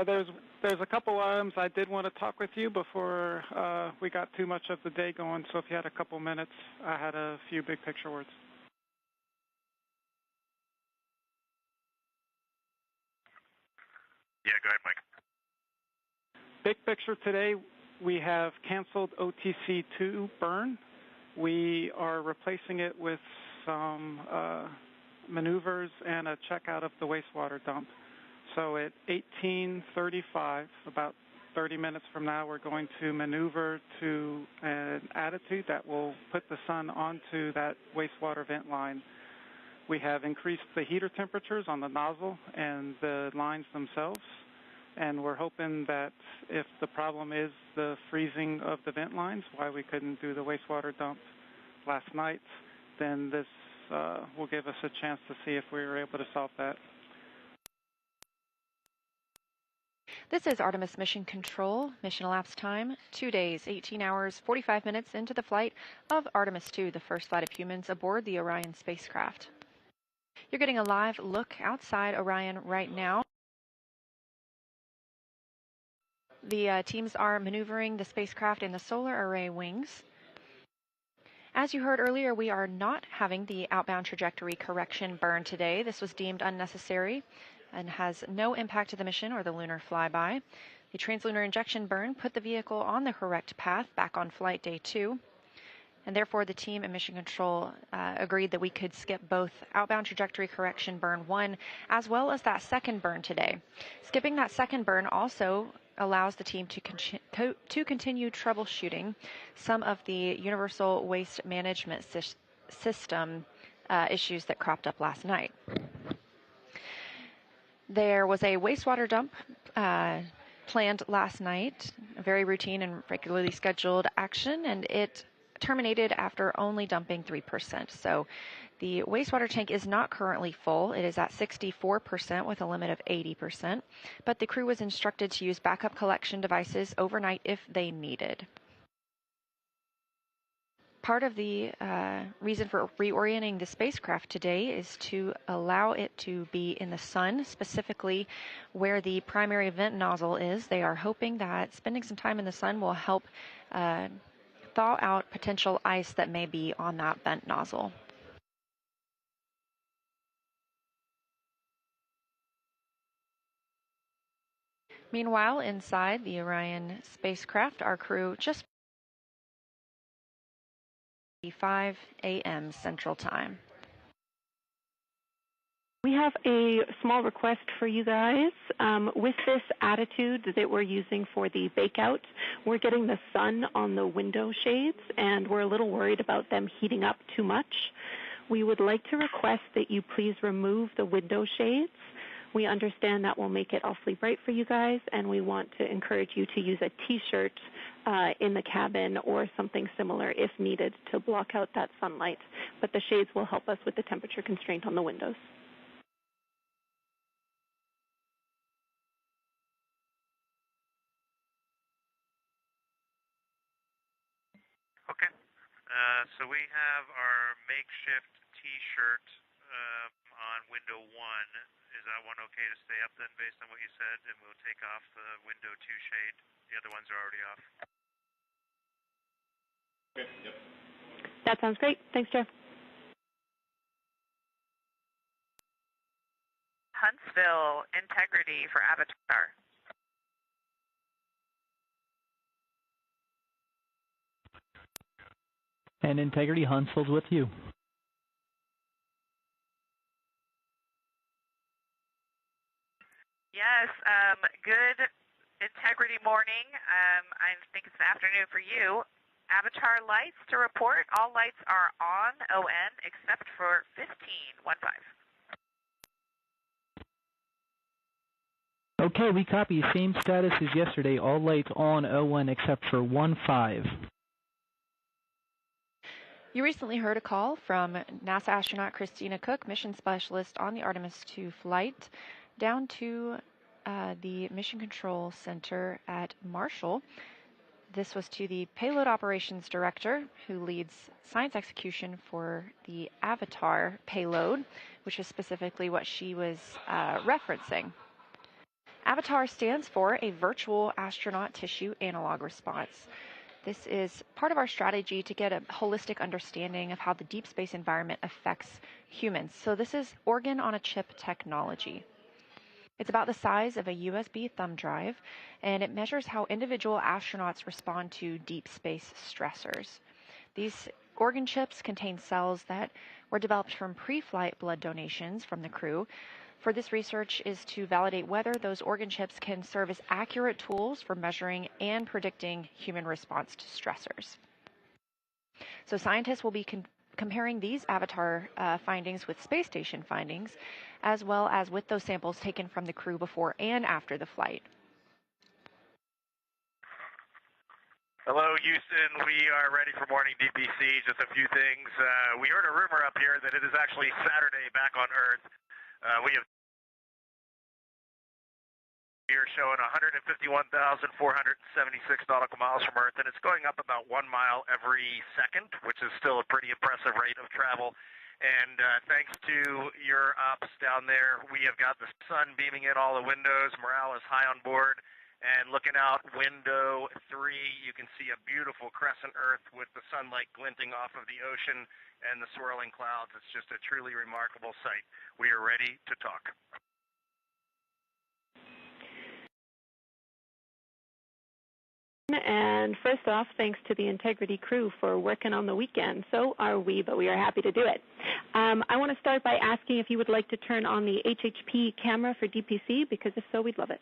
There's a couple items I did want to talk with you before we got too much of the day going. So if you had a couple minutes, I had a few big picture words. Yeah, go ahead, Mike. Big picture today, we have canceled OTC-2 burn. We are replacing it with some maneuvers and a checkout of the wastewater dump. So at 18:35, about 30 minutes from now, we're going to maneuver to an attitude that will put the sun onto that wastewater vent line. We have increased the heater temperatures on the nozzle and the lines themselves, and we're hoping that if the problem is the freezing of the vent lines, why we couldn't do the wastewater dump last night, then this will give us a chance to see if we were able to solve that. This is Artemis Mission Control. Mission elapsed time, 2 days, 18 hours, 45 minutes into the flight of Artemis II, the first flight of humans aboard the Orion spacecraft. You're getting a live look outside Orion right now. The teams are maneuvering the spacecraft in the solar array wings. As you heard earlier, we are not having the outbound trajectory correction burn today. This was deemed unnecessary and has no impact to the mission or the lunar flyby. The translunar injection burn put the vehicle on the correct path back on flight day 2. And therefore, the team and Mission Control agreed that we could skip both outbound trajectory correction burn 1 as well as that second burn today. Skipping that second burn also allows the team to continue troubleshooting some of the universal waste management system issues that cropped up last night. There was a wastewater dump planned last night, a very routine and regularly scheduled action, and it terminated after only dumping 3%. So the wastewater tank is not currently full. It is at 64% with a limit of 80%, but the crew was instructed to use backup collection devices overnight if they needed. Part of the reason for reorienting the spacecraft today is to allow it to be in the sun, specifically where the primary vent nozzle is. They are hoping that spending some time in the sun will help thaw out potential ice that may be on that vent nozzle. Meanwhile, inside the Orion spacecraft, our crew just 5 a.m. Central Time. We have a small request for you guys. With this attitude that we're using for the bakeout, we're getting the sun on the window shades, and we're a little worried about them heating up too much. We would like to request that you please remove the window shades. We understand that will make it awfully bright for you guys, and we want to encourage you to use a T-shirt in the cabin or something similar if needed to block out that sunlight. But the shades will help us with the temperature constraint on the windows. Okay. So we have our makeshift T-shirt on window 1. Is that one okay to stay up then based on what you said? And we'll take off the window 2 shade. The other ones are already off. Okay, yep. That sounds great. Thanks, Jeff. Huntsville, integrity for Avatar. And integrity, Huntsville's with you. Yes, good integrity morning. I think it's an afternoon for you. Avatar lights to report. All lights are on, ON, except for 1515. Okay, we copy. Same status as yesterday. All lights on, ON, except for 15. You recently heard a call from NASA astronaut Christina Cook, mission specialist on the Artemis II flight, down to the Mission Control Center at Marshall. This was to the Payload Operations Director, who leads science execution for the Avatar payload, which is specifically what she was referencing. AVATAR stands for a Virtual Astronaut Tissue Analog Response. This is part of our strategy to get a holistic understanding of how the deep space environment affects humans. So this is organ-on-a-chip technology. It's about the size of a USB thumb drive, and it measures how individual astronauts respond to deep space stressors. These organ chips contain cells that were developed from pre-flight blood donations from the crew. For this research is to validate whether those organ chips can serve as accurate tools for measuring and predicting human response to stressors. So scientists will be comparing these AVATAR findings with space station findings, as well as with those samples taken from the crew before and after the flight. Hello, Houston. We are ready for morning DPC. Just a few things. We heard a rumor up here that it is actually Saturday back on Earth. We are showing 151,476 nautical miles from Earth, and it's going up about 1 mile every second, which is still a pretty impressive rate of travel. And thanks to your ops down there, we have got the sun beaming in all the windows. Morale is high on board. And looking out window 3, you can see a beautiful crescent Earth with the sunlight glinting off of the ocean and the swirling clouds. It's just a truly remarkable sight. We are ready to talk. And first off, thanks to the Integrity crew for working on the weekend. So are we, but we are happy to do it. I want to start by asking if you would like to turn on the HHP camera for DPC, because if so, we'd love it.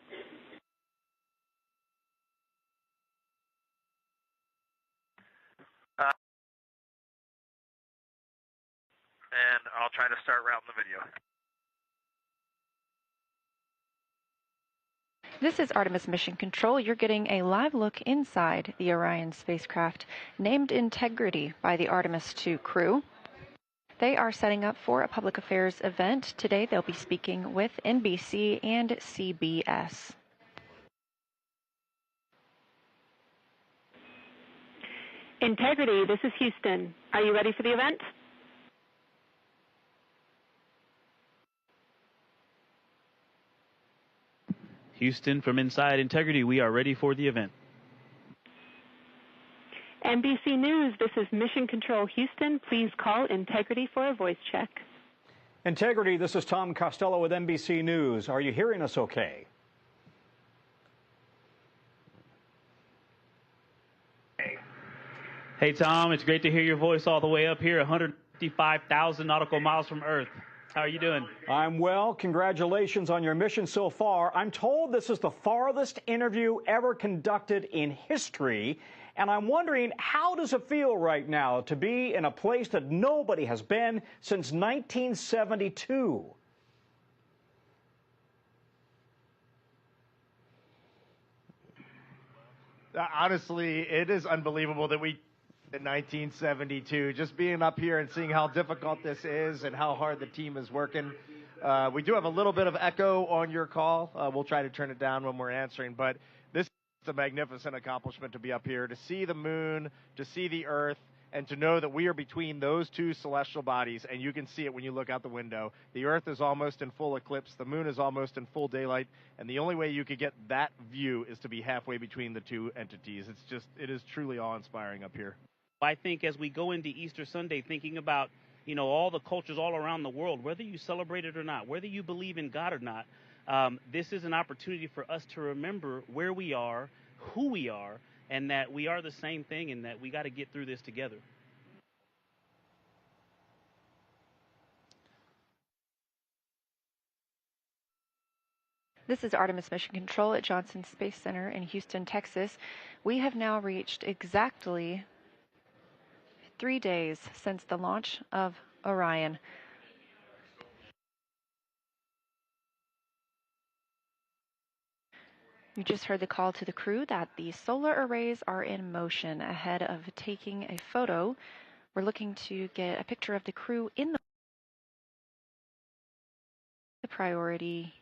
And I'll try to start routing the video. This is Artemis Mission Control. You're getting a live look inside the Orion spacecraft, named Integrity by the Artemis II crew. They are setting up for a public affairs event. Today they'll be speaking with NBC and CBS. Integrity, this is Houston. Are you ready for the event? Houston, from inside Integrity, we are ready for the event. NBC News, this is Mission Control Houston. Please call Integrity for a voice check. Integrity, this is Tom Costello with NBC News. Are you hearing us okay? Hey, Tom, it's great to hear your voice all the way up here, 155,000 nautical miles from Earth. How are you doing? I'm well. Congratulations on your mission so far. I'm told this is the farthest interview ever conducted in history. And I'm wondering, how does it feel right now to be in a place that nobody has been since 1972? Honestly, it is unbelievable that we in 1972, just being up here and seeing how difficult this is and how hard the team is working. We do have a little bit of echo on your call. We'll try to turn it down when we're answering, but this is a magnificent accomplishment to be up here, to see the moon, to see the Earth, and to know that we are between those two celestial bodies, and you can see it when you look out the window. The Earth is almost in full eclipse, the moon is almost in full daylight, and the only way you could get that view is to be halfway between the two entities. It is truly awe-inspiring up here. I think as we go into Easter Sunday, thinking about, all the cultures all around the world, whether you celebrate it or not, whether you believe in God or not, this is an opportunity for us to remember where we are, who we are, and that we are the same thing, and that we got to get through this together. This is Artemis Mission Control at Johnson Space Center in Houston, Texas. We have now reached exactly 3 days since the launch of Orion. You just heard the call to the crew that the solar arrays are in motion. Ahead of taking a photo, we're looking to get a picture of the crew in the priority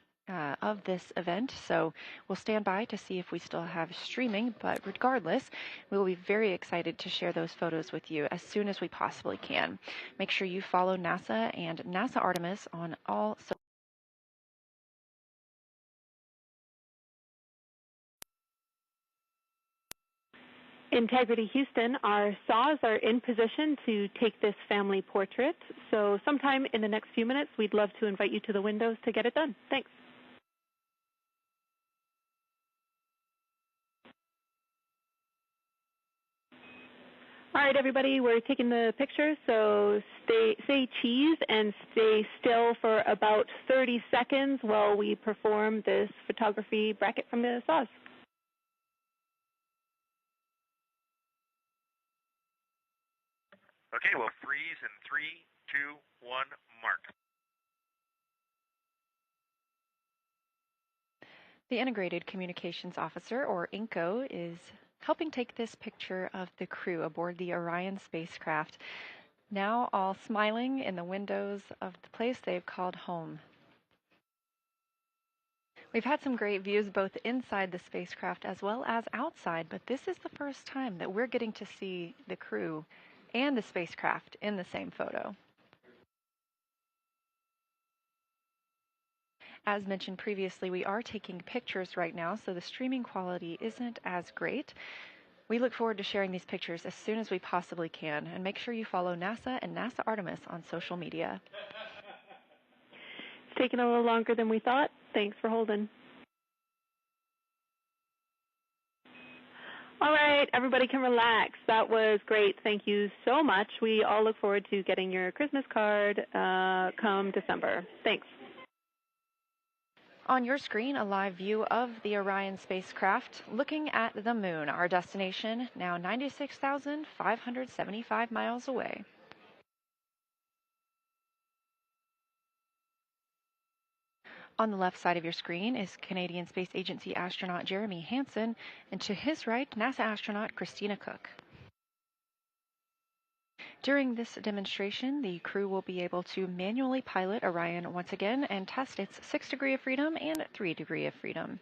of this event, so we'll stand by to see if we still have streaming, but regardless, we will be very excited to share those photos with you as soon as we possibly can. Make sure you follow NASA and NASA Artemis on all social Integrity Houston, our saws are in position to take this family portrait. So sometime in the next few minutes, we'd love to invite you to the windows to get it done. Thanks. All right, everybody, we're taking the picture, so say cheese and stay still for about 30 seconds while we perform this photography bracket from the saws. Okay, we'll freeze in 3, 2, 1, mark. The Integrated Communications Officer, or INCO, is helping take this picture of the crew aboard the Orion spacecraft, now all smiling in the windows of the place they've called home. We've had some great views both inside the spacecraft as well as outside, but this is the first time that we're getting to see the crew and the spacecraft in the same photo. As mentioned previously, we are taking pictures right now, so the streaming quality isn't as great. We look forward to sharing these pictures as soon as we possibly can, and make sure you follow NASA and NASA Artemis on social media. It's taken a little longer than we thought. Thanks for holding. All right, everybody can relax. That was great. Thank you so much. We all look forward to getting your Christmas card come December. Thanks. On your screen, a live view of the Orion spacecraft looking at the moon, our destination, now 96,575 miles away. On the left side of your screen is Canadian Space Agency astronaut Jeremy Hansen, and to his right, NASA astronaut Christina Cook. During this demonstration, the crew will be able to manually pilot Orion once again and test its 6 degree of freedom and 3 degree of freedom.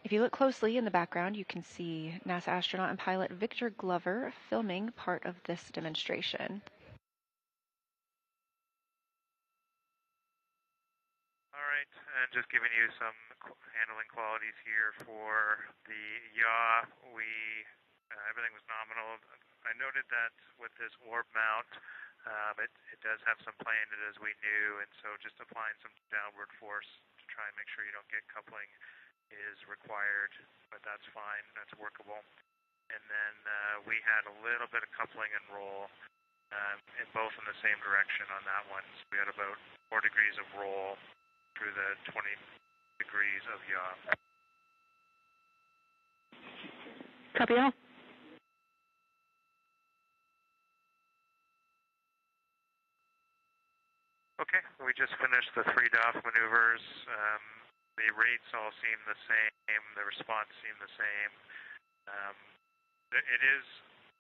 If you look closely in the background, you can see NASA astronaut and pilot Victor Glover filming part of this demonstration. All right, and just giving you some handling qualities here for the yaw. Everything was nominal. I noted that with this warp mount, it does have some play in it as we knew, and so just applying some downward force to try and make sure you don't get coupling is required, but that's fine, that's workable. And then we had a little bit of coupling and roll, in both in the same direction on that one. So we had about 4 degrees of roll through the 20 degrees of yaw. Copy all. Okay, we just finished the 3 DOF maneuvers. The rates all seem the same. The response seemed the same. It is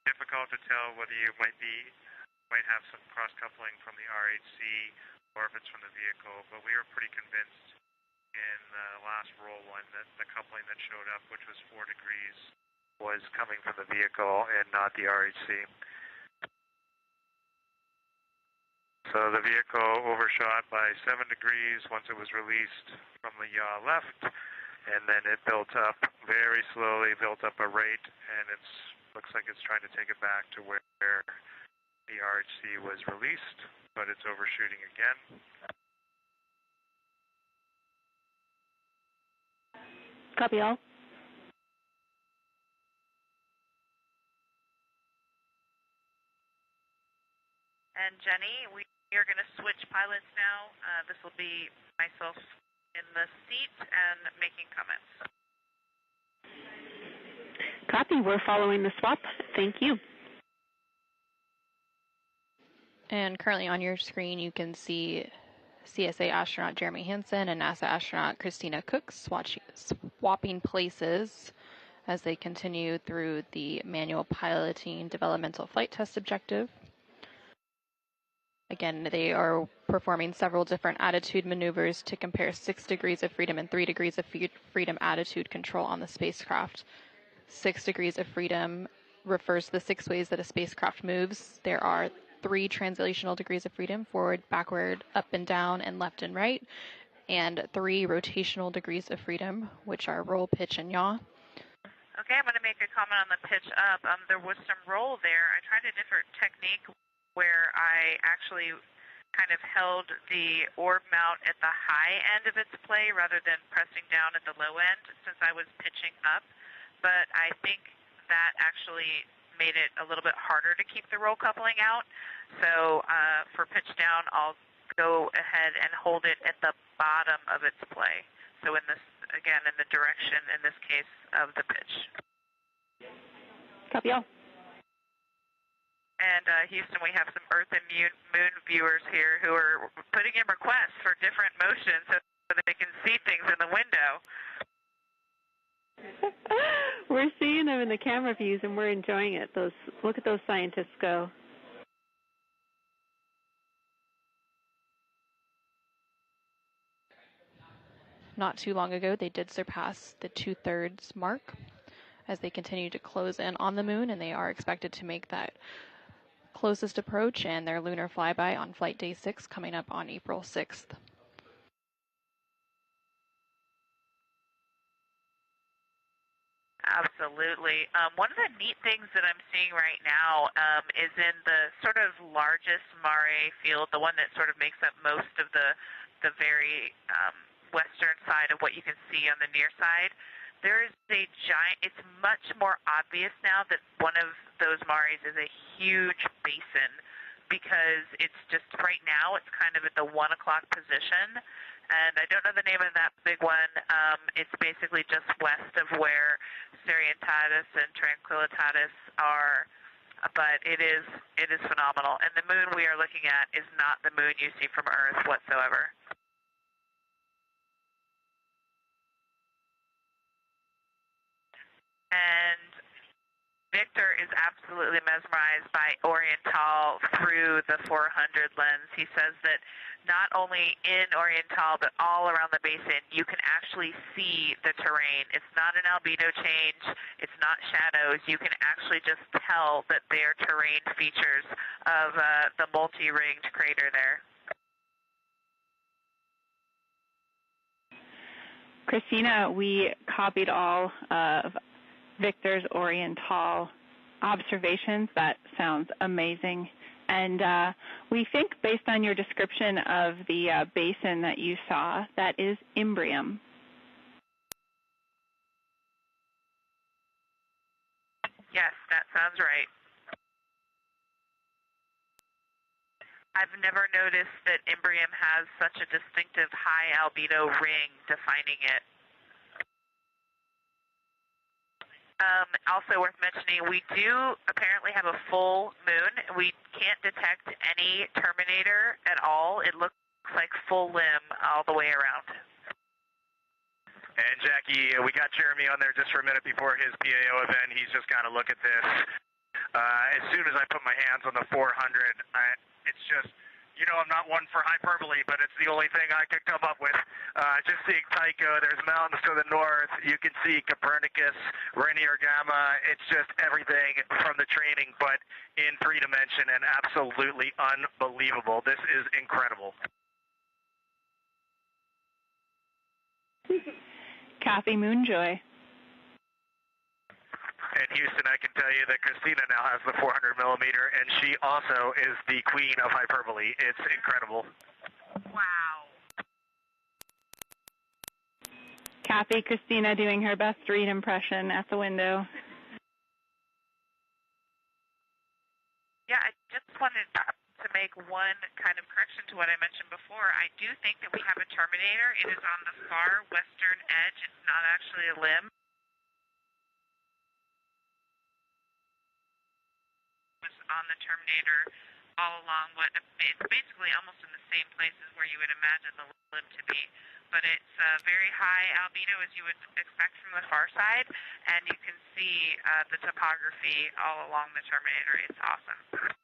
difficult to tell whether you might have some cross-coupling from the RHC or if it's from the vehicle, but we were pretty convinced in the last roll one that the coupling that showed up, which was 4 degrees, was coming from the vehicle and not the RHC. So the vehicle overshot by 7 degrees once it was released from the yaw left, and then it built up very slowly, built up a rate, and it looks like it's trying to take it back to where the RHC was released, but it's overshooting again. Copy all. And Jenny, we are going to switch pilots now. This will be myself in the seat and making comments. Copy. We're following the swap. Thank you. And currently on your screen, you can see CSA astronaut Jeremy Hansen and NASA astronaut Christina Cook swapping places as they continue through the manual piloting developmental flight test objective. Again, they are performing several different attitude maneuvers to compare 6 degrees of freedom and 3 degrees of freedom attitude control on the spacecraft. 6 degrees of freedom refers to the 6 ways that a spacecraft moves. There are 3 translational degrees of freedom, forward, backward, up and down, and left and right, and 3 rotational degrees of freedom, which are roll, pitch, and yaw. Okay, I'm going to make a comment on the pitch up. There was some roll there. I tried a different technique where I actually kind of held the orb mount at the high end of its play rather than pressing down at the low end since I was pitching up. But I think that actually made it a little bit harder to keep the roll coupling out. So for pitch down, I'll go ahead and hold it at the bottom of its play. So in this, again, in the direction, in this case, of the pitch. Copy all. And Houston, we have some Earth and Moon viewers here who are putting in requests for different motions so that they can see things in the window. We're seeing them in the camera views, and we're enjoying it. Look at those scientists go. Not too long ago, they did surpass the 2/3 mark as they continue to close in on the moon, and they are expected to make that closest approach and their lunar flyby on flight day 6 coming up on April 6th. Absolutely. One of the neat things that I'm seeing right now is in the sort of largest Mare field, the one that sort of makes up most of the very western side of what you can see on the near side. There is a giant, it's much more obvious now that one of those mares is a huge basin because it's just right now it's kind of at the 1 o'clock position. And I don't know the name of that big one. It's basically just west of where Serientatis and Tranquillitatis are. But it is phenomenal. And the moon we are looking at is not the moon you see from Earth whatsoever. And Victor is absolutely mesmerized by Oriental through the 400 lens. He says that not only in Oriental, but all around the basin, you can actually see the terrain. It's not an albedo change. It's not shadows. You can actually just tell that they are terrain features of the multi-ringed crater there. Christina, we copied all of Victor's Oriental observations. That sounds amazing. And we think, based on your description of the basin that you saw, that is Imbrium. Yes, that sounds right. I've never noticed that Imbrium has such a distinctive high albedo ring defining it. Also worth mentioning, we do apparently have a full moon. We can't detect any terminator at all. It looks like full limb all the way around. And Jackie, we got Jeremy on there just for a minute before his PAO event. He's just got to look at this. As soon as I put my hands on the 400, it's just, you know, I'm not one for hyperbole, but it's the only thing I could come up with. Just seeing Tycho, there's mountains to the north. You can see Copernicus, Rainier Gamma. It's just everything from the training, but in 3 dimension and absolutely unbelievable. This is incredible. Kathy Moonjoy. And Houston, I can tell you that Christina now has the 400 millimeter, and she also is the queen of hyperbole. It's incredible. Wow. Kathy, Christina doing her best read impression at the window. Yeah, I just wanted to make one kind of correction to what I mentioned before. I do think that we have a terminator. It is on the far western edge. It's not actually a limb. On the terminator all along what it's basically almost in the same places where you would imagine the limb to be, but it's very high albedo as you would expect from the far side, and you can see the topography all along the terminator. It's awesome.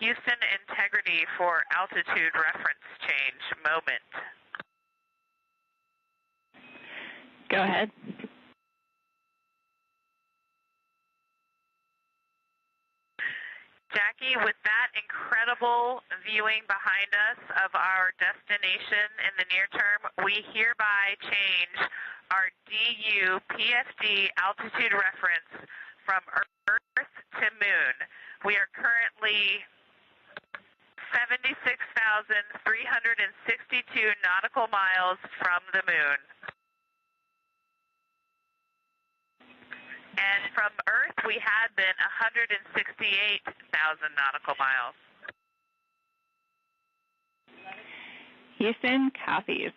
Houston, integrity for altitude reference change moment. Go ahead. Jackie, with that incredible viewing behind us of our destination in the near term, we hereby change our DU PFD altitude reference from Earth to Moon. We are currently 76,362 nautical miles from the Moon. And from Earth, we had been 168,000 nautical miles. Houston, copies.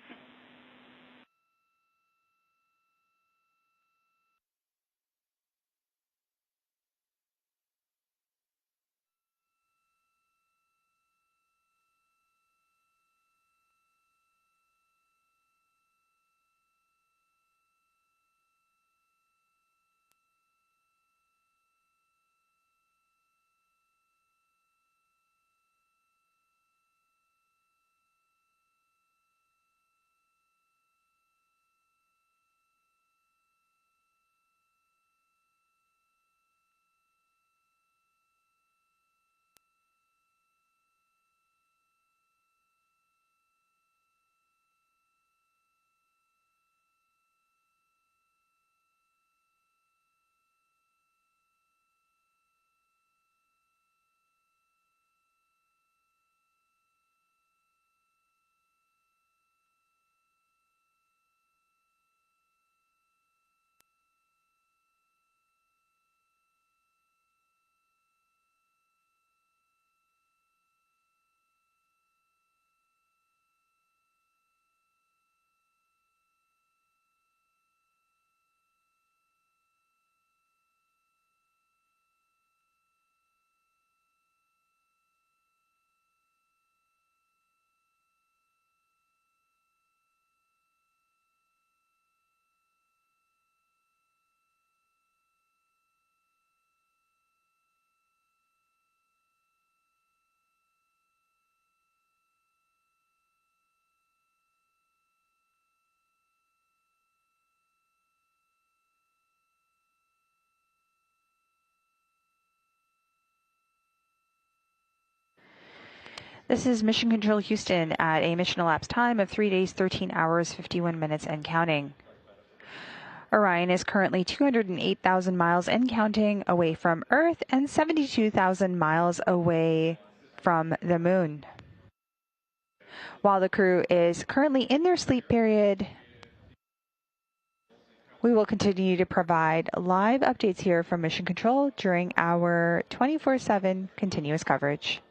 This is Mission Control Houston at a mission elapsed time of 3 days, 13 hours, 51 minutes and counting. Orion is currently 208,000 miles and counting away from Earth and 72,000 miles away from the Moon. While the crew is currently in their sleep period, we will continue to provide live updates here from Mission Control during our 24/7 continuous coverage.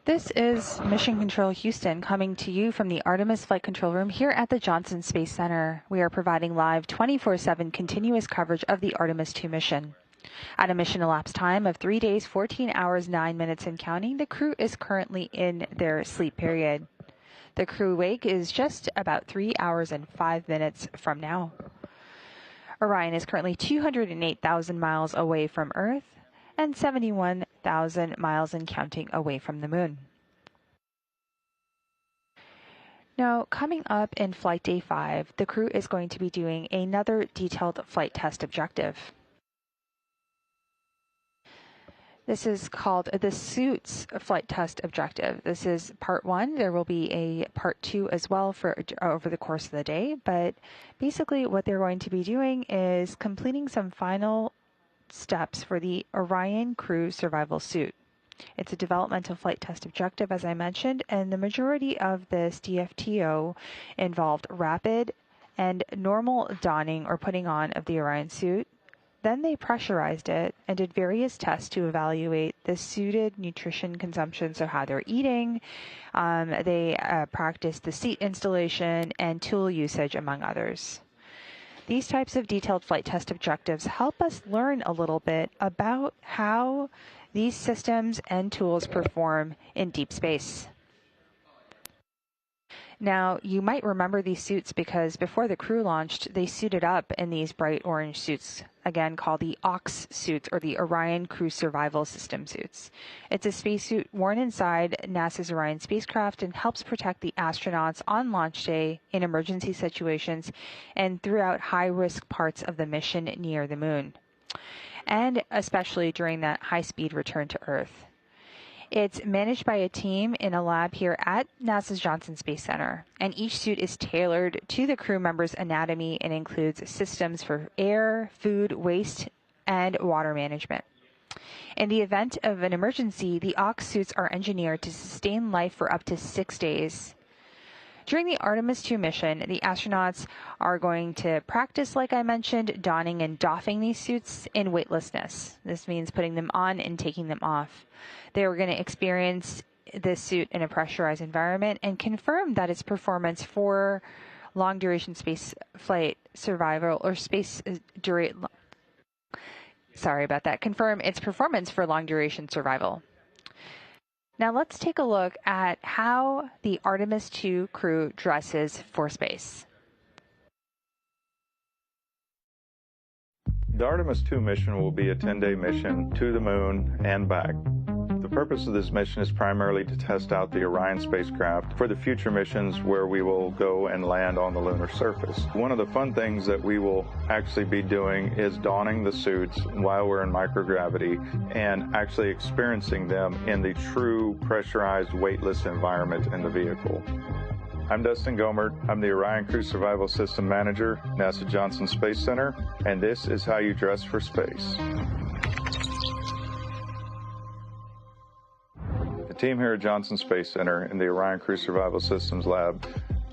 This is Mission Control Houston coming to you from the Artemis Flight Control Room here at the Johnson Space Center. We are providing live 24/7 continuous coverage of the Artemis II mission. At a mission elapsed time of 3 days, 14 hours, 9 minutes and counting, the crew is currently in their sleep period. The crew wake is just about 3 hours and 5 minutes from now. Orion is currently 208,000 miles away from Earth and 71,000 miles and counting away from the moon. Now, coming up in Flight Day 5, the crew is going to be doing another detailed flight test objective. This is called the Suits Flight Test Objective. This is part 1. There will be a part 2 as well for over the course of the day, but basically what they're going to be doing is completing some final steps for the Orion crew survival suit. It's a developmental flight test objective, as I mentioned, and the majority of this DFTO involved rapid and normal donning or putting on of the Orion suit. Then they pressurized it and did various tests to evaluate the suited nutrition consumption, so how they're eating. They practiced the seat installation and tool usage, among others. These types of detailed flight test objectives help us learn a little bit about how these systems and tools perform in deep space. Now, you might remember these suits because before the crew launched, they suited up in these bright orange suits, again called the OX suits or the Orion Crew Survival System suits. It's a spacesuit worn inside NASA's Orion spacecraft and helps protect the astronauts on launch day in emergency situations and throughout high-risk parts of the mission near the moon, and especially during that high-speed return to Earth. It's managed by a team in a lab here at NASA's Johnson Space Center, and each suit is tailored to the crew member's anatomy and includes systems for air, food, waste, and water management. In the event of an emergency, the OX suits are engineered to sustain life for up to 6 days. During the Artemis II mission, the astronauts are going to practice, like I mentioned, donning and doffing these suits in weightlessness. This means putting them on and taking them off. They are going to experience this suit in a pressurized environment and confirm that its performance for long-duration space flight survival or confirm its performance for long-duration survival. Now let's take a look at how the Artemis II crew dresses for space. The Artemis II mission will be a 10-day mission to the moon and back. The purpose of this mission is primarily to test out the Orion spacecraft for the future missions where we will go and land on the lunar surface. One of the fun things that we will actually be doing is donning the suits while we're in microgravity and actually experiencing them in the true pressurized, weightless environment in the vehicle. I'm Dustin Gomert. I'm the Orion Crew Survival System Manager, NASA Johnson Space Center, and this is how you dress for space. The team here at Johnson Space Center in the Orion Crew Survival Systems Lab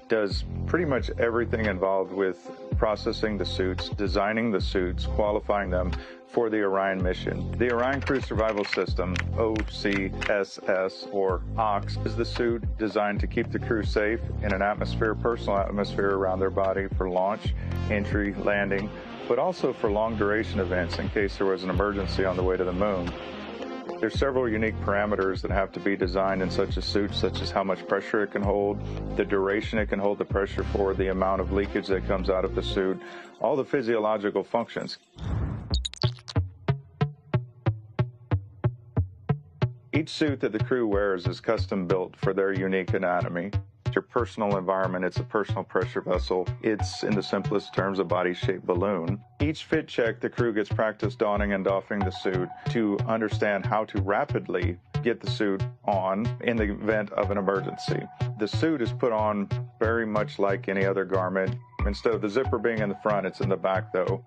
does pretty much everything involved with processing the suits, designing the suits, qualifying them for the Orion mission. The Orion Crew Survival System, OCSS or OX, is the suit designed to keep the crew safe in an atmosphere, personal atmosphere around their body for launch, entry, landing, but also for long duration events in case there was an emergency on the way to the moon. There's several unique parameters that have to be designed in such a suit, such as how much pressure it can hold, the duration it can hold the pressure for, the amount of leakage that comes out of the suit, all the physiological functions. Each suit that the crew wears is custom built for their unique anatomy. Your personal environment, it's a personal pressure vessel. It's, in the simplest terms, a body-shaped balloon. Each fit check, the crew gets practice donning and doffing the suit to understand how to rapidly get the suit on in the event of an emergency. The suit is put on very much like any other garment. Instead of the zipper being in the front, it's in the back, though.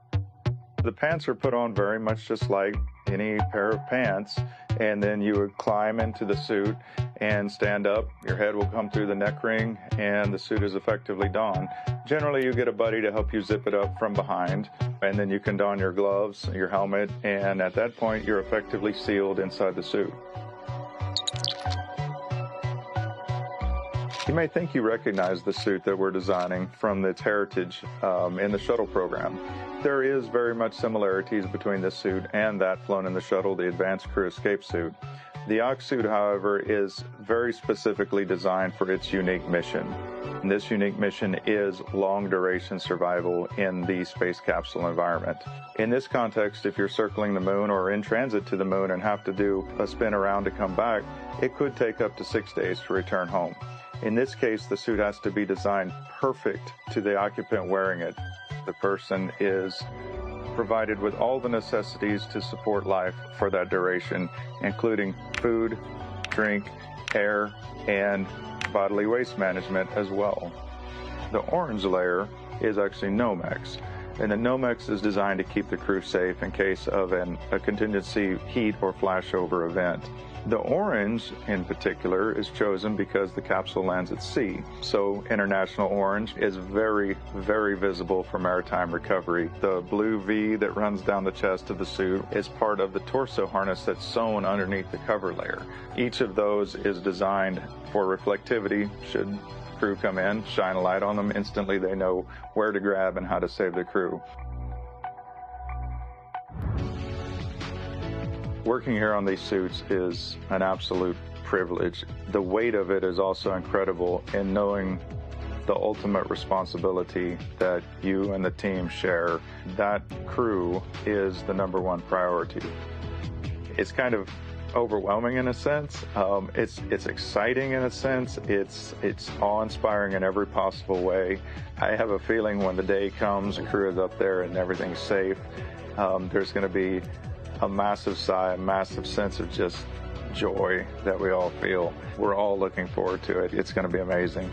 The pants are put on very much just like any pair of pants, and then you would climb into the suit and stand up. Your head will come through the neck ring, and the suit is effectively donned. Generally, you get a buddy to help you zip it up from behind, and then you can don your gloves, your helmet, and at that point, you're effectively sealed inside the suit. You may think you recognize the suit that we're designing from its heritage in the shuttle program. There is very much similarities between this suit and that flown in the shuttle, the Advanced Crew Escape Suit. The OX suit, however, is very specifically designed for its unique mission. And this unique mission is long-duration survival in the space capsule environment. In this context, if you're circling the moon or in transit to the moon and have to do a spin around to come back, it could take up to 6 days to return home. In this case, the suit has to be designed perfect to the occupant wearing it. The person is provided with all the necessities to support life for that duration, including food, drink, air, and bodily waste management as well. The orange layer is actually Nomex, and the Nomex is designed to keep the crew safe in case of a contingency heat or flashover event. The orange, in particular, is chosen because the capsule lands at sea, so international orange is very, very visible for maritime recovery. The blue V that runs down the chest of the suit is part of the torso harness that's sewn underneath the cover layer. Each of those is designed for reflectivity. Should crew come in, shine a light on them, instantly they know where to grab and how to save the crew. Working here on these suits is an absolute privilege. The weight of it is also incredible in knowing the ultimate responsibility that you and the team share. That crew is the number one priority. It's kind of overwhelming in a sense. It's exciting in a sense. It's awe-inspiring in every possible way. I have a feeling when the day comes, the crew is up there and everything's safe, there's going to be a massive sigh, a massive sense of just joy that we all feel. We're all looking forward to it. It's going to be amazing.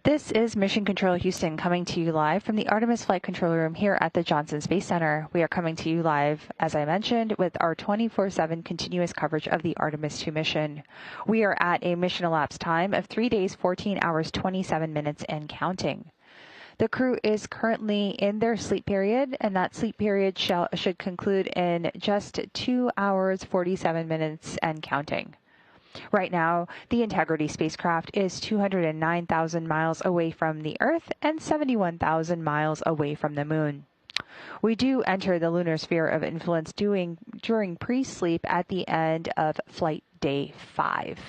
This is Mission Control Houston coming to you live from the Artemis Flight Control Room here at the Johnson Space Center. We are coming to you live, as I mentioned, with our 24/7 continuous coverage of the Artemis II mission. We are at a mission elapsed time of 3 days, 14 hours, 27 minutes and counting. The crew is currently in their sleep period, and that sleep period should conclude in just 2 hours, 47 minutes and counting. Right now, the Integrity spacecraft is 209,000 miles away from the Earth and 71,000 miles away from the Moon. We do enter the lunar sphere of influence during pre-sleep at the end of Flight Day 5.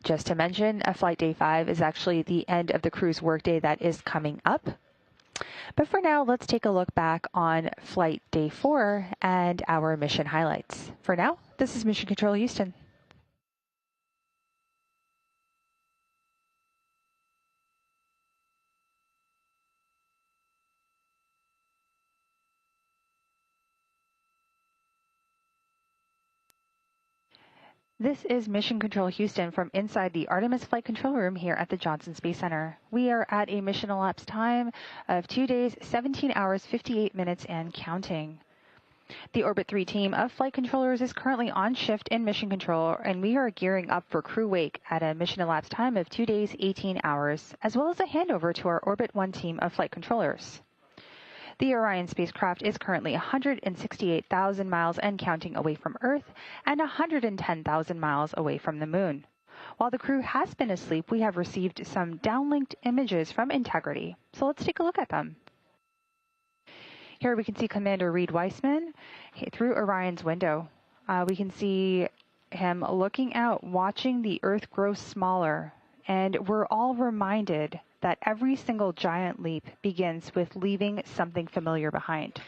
Just to mention, Flight Day 5 is actually the end of the crew's workday that is coming up. But for now, let's take a look back on Flight Day 4 and our mission highlights. For now, this is Mission Control Houston. This is Mission Control Houston from inside the Artemis Flight Control Room here at the Johnson Space Center. We are at a mission elapsed time of 2 days, 17 hours, 58 minutes and counting. The Orbit 3 team of flight controllers is currently on shift in mission control, and we are gearing up for crew wake at a mission elapsed time of 2 days, 18 hours, as well as a handover to our Orbit 1 team of flight controllers. The Orion spacecraft is currently 168,000 miles and counting away from Earth and 110,000 miles away from the Moon. While the crew has been asleep, we have received some downlinked images from Integrity. So let's take a look at them. Here we can see Commander Reed Weissman through Orion's window. We can see him looking out, watching the Earth grow smaller, and we're all reminded that every single giant leap begins with leaving something familiar behind.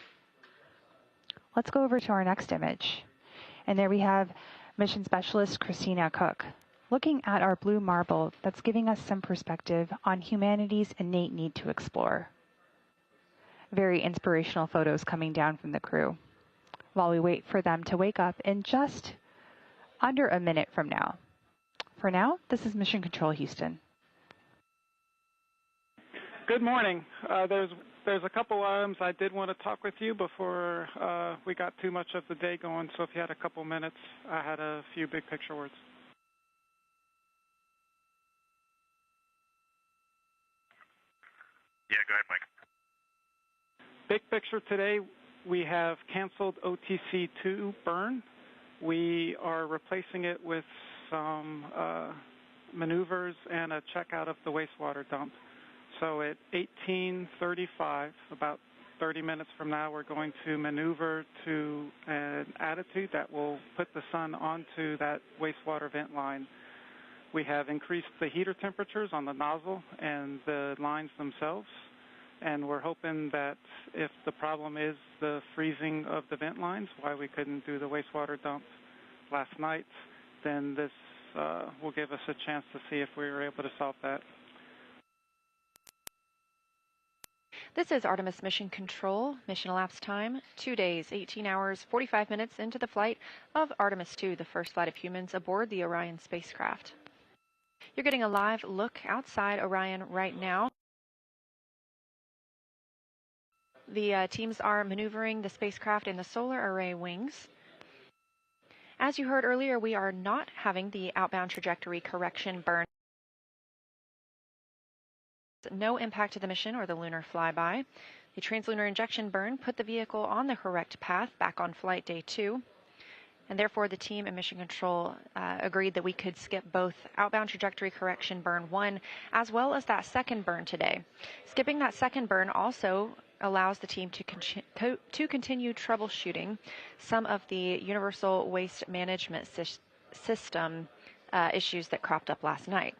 Let's go over to our next image. And there we have Mission Specialist Christina Cook looking at our blue marble that's giving us some perspective on humanity's innate need to explore. Very inspirational photos coming down from the crew while we wait for them to wake up in just under a minute from now. For now, this is Mission Control Houston. Good morning. There's a couple items I did want to talk with you before we got too much of the day going, so if you had a couple minutes, I had a few big picture words. Yeah, go ahead, Mike. Big picture today, we have canceled OTC-2 burn. We are replacing it with some maneuvers and a checkout of the wastewater dump. So at 18:35, about 30 minutes from now, we're going to maneuver to an attitude that will put the sun onto that wastewater vent line. We have increased the heater temperatures on the nozzle and the lines themselves, and we're hoping that if the problem is the freezing of the vent lines, why we couldn't do the wastewater dump last night, then this will give us a chance to see if we were able to solve that. This is Artemis Mission Control. Mission elapsed time, 2 days, 18 hours, 45 minutes into the flight of Artemis II, the first flight of humans aboard the Orion spacecraft. You're getting a live look outside Orion right now. The teams are maneuvering the spacecraft in the solar array wings. As you heard earlier, we are not having the outbound trajectory correction burn. No impact to the mission or the lunar flyby. The translunar injection burn put the vehicle on the correct path back on flight day 2. And therefore, the team and Mission Control agreed that we could skip both outbound trajectory correction burn 1 as well as that second burn today. Skipping that second burn also allows the team to continue troubleshooting some of the universal waste management system issues that cropped up last night.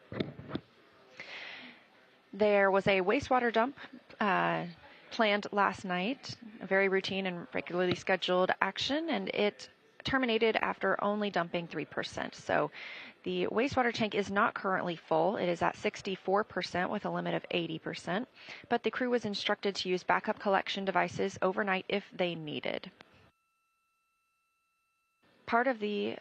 There was a wastewater dump planned last night, a very routine and regularly scheduled action, and it terminated after only dumping 3%. So the wastewater tank is not currently full. It is at 64% with a limit of 80%, but the crew was instructed to use backup collection devices overnight if they needed. Part of the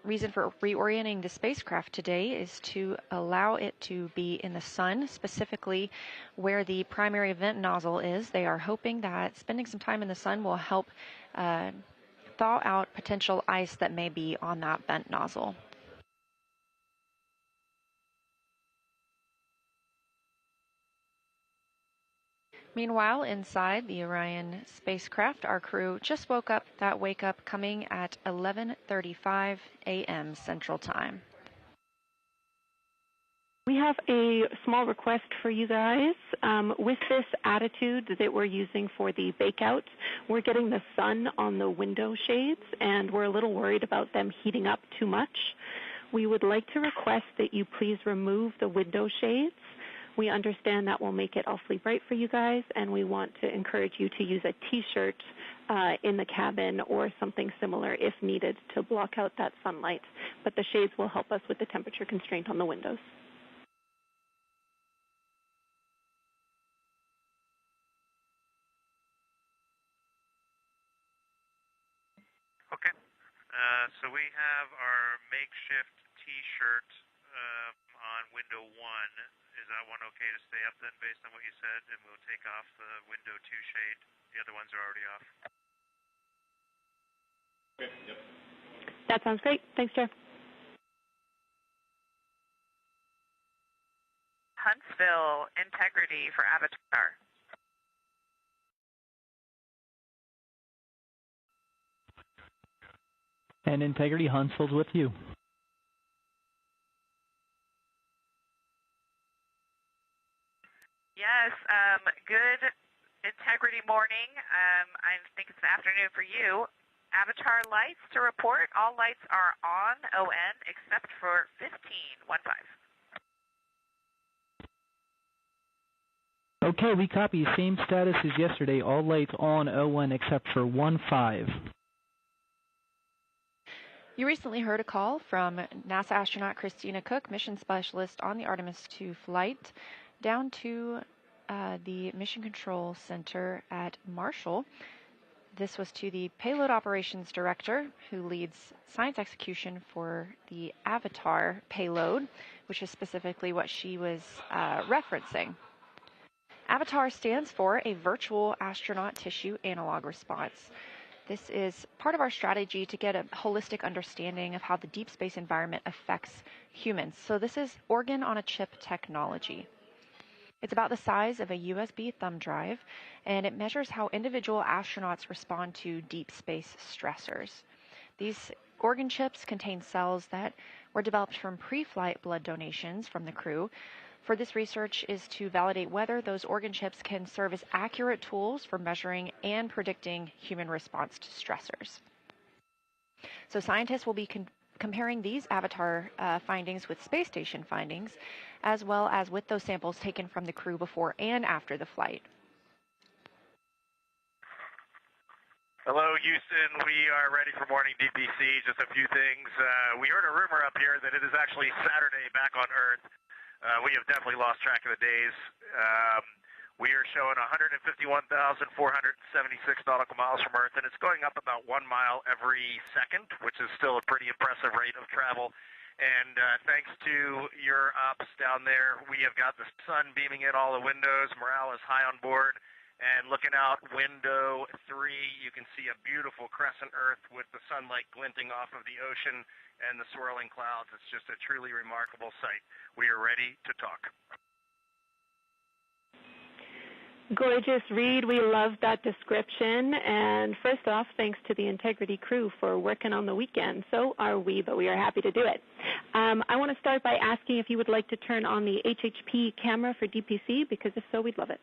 reason for reorienting the spacecraft today is to allow it to be in the sun, specifically where the primary vent nozzle is. They are hoping that spending some time in the sun will help thaw out potential ice that may be on that vent nozzle. Meanwhile, inside the Orion spacecraft, our crew just woke up. That wake up coming at 11:35 a.m. Central Time. We have a small request for you guys. With this attitude that we're using for the bakeout, we're getting the sun on the window shades, and we're a little worried about them heating up too much. We would like to request that you please remove the window shades. We understand that will make it awfully bright for you guys, and we want to encourage you to use a T-shirt in the cabin or something similar if needed to block out that sunlight. But the shades will help us with the temperature constraint on the windows. Okay. So we have our makeshift T-shirt on window 1. Is that one okay to stay up then based on what you said? And we'll take off the window 2 shade. The other ones are already off. Okay, yep. That sounds great. Thanks, Jeff. Huntsville, integrity for Avatar. And integrity, Huntsville's with you. Yes, good integrity morning. I think it's an afternoon for you. Avatar lights to report. All lights are on, ON, except for 1515. Okay, we copy. Same status as yesterday. All lights on, ON, except for 15. You recently heard a call from NASA astronaut Christina Cook, mission specialist on the Artemis II flight, down to the Mission Control Center at Marshall. This was to the Payload Operations Director, who leads science execution for the Avatar payload, which is specifically what she was referencing. Avatar stands for a Virtual Astronaut Tissue Analog Response. This is part of our strategy to get a holistic understanding of how the deep space environment affects humans. So this is organ-on-a-chip technology. It's about the size of a USB thumb drive, and it measures how individual astronauts respond to deep space stressors. These organ chips contain cells that were developed from pre-flight blood donations from the crew. For this research is to validate whether those organ chips can serve as accurate tools for measuring and predicting human response to stressors. So scientists will be comparing these Avatar findings with space station findings, as well as with those samples taken from the crew before and after the flight. Hello, Houston. We are ready for morning DPC. Just a few things. We heard a rumor up here that it is actually Saturday back on Earth. We have definitely lost track of the days. We are showing 151,476 nautical miles from Earth, and it's going up about 1 mile every second, which is still a pretty impressive rate of travel. And thanks to your ops down there, we have got the sun beaming in all the windows. Morale is high on board. And looking out window 3, you can see a beautiful crescent Earth with the sunlight glinting off of the ocean and the swirling clouds. It's just a truly remarkable sight. We are ready to talk. Gorgeous, Reed. We love that description. And first off, thanks to the Integrity crew for working on the weekend. So are we, but we are happy to do it. I want to start by asking if you would like to turn on the HHP camera for DPC, because if so, we'd love it.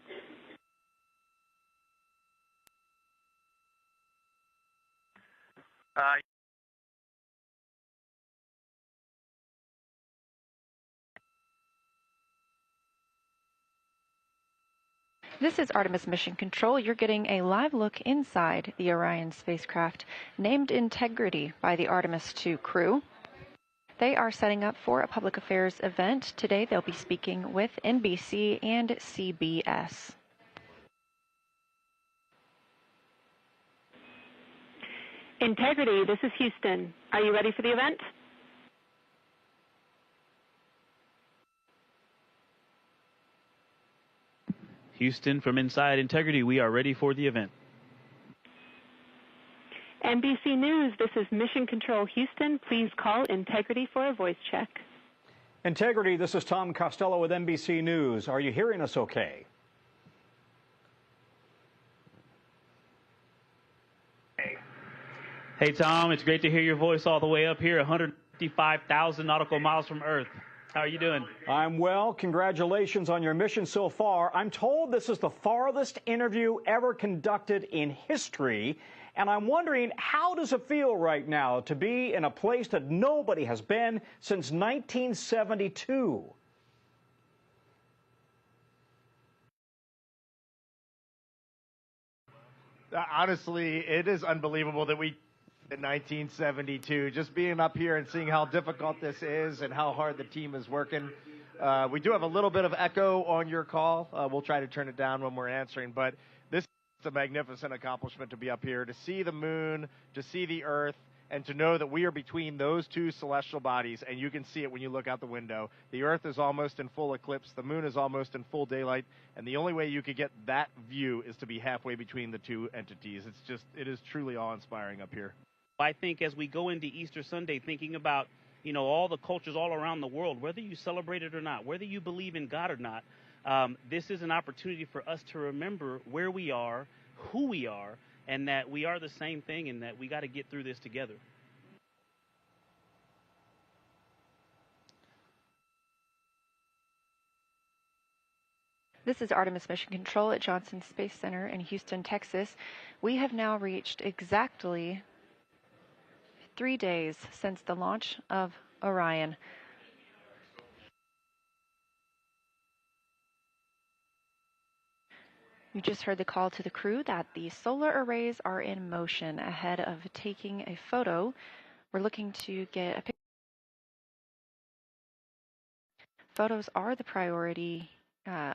This is Artemis Mission Control. You're getting a live look inside the Orion spacecraft, named Integrity by the Artemis II crew. They are setting up for a public affairs event. Today they'll be speaking with NBC and CBS. Integrity, this is Houston. Are you ready for the event? Houston, from inside Integrity, we are ready for the event. NBC News, this is Mission Control Houston. Please call Integrity for a voice check. Integrity, this is Tom Costello with NBC News. Are you hearing us okay? Hey, Tom, it's great to hear your voice all the way up here, 155,000 nautical miles from Earth. How are you doing? I'm well. Congratulations on your mission so far. I'm told this is the farthest interview ever conducted in history. And I'm wondering, how does it feel right now to be in a place that nobody has been since 1972? Honestly, it is unbelievable that we in 1972, just being up here and seeing how difficult this is and how hard the team is working. We do have a little bit of echo on your call. We'll try to turn it down when we're answering, but this is a magnificent accomplishment to be up here, to see the moon, to see the Earth, and to know that we are between those two celestial bodies, and you can see it when you look out the window. The Earth is almost in full eclipse, the moon is almost in full daylight, and the only way you could get that view is to be halfway between the two entities. It is truly awe-inspiring up here. I think as we go into Easter Sunday, thinking about, all the cultures all around the world, whether you celebrate it or not, whether you believe in God or not, this is an opportunity for us to remember where we are, who we are, and that we are the same thing and that we got to get through this together. This is Artemis Mission Control at Johnson Space Center in Houston, Texas. We have now reached exactly 3 days since the launch of Orion. You just heard the call to the crew that the solar arrays are in motion ahead of taking a photo. We're looking to get a picture. Photos are the priority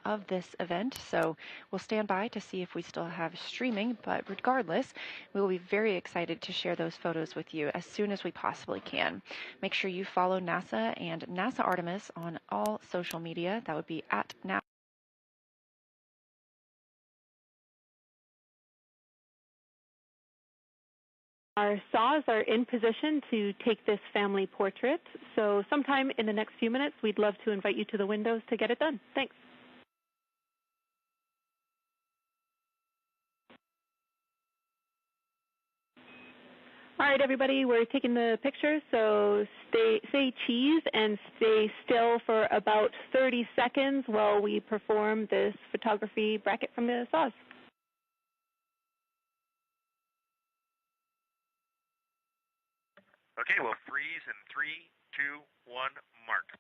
of this event, so we'll stand by to see if we still have streaming, but regardless, we will be very excited to share those photos with you as soon as we possibly can. Make sure you follow NASA and NASA Artemis on all social media. That would be at NASA. Our saws are in position to take this family portrait, so sometime in the next few minutes, we'd love to invite you to the windows to get it done. Thanks. All right, everybody, we're taking the picture, so say cheese and stay still for about 30 seconds while we perform this photography bracket from the saws. Okay, we'll freeze in 3, 2, 1, mark.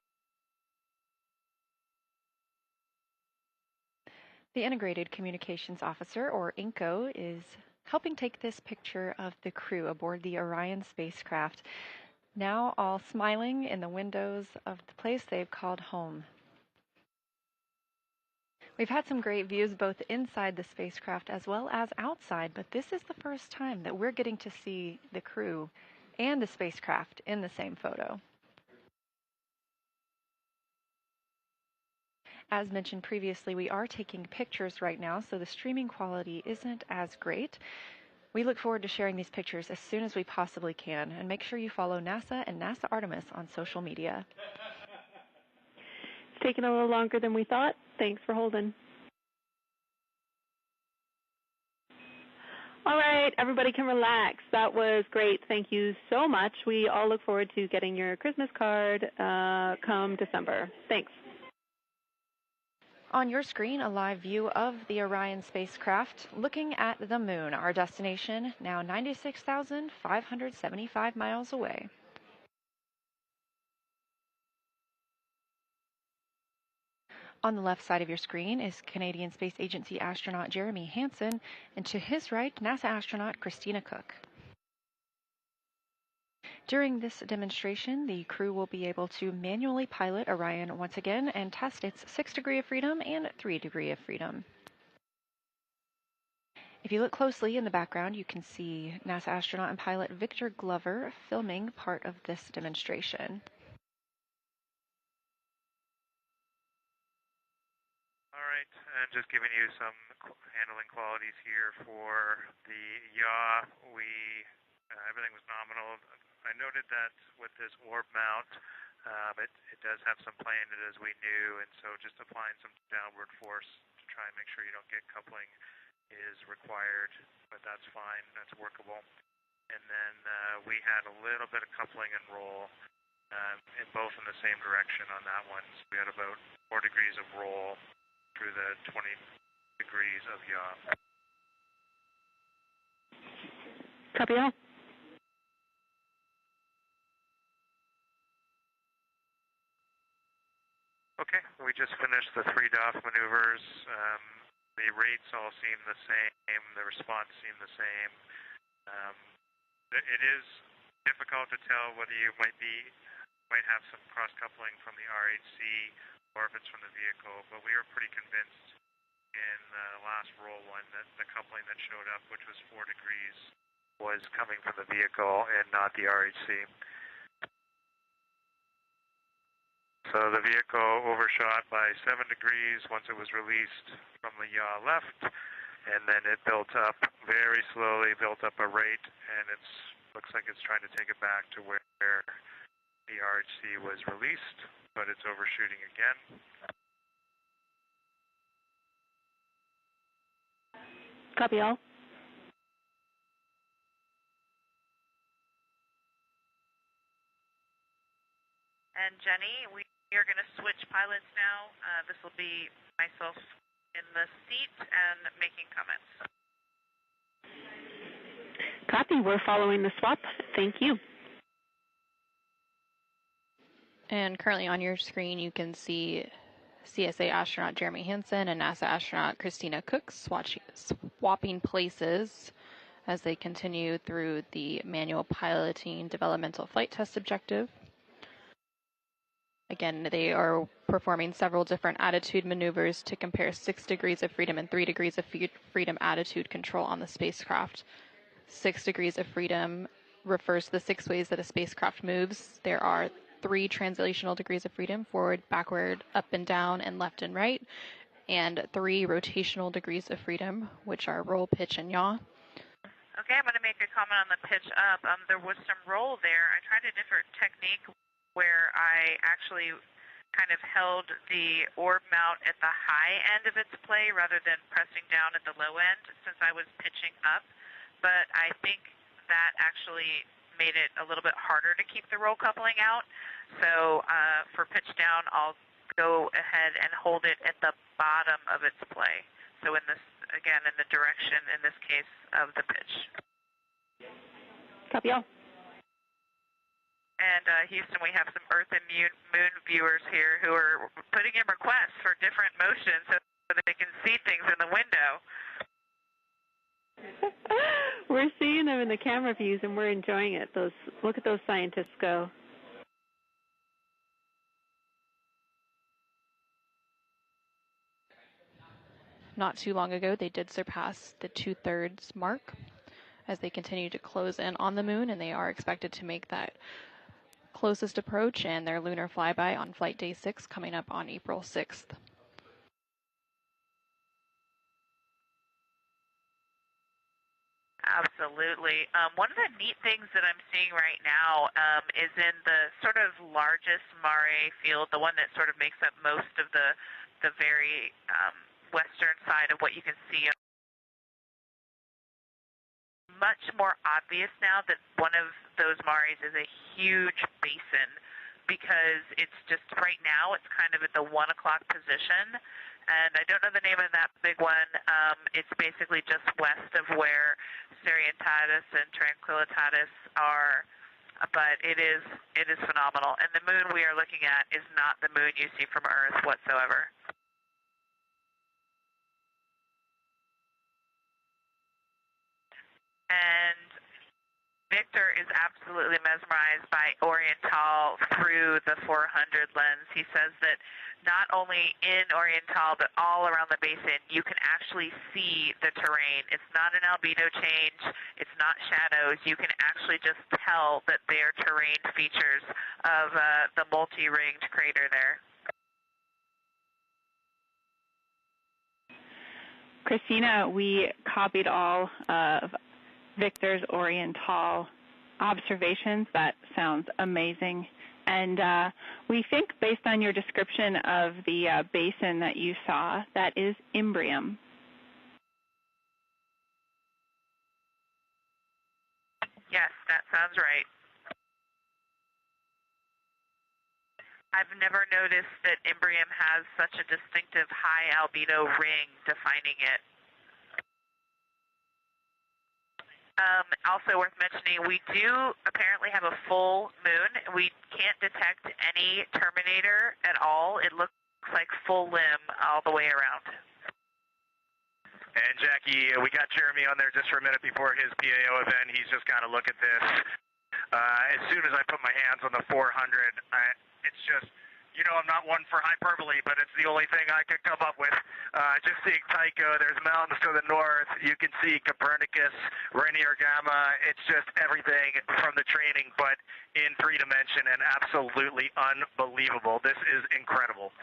The Integrated Communications Officer, or INCO, is helping take this picture of the crew aboard the Orion spacecraft, now all smiling in the windows of the place they've called home. We've had some great views both inside the spacecraft as well as outside, but this is the first time that we're getting to see the crew and the spacecraft in the same photo. As mentioned previously, we are taking pictures right now, so the streaming quality isn't as great. We look forward to sharing these pictures as soon as we possibly can, and make sure you follow NASA and NASA Artemis on social media. It's taken a little longer than we thought. Thanks for holding. All right, everybody can relax. That was great. Thank you so much. We all look forward to getting your Christmas card come December. Thanks. On your screen, a live view of the Orion spacecraft looking at the moon, our destination, now 96,575 miles away. On the left side of your screen is Canadian Space Agency astronaut Jeremy Hansen, and to his right, NASA astronaut Christina Cook. During this demonstration, the crew will be able to manually pilot Orion once again and test its 6 degree of freedom and 3 degree of freedom. If you look closely in the background, you can see NASA astronaut and pilot Victor Glover filming part of this demonstration. All right, and just giving you some handling qualities here for the yaw. Everything was nominal. I noted that with this orb mount, it does have some play in it as we knew, and so just applying some downward force to try and make sure you don't get coupling is required, but that's fine, that's workable. And then we had a little bit of coupling and roll in both in the same direction on that one. So we had about 4 degrees of roll through the 20 degrees of yaw. Copy all. Okay, we just finished the 3 DOF maneuvers. The rates all seem the same. The response seemed the same. It is difficult to tell whether you might have some cross coupling from the RHC or if it's from the vehicle, but we were pretty convinced in the last roll one that the coupling that showed up, which was 4 degrees, was coming from the vehicle and not the RHC. So the vehicle overshot by 7 degrees once it was released from the yaw left, and then it built up very slowly, built up a rate, and it looks like it's trying to take it back to where the RHC was released, but it's overshooting again. Copy all. And Jenny, we are going to switch pilots now. This will be myself in the seat and making comments. Copy. We're following the swap. Thank you. And currently on your screen, you can see CSA astronaut Jeremy Hansen and NASA astronaut Christina Cook swapping places as they continue through the manual piloting developmental flight test objective. Again, they are performing several different attitude maneuvers to compare 6 degrees of freedom and 3 degrees of freedom attitude control on the spacecraft. 6 degrees of freedom refers to the 6 ways that a spacecraft moves. There are 3 translational degrees of freedom, forward, backward, up and down, and left and right, and 3 rotational degrees of freedom, which are roll, pitch, and yaw. Okay, I'm going to make a comment on the pitch up. There was some roll there. I tried a different technique where I actually kind of held the orb mount at the high end of its play rather than pressing down at the low end since I was pitching up. But I think that actually made it a little bit harder to keep the roll coupling out. So for pitch down, I'll go ahead and hold it at the bottom of its play. So in this, again, in the direction, in this case, of the pitch. Copy all. And Houston, we have some Earth and Moon viewers here who are putting in requests for different motions so that they can see things in the window. We're seeing them in the camera views, and we're enjoying it. Look at those scientists go. Not too long ago, they did surpass the 2/3 mark as they continue to close in on the moon, and they are expected to make that closest approach and their lunar flyby on flight day 6 coming up on April 6th. Absolutely. One of the neat things that I'm seeing right now is in the sort of largest Mare field, the one that sort of makes up most of the very western side of what you can see. Much more obvious now that one of those mares is a huge basin because it's just right now it's kind of at the 1 o'clock position, and I don't know the name of that big one. It's basically just west of where Serientatis and Tranquillitatis are, but it is phenomenal. And the moon we are looking at is not the moon you see from Earth whatsoever. And Victor is absolutely mesmerized by Oriental through the 400 lens. He says that not only in Oriental, but all around the basin, you can actually see the terrain. It's not an albedo change. It's not shadows. You can actually just tell that they are terrain features of the multi-ringed crater there. Christina, we copied all of Victor's Oriental observations. That sounds amazing. And we think, based on your description of the basin that you saw, that is Imbrium. Yes, that sounds right. I've never noticed that Imbrium has such a distinctive high albedo ring defining it. Also worth mentioning, we do apparently have a full moon. We can't detect any terminator at all. It looks like full limb all the way around. And Jackie, we got Jeremy on there just for a minute before his PAO event. He's just got to look at this. As soon as I put my hands on the 400, it's just, you know, I'm not one for hyperbole, but it's the only thing I could come up with. Just seeing Tycho, there's mountains to the north. You can see Copernicus, Rainier Gamma. It's just everything from the training, but in 3 dimension and absolutely unbelievable. This is incredible.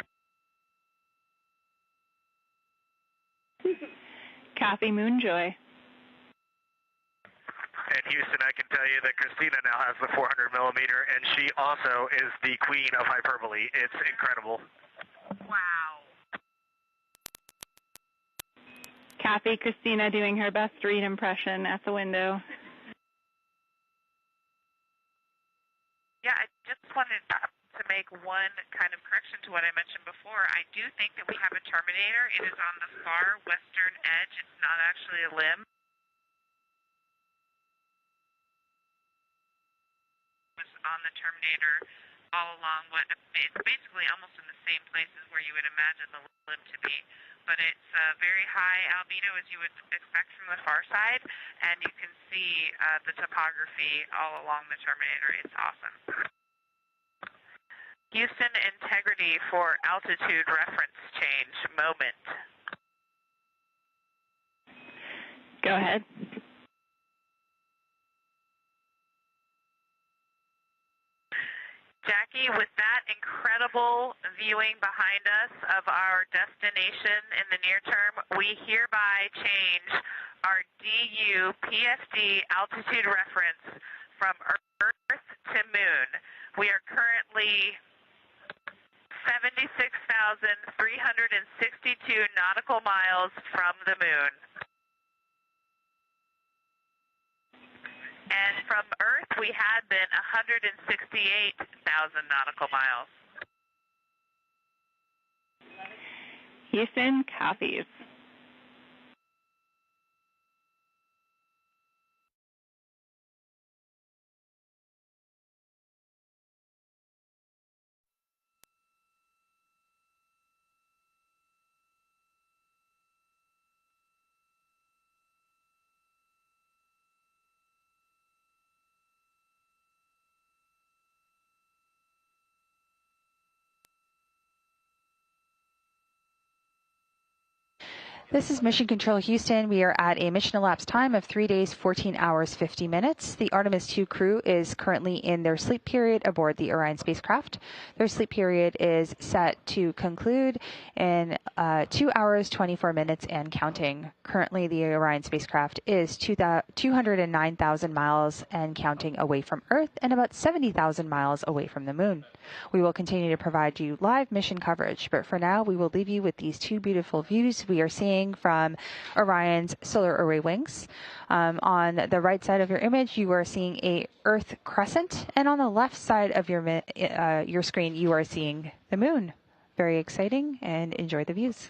Kathy Moonjoy. And Houston, I can tell you that Christina now has the 400 millimeter, and she also is the queen of hyperbole. It's incredible. Wow. Kathy, Christina doing her best read impression at the window. Yeah, I just wanted to make one kind of correction to what I mentioned before. I do think that we have a terminator. It is on the far western edge. It's not actually a limb. On the terminator all along what it's basically almost in the same places where you would imagine the limb to be, but it's very high albedo as you would expect from the far side, and you can see the topography all along the terminator. It's awesome. Houston, integrity for altitude reference change moment. Go ahead. Jackie, with that incredible viewing behind us of our destination in the near term, we hereby change our DU PFD altitude reference from Earth to Moon. We are currently 76,362 nautical miles from the Moon. And from Earth, we had been 168,000 nautical miles. Houston, copies. This is Mission Control Houston. We are at a mission elapsed time of 3 days, 14 hours, 50 minutes. The Artemis II crew is currently in their sleep period aboard the Orion spacecraft. Their sleep period is set to conclude in 2 hours, 24 minutes and counting. Currently, the Orion spacecraft is 209,000 miles and counting away from Earth and about 70,000 miles away from the Moon. We will continue to provide you live mission coverage, but for now, we will leave you with these two beautiful views we are seeing from Orion's solar array wings. On the right side of your image, you are seeing a Earth crescent, and on the left side of your screen, you are seeing the Moon. Very exciting, and enjoy the views.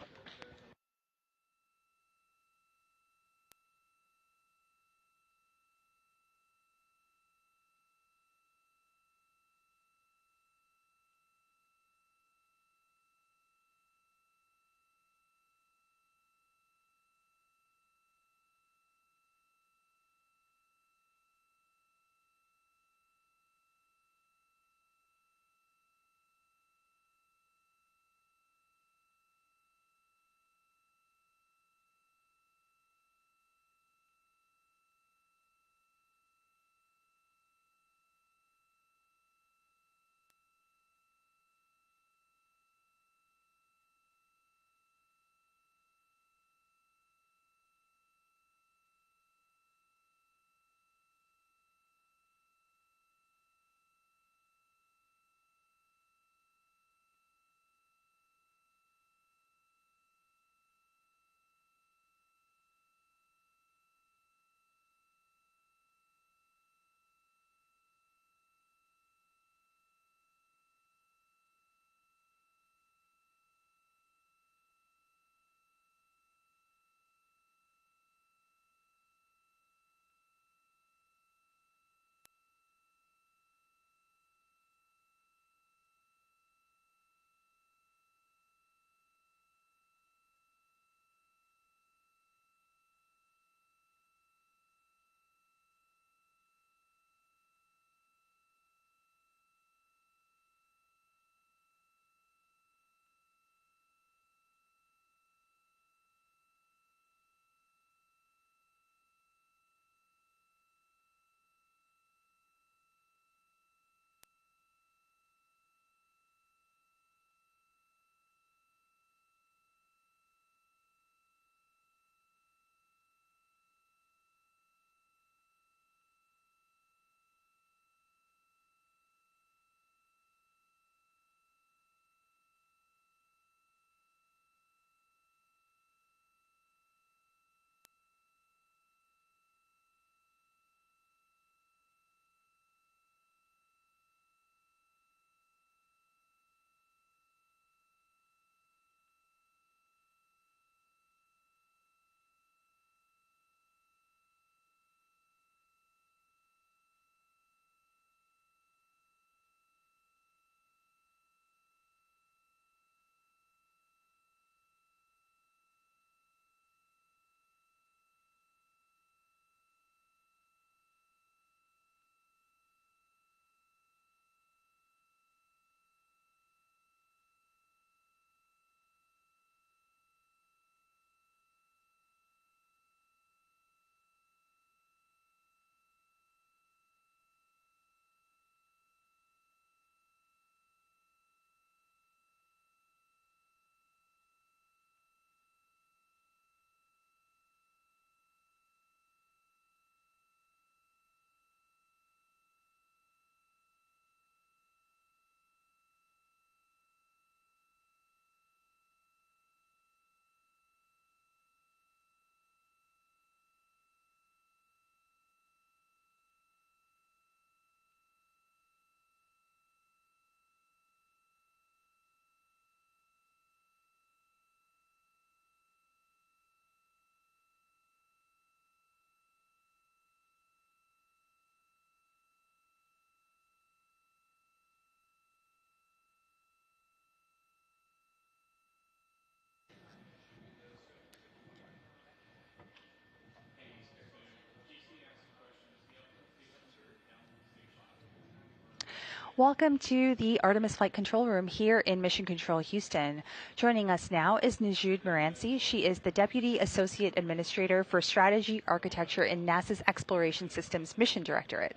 Welcome to the Artemis Flight Control Room here in Mission Control Houston. Joining us now is Najud Moranci. She is the Deputy Associate Administrator for Strategy Architecture in NASA's Exploration Systems Mission Directorate.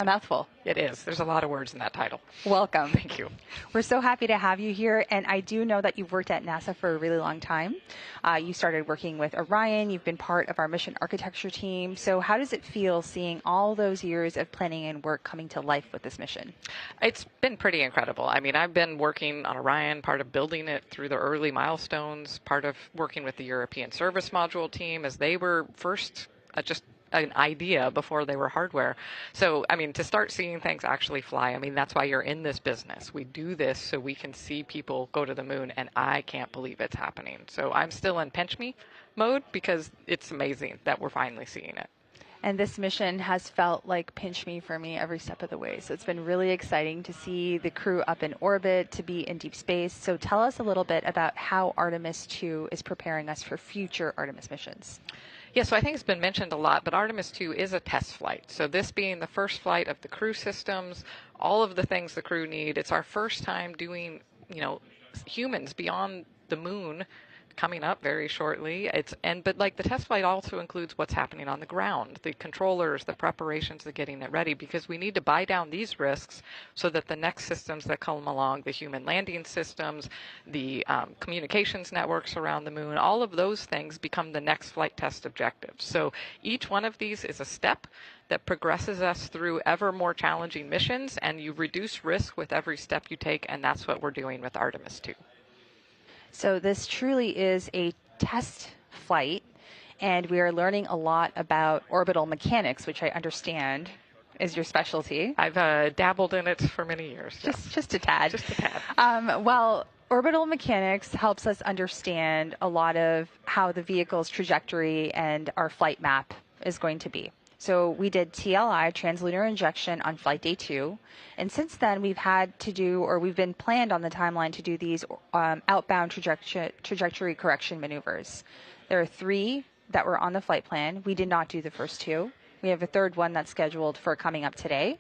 A mouthful. It is. There's a lot of words in that title. Welcome. Thank you. We're so happy to have you here, and I do know that you've worked at NASA for a really long time. You started working with Orion. You've been part of our mission architecture team. So how does it feel seeing all those years of planning and work coming to life with this mission? It's been pretty incredible. I mean, I've been working on Orion, part of building it through the early milestones, part of working with the European Service Module team as they were first just an idea before they were hardware. So, I mean, to start seeing things actually fly, I mean, that's why you're in this business. We do this so we can see people go to the moon, and I can't believe it's happening. So I'm still in pinch me mode because it's amazing that we're finally seeing it. And this mission has felt like pinch me for me every step of the way. So it's been really exciting to see the crew up in orbit, to be in deep space. So tell us a little bit about how Artemis II is preparing us for future Artemis missions. Yeah, so I think it's been mentioned a lot, but Artemis II is a test flight. So this being the first flight of the crew systems, all of the things the crew need, it's our first time doing, humans beyond the moon coming up very shortly. But like the test flight also includes what's happening on the ground, the controllers, the preparations of getting it ready, because we need to buy down these risks so that the next systems that come along, the human landing systems, the communications networks around the moon, all of those things become the next flight test objectives. So each one of these is a step that progresses us through ever more challenging missions, and you reduce risk with every step you take, and that's what we're doing with Artemis II. So this truly is a test flight, and we are learning a lot about orbital mechanics, which I understand is your specialty. I've dabbled in it for many years. Just a tad. Just a tad. Well, orbital mechanics helps us understand a lot of how the vehicle's trajectory and our flight map is going to be. So we did TLI, translunar injection, on flight day 2. And since then, we've been planned on the timeline to do these outbound trajectory correction maneuvers. There are 3 that were on the flight plan. We did not do the first 2. We have a third one that's scheduled for coming up today.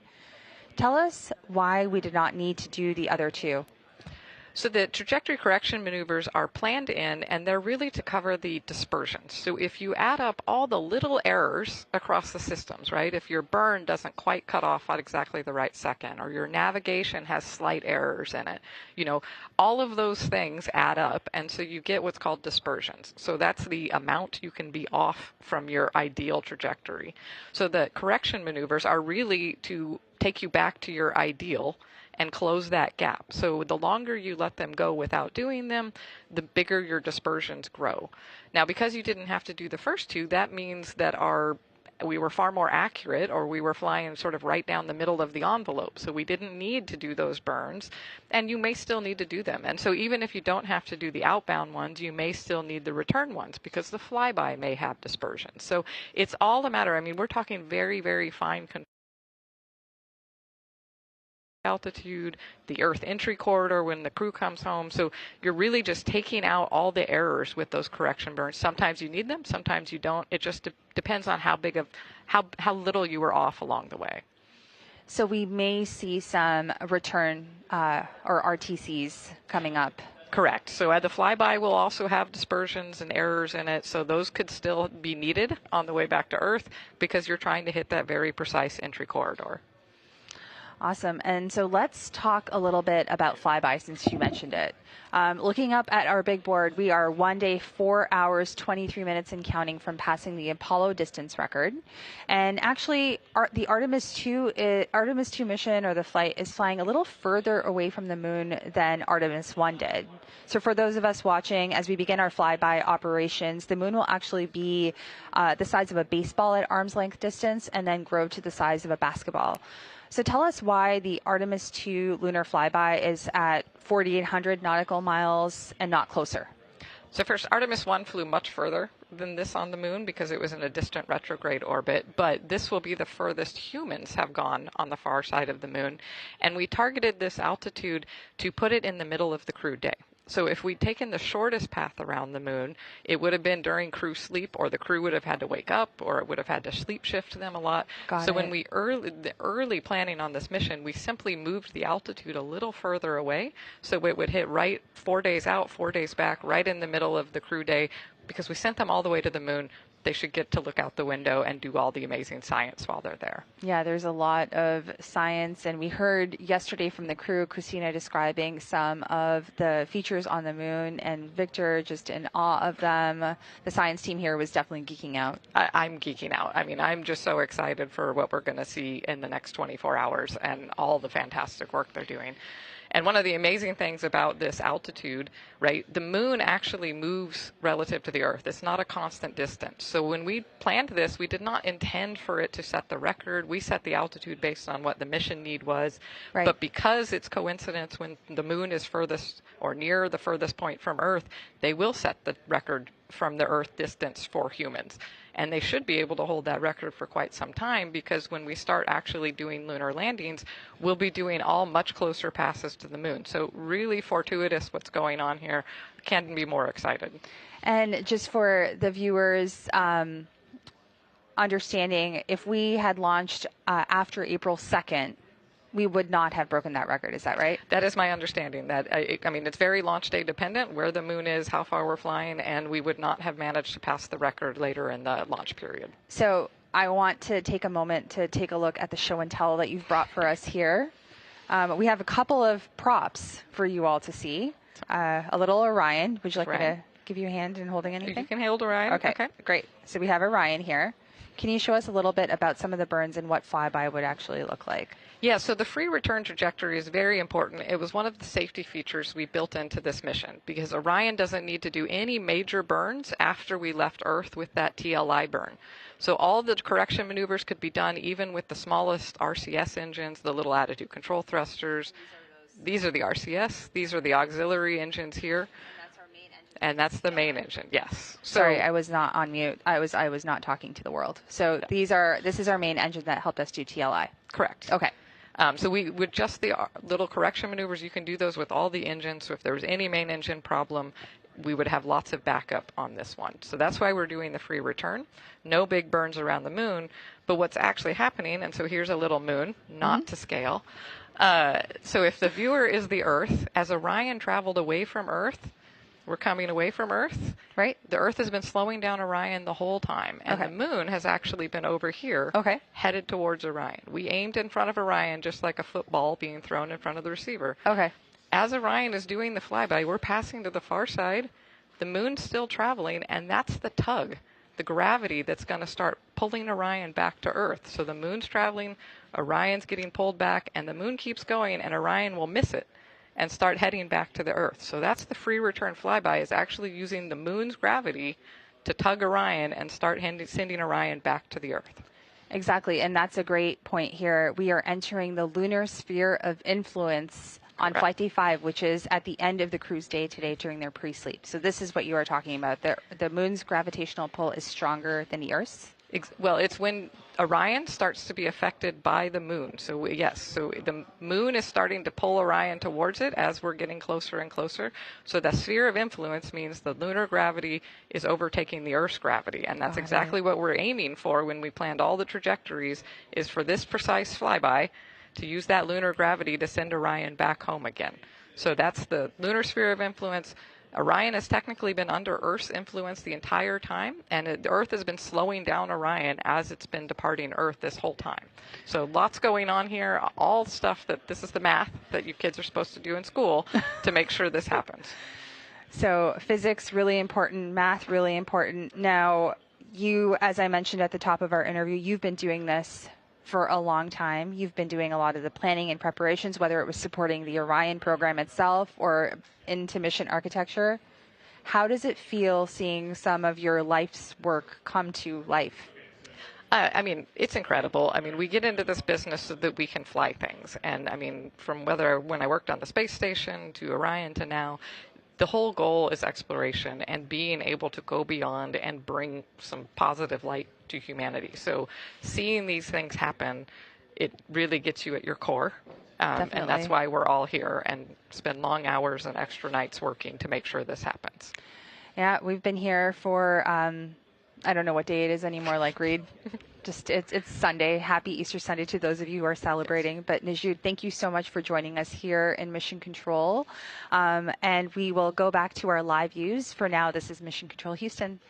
Tell us why we did not need to do the other 2. So the trajectory correction maneuvers are planned in, and they're really to cover the dispersions. So if you add up all the little errors across the systems, right, if your burn doesn't quite cut off at exactly the right second, or your navigation has slight errors in it, all of those things add up, and so you get what's called dispersions. So that's the amount you can be off from your ideal trajectory. So the correction maneuvers are really to take you back to your ideal and close that gap. So the longer you let them go without doing them, the bigger your dispersions grow. Now, because you didn't have to do the first 2, that means that we were far more accurate, or we were flying sort of right down the middle of the envelope. So we didn't need to do those burns, and you may still need to do them. And so even if you don't have to do the outbound ones, you may still need the return ones because the flyby may have dispersions. So it's all a matter, we're talking very, very fine altitude, the Earth entry corridor when the crew comes home. So you're really just taking out all the errors with those correction burns. Sometimes you need them, sometimes you don't. It just depends on how little you were off along the way. So we may see some return or RTCs coming up. Correct. So the flyby will also have dispersions and errors in it, so those could still be needed on the way back to Earth because you're trying to hit that very precise entry corridor. Awesome. And so let's talk a little bit about flyby since you mentioned it. Looking up at our big board, we are 1 day, 4 hours, 23 minutes and counting from passing the Apollo distance record. And actually, the Artemis II mission, or the flight, is flying a little further away from the moon than Artemis I did. So for those of us watching, as we begin our flyby operations, the moon will actually be the size of a baseball at arm's length distance and then grow to the size of a basketball. So tell us why the Artemis II lunar flyby is at 4,800 nautical miles and not closer. So first, Artemis I flew much further than this on the moon because it was in a distant retrograde orbit, but this will be the furthest humans have gone on the far side of the moon. And we targeted this altitude to put it in the middle of the crew day. So if we'd taken the shortest path around the moon, it would have been during crew sleep, or the crew would have had to wake up, or it would have had to sleep shift them a lot. When we early planning on this mission, we simply moved the altitude a little further away, so it would hit right 4 days out, 4 days back, right in the middle of the crew day, because we sent them all the way to the moon. They should get to look out the window and do all the amazing science while they're there. Yeah, there's a lot of science, and we heard yesterday from the crew, Christina describing some of the features on the moon, and Victor just in awe of them. The science team here was definitely geeking out. I'm geeking out. I mean, I'm just so excited for what we're going to see in the next 24 hours and all the fantastic work they're doing. And one of the amazing things about this altitude, right, the moon actually moves relative to the Earth. It's not a constant distance. So when we planned this, we did not intend for it to set the record. We set the altitude based on what the mission need was. Right. But because it's coincidence when the moon is furthest or near the furthest point from Earth, they will set the record from the Earth distance for humans. And they should be able to hold that record for quite some time, because when we start actually doing lunar landings, we'll be doing all much closer passes to the moon. So really fortuitous what's going on here. Can't be more excited. And just for the viewers' understanding, if we had launched after April 2nd, we would not have broken that record. Is that right? That is my understanding. That I mean, it's very launch day dependent, where the moon is, how far we're flying, and we would not have managed to pass the record later in the launch period. So I want to take a moment to take a look at the show and tell that you've brought for us here. We have a couple of props for you all to see. A little Orion. Would you like me to give you a hand in holding anything? You can hold Orion. Okay, great. So we have Orion here. Can you show us a little bit about some of the burns and what flyby would actually look like? Yeah, so the free return trajectory is very important. It was one of the safety features we built into this mission, because Orion doesn't need to do any major burns after we left Earth with that TLI burn. So all the correction maneuvers could be done even with the smallest RCS engines, the little attitude control thrusters. These are the RCS. These are the auxiliary engines here. And that's the main engine, yes. Sorry, I was not on mute. I was not talking to the world. So this is our main engine that helped us do TLI. Correct. Okay. So with just the little correction maneuvers, you can do those with all the engines. So if there was any main engine problem, we would have lots of backup on this one. So that's why we're doing the free return. No big burns around the moon. But what's actually happening, and so here's a little moon, not to scale. So if the viewer is the Earth, as Orion traveled away from Earth, we're coming away from Earth, right? The Earth has been slowing down Orion the whole time, and the moon has actually been over here, headed towards Orion. We aimed in front of Orion just like a football being thrown in front of the receiver. Okay. As Orion is doing the flyby, we're passing to the far side. The moon's still traveling, and that's the tug, the gravity that's going to start pulling Orion back to Earth. So the moon's traveling, Orion's getting pulled back, and the moon keeps going, and Orion will miss it and start heading back to the Earth. So that's the free return flyby, is actually using the moon's gravity to tug Orion and start sending Orion back to the Earth. Exactly, and that's a great point here. We are entering the lunar sphere of influence on Flight Day 5, which is at the end of the cruise day today during their pre-sleep. So this is what you are talking about. The moon's gravitational pull is stronger than the Earth's? Well, it's when Orion starts to be affected by the moon. So yes, so the moon is starting to pull Orion towards it as we're getting closer and closer. So the sphere of influence means the lunar gravity is overtaking the Earth's gravity. And that's exactly what we're aiming for when we planned all the trajectories, is for this precise flyby to use that lunar gravity to send Orion back home again. So that's the lunar sphere of influence. Orion has technically been under Earth's influence the entire time, and the Earth has been slowing down Orion as it's been departing Earth this whole time. So lots going on here, all stuff this is the math that you kids are supposed to do in school to make sure this happens. So physics, really important, math, really important. Now, you, as I mentioned at the top of our interview, you've been doing this for a long time. You've been doing a lot of the planning and preparations, whether it was supporting the Orion program itself or into mission architecture. How does it feel seeing some of your life's work come to life? I mean, it's incredible. I mean, we get into this business so that we can fly things. And I mean, from when I worked on the space station to Orion to now, the whole goal is exploration and being able to go beyond and bring some positive light to humanity. So seeing these things happen, it really gets you at your core. Definitely. And that's why we're all here and spend long hours and extra nights working to make sure this happens. Yeah, we've been here for, I don't know what day it is anymore, like Reed. Just it's Sunday. Happy Easter Sunday to those of you who are celebrating. Yes. But Najud, thank you so much for joining us here in Mission Control. And we will go back to our live views. For now, this is Mission Control Houston.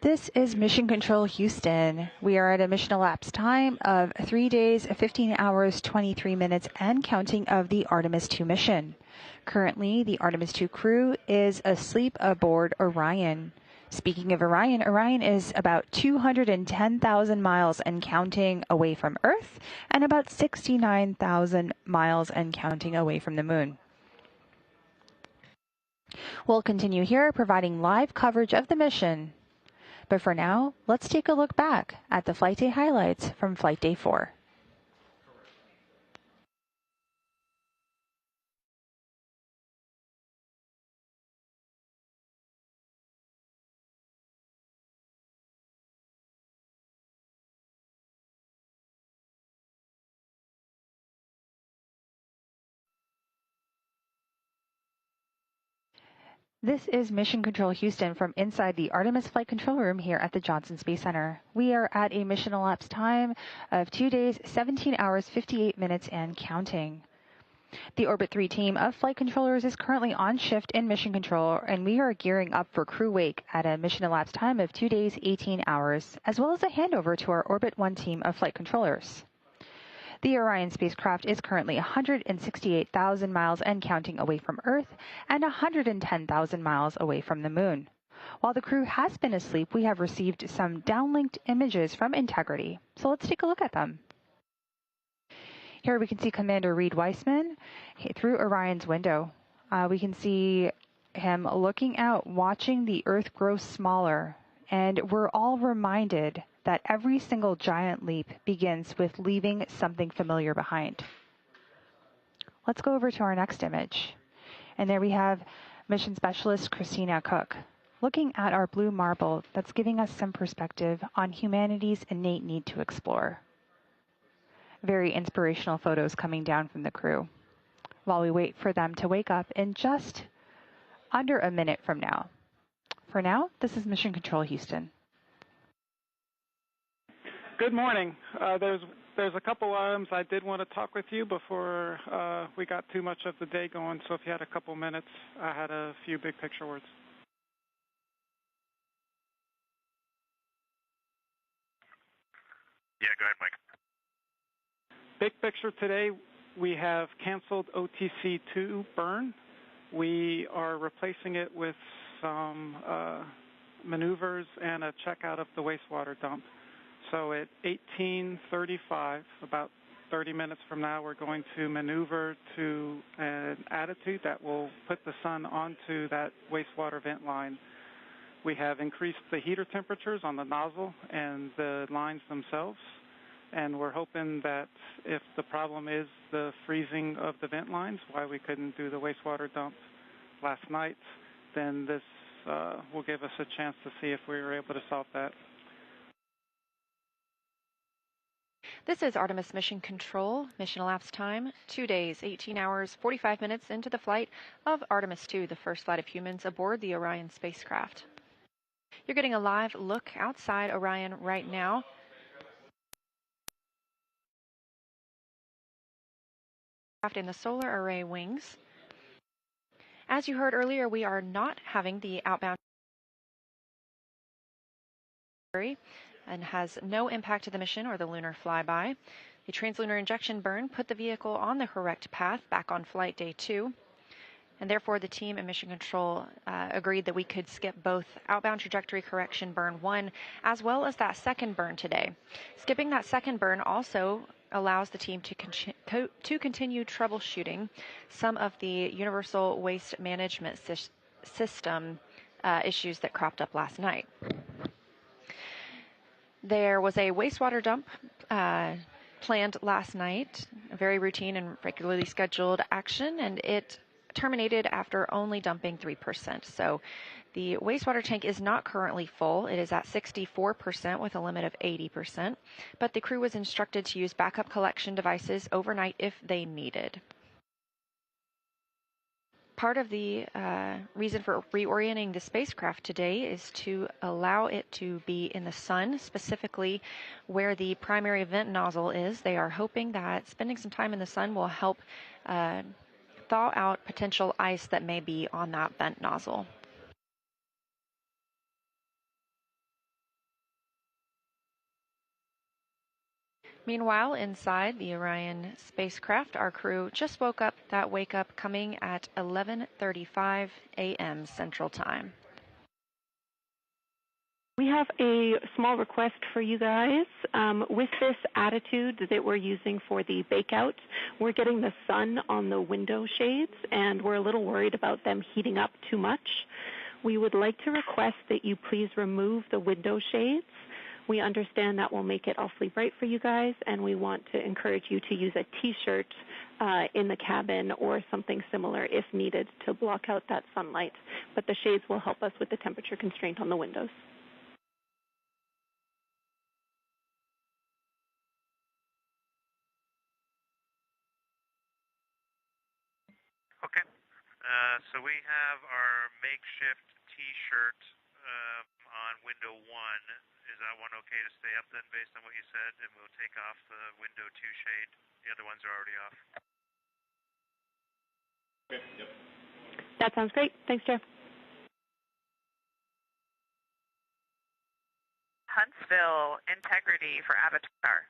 This is Mission Control Houston. We are at a mission elapsed time of 3 days, 15 hours, 23 minutes, and counting of the Artemis II mission. Currently, the Artemis II crew is asleep aboard Orion. Speaking of Orion, Orion is about 210,000 miles and counting away from Earth, and about 69,000 miles and counting away from the Moon. We'll continue here providing live coverage of the mission. But for now, let's take a look back at the Flight Day highlights from Flight Day 4. This is Mission Control Houston from inside the Artemis Flight Control Room here at the Johnson Space Center. We are at a mission elapsed time of 2 days, 17 hours, 58 minutes, and counting. The Orbit 3 team of flight controllers is currently on shift in mission control, and we are gearing up for crew wake at a mission elapsed time of 2 days, 18 hours, as well as a handover to our Orbit 1 team of flight controllers. The Orion spacecraft is currently 168,000 miles and counting away from Earth and 110,000 miles away from the Moon. While the crew has been asleep, we have received some downlinked images from Integrity. So let's take a look at them. Here we can see Commander Reed Weissman through Orion's window. We can see him looking out, watching the Earth grow smaller. And we're all reminded that every single giant leap begins with leaving something familiar behind. Let's go over to our next image. And there we have Mission Specialist Christina Cook looking at our blue marble that's giving us some perspective on humanity's innate need to explore. Very inspirational photos coming down from the crew while we wait for them to wake up in just under a minute from now. For now, this is Mission Control Houston. Good morning. There's a couple items I did want to talk with you before we got too much of the day going, so if you had a couple minutes, I had a few big picture words. Yeah, go ahead, Mike. Big picture today, we have canceled OTC-2 burn. We are replacing it with some maneuvers and a checkout of the wastewater dump. So at 18:35, about 30 minutes from now, we're going to maneuver to an attitude that will put the sun onto that wastewater vent line. We have increased the heater temperatures on the nozzle and the lines themselves, and we're hoping that if the problem is the freezing of the vent lines, why we couldn't do the wastewater dump last night, then this will give us a chance to see if we were able to solve that. This is Artemis Mission Control. Mission elapsed time, 2 days, 18 hours, 45 minutes into the flight of Artemis II, the first flight of humans aboard the Orion spacecraft. You're getting a live look outside Orion right now. In the solar array wings. As you heard earlier, we are not having the outbound and has no impact to the mission or the lunar flyby. The translunar injection burn put the vehicle on the correct path back on flight day 2, and therefore the team and mission control agreed that we could skip both outbound trajectory correction burn 1 as well as that second burn today. Skipping that second burn also allows the team to continue troubleshooting some of the universal waste management system issues that cropped up last night. There was a wastewater dump planned last night, a very routine and regularly scheduled action, and it terminated after only dumping 3%. So the wastewater tank is not currently full. It is at 64% with a limit of 80%, but the crew was instructed to use backup collection devices overnight if they needed. Part of the reason for reorienting the spacecraft today is to allow it to be in the sun, specifically where the primary vent nozzle is. They are hoping that spending some time in the sun will help thaw out potential ice that may be on that vent nozzle. Meanwhile, inside the Orion spacecraft, our crew just woke up. That wake up coming at 11:35 a.m. Central Time. We have a small request for you guys. With this attitude that we're using for the bakeout, we're getting the sun on the window shades, and we're a little worried about them heating up too much. We would like to request that you please remove the window shades. We understand that will make it awfully bright for you guys, and we want to encourage you to use a T-shirt in the cabin or something similar if needed to block out that sunlight. But the shades will help us with the temperature constraint on the windows. Okay. So we have our makeshift T-shirt on window 1. Is that one okay to stay up then based on what you said? And we'll take off the window 2 shade. The other ones are already off. Okay, yep. That sounds great. Thanks, Jeff. Huntsville, integrity for Avatar.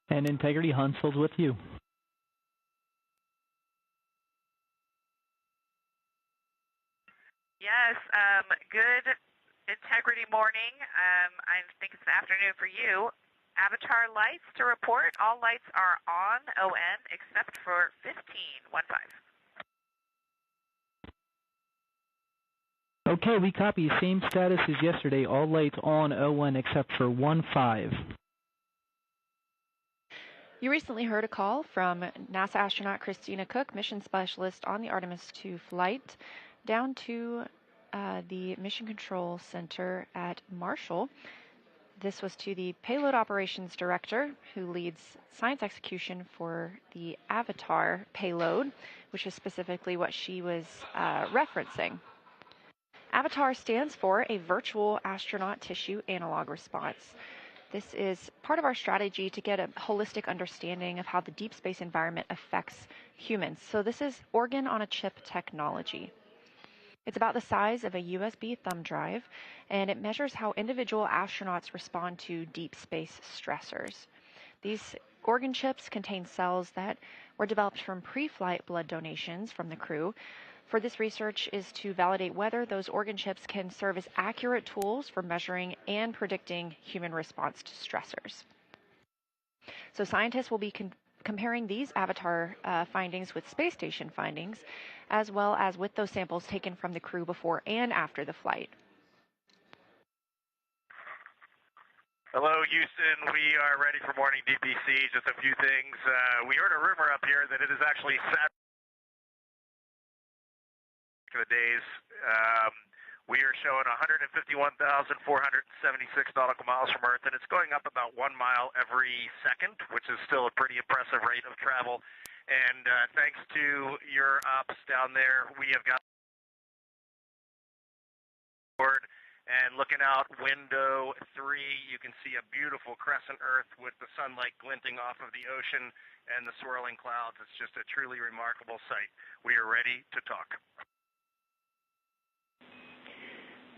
And integrity, Huntsville's with you. Yes, good integrity morning. I think it's an afternoon for you. Avatar lights to report. All lights are on, ON, except for 1515. Okay, we copy. Same status as yesterday. All lights on, ON, except for 15. You recently heard a call from NASA astronaut Christina Cook, mission specialist on the Artemis II flight, down to the Mission Control Center at Marshall. This was to the Payload Operations Director, who leads science execution for the Avatar payload, which is specifically what she was referencing. Avatar stands for a Virtual Astronaut Tissue Analog Response. This is part of our strategy to get a holistic understanding of how the deep space environment affects humans. So this is organ-on-a-chip technology. It's about the size of a USB thumb drive, and it measures how individual astronauts respond to deep space stressors. These organ chips contain cells that were developed from pre-flight blood donations from the crew. For this research is to validate whether those organ chips can serve as accurate tools for measuring and predicting human response to stressors. So scientists will be comparing these Avatar findings with space station findings, as well as with those samples taken from the crew before and after the flight. Hello, Houston. We are ready for morning DPC. Just a few things. We heard a rumor up here that it is actually Saturday. The days. We are showing 151,476 nautical miles from Earth, and it's going up about 1 mile every second, which is still a pretty impressive rate of travel. And thanks to your ops down there, we have got board. And looking out window 3, you can see a beautiful crescent Earth with the sunlight glinting off of the ocean and the swirling clouds. It's just a truly remarkable sight. We are ready to talk.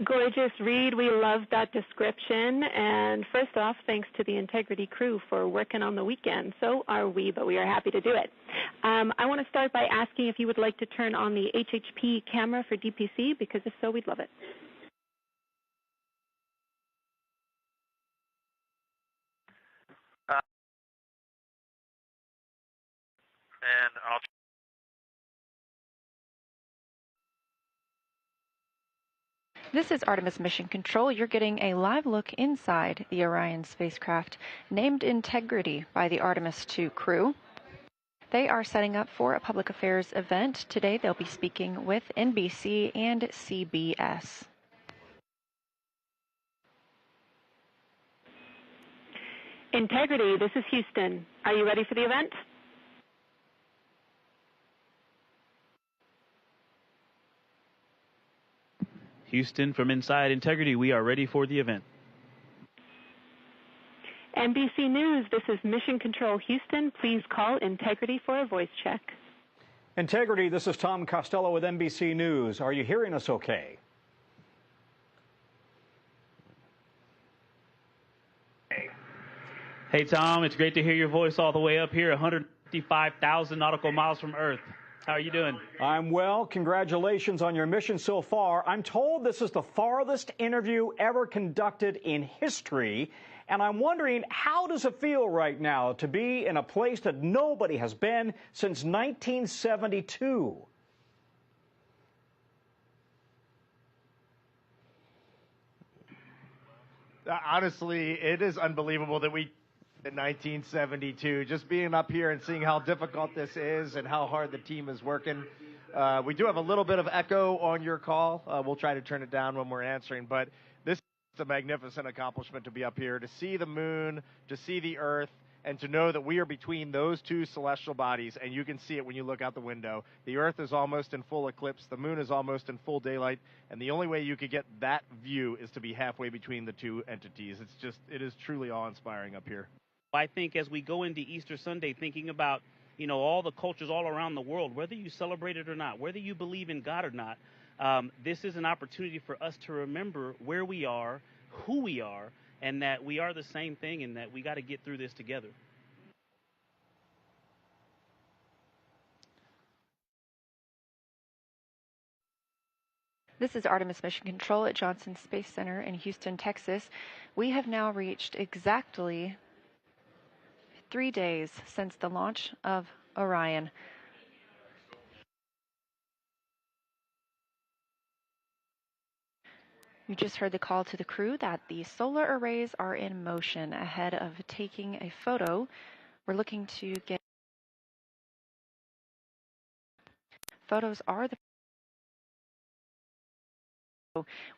Gorgeous, Reed. We love that description. And first off, thanks to the Integrity crew for working on the weekend. So are we, but we are happy to do it. I want to start by asking if you would like to turn on the HHP camera for DPC, because if so, we'd love it. And I'll... This is Artemis Mission Control. You're getting a live look inside the Orion spacecraft, named Integrity by the Artemis II crew. They are setting up for a public affairs event. Today they'll be speaking with NBC and CBS. Integrity, this is Houston. Are you ready for the event? Houston, from inside Integrity, we are ready for the event. NBC News, this is Mission Control Houston. Please call Integrity for a voice check. Integrity, this is Tom Costello with NBC News. Are you hearing us okay? Hey, Tom, it's great to hear your voice all the way up here, 155,000 nautical miles from Earth. How are you doing? I'm well. Congratulations on your mission so far. I'm told this is the farthest interview ever conducted in history. And I'm wondering, how does it feel right now to be in a place that nobody has been since 1972? Honestly, it is unbelievable that we in 1972, just being up here and seeing how difficult this is and how hard the team is working. We do have a little bit of echo on your call. We'll try to turn it down when we're answering, but this is a magnificent accomplishment to be up here, to see the moon, to see the Earth, and to know that we are between those two celestial bodies, and you can see it when you look out the window. The Earth is almost in full eclipse, the moon is almost in full daylight, and the only way you could get that view is to be halfway between the two entities. It is truly awe-inspiring up here. I think as we go into Easter Sunday, thinking about, all the cultures all around the world, whether you celebrate it or not, whether you believe in God or not, this is an opportunity for us to remember where we are, who we are, and that we are the same thing and that we got to get through this together. This is Artemis Mission Control at Johnson Space Center in Houston, Texas. We have now reached exactly 3 days since the launch of Orion. You just heard the call to the crew that the solar arrays are in motion ahead of taking a photo. We're looking to get photos are the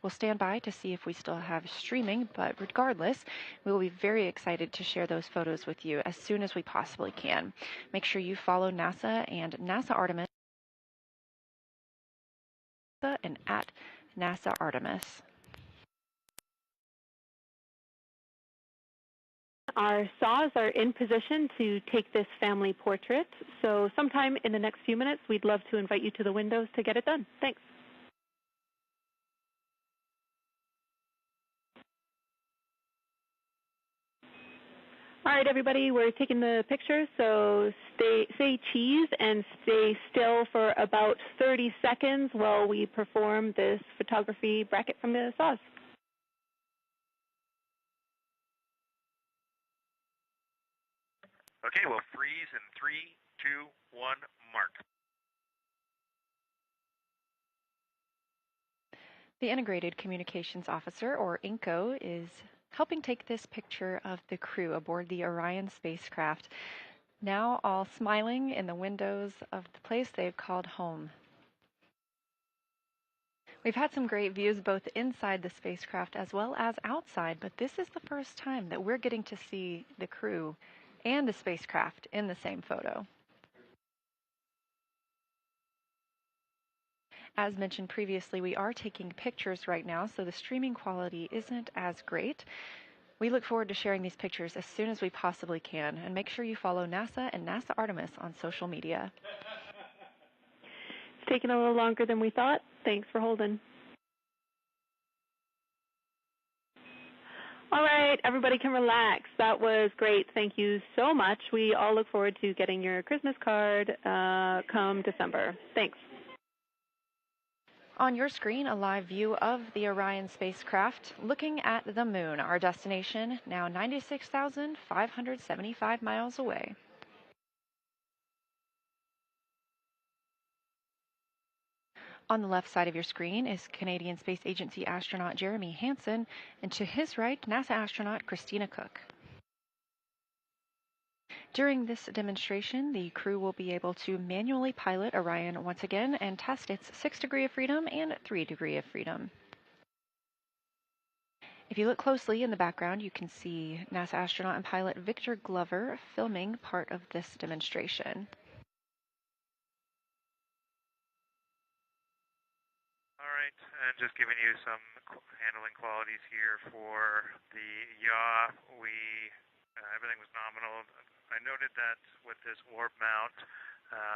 We'll stand by to see if we still have streaming, but regardless, we will be very excited to share those photos with you as soon as we possibly can. Make sure you follow NASA and NASA Artemis and at NASA Artemis. Our saws are in position to take this family portrait, so sometime in the next few minutes, we'd love to invite you to the windows to get it done. Thanks. All right, everybody, we're taking the picture, so say cheese and stay still for about 30 seconds while we perform this photography bracket from the saws. Okay, we'll freeze in 3, 2, 1, mark. The Integrated Communications Officer, or INCO, is helping take this picture of the crew aboard the Orion spacecraft, now all smiling in the windows of the place they've called home. We've had some great views both inside the spacecraft as well as outside, but this is the first time that we're getting to see the crew and the spacecraft in the same photo. As mentioned previously, we are taking pictures right now, so the streaming quality isn't as great. We look forward to sharing these pictures as soon as we possibly can, and make sure you follow NASA and NASA Artemis on social media. It's taken a little longer than we thought. Thanks for holding. All right, everybody can relax. That was great. Thank you so much. We all look forward to getting your Christmas card come December. Thanks. On your screen, a live view of the Orion spacecraft looking at the moon, our destination, now 96,575 miles away. On the left side of your screen is Canadian Space Agency astronaut Jeremy Hansen, and to his right, NASA astronaut Christina Cook. During this demonstration, the crew will be able to manually pilot Orion once again and test its 6 degree of freedom and 3 degree of freedom. If you look closely in the background, you can see NASA astronaut and pilot Victor Glover filming part of this demonstration. All right, and just giving you some handling qualities here for the yaw. Everything was nominal. I noted that with this warp mount,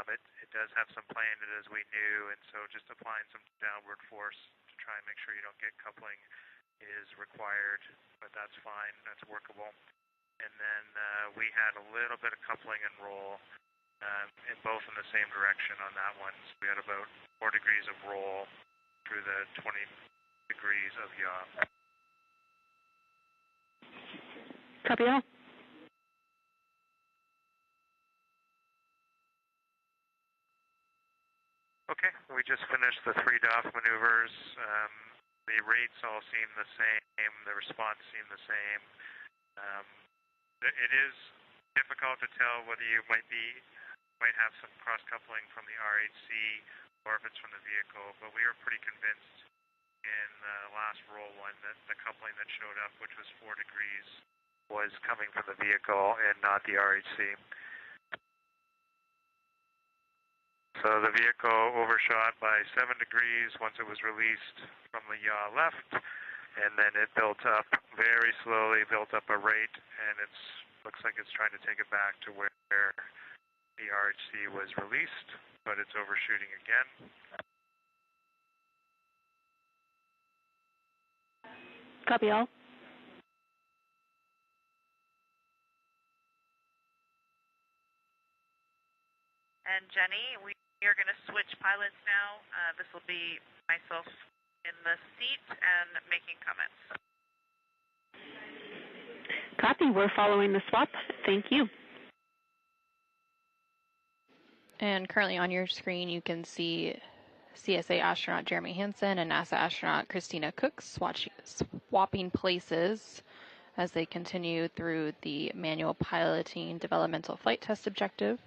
it does have some play in it as we knew, and so just applying some downward force to try and make sure you don't get coupling is required, but that's fine, that's workable. and then we had a little bit of coupling and roll in both in the same direction on that one. So we had about 4 degrees of roll through the 20 degrees of yaw. Copy all. Okay, we just finished the 3 DOF maneuvers. The rates all seem the same. The response seemed the same. It is difficult to tell whether you might have some cross-coupling from the RHC or if it's from the vehicle, but we were pretty convinced in the last roll one that the coupling that showed up, which was 4 degrees, was coming from the vehicle and not the RHC. So the vehicle overshot by 7 degrees once it was released from the yaw left, and then it built up very slowly, built up a rate, and it looks like it's trying to take it back to where the RHC was released, but it's overshooting again. Copy all. And Jenny, we are going to switch pilots now. This will be myself in the seat and making comments. Copy. We're following the swap. Thank you. And currently on your screen, you can see CSA astronaut Jeremy Hansen and NASA astronaut Christina Cook swapping places as they continue through the manual piloting developmental flight test objective.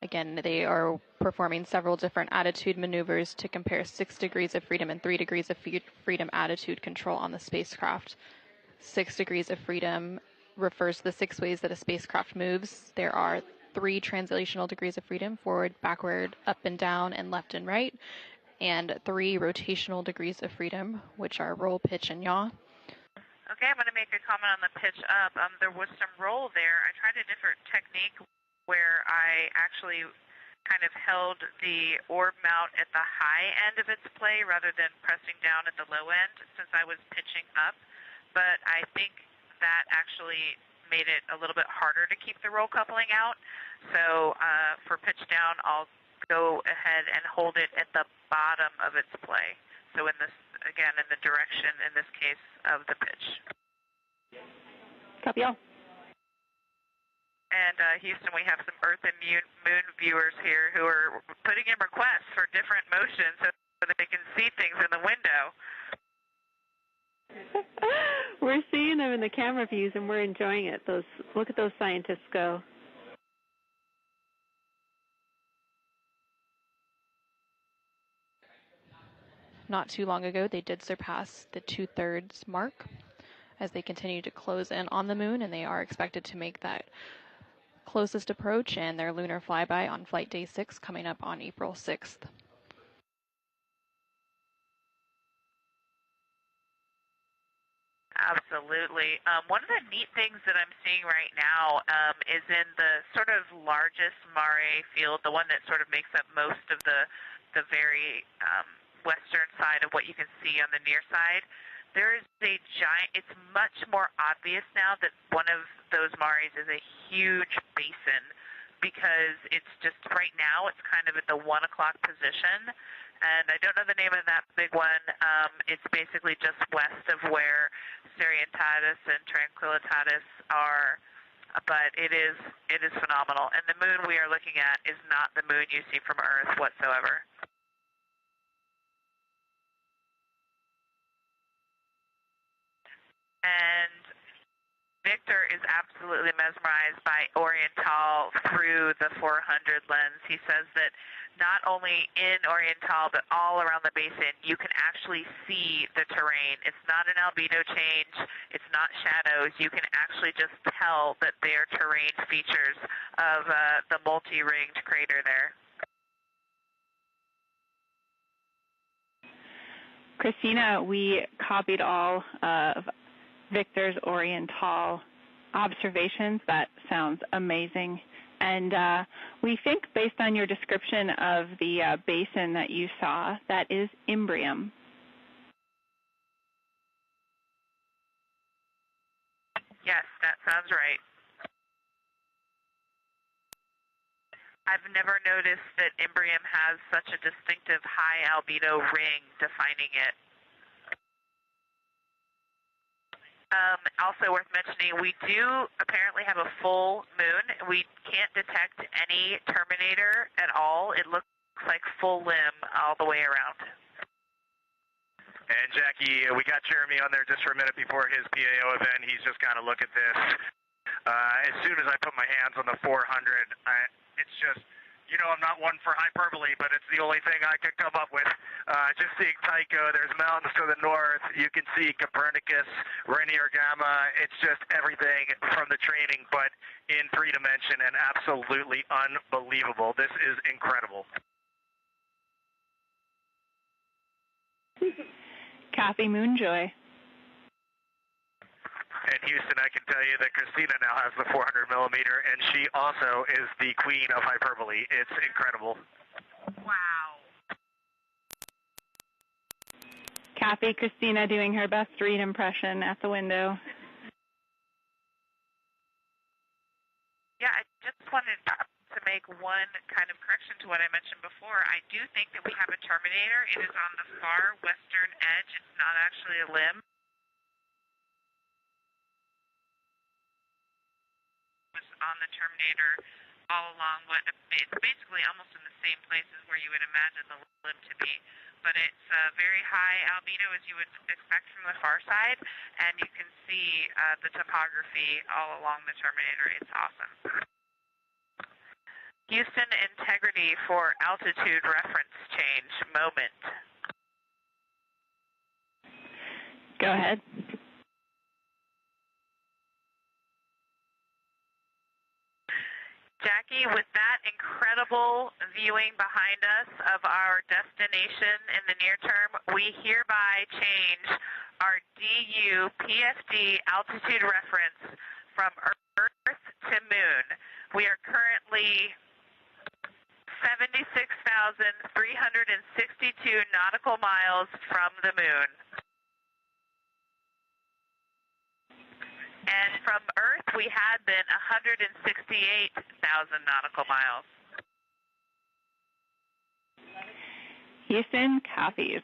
Again, they are performing several different attitude maneuvers to compare 6 degrees of freedom and 3 degrees of freedom attitude control on the spacecraft. 6 degrees of freedom refers to the 6 ways that a spacecraft moves. There are 3 translational degrees of freedom, forward, backward, up and down, and left and right, and 3 rotational degrees of freedom, which are roll, pitch, and yaw. Okay, I'm going to make a comment on the pitch up. There was some roll there. I tried a different technique where I actually kind of held the orb mount at the high end of its play rather than pressing down at the low end since I was pitching up. But I think that actually made it a little bit harder to keep the roll coupling out. So for pitch down, I'll go ahead and hold it at the bottom of its play. So in this, again, in the direction, in this case, of the pitch. Copy all. And Houston, we have some Earth and Moon viewers here who are putting in requests for different motions so that they can see things in the window. We're seeing them in the camera views, and we're enjoying it. Look at those scientists go. Not too long ago, they did surpass the 2/3 mark as they continue to close in on the moon, and they are expected to make that closest approach and their lunar flyby on flight day 6 coming up on April 6th. Absolutely. One of the neat things that I'm seeing right now is in the sort of largest Mare field, the one that sort of makes up most of the very western side of what you can see on the near side. There is a giant, it's much more obvious now that one of those mares is a huge basin because it's just right now it's kind of at the 1 o'clock position. And I don't know the name of that big one. It's basically just west of where Serientatis and Tranquillitatis are, but it is phenomenal. And the moon we are looking at is not the moon you see from Earth whatsoever. And Victor is absolutely mesmerized by Oriental through the 400 lens. He says that not only in Oriental, but all around the basin, you can actually see the terrain. It's not an albedo change. It's not shadows. You can actually just tell that they are terrain features of the multi-ringed crater there. Christina, we copied all of Victor's Oriental observations. That sounds amazing. And we think, based on your description of the basin that you saw, that is Imbrium. Yes, that sounds right. I've never noticed that Imbrium has such a distinctive high albedo ring defining it. Also worth mentioning, we do apparently have a full moon. We can't detect any terminator at all. It looks like full limb all the way around. And Jackie, we got Jeremy on there just for a minute before his PAO event. He's just got to look at this. As soon as I put my hands on the 400, it's just, you know, I'm not one for hyperbole, but it's the only thing I could come up with. Just seeing Tycho, there's mountains to the north. You can see Copernicus, Rainier Gamma. It's just everything from the training, but in 3 dimension and absolutely unbelievable. This is incredible. Kathy Moonjoy. And Houston, I can tell you that Christina now has the 400 millimeter, and she also is the queen of hyperbole. It's incredible. Wow. Kathy, Christina doing her best read impression at the window. Yeah, I just wanted to make one kind of correction to what I mentioned before. I do think that we have a terminator. It is on the far western edge. It's not actually a limb. It was on the terminator all along what it's basically almost in the same places where you would imagine the limb to be. But it's very high albedo, as you would expect from the far side, and you can see the topography all along the terminator. It's awesome. Houston, integrity for altitude reference change moment. Go ahead. Jackie, with that incredible viewing behind us of our destination in the near term, we hereby change our DU PFD altitude reference from Earth to Moon. We are currently 76,362 nautical miles from the Moon. And from Earth, we had been 168,000 nautical miles. Houston, copies.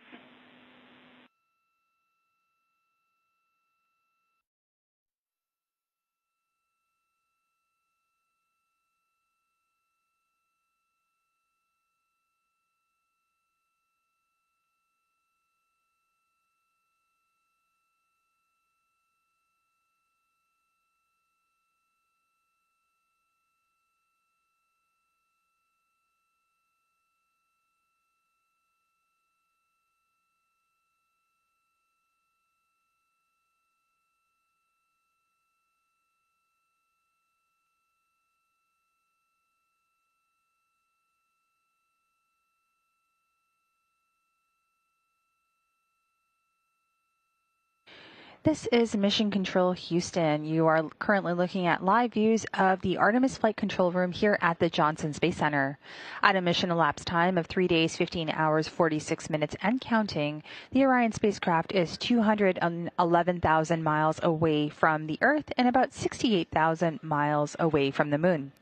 This is Mission Control Houston. You are currently looking at live views of the Artemis Flight Control Room here at the Johnson Space Center. At a mission elapsed time of 3 days, 15 hours, 46 minutes and counting, the Orion spacecraft is 211,000 miles away from the Earth and about 68,000 miles away from the Moon.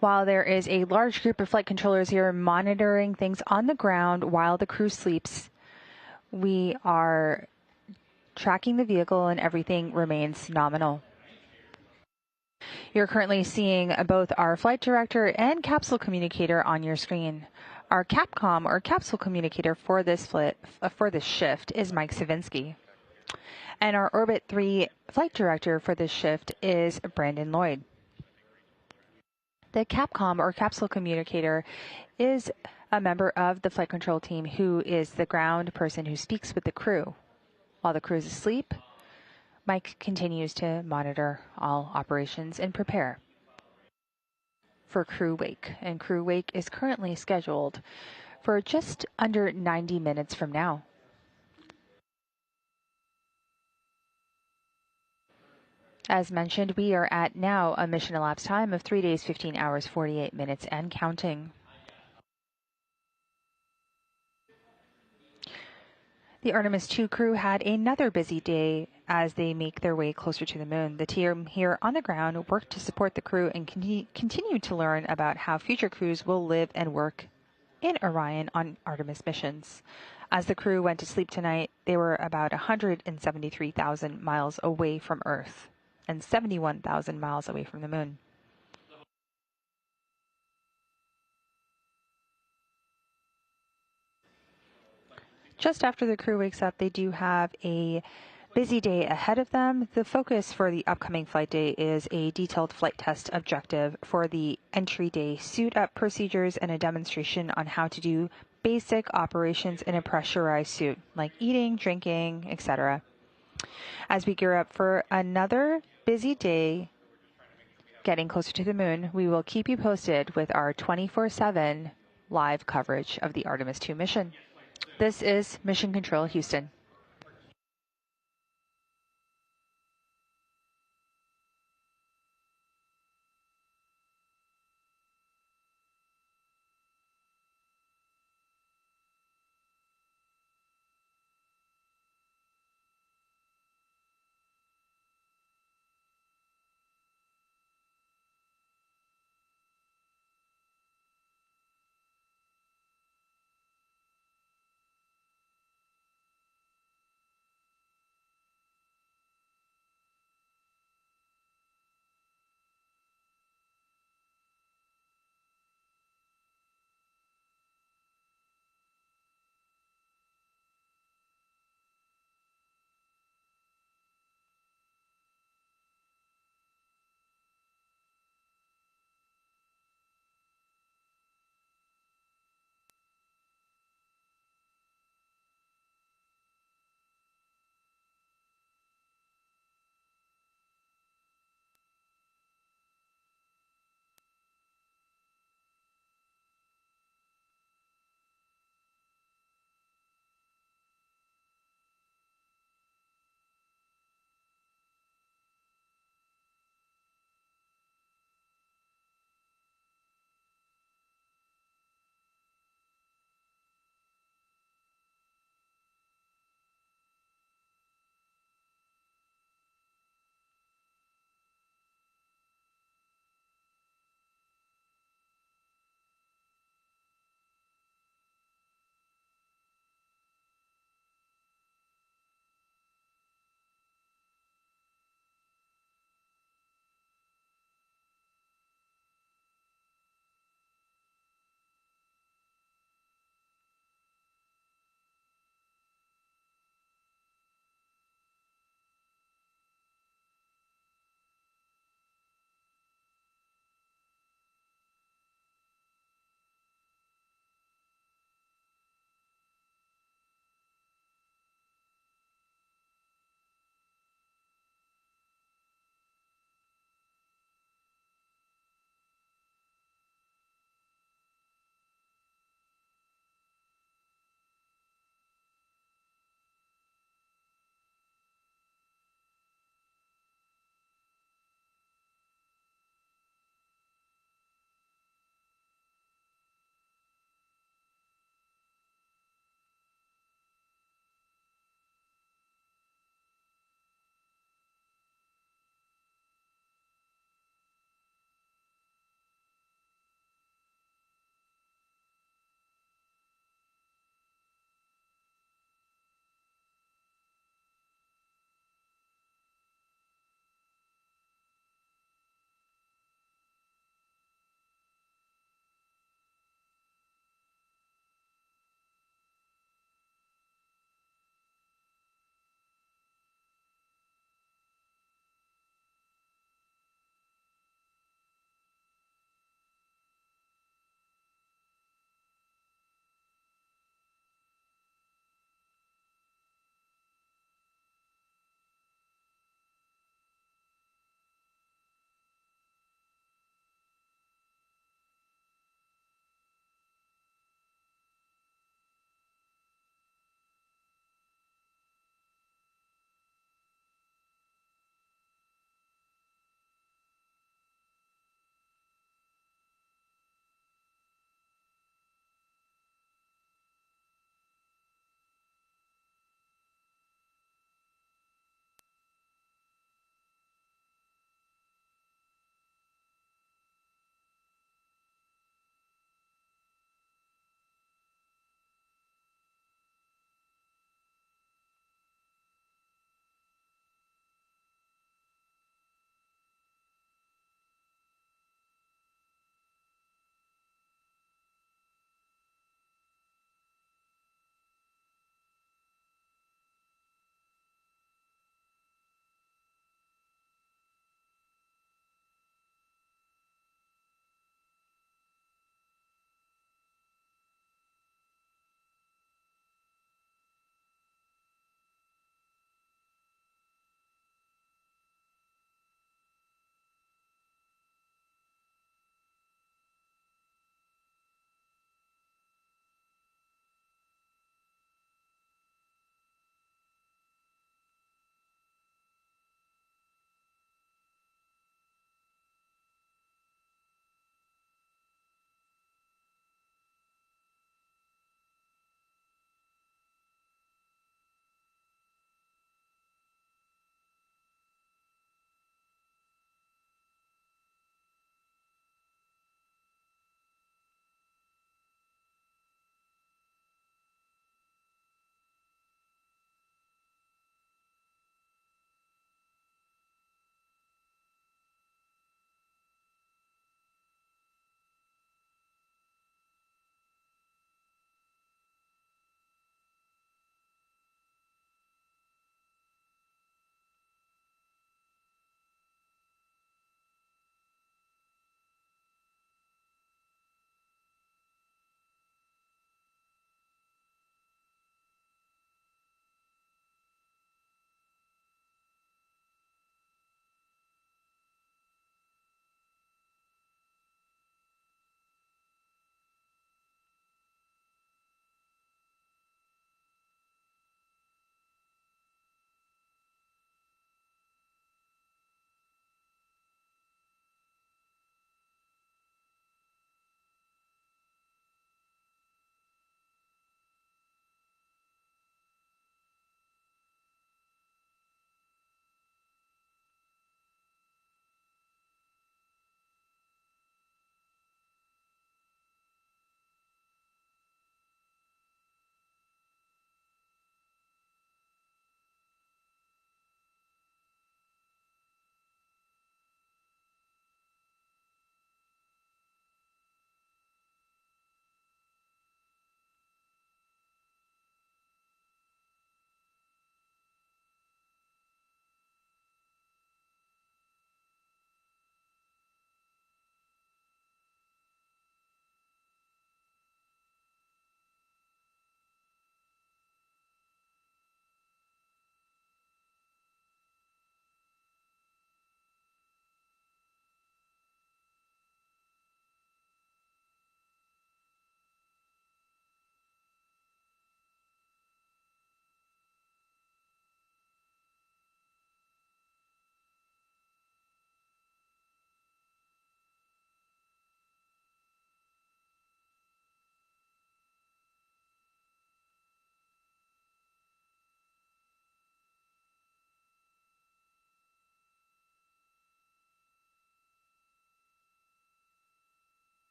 While there is a large group of flight controllers here monitoring things on the ground while the crew sleeps, we are tracking the vehicle and everything remains nominal. You're currently seeing both our flight director and capsule communicator on your screen. Our Capcom or capsule communicator for this shift is Mike Savinsky. And our Orbit 3 flight director for this shift is Brandon Lloyd. The Capcom or capsule communicator is a member of the flight control team who is the ground person who speaks with the crew. While the crew is asleep, Mike continues to monitor all operations and prepare for crew wake. And crew wake is currently scheduled for just under 90 minutes from now. As mentioned, we are at now a mission elapsed time of 3 days, 15 hours, 48 minutes and counting. The Artemis II crew had another busy day as they make their way closer to the moon. The team here on the ground worked to support the crew and continue to learn about how future crews will live and work in Orion on Artemis missions. As the crew went to sleep tonight, they were about 173,000 miles away from Earth and 71,000 miles away from the moon. Just after the crew wakes up, they do have a busy day ahead of them. The focus for the upcoming flight day is a detailed flight test objective for the entry day suit up procedures and a demonstration on how to do basic operations in a pressurized suit, like eating, drinking, etc. As we gear up for another busy day getting closer to the moon, we will keep you posted with our 24/7 live coverage of the Artemis II mission. This is Mission Control Houston.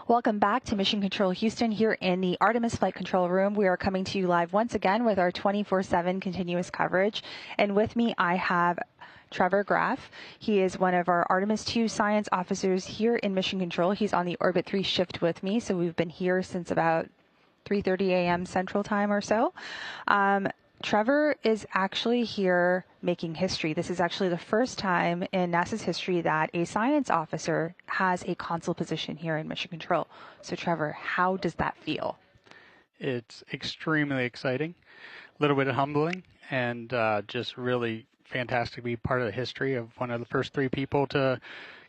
Welcome back to Mission Control Houston here in the Artemis Flight Control Room. We are coming to you live once again with our 24/7 continuous coverage. And with me, I have Trevor Graff. He is one of our Artemis II science officers here in Mission Control. He's on the Orbit 3 shift with me, so we've been here since about 3:30 a.m. Central Time or so. Trevor is actually here making history. This is actually the first time in NASA's history that a science officer has a console position here in Mission Control. So, Trevor, how does that feel? It's extremely exciting, a little bit humbling, and just really fantastic to be part of the history of one of the first three people to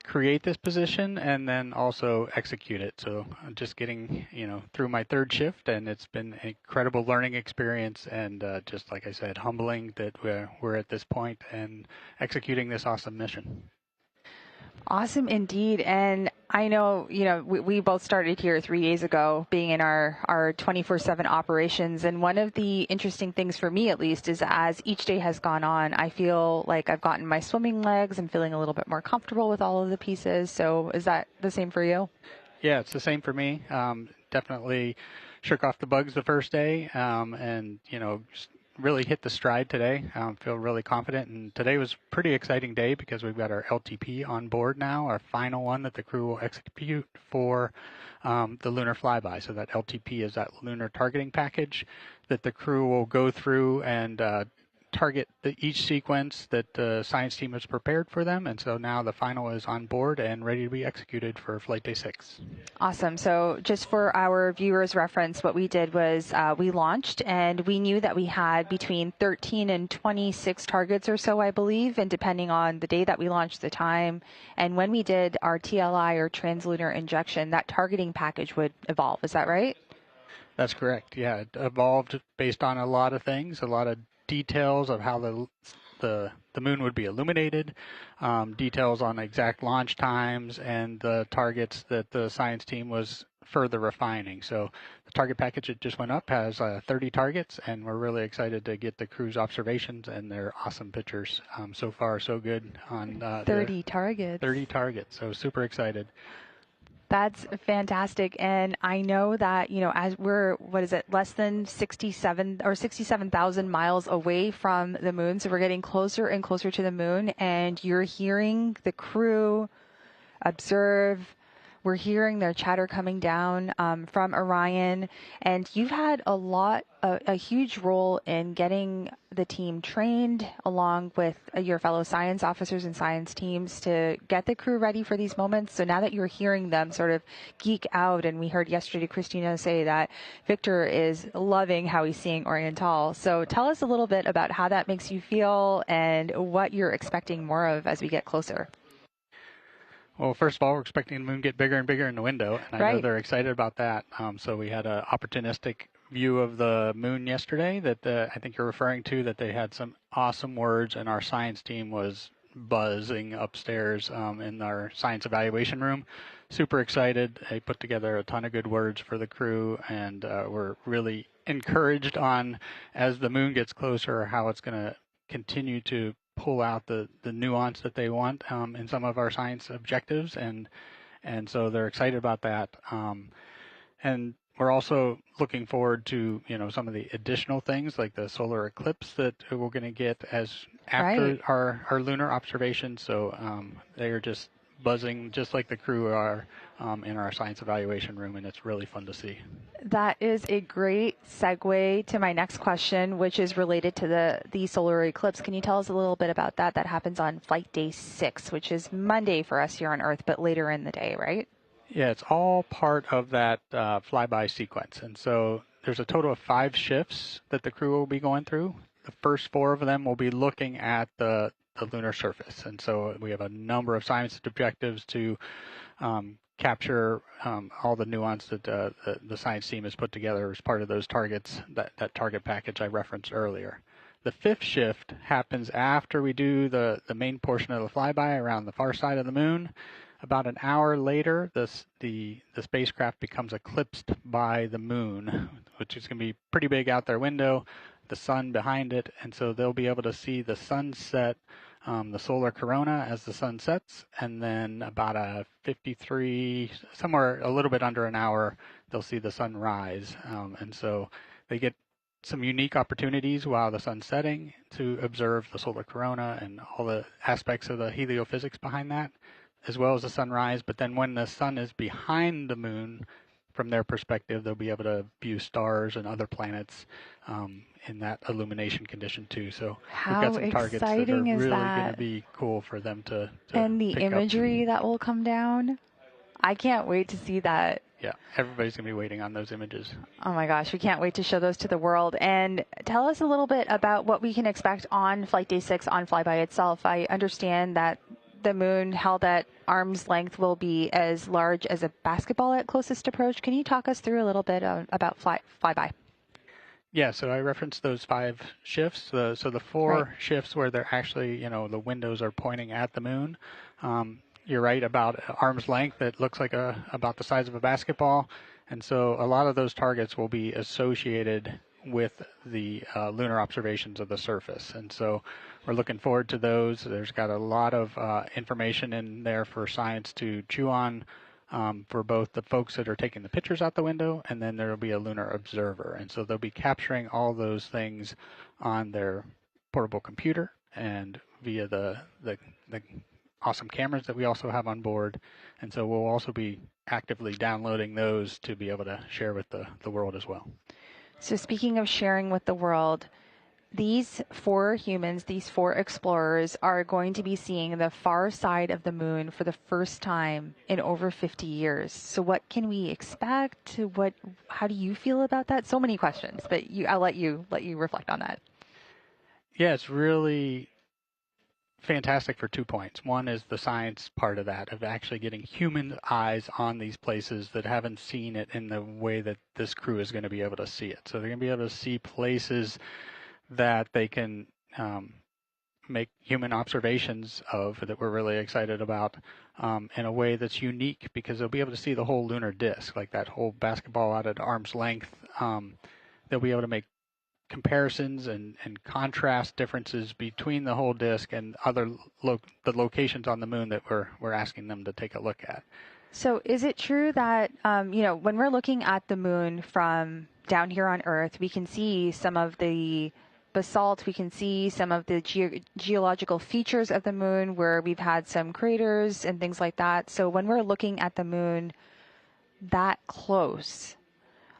create this position and then also execute it. So I'm just getting, through my third shift, and it's been an incredible learning experience, and just like I said, humbling that we're at this point and executing this awesome mission. Awesome indeed. And I know, we both started here 3 days ago being in our 24/7 operations. And one of the interesting things for me, at least, is as each day has gone on, I feel like I've gotten my swimming legs and feeling a little bit more comfortable with all of the pieces. So is that the same for you? Yeah, it's the same for me. Definitely shook off the bugs the first day, and, just really hit the stride today. Feel really confident, and today was a pretty exciting day because we've got our LTP on board now, our final one that the crew will execute for the lunar flyby. So that LTP is that lunar targeting package that the crew will go through and target each sequence that the science team has prepared for them. And so now the final is on board and ready to be executed for Flight Day 6. Awesome. So just for our viewers' reference, what we did was we launched, and we knew that we had between 13 and 26 targets or so, I believe, and depending on the day that we launched, the time, and when we did our TLI or translunar injection, that targeting package would evolve. Is that right? That's correct. Yeah, it evolved based on a lot of things, a lot of details of how the moon would be illuminated, details on exact launch times, and the targets that the science team was further refining. So the target package that just went up has 30 targets, and we're really excited to get the crew's observations and their awesome pictures. So far, so good on 30 targets. 30 targets. So super excited. That's fantastic. And I know that, as we're, less than 67,000 miles away from the moon. So we're getting closer and closer to the moon, and you're hearing the crew observe. We're hearing their chatter coming down from Orion, and you've had a huge role in getting the team trained along with your fellow science officers and science teams to get the crew ready for these moments. So now that you're hearing them sort of geek out, and we heard yesterday Christina say that Victor is loving how he's seeing Oriental. So tell us a little bit about how that makes you feel and what you're expecting more of as we get closer. Well, first of all, we're expecting the moon to get bigger and bigger in the window, and I know they're excited about that. So we had an opportunistic view of the moon yesterday that I think you're referring to, that they had some awesome words, and our science team was buzzing upstairs in our science evaluation room. Super excited. They put together a ton of good words for the crew, and we're really encouraged on, as the moon gets closer, how it's going to continue to pull out the nuance that they want in some of our science objectives, and so they're excited about that. And we're also looking forward to some of the additional things like the solar eclipse that we're going to get after our lunar observation. So they are just buzzing, just like the crew are in our science evaluation room, and it's really fun to see. That is a great segue to my next question, which is related to the solar eclipse. Can you tell us a little bit about that? That happens on Flight Day 6, which is Monday for us here on Earth, but later in the day, right? Yeah, it's all part of that flyby sequence. And so there's a total of 5 shifts that the crew will be going through. The first 4 of them will be looking at the lunar surface. And so we have a number of science objectives to capture all the nuance that the science team has put together as part of those targets, that target package I referenced earlier. The 5th shift happens after we do the main portion of the flyby around the far side of the moon. About an hour later, the spacecraft becomes eclipsed by the moon, which is going to be pretty big out their window, the sun behind it, and so they'll be able to see the sunset the solar corona as the sun sets, and then about a 53, somewhere a little bit under an hour, they'll see the sun rise. And so they get some unique opportunities while the sun's setting to observe the solar corona and all the aspects of the heliophysics behind that, as well as the sunrise. But then when the sun is behind the moon, from their perspective, they'll be able to view stars and other planets in that illumination condition too. So we've got some targets that are really going to be cool for them to and the pick imagery up. that will come down. I can't wait to see that. Yeah, everybody's going to be waiting on those images. Oh my gosh, we can't wait to show those to the world. And tell us a little bit about what we can expect on Flight Day 6 on Flyby itself. I understand that the moon held at arm's length will be as large as a basketball at closest approach. Can you talk us through a little bit about Flyby? Yeah, so I referenced those 5 shifts. So the 4 shifts where they're actually, the windows are pointing at the moon. You're right about arm's length. It looks like about the size of a basketball. And so a lot of those targets will be associated with the lunar observations of the surface. And so we're looking forward to those. There's got a lot of information in there for science to chew on for both the folks that are taking the pictures out the window, and then there will be a lunar observer. And so they'll be capturing all those things on their portable computer and via the awesome cameras that we also have on board. And so we'll also be actively downloading those to be able to share with the world as well. So speaking of sharing with the world, these 4 humans, these 4 explorers are going to be seeing the far side of the moon for the first time in over 50 years. So what can we expect? How do you feel about that? So many questions, but I'll let you reflect on that. Yeah, it's really fantastic for 2 points. One is the science part of that, of actually getting human eyes on these places that haven't seen it in the way that this crew is going to be able to see it. So they're going to be able to see places that they can make human observations of, that we're really excited about, in a way that's unique, because they'll be able to see the whole lunar disk, like that whole basketball out at arm's length. They'll be able to make comparisons and contrast differences between the whole disk and other the locations on the moon that we're asking them to take a look at. So is it true that, when we're looking at the moon from down here on Earth, we can see some of the basalt, we can see some of the geological features of the moon where we've had some craters and things like that. So when we're looking at the moon that close,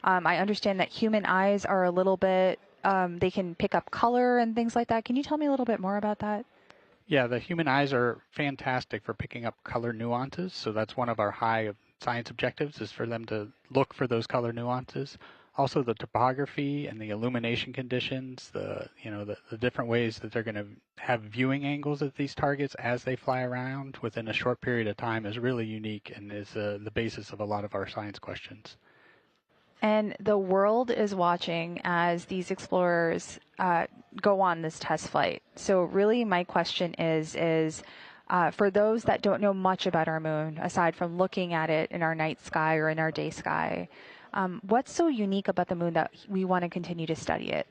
I understand that human eyes are a little bit, they can pick up color and things like that. Can you tell me a little bit more about that? Yeah, the human eyes are fantastic for picking up color nuances. So that's one of our high science objectives, is for them to look for those color nuances. Also the topography and the illumination conditions, the different ways that they're going to have viewing angles at these targets as they fly around within a short period of time is really unique, and is the basis of a lot of our science questions. And the world is watching as these explorers go on this test flight. So really my question is for those that don't know much about our moon, aside from looking at it in our night sky or in our day sky, what's so unique about the moon that we want to continue to study it?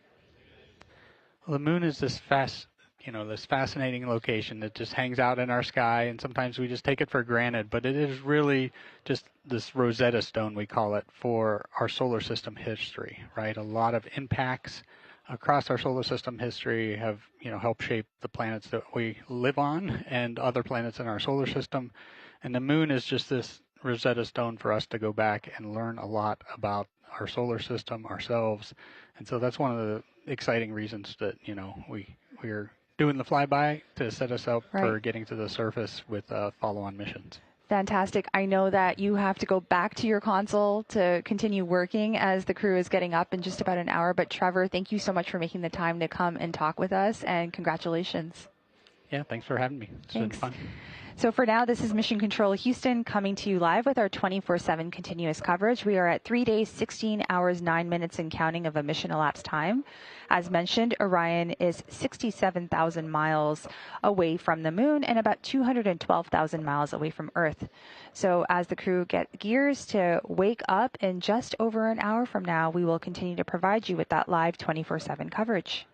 Well, the moon is this fascinating location that just hangs out in our sky, and sometimes we just take it for granted, but it is really just this Rosetta Stone, we call it, for our solar system history, right? A lot of impacts across our solar system history have, helped shape the planets that we live on and other planets in our solar system. And the moon is just this Rosetta Stone for us to go back and learn a lot about our solar system, ourselves. And so that's one of the exciting reasons that, we're doing the flyby to set us up for getting to the surface with follow-on missions. Fantastic. I know that you have to go back to your console to continue working as the crew is getting up in just about an hour. But Trevor, thank you so much for making the time to come and talk with us, and congratulations. Yeah, thanks for having me. It's been fun. So for now, this is Mission Control Houston coming to you live with our 24/7 continuous coverage. We are at 3 days, 16 hours, 9 minutes and counting of a mission elapsed time. As mentioned, Orion is 67,000 miles away from the moon and about 212,000 miles away from Earth. So as the crew get gears to wake up in just over an hour from now, we will continue to provide you with that live 24/7 coverage.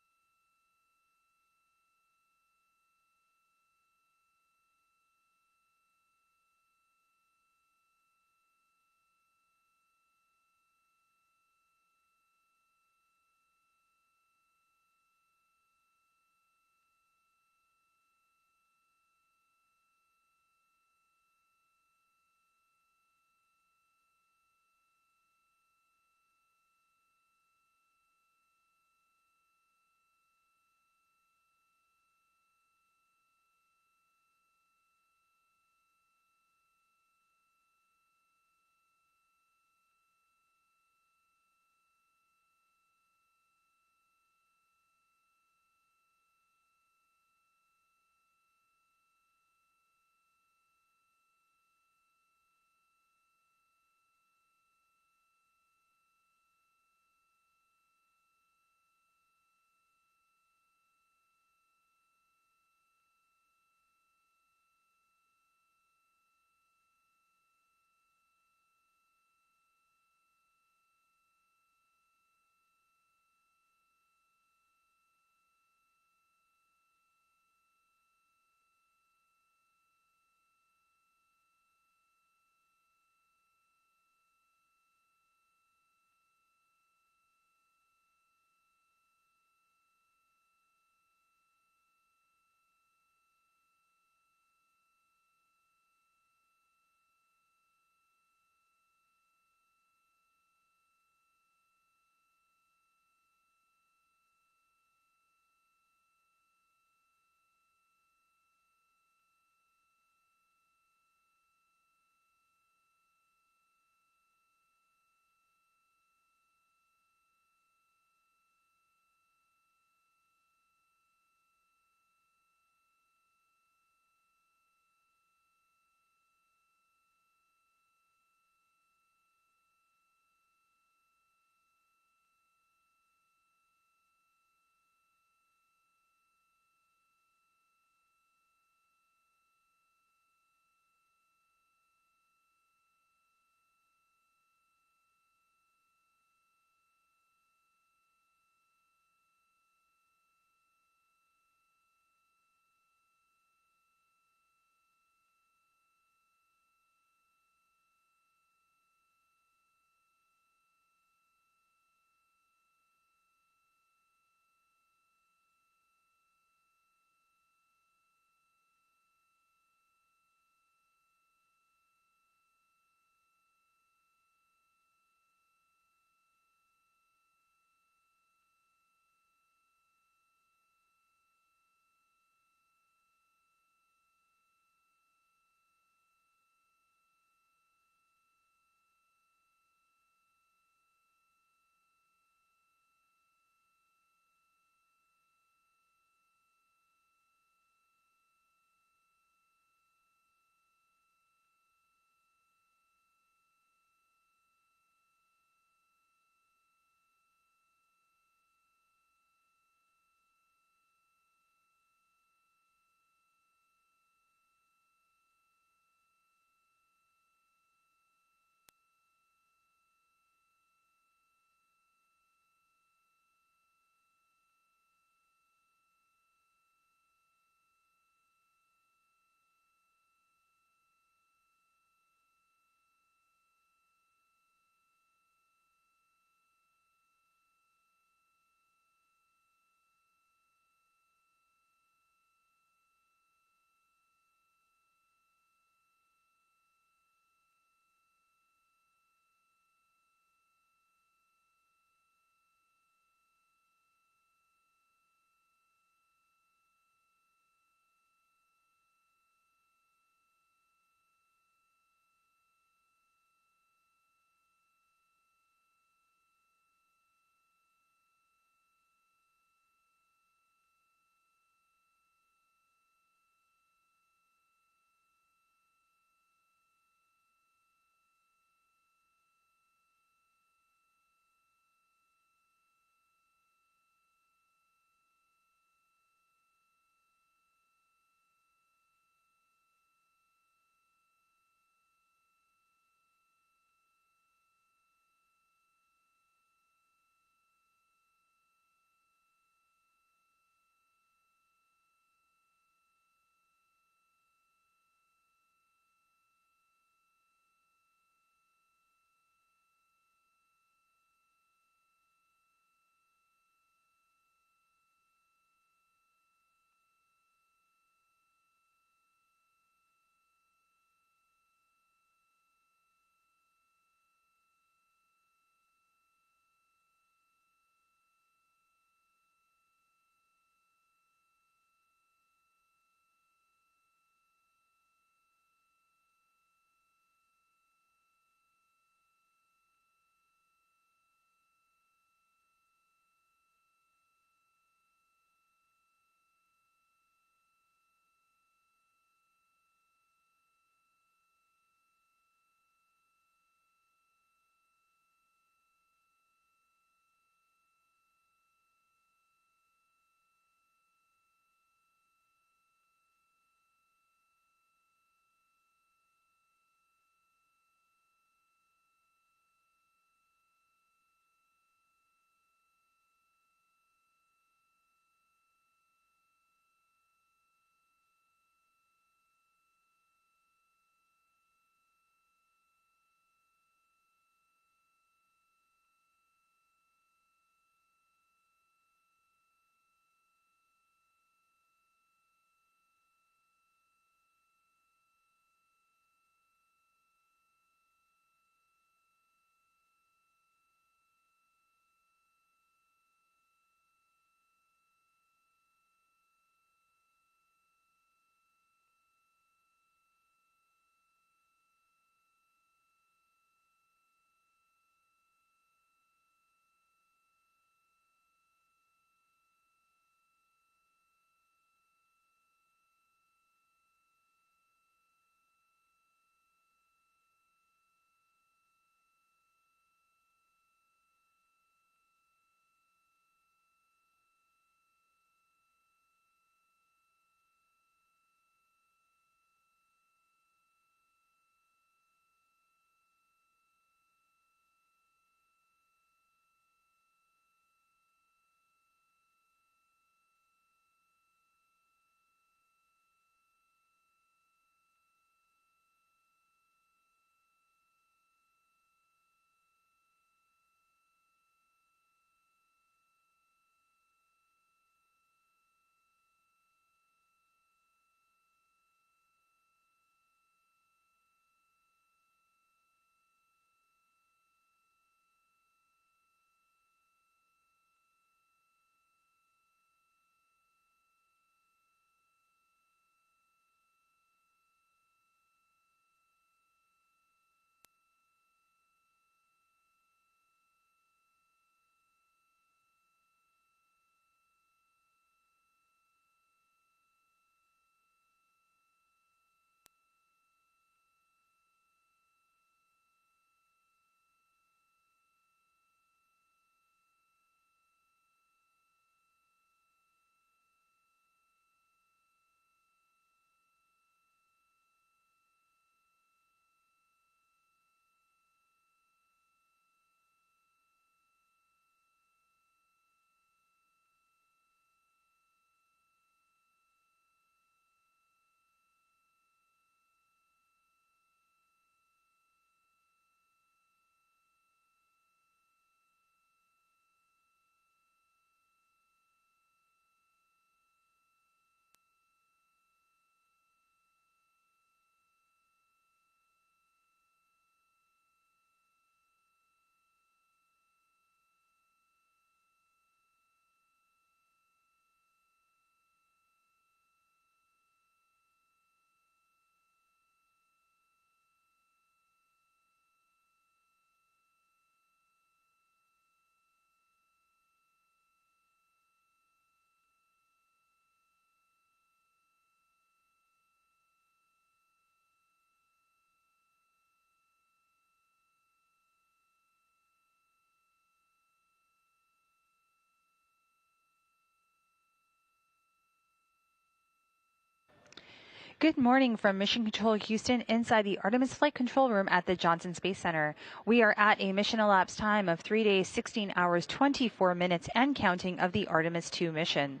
Good morning from Mission Control Houston inside the Artemis Flight Control Room at the Johnson Space Center. We are at a mission elapsed time of 3 days, 16 hours, 24 minutes and counting of the Artemis II mission.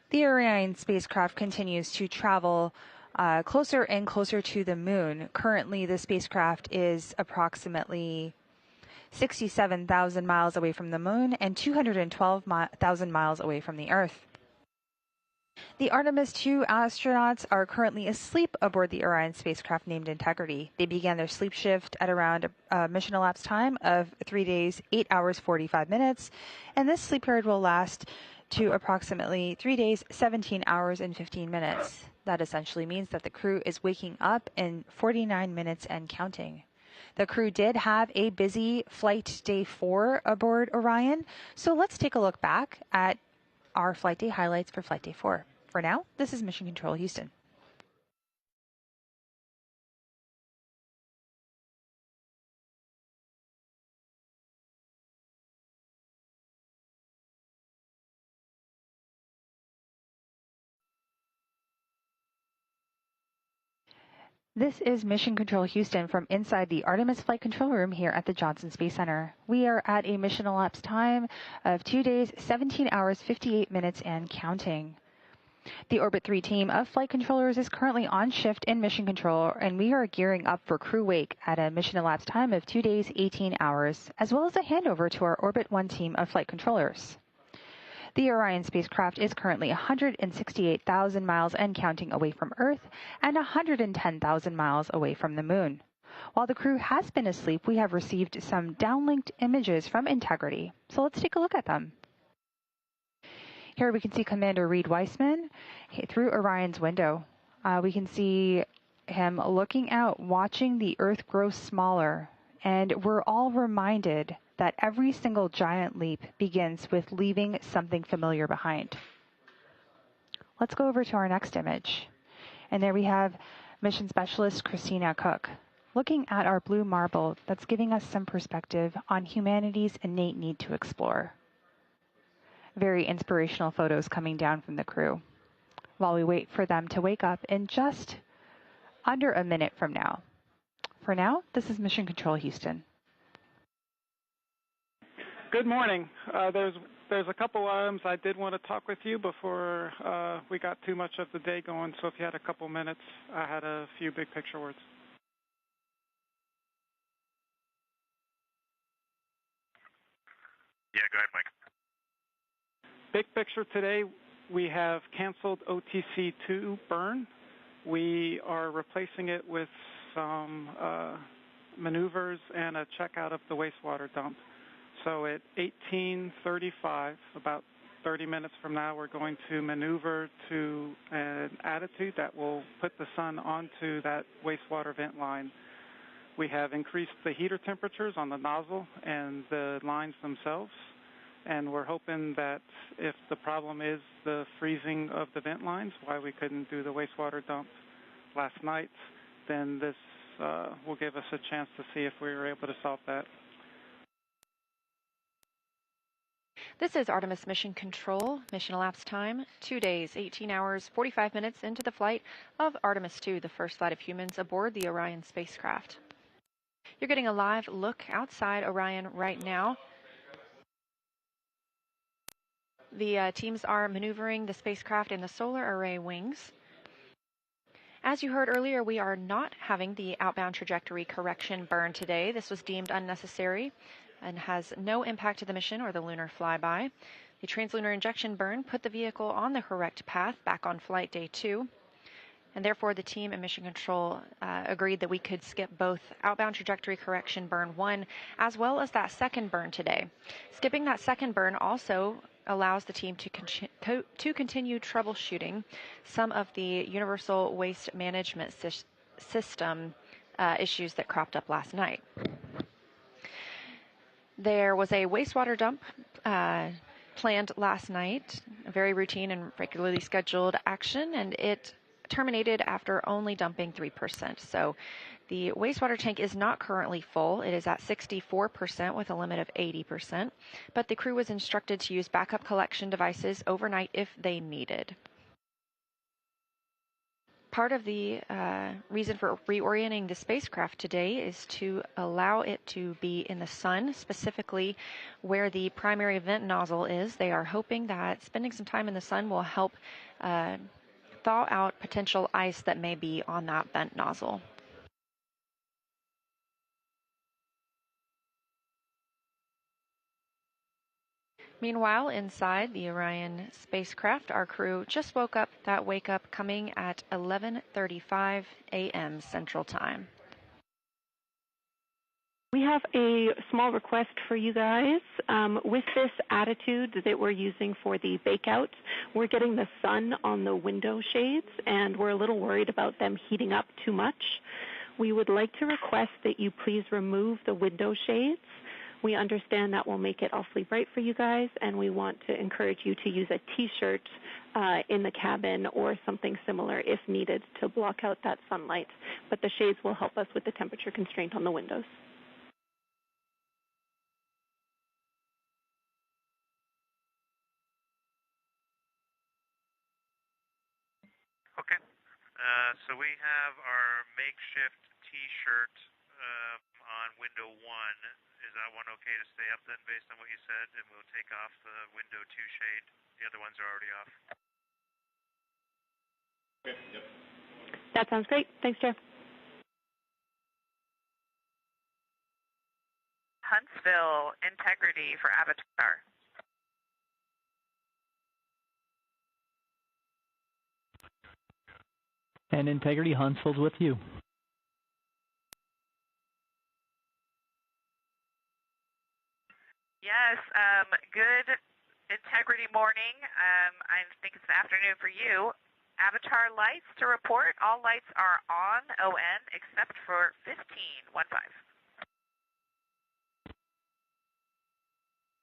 The Orion spacecraft continues to travel closer and closer to the moon. Currently, the spacecraft is approximately 67,000 miles away from the moon and 212,000 miles away from the Earth. The Artemis II astronauts are currently asleep aboard the Orion spacecraft named Integrity. They began their sleep shift at around a mission elapsed time of 3 days, 8 hours, 45 minutes, and this sleep period will last to approximately 3 days, 17 hours, and 15 minutes. That essentially means that the crew is waking up in 49 minutes and counting. The crew did have a busy flight day 4 aboard Orion, so let's take a look back at our flight day highlights for flight day 4. For now, this is Mission Control Houston. This is Mission Control Houston from inside the Artemis Flight Control Room here at the Johnson Space Center. We are at a mission elapsed time of 2 days, 17 hours, 58 minutes and counting. The Orbit 3 team of flight controllers is currently on shift in mission control, and we are gearing up for crew wake at a mission elapsed time of 2 days, 18 hours, as well as a handover to our Orbit 1 team of flight controllers. The Orion spacecraft is currently 168,000 miles and counting away from Earth and 110,000 miles away from the moon. While the crew has been asleep, we have received some downlinked images from Integrity. So let's take a look at them. Here we can see Commander Reed Weissman through Orion's window. We can see him looking out, watching the Earth grow smaller. And we're all reminded that every single giant leap begins with leaving something familiar behind. Let's go over to our next image. And there we have Mission Specialist Christina Cook looking at our blue marble that's giving us some perspective on humanity's innate need to explore. Very inspirational photos coming down from the crew while we wait for them to wake up in just under a minute from now. For now, this is Mission Control Houston. Good morning. There's a couple items I did want to talk with you before we got too much of the day going, so if you had a couple minutes, I had a few big picture words. Yeah, go ahead, Mike. Big picture today, we have canceled OTC-2 burn. We are replacing it with some maneuvers and a checkout of the wastewater dump. So at 18:35, about 30 minutes from now, we're going to maneuver to an attitude that will put the sun onto that wastewater vent line. We have increased the heater temperatures on the nozzle and the lines themselves, and we're hoping that if the problem is the freezing of the vent lines, why we couldn't do the wastewater dump last night, then this will give us a chance to see if we were able to solve that. This is Artemis Mission Control. Mission elapsed time, 2 days, 18 hours, 45 minutes into the flight of Artemis II, the first flight of humans aboard the Orion spacecraft. You're getting a live look outside Orion right now. The teams are maneuvering the spacecraft in the solar array wings. As you heard earlier, we are not having the outbound trajectory correction burn today. This was deemed unnecessary and has no impact to the mission or the lunar flyby. The translunar injection burn put the vehicle on the correct path back on flight day 2. And therefore, the team and Mission Control agreed that we could skip both outbound trajectory correction burn 1 as well as that second burn today. Skipping that second burn also allows the team to continue troubleshooting some of the universal waste management system issues that cropped up last night. There was a wastewater dump planned last night, a very routine and regularly scheduled action, and it terminated after only dumping 3%. So The wastewater tank is not currently full. It is at 64% with a limit of 80%, but the crew was instructed to use backup collection devices overnight if they needed. Part of the reason for reorienting the spacecraft today is to allow it to be in the sun, specifically where the primary vent nozzle is. They are hoping that spending some time in the sun will help thaw out potential ice that may be on that vent nozzle. Meanwhile, inside the Orion spacecraft, our crew just woke up. That wake up coming at 11:35 a.m. Central Time. We have a small request for you guys. With this attitude that we're using for the bakeout, we're getting the sun on the window shades, and we're a little worried about them heating up too much. We would like to request that you please remove the window shades. We understand that will make it awfully bright for you guys, and we want to encourage you to use a T-shirt in the cabin or something similar if needed to block out that sunlight. But the shades will help us with the temperature constraint on the windows. Okay. So we have our makeshift T-shirt on window 1. Is that one okay to stay up then based on what you said? And we'll take off the window 2 shade. The other ones are already off. Okay, yep. That sounds great. Thanks, Chair. Huntsville, integrity for Avatar. And integrity, Huntsville's with you. Yes, good integrity morning. I think it's an afternoon for you. Avatar lights to report. All lights are on, ON, except for 1515.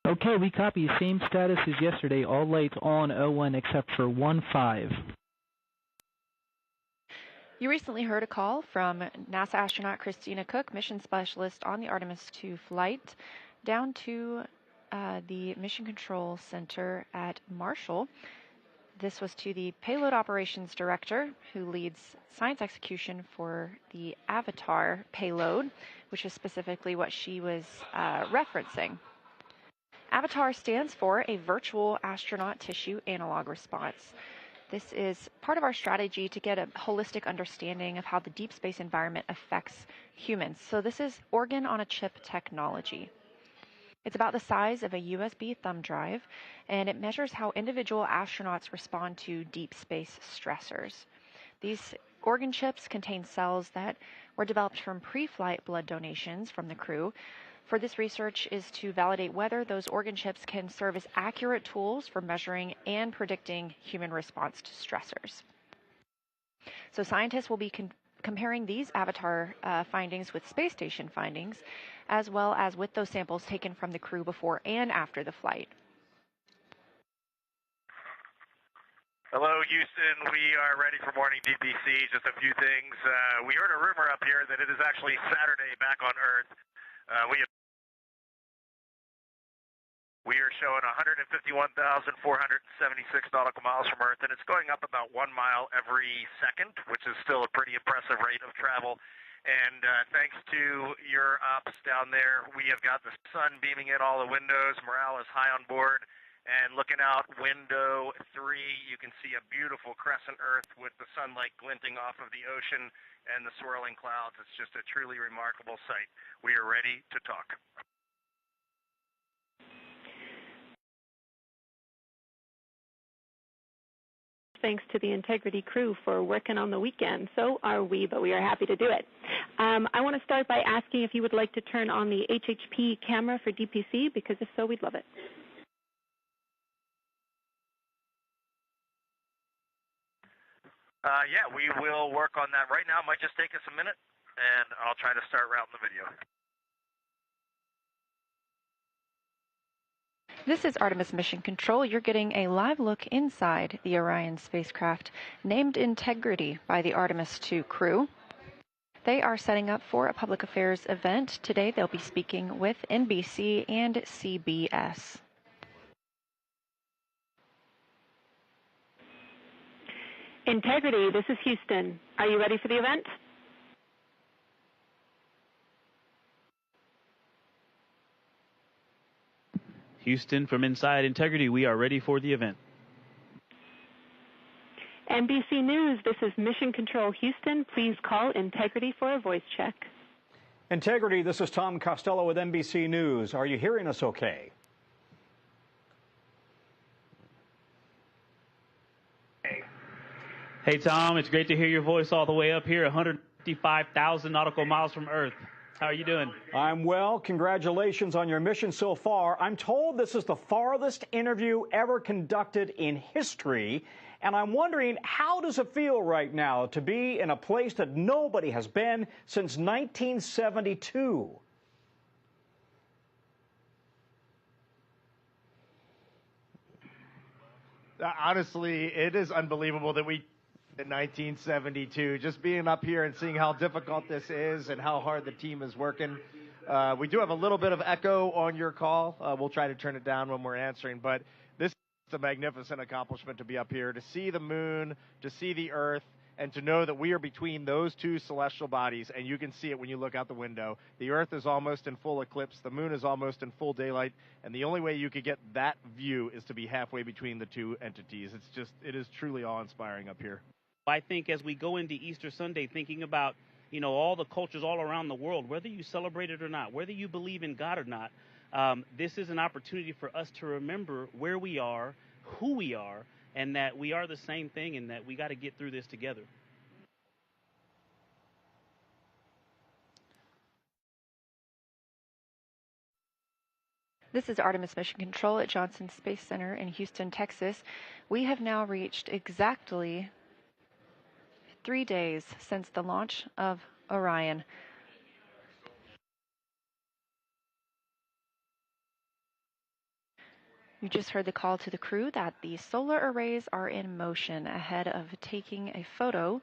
Okay, we copy. Same status as yesterday. All lights on, ON, except for 15. You recently heard a call from NASA astronaut Christina Cook, mission specialist on the Artemis II flight, down to the Mission Control Center at Marshall. This was to the Payload Operations Director, who leads science execution for the Avatar payload, which is specifically what she was referencing. Avatar stands for a Virtual Astronaut Tissue Analog Response. This is part of our strategy to get a holistic understanding of how the deep space environment affects humans. So this is organ-on-a-chip technology. It's about the size of a USB thumb drive, and it measures how individual astronauts respond to deep space stressors. These organ chips contain cells that were developed from pre-flight blood donations from the crew. For this research is to validate whether those organ chips can serve as accurate tools for measuring and predicting human response to stressors. So scientists will be comparing these Avatar findings with space station findings, as well as with those samples taken from the crew before and after the flight. Hello, Houston. We are ready for morning DPC. Just a few things. We heard a rumor up here that it is actually Saturday back on Earth. We are showing 151,476 nautical miles from Earth, and it's going up about 1 mile every second, which is still a pretty impressive rate of travel. And thanks to your ops down there, we have got the sun beaming in all the windows. Morale is high on board. And looking out window 3, you can see a beautiful crescent Earth with the sunlight glinting off of the ocean and the swirling clouds. It's just a truly remarkable sight. We are ready to talk. Thanks to the Integrity crew for working on the weekend. So are we, but we are happy to do it. I want to start by asking if you would like to turn on the HHP camera for DPC, because if so, we'd love it. Yeah, we will work on that right now. It might just take us a minute, and I'll try to start routing the video. This is Artemis Mission Control. You're getting a live look inside the Orion spacecraft, named Integrity by the Artemis II crew. They are setting up for a public affairs event. Today they'll be speaking with NBC and CBS. Integrity, this is Houston. Are you ready for the event? Houston, from inside Integrity, we are ready for the event. NBC News, this is Mission Control Houston. Please call Integrity for a voice check. Integrity, this is Tom Costello with NBC News. Are you hearing us okay? Hey, Tom, it's great to hear your voice all the way up here, 155,000 nautical miles from Earth. How are you doing? I'm well. Congratulations on your mission so far. I'm told this is the farthest interview ever conducted in history, and I'm wondering, how does it feel right now to be in a place that nobody has been since 1972? Honestly, it is unbelievable that we in 1972, just being up here and seeing how difficult this is and how hard the team is working. We do have a little bit of echo on your call. We'll try to turn it down when we're answering, but this is a magnificent accomplishment to be up here, to see the moon, to see the Earth, and to know that we are between those two celestial bodies, and you can see it when you look out the window. The Earth is almost in full eclipse, the moon is almost in full daylight, and the only way you could get that view is to be halfway between the two entities. It is truly awe-inspiring up here. I think as we go into Easter Sunday, thinking about, all the cultures all around the world, whether you celebrate it or not, whether you believe in God or not, this is an opportunity for us to remember where we are, who we are, and that we are the same thing, and that we got to get through this together. This is Artemis Mission Control at Johnson Space Center in Houston, Texas. We have now reached exactly 3 days since the launch of Orion. You just heard the call to the crew that the solar arrays are in motion. Ahead of taking a photo,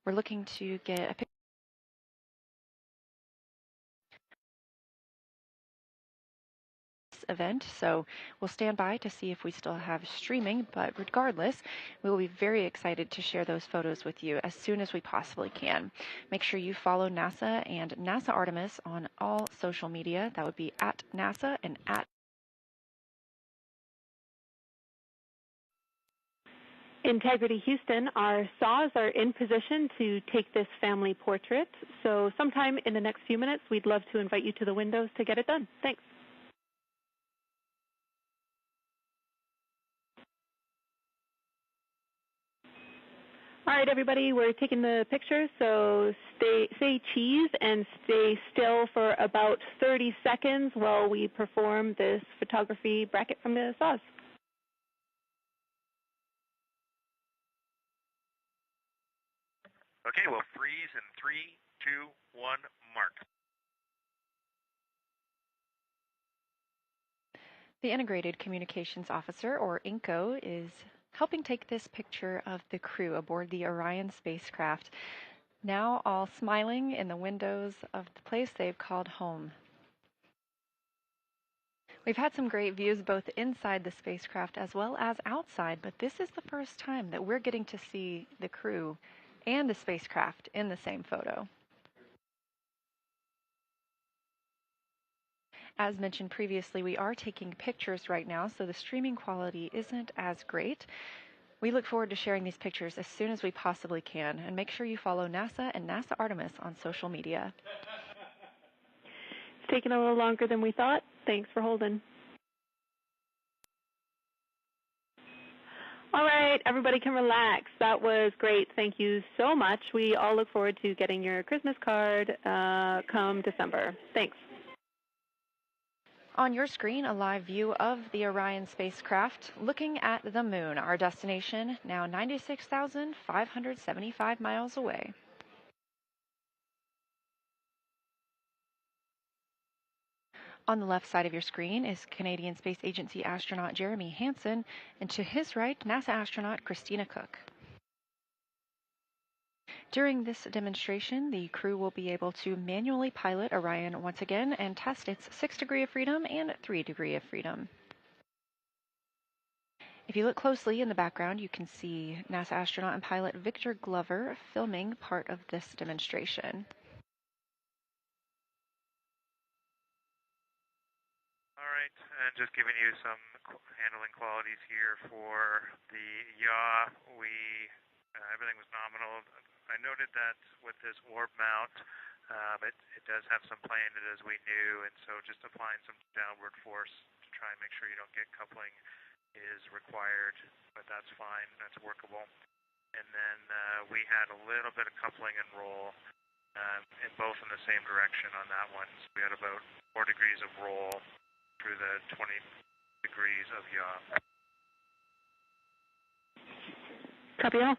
we're looking to get a picture event, so we'll stand by to see if we still have streaming, but regardless, we will be very excited to share those photos with you as soon as we possibly can. Make sure you follow NASA and NASA Artemis on all social media. That would be at NASA and at Integrity Houston, our saws are in position to take this family portrait, so sometime in the next few minutes, we'd love to invite you to the windows to get it done. Thanks. All right, everybody, we're taking the picture, so say cheese and stay still for about 30 seconds while we perform this photography bracket from the saws. Okay, we'll freeze in 3, 2, 1, mark. The Integrated Communications Officer, or INCO, is helping take this picture of the crew aboard the Orion spacecraft, now all smiling in the windows of the place they've called home. We've had some great views both inside the spacecraft as well as outside, but this is the first time that we're getting to see the crew and the spacecraft in the same photo. As mentioned previously, we are taking pictures right now, so the streaming quality isn't as great. We look forward to sharing these pictures as soon as we possibly can, and make sure you follow NASA and NASA Artemis on social media. It's taken a little longer than we thought. Thanks for holding. All right, everybody can relax. That was great. Thank you so much. We all look forward to getting your Christmas card come December. Thanks. On your screen, a live view of the Orion spacecraft looking at the moon, our destination now 96,575 miles away. On the left side of your screen is Canadian Space Agency astronaut Jeremy Hansen, and to his right, NASA astronaut Christina Cook. During this demonstration, the crew will be able to manually pilot Orion once again and test its 6 degree of freedom and 3 degree of freedom. If you look closely in the background, you can see NASA astronaut and pilot Victor Glover filming part of this demonstration. All right, and just giving you some handling qualities here for the yaw. Everything was nominal. I noted that with this orb mount, it does have some play in it as we knew, and so just applying some downward force to try and make sure you don't get coupling is required, but that's fine, that's workable. And then we had a little bit of coupling and roll, in both in the same direction on that one. So we had about 4 degrees of roll through the 20 degrees of yaw. Copy all.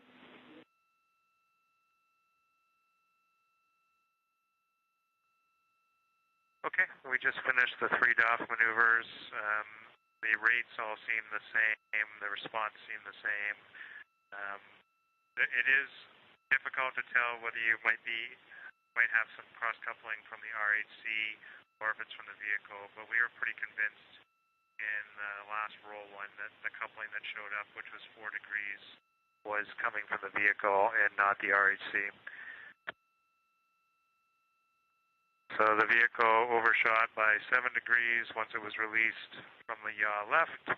Okay, we just finished the 3 DOF maneuvers. The rates all seem the same, the response seemed the same. It is difficult to tell whether you might have some cross-coupling from the RHC or if it's from the vehicle, but we were pretty convinced in the last roll one that the coupling that showed up, which was 4 degrees, was coming from the vehicle and not the RHC. So the vehicle overshot by 7 degrees once it was released from the yaw left,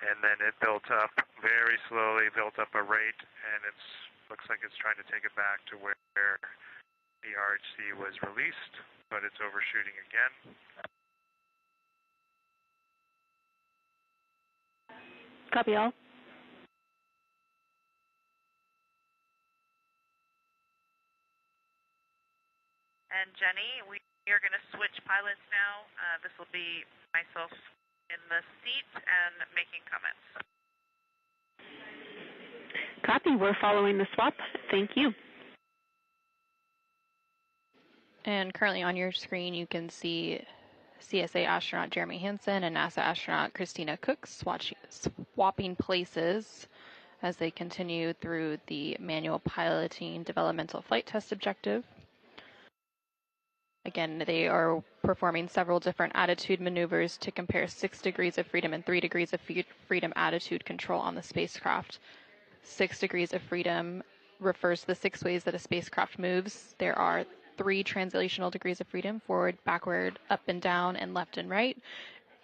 and then it built up very slowly, built up a rate, and it looks like it's trying to take it back to where the RHC was released, but it's overshooting again. Copy all. And Jenny, we are going to switch pilots now. This will be myself in the seat and making comments. Copy. We're following the swap. Thank you. And currently on your screen, you can see CSA astronaut Jeremy Hansen and NASA astronaut Christina Cook swapping places as they continue through the manual piloting developmental flight test objective. Again, they are performing several different attitude maneuvers to compare 6 degrees of freedom and 3 degrees of freedom attitude control on the spacecraft. 6 degrees of freedom refers to the 6 ways that a spacecraft moves. There are 3 translational degrees of freedom, forward, backward, up and down, and left and right,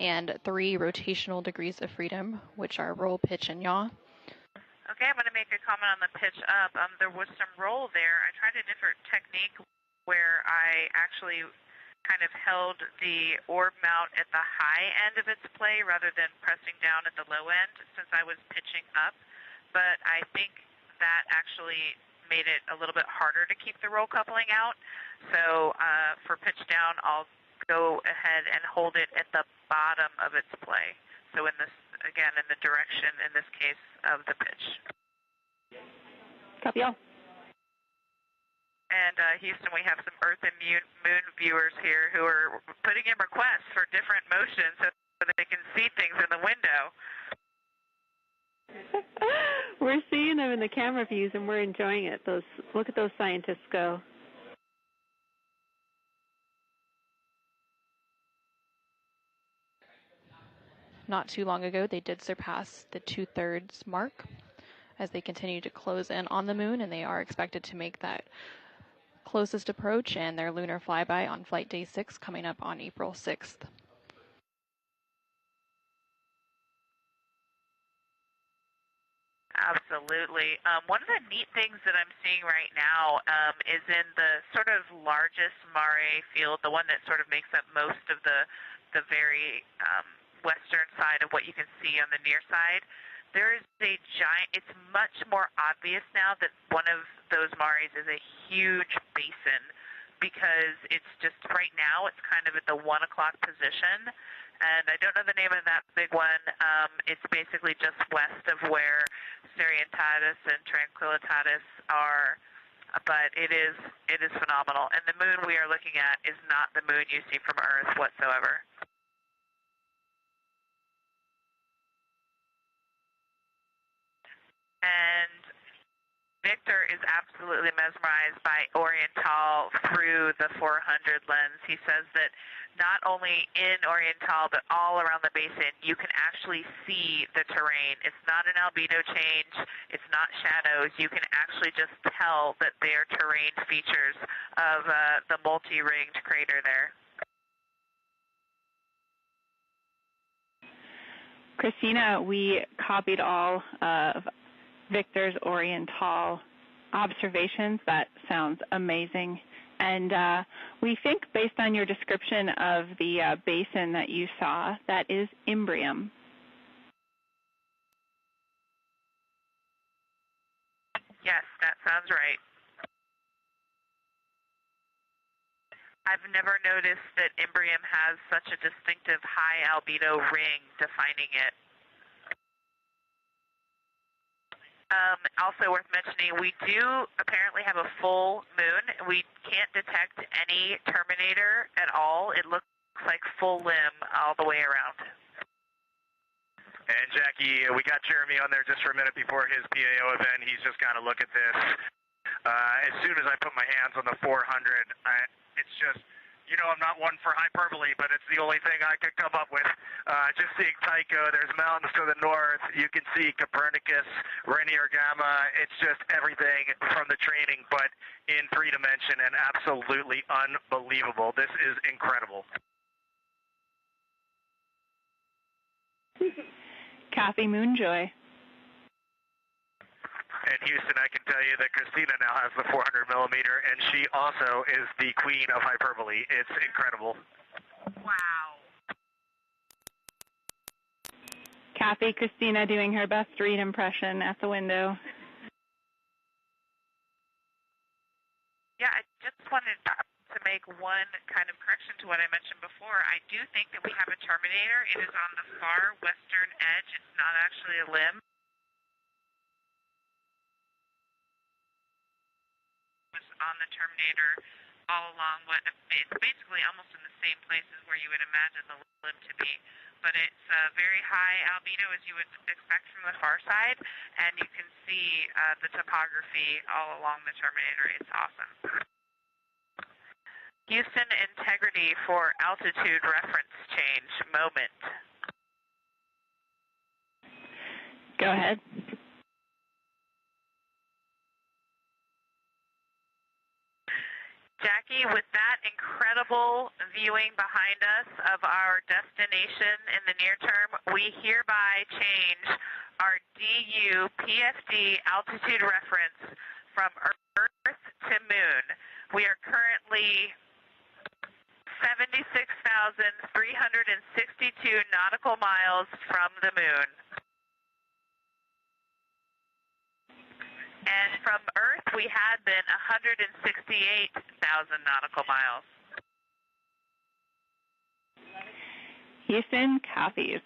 and 3 rotational degrees of freedom, which are roll, pitch, and yaw. Okay, I'm going to make a comment on the pitch up. There was some roll there. I tried a different technique where I actually kind of held the orb mount at the high end of its play rather than pressing down at the low end since I was pitching up. But I think that actually made it a little bit harder to keep the roll coupling out. So for pitch down, I'll go ahead and hold it at the bottom of its play. So in this, again, in the direction, in this case, of the pitch. Copy all. And Houston, we have some Earth and Moon viewers here who are putting in requests for different motions so that they can see things in the window. We're seeing them in the camera views, and we're enjoying it. Look at those scientists go. Not too long ago, they did surpass the 2/3 mark as they continue to close in on the moon, and they are expected to make that closest approach and their lunar flyby on flight day 6 coming up on April 6th. Absolutely. One of the neat things that I'm seeing right now is in the sort of largest Mare field, the one that sort of makes up most of the very western side of what you can see on the near side. There is a giant, it's much more obvious now that one of those mares is a huge basin because it's just right now it's kind of at the 1 o'clock position. And I don't know the name of that big one. It's basically just west of where Serientatis and Tranquillitatis are. But it is phenomenal. And the moon we are looking at is not the moon you see from Earth whatsoever. And Victor is absolutely mesmerized by Oriental through the 400 lens. He says that not only in Oriental, but all around the basin, you can actually see the terrain. It's not an albedo change. It's not shadows. You can actually just tell that they are terrain features of the multi-ringed crater there. Christina, we copied all of Victor's Oriental observations. That sounds amazing. And we think, based on your description of the basin that you saw, that is Imbrium. Yes, that sounds right. I've never noticed that Imbrium has such a distinctive high albedo ring defining it. Also worth mentioning, we do apparently have a full moon. We can't detect any terminator at all. It looks like full limb all the way around. And Jackie, we got Jeremy on there just for a minute before his PAO event. He's just got to look at this. As soon as I put my hands on the 400, it's just, you know, I'm not one for hyperbole, but it's the only thing I could come up with. Just seeing Tycho, there's mountains to the north. You can see Copernicus, Rainier Gamma. It's just everything from the training, but in 3 dimension and absolutely unbelievable. This is incredible. Kathy Moonjoy. In Houston, I can tell you that Christina now has the 400 millimeter, and she also is the queen of hyperbole. It's incredible. Wow. Kathy, Christina doing her best read impression at the window. Yeah, I just wanted to make one kind of correction to what I mentioned before. I do think that we have a terminator. It is on the far western edge. It's not actually a limb. It's on the terminator all along what it's basically almost in the same places where you would imagine the limb to be. But it's very high albedo, as you would expect from the far side, and you can see the topography all along the terminator. It's awesome. Houston, integrity for altitude reference change moment. Go ahead. Jackie, with that incredible viewing behind us of our destination in the near term, we hereby change our DU PFD altitude reference from Earth to Moon. We are currently 76,362 nautical miles from the Moon. And from Earth, we had been 168,000 nautical miles. Houston, copies.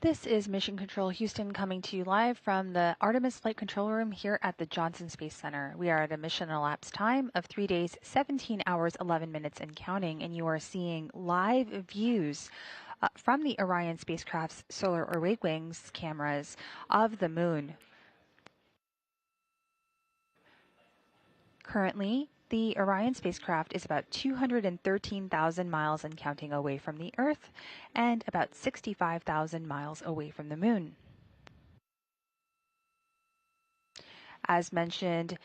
This is Mission Control Houston coming to you live from the Artemis Flight Control Room here at the Johnson Space Center. We are at a mission elapsed time of 3 days, 17 hours, 11 minutes and counting, and you are seeing live views from the Orion spacecraft's solar array wings cameras of the moon. Currently, the Orion spacecraft is about 213,000 miles and counting away from the Earth and about 65,000 miles away from the moon. As mentioned,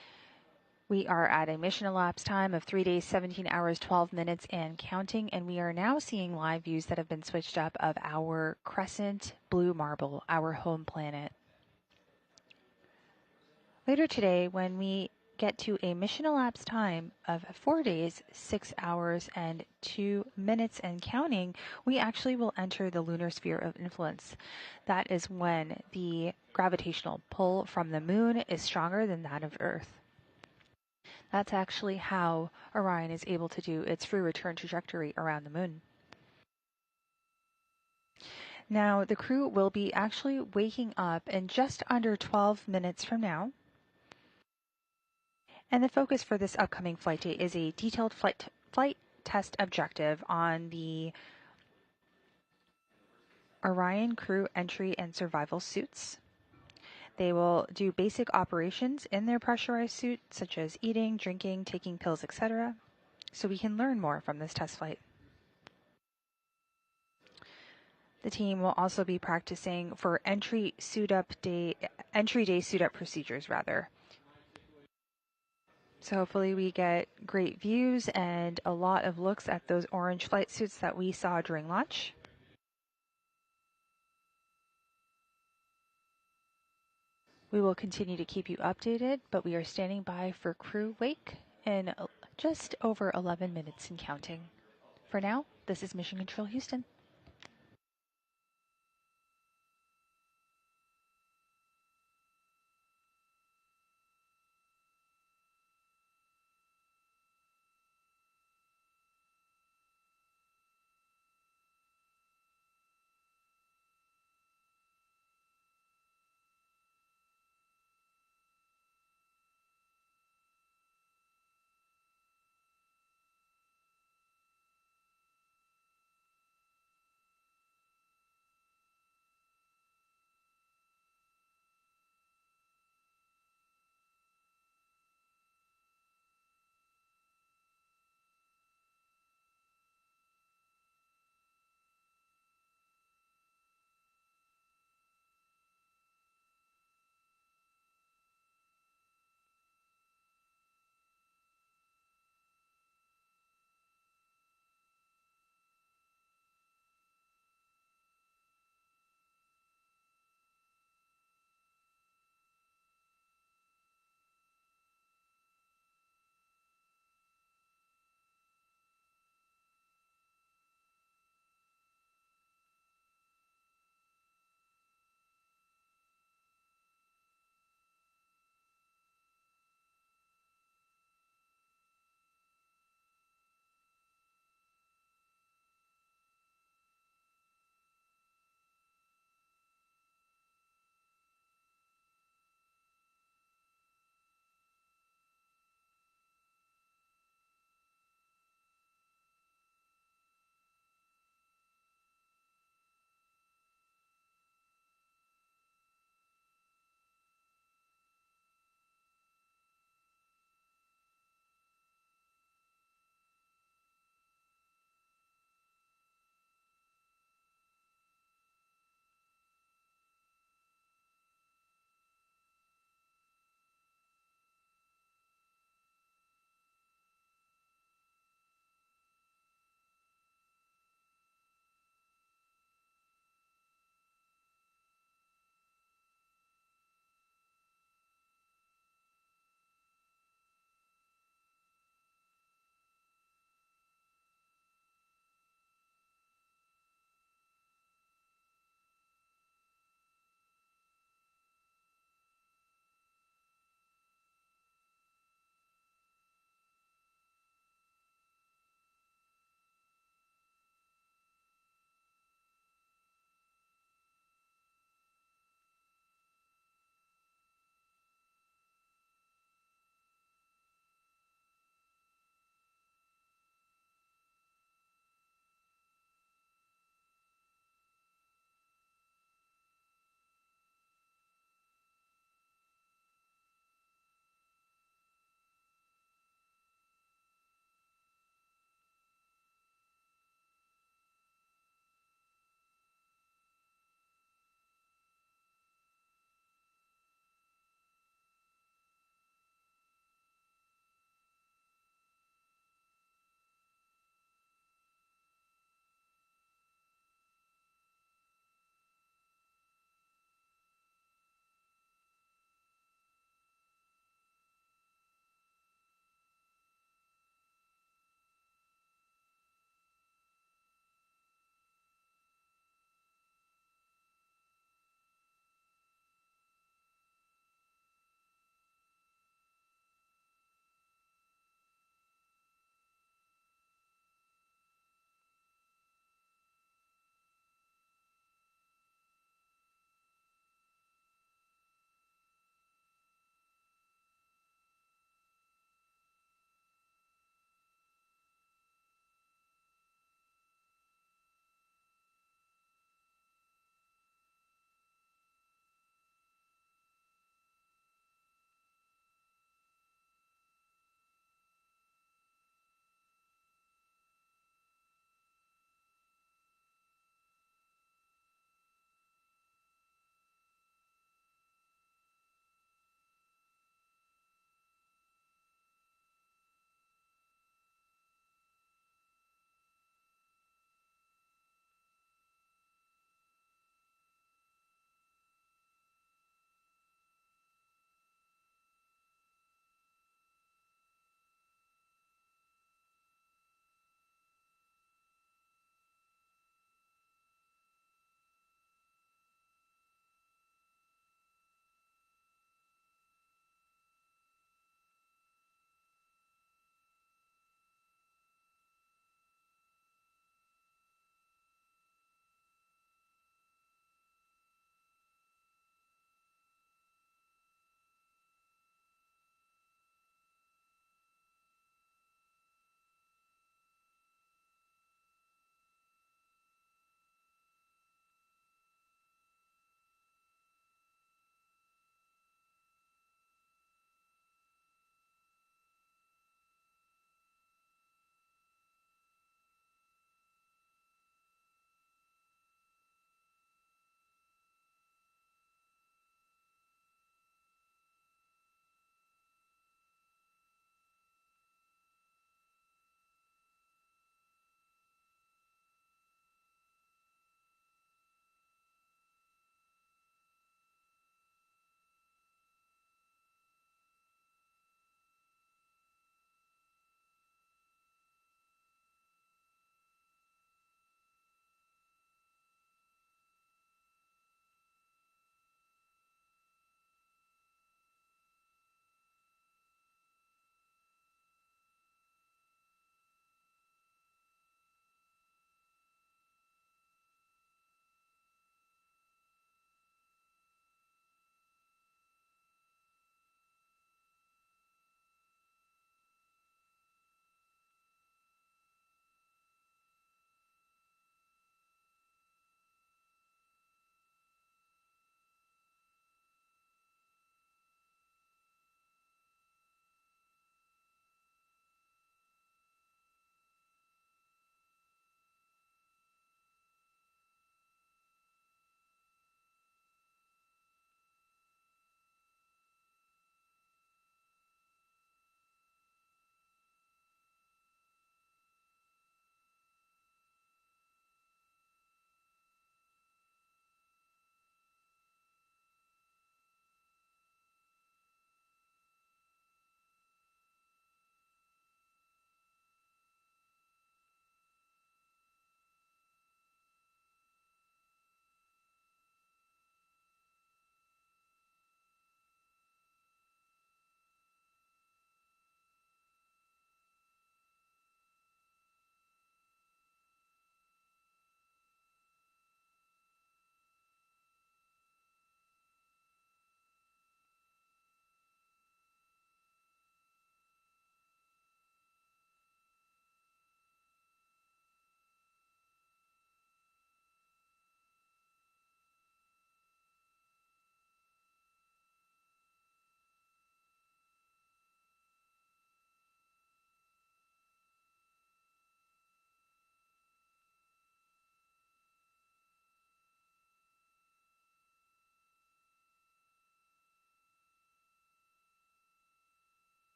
we are at a mission elapsed time of 3 days, 17 hours, 12 minutes and counting, and we are now seeing live views that have been switched up of our crescent blue marble, our home planet. Later today, when we get to a mission elapsed time of 4 days, 6 hours, and 2 minutes and counting, we actually will enter the lunar sphere of influence. That is when the gravitational pull from the moon is stronger than that of Earth. That's actually how Orion is able to do its free return trajectory around the moon. Now, the crew will be actually waking up in just under 12 minutes from now. And the focus for this upcoming flight day is a detailed flight test objective on the Orion crew entry and survival suits. They will do basic operations in their pressurized suit, such as eating, drinking, taking pills, etc., so we can learn more from this test flight. The team will also be practicing for entry day suit up procedures rather. So hopefully we get great views and a lot of looks at those orange flight suits that we saw during launch. We will continue to keep you updated, but we are standing by for crew wake in just over 11 minutes and counting. For now, this is Mission Control Houston.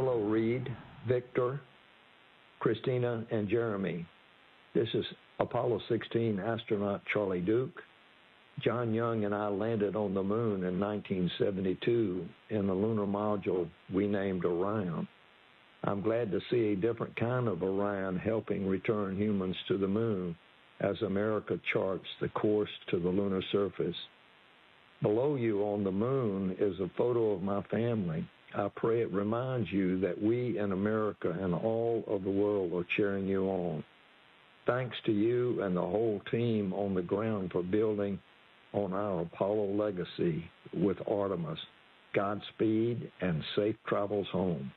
Hello, Reed, Victor, Christina, and Jeremy. This is Apollo 16 astronaut Charlie Duke. John Young and I landed on the moon in 1972 in a lunar module we named Orion. I'm glad to see a different kind of Orion helping return humans to the moon as America charts the course to the lunar surface. Below you on the moon is a photo of my family. I pray it reminds you that we in America and all of the world are cheering you on. Thanks to you and the whole team on the ground for building on our Apollo legacy with Artemis. Godspeed and safe travels home.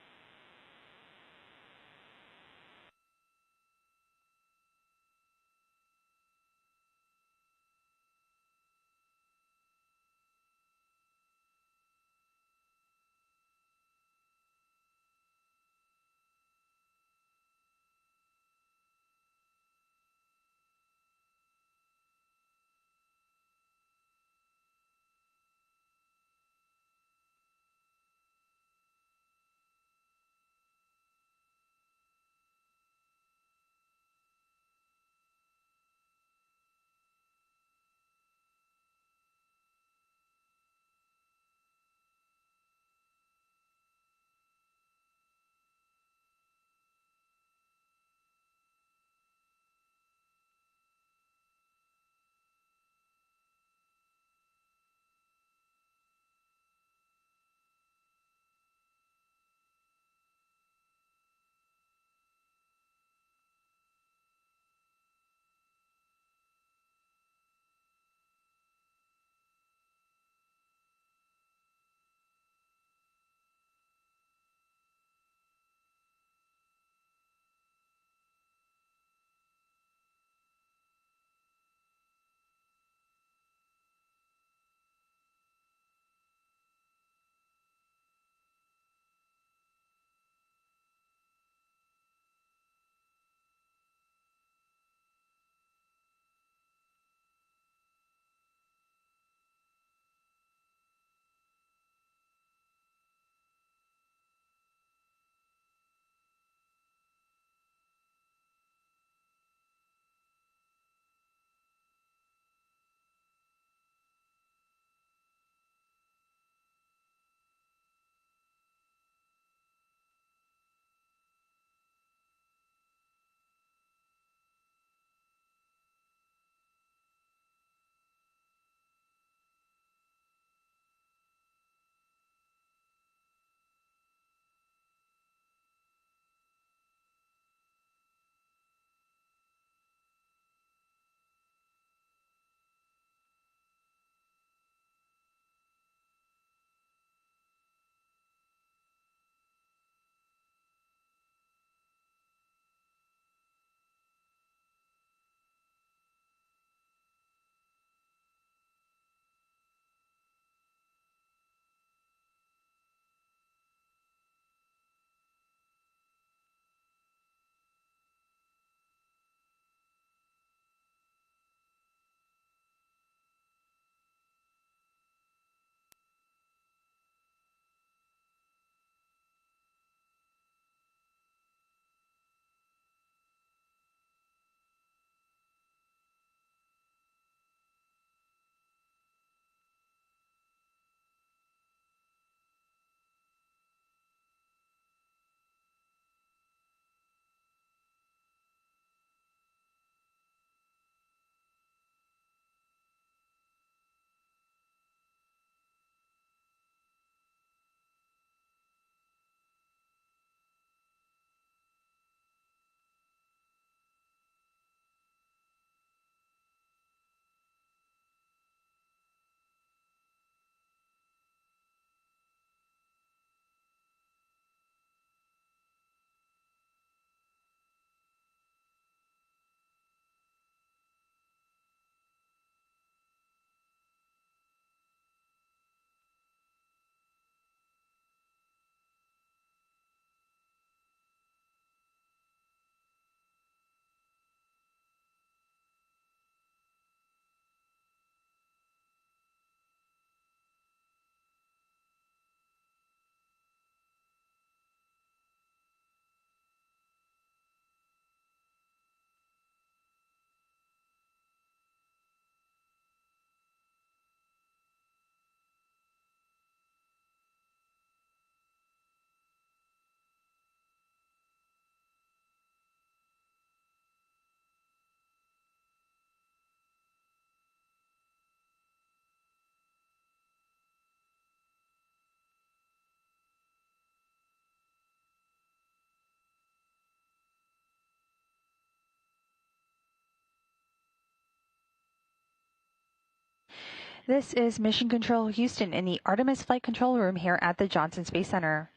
This is Mission Control Houston in the Artemis Flight Control Room here at the Johnson Space Center.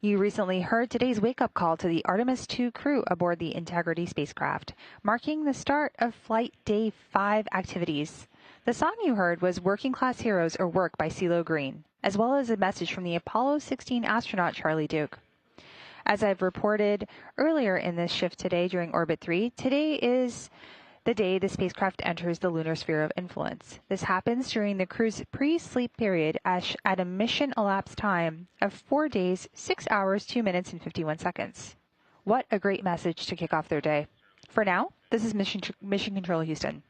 You recently heard today's wake-up call to the Artemis II crew aboard the Integrity spacecraft, marking the start of Flight Day 5 activities. The song you heard was Working Class Heroes or Work by CeeLo Green, as well as a message from the Apollo 16 astronaut Charlie Duke. As I've reported earlier in this shift today during Orbit 3, today is the day the spacecraft enters the lunar sphere of influence. This happens during the crew's pre-sleep period at a mission elapsed time of 4 days, 6 hours, 2 minutes, and 51 seconds. What a great message to kick off their day. For now, this is Mission Control Houston.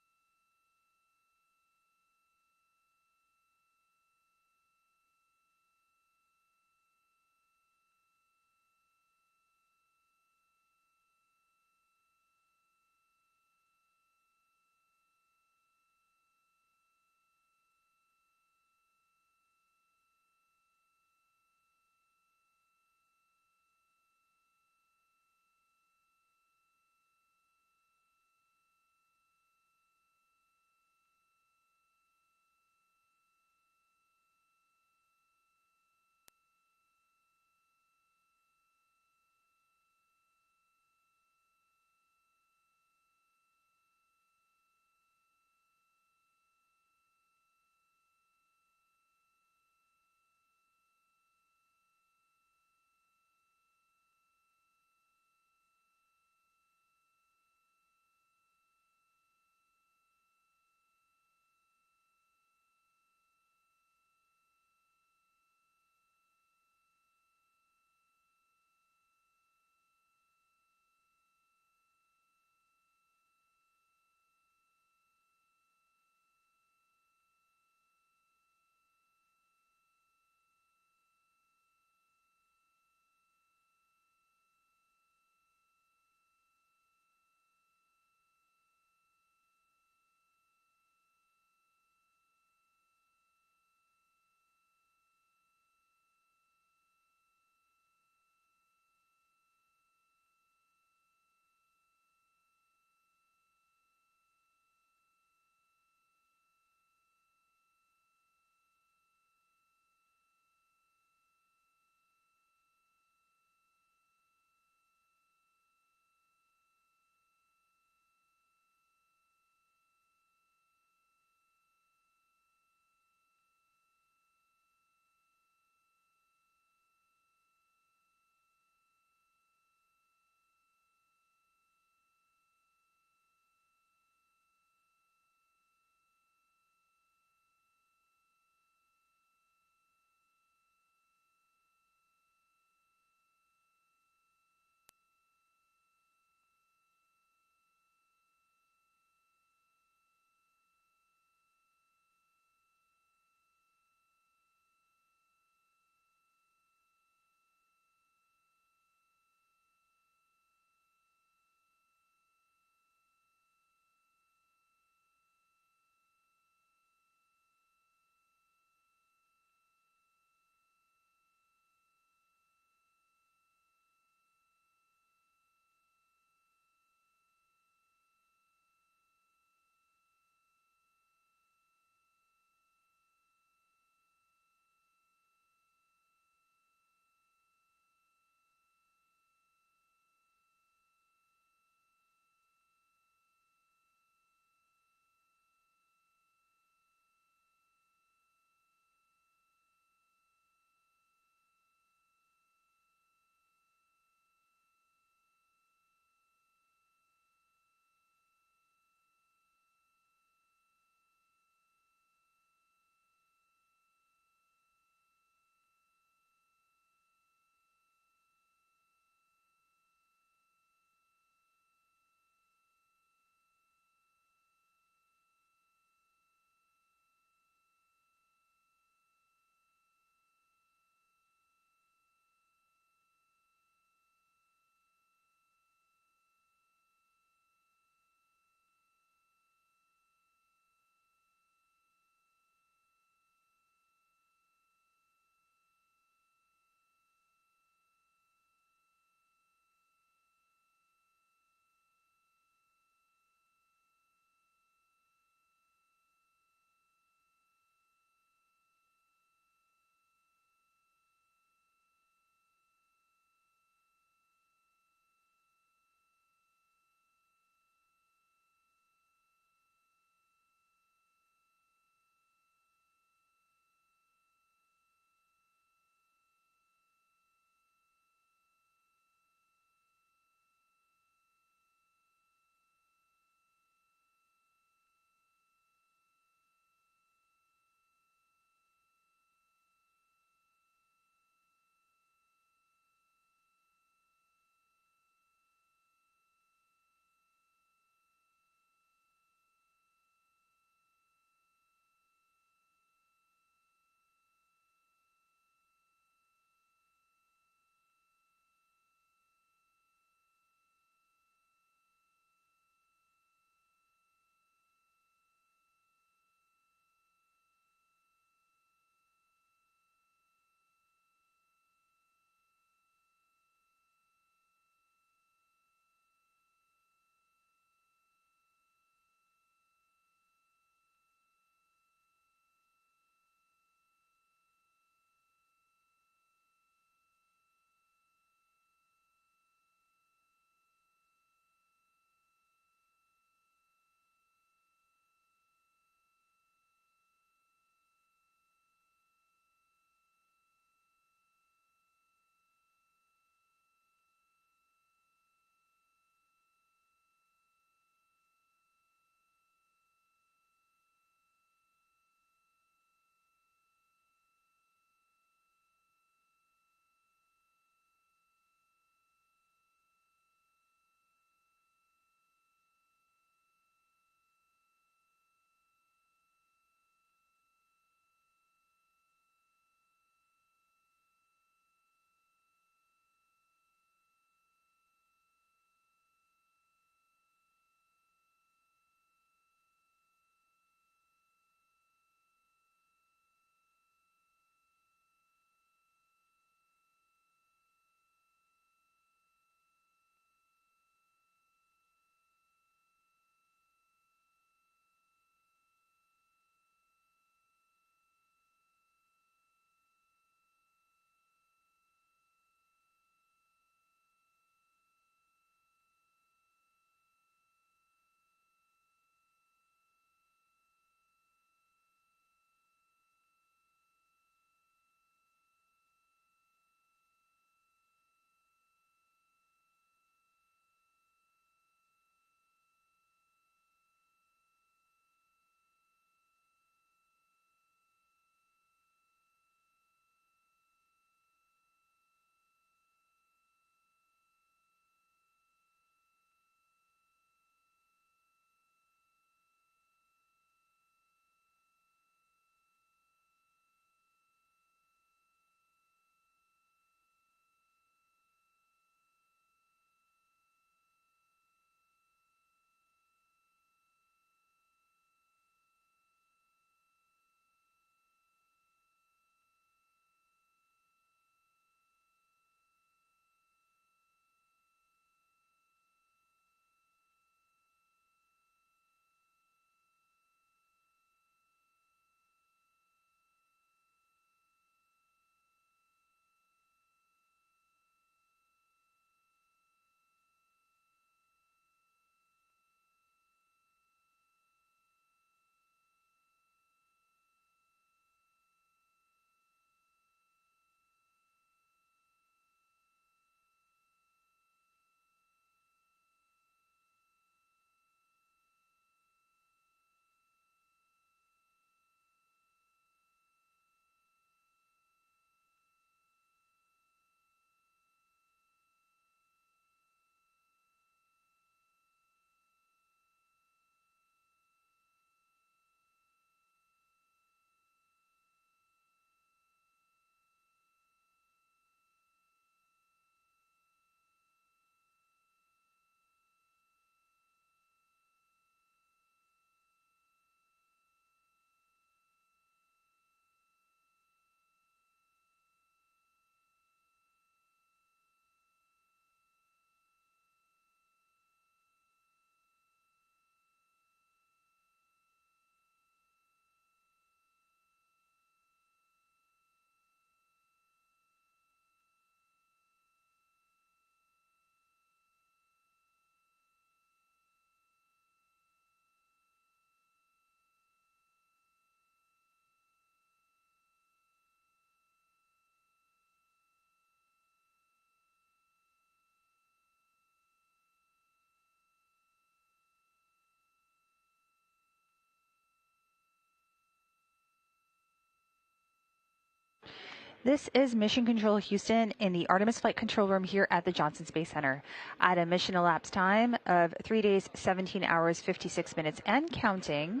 This is Mission Control Houston in the Artemis Flight Control Room here at the Johnson Space Center. At a mission elapsed time of 3 days, 17 hours, 56 minutes and counting,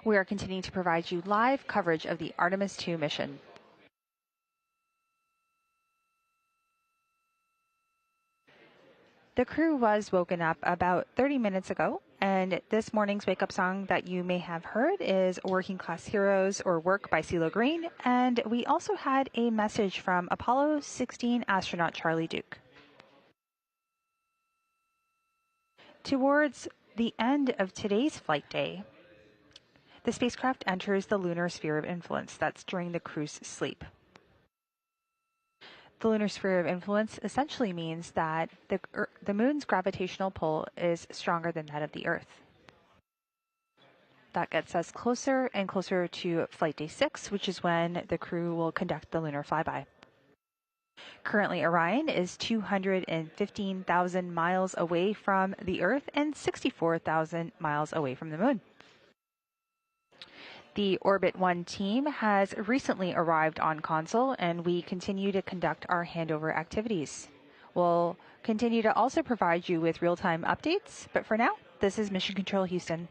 we are continuing to provide you live coverage of the Artemis II mission. The crew was woken up about 30 minutes ago, and this morning's wake-up song that you may have heard is Working Class Heroes or Work by CeeLo Green, and we also had a message from Apollo 16 astronaut Charlie Duke. Towards the end of today's flight day, the spacecraft enters the lunar sphere of influence. That's during the crew's sleep. The lunar sphere of influence essentially means that the moon's gravitational pull is stronger than that of the Earth. That gets us closer and closer to Flight Day 6, which is when the crew will conduct the lunar flyby. Currently, Orion is 215,000 miles away from the Earth and 64,000 miles away from the moon. The Orbit 1 team has recently arrived on console, and we continue to conduct our handover activities. We'll continue to also provide you with real-time updates, but for now, this is Mission Control Houston.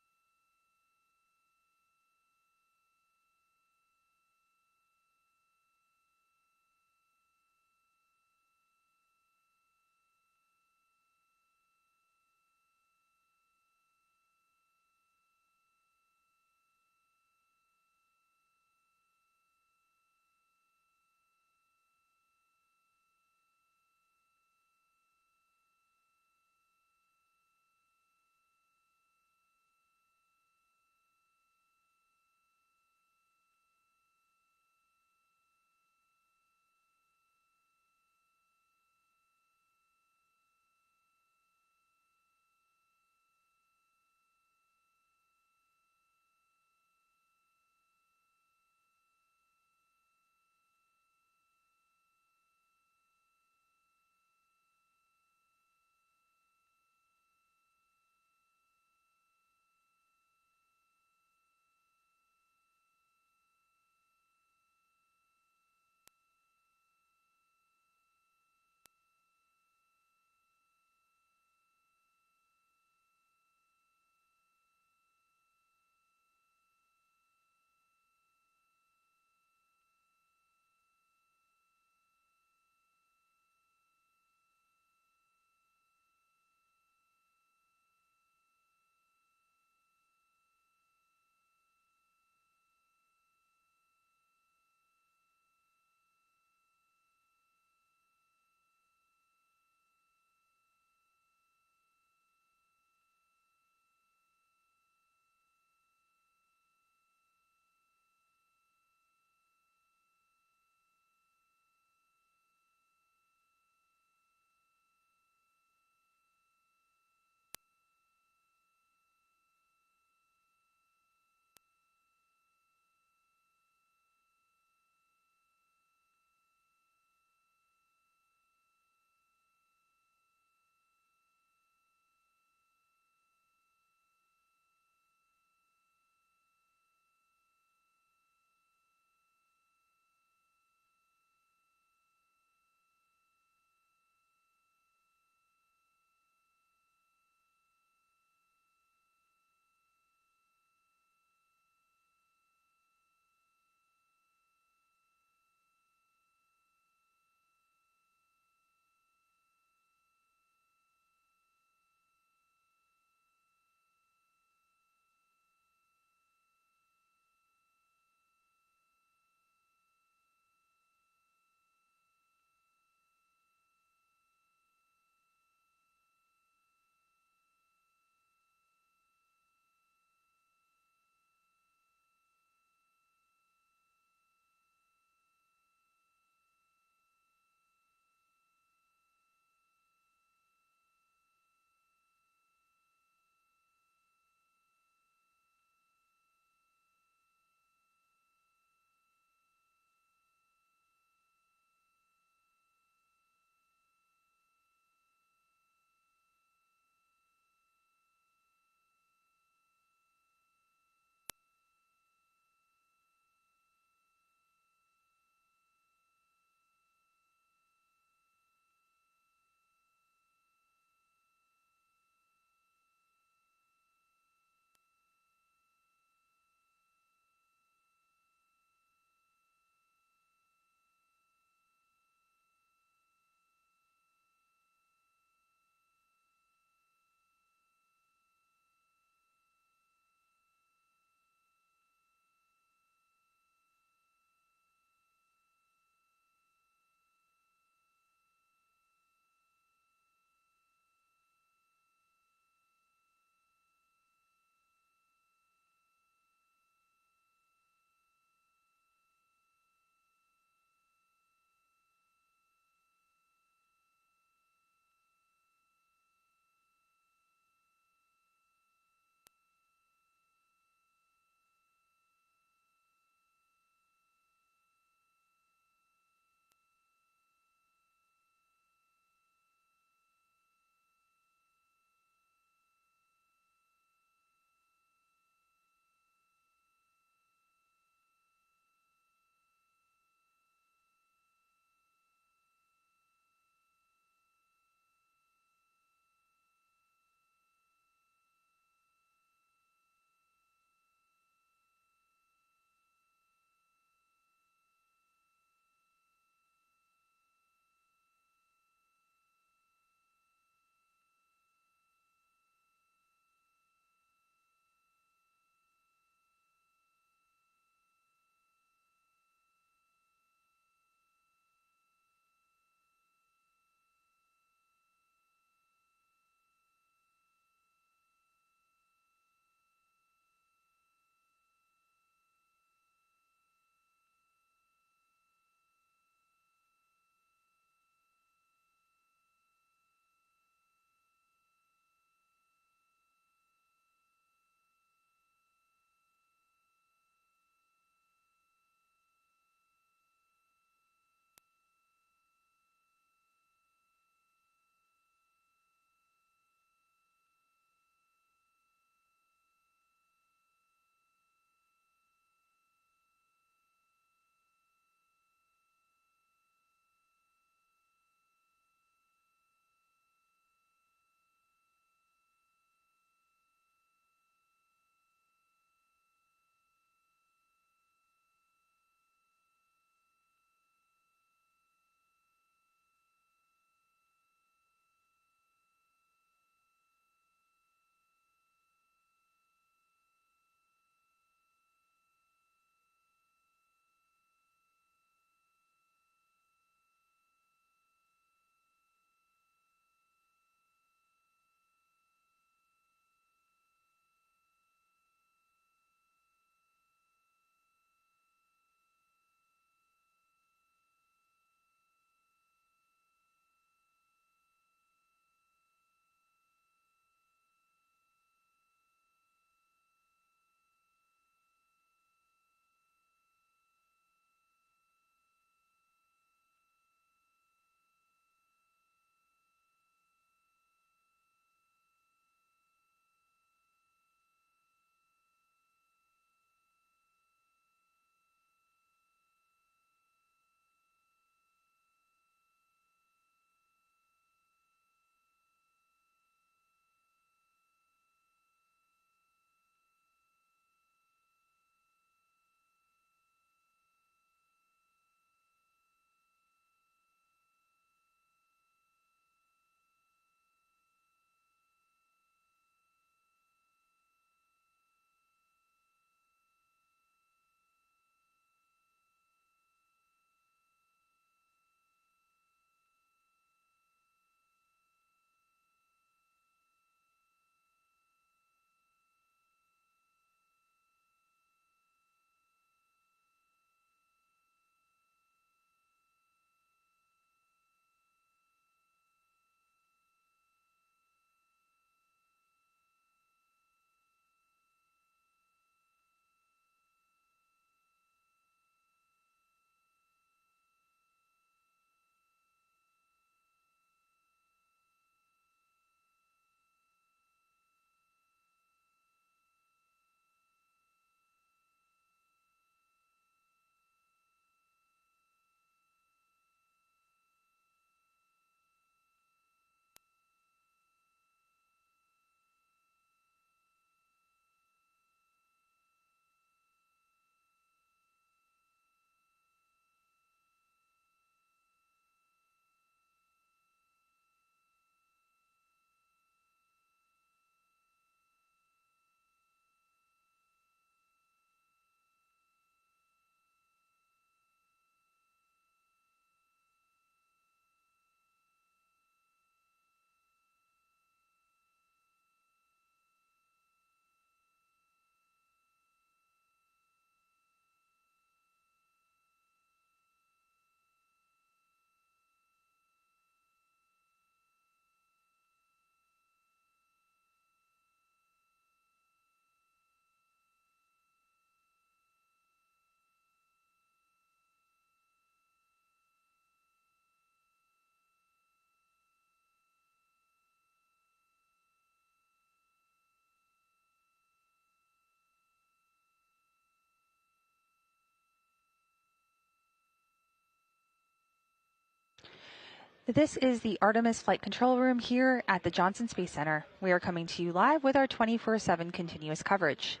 This is the Artemis Flight Control Room here at the Johnson Space Center. We are coming to you live with our 24/7 continuous coverage.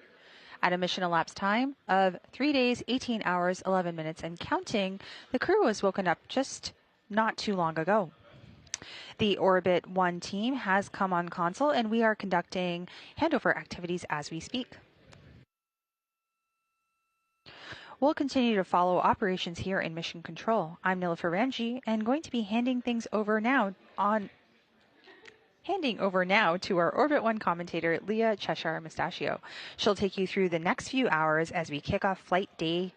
At a mission elapsed time of 3 days, 18 hours, 11 minutes, and counting, the crew was woken up just not too long ago. The Orbit 1 team has come on console, and we are conducting handover activities as we speak. We'll continue to follow operations here in Mission Control. I'm Nilofer Ramji, and going to be handing over now to our Orbit 1 commentator, Leah Cheshire Mustachio. She'll take you through the next few hours as we kick off Flight Day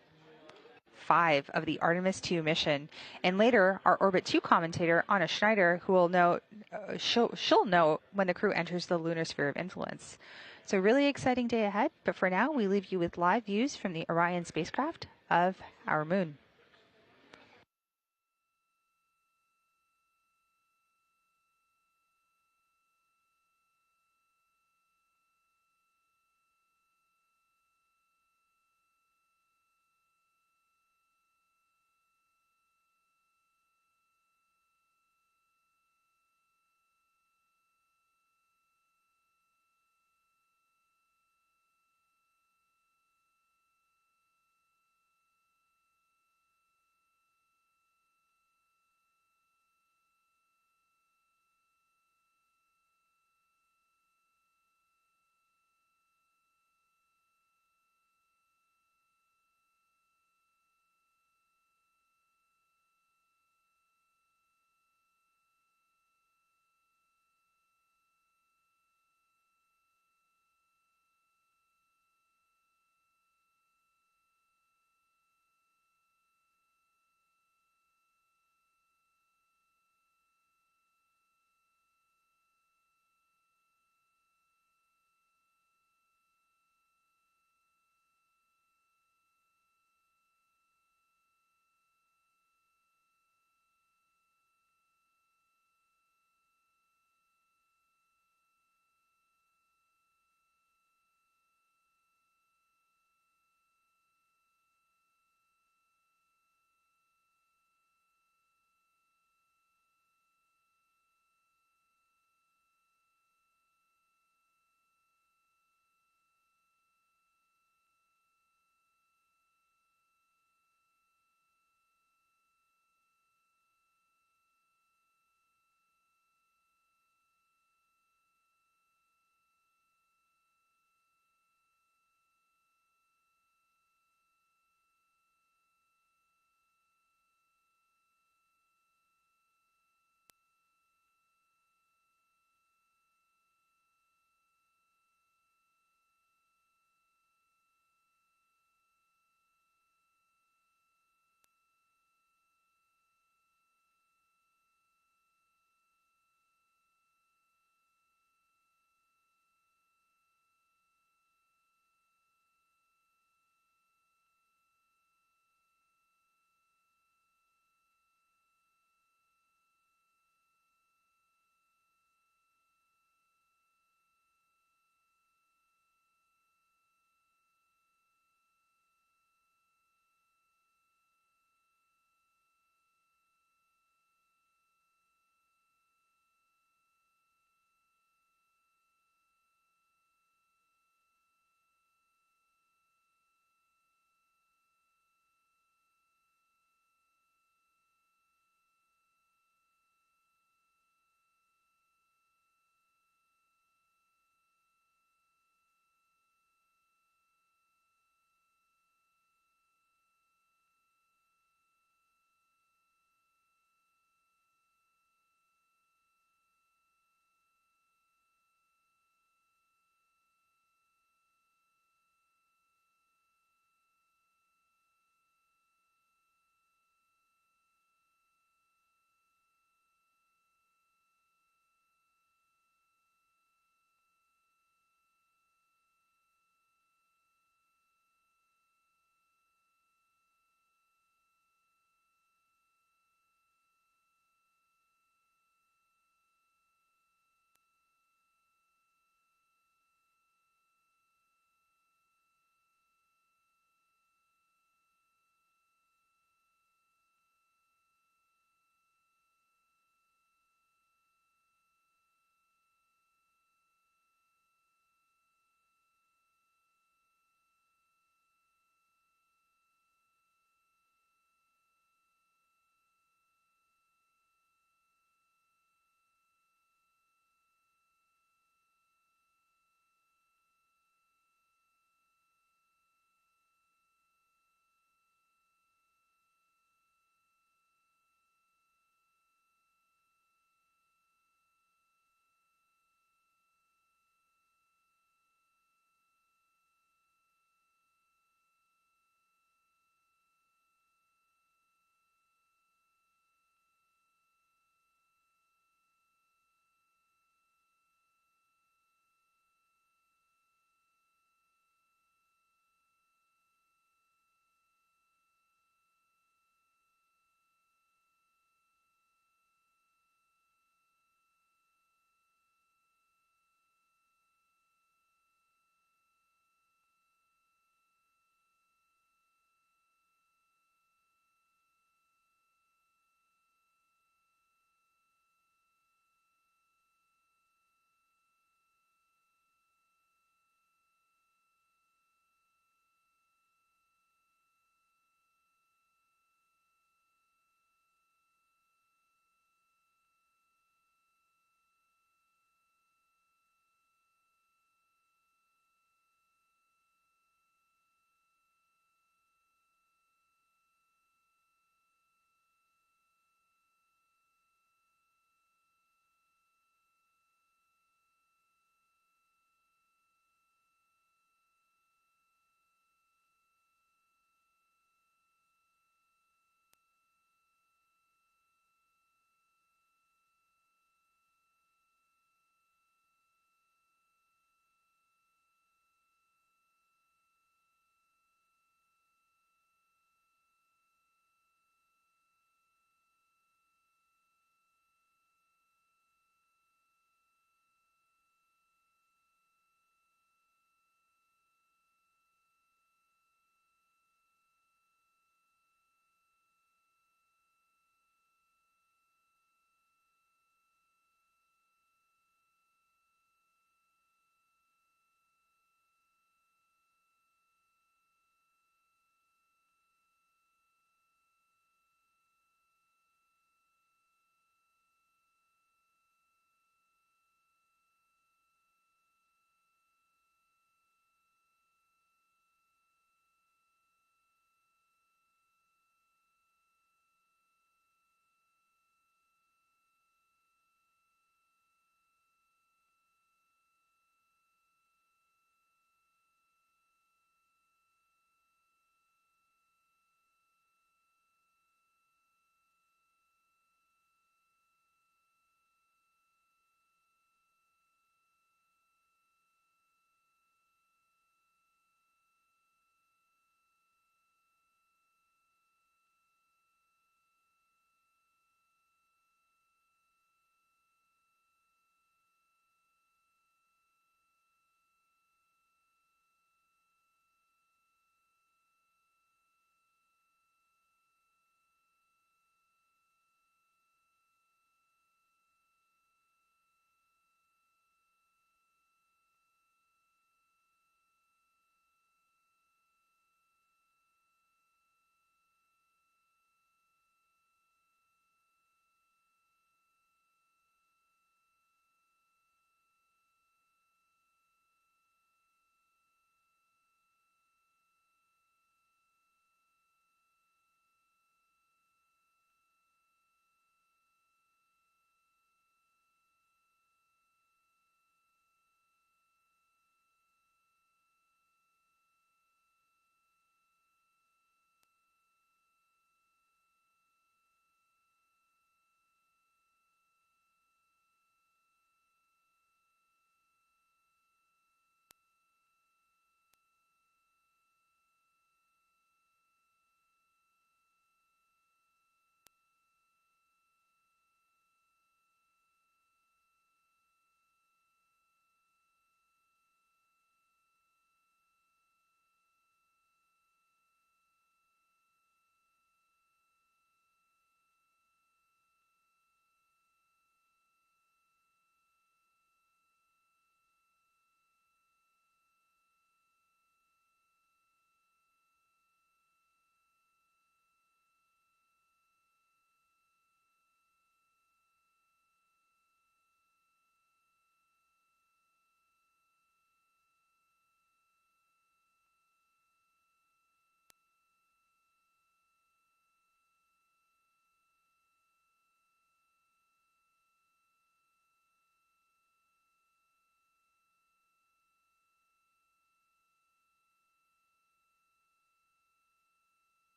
5 of the Artemis II mission. And later, our Orbit 2 commentator, Anna Schneider, who will know, she'll know when the crew enters the lunar sphere of influence. So really exciting day ahead, but for now, we leave you with live views from the Orion spacecraft of our moon.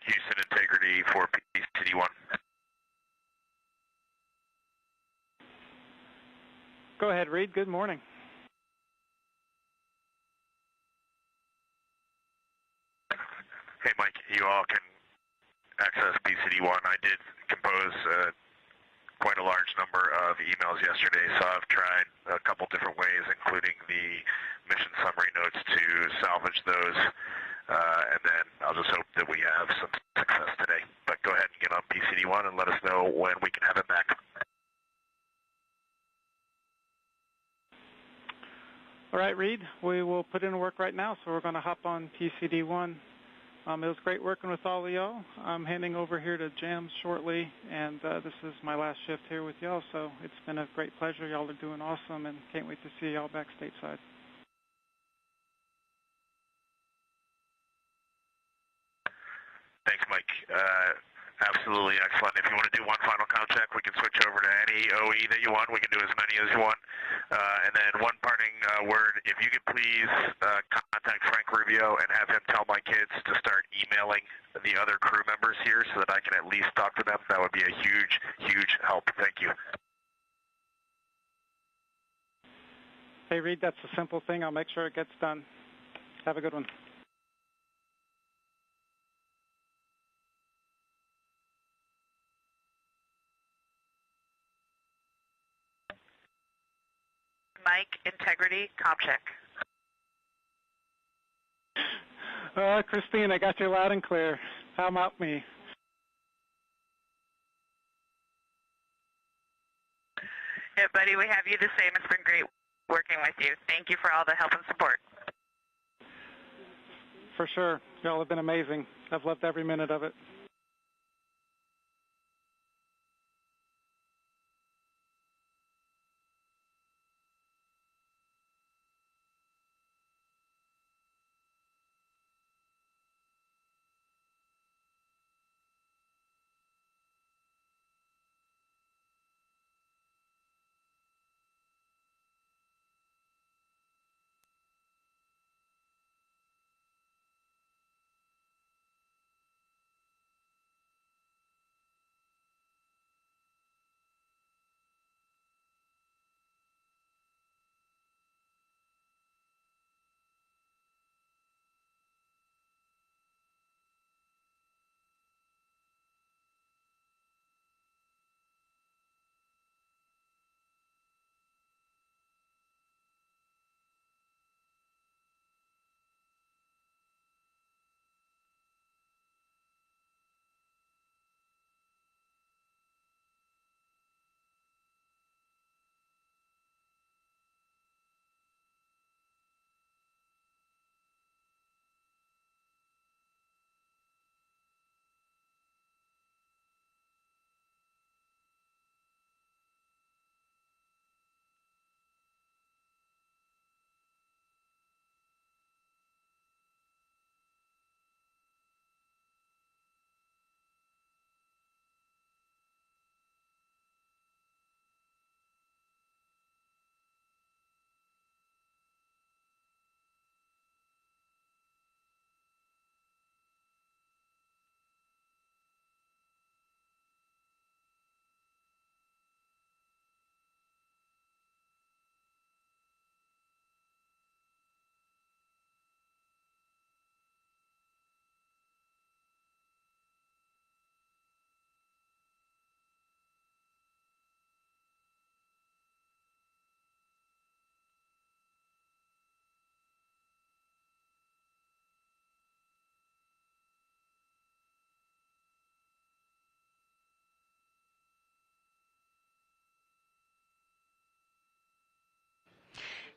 Houston Integrity for PCD1. Go ahead, Reed. Good morning. Hey, Mike, you all can access PCD1. I did compose quite a large number of emails yesterday, so I've tried a couple different ways, including the mission summary notes to salvage those, and then I'll just hope that we have some success today. But go ahead and get on PCD1 and let us know when we can have it back. All right, Reed, we will put in work right now, so we're going to hop on PCD1. It was great working with all of y'all. I'm handing over here to Jams shortly, and this is my last shift here with y'all, so it's been a great pleasure. Y'all are doing awesome, and can't wait to see y'all back stateside. Thanks, Mike. Absolutely excellent. If you want to do one final count check, we can switch over to any OE that you want. We can do as many as you want. And then one parting word, if you could please contact Frank Rubio and have him tell my kids to start emailing the other crew members here so that I can at least talk to them. That would be a huge, huge help. Thank you. Hey, Reed, that's a simple thing. I'll make sure it gets done. Have a good one. Mike, Integrity, comp check. Christine, I got you loud and clear. How about me? Yeah, buddy, we have you the same. It's been great working with you. Thank you for all the help and support. For sure. Y'all have been amazing. I've loved every minute of it.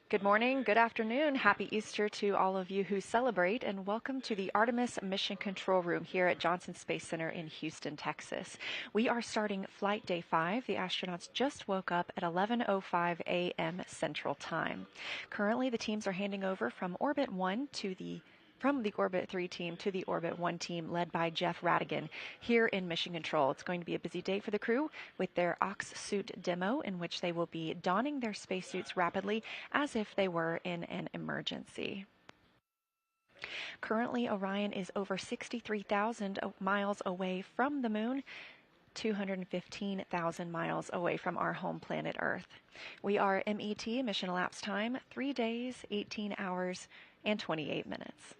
Good morning, good afternoon, happy Easter to all of you who celebrate, and welcome to the Artemis Mission Control Room here at Johnson Space Center in Houston, Texas. We are starting Flight Day 5. The astronauts just woke up at 11:05 a.m. Central Time. Currently, the teams are handing over from Orbit 1 to the Orbit 3 team to the Orbit 1 team led by Jeff Radigan here in Mission Control. It's going to be a busy day for the crew with their Ox suit demo in which they will be donning their spacesuits rapidly as if they were in an emergency. Currently, Orion is over 63,000 miles away from the moon, 215,000 miles away from our home planet Earth. We are MET, mission elapsed time, 3 days, 18 hours, and 28 minutes.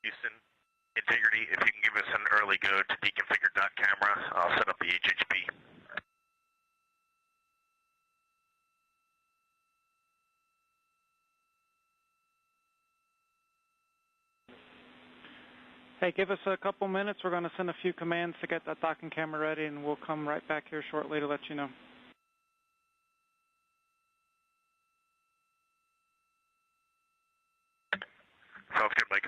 Houston, integrity, if you can give us an early go to deconfigure dot camera, I'll set up the HHP. Hey, give us a couple minutes. We're going to send a few commands to get that docking camera ready, and we'll come right back here shortly to let you know. Sounds good, Mike.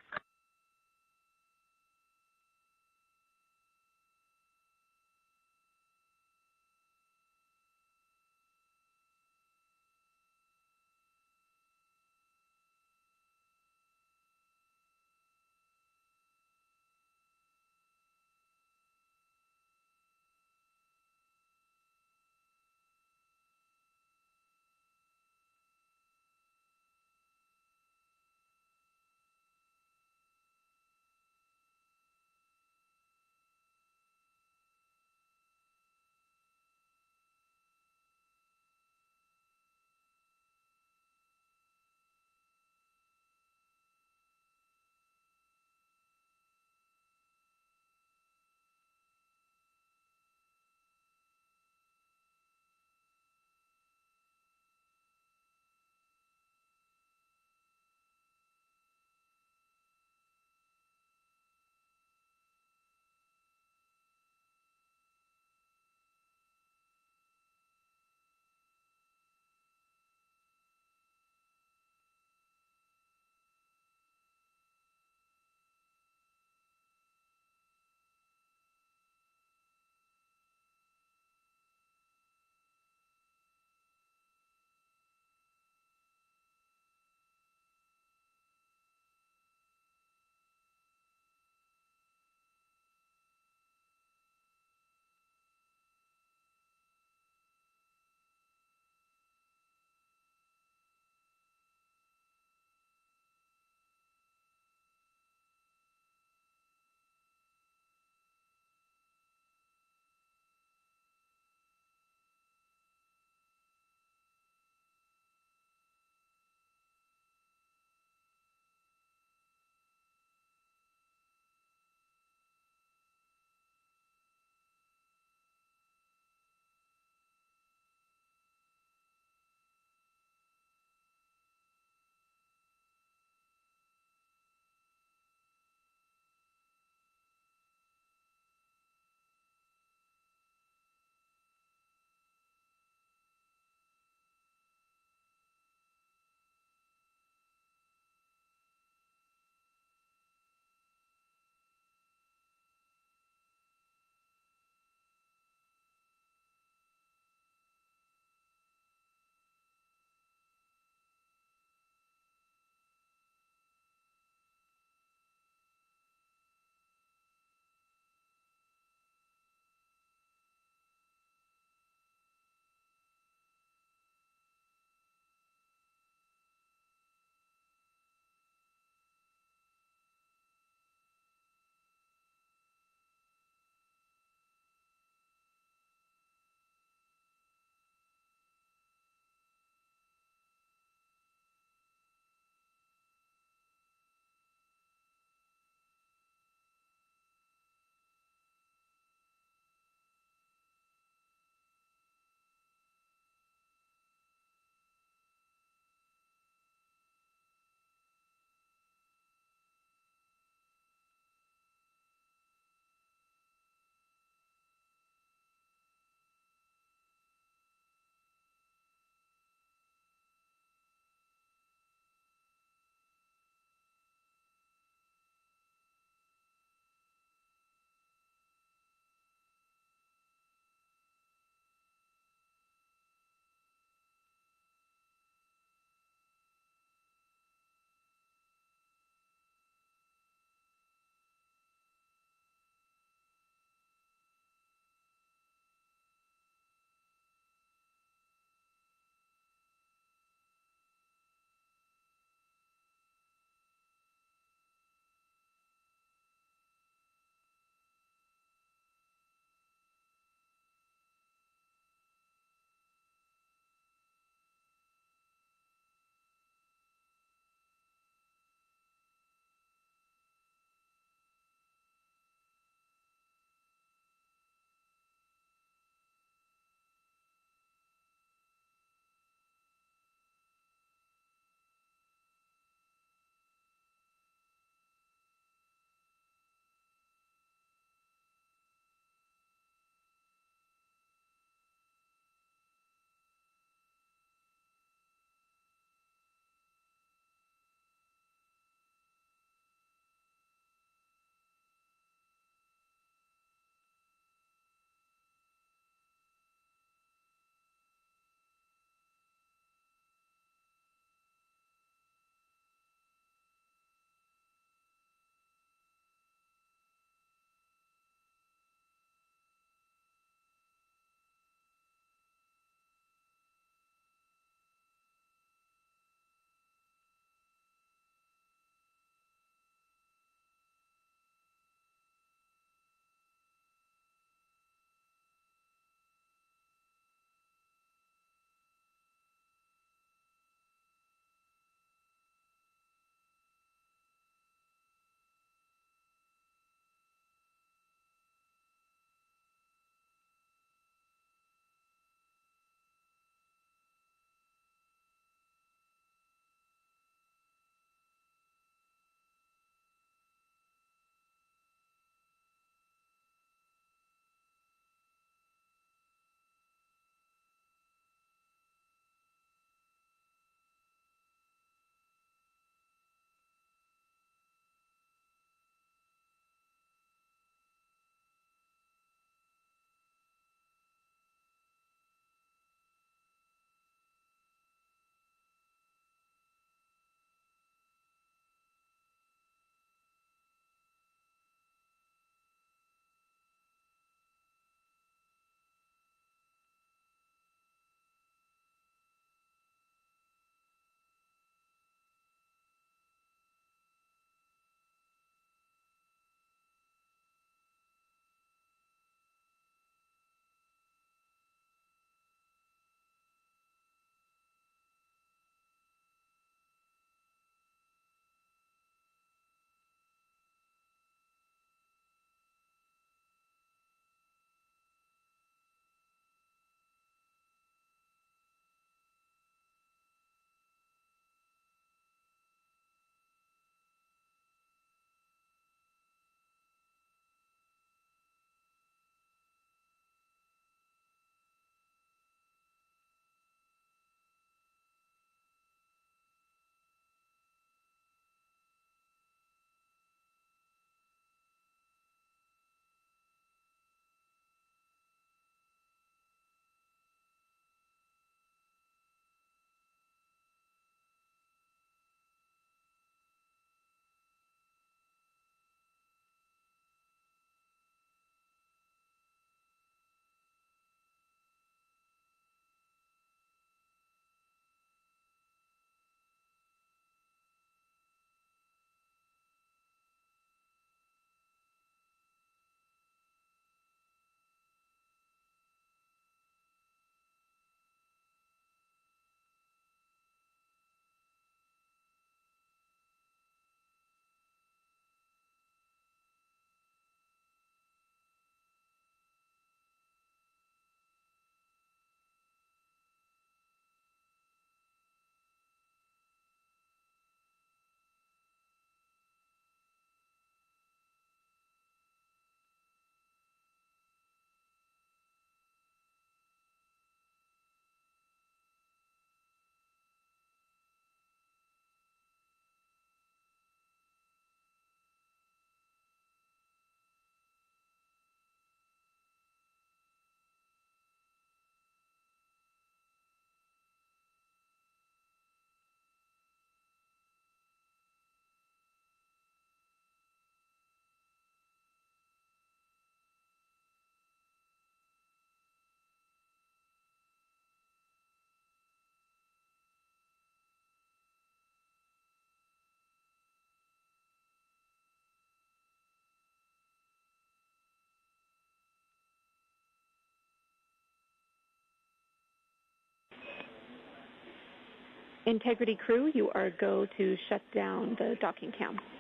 Integrity crew, you are go to shut down the docking cam. Good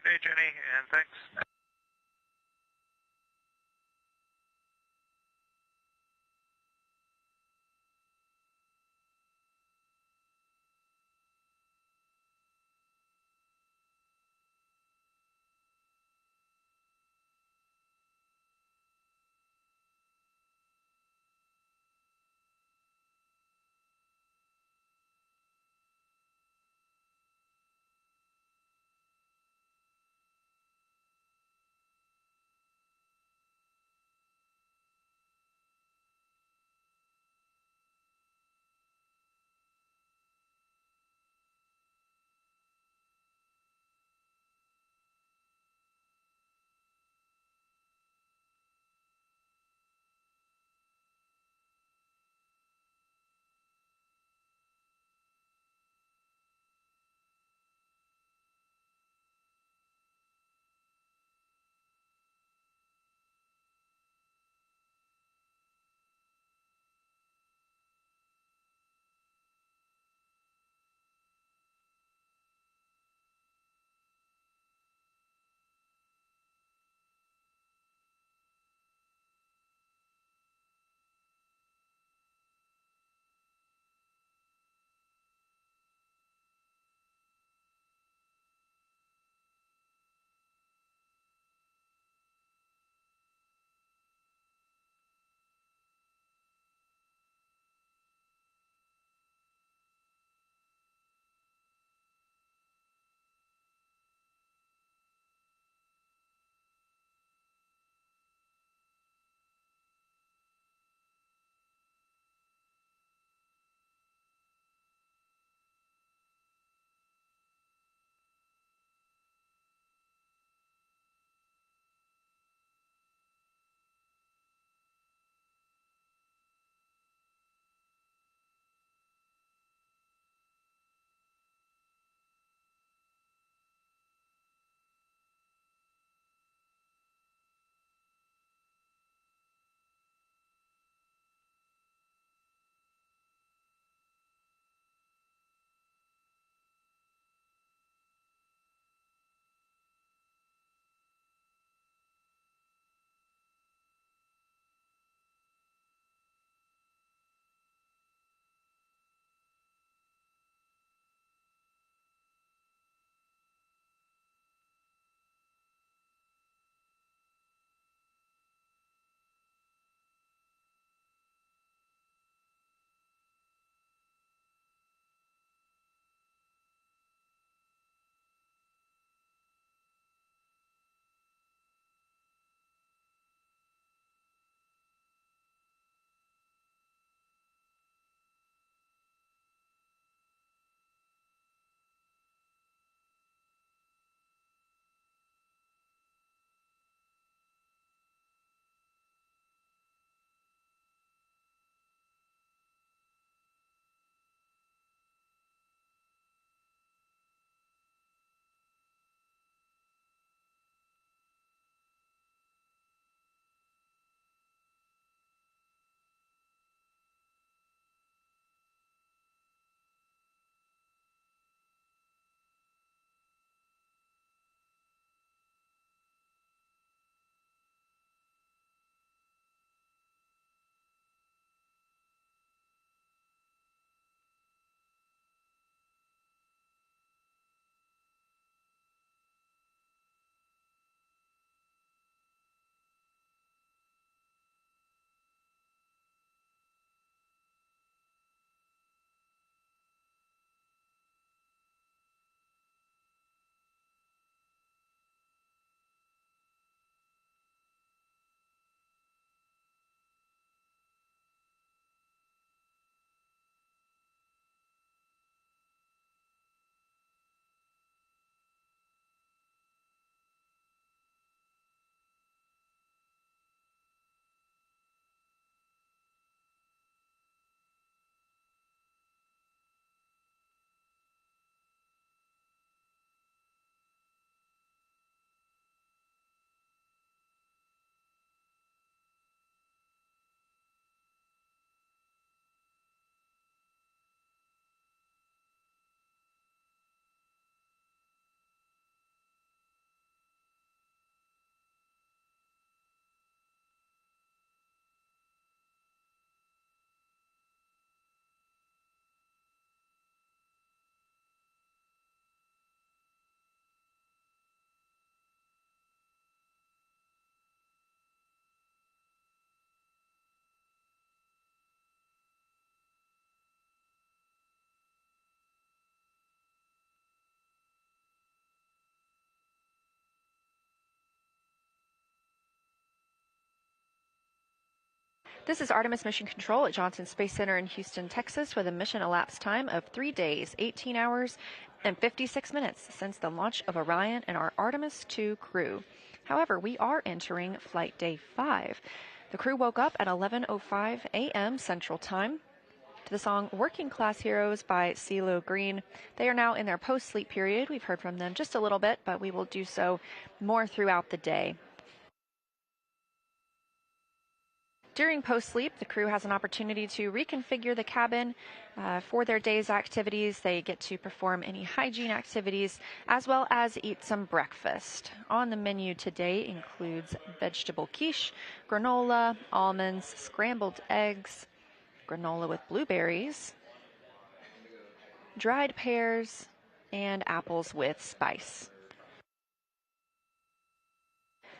day, Jenny, and thanks. This is Artemis Mission Control at Johnson Space Center in Houston, Texas, with a mission elapsed time of 3 days, 18 hours, and 56 minutes since the launch of Orion and our Artemis II crew. However, we are entering Flight Day 5. The crew woke up at 11:05 a.m. Central Time to the song Working Class Heroes by CeeLo Green. They are now in their post-sleep period. We've heard from them just a little bit, but we will do so more throughout the day. During post-sleep, the crew has an opportunity to reconfigure the cabin for their day's activities. They get to perform any hygiene activities as well as eat some breakfast. On the menu today includes vegetable quiche, granola, almonds, scrambled eggs, granola with blueberries, dried pears, and apples with spice.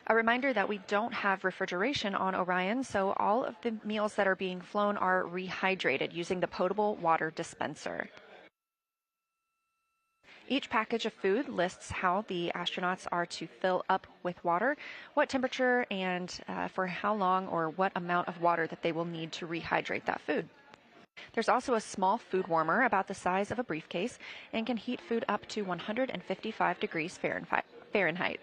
A reminder that we don't have refrigeration on Orion, so all of the meals that are being flown are rehydrated using the potable water dispenser. Each package of food lists how the astronauts are to fill up with water, what temperature, and for how long or what amount of water that they will need to rehydrate that food. There's also a small food warmer about the size of a briefcase and can heat food up to 155 degrees Fahrenheit.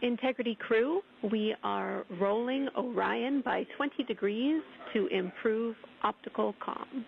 Integrity crew, we are rolling Orion by 20 degrees to improve optical comm.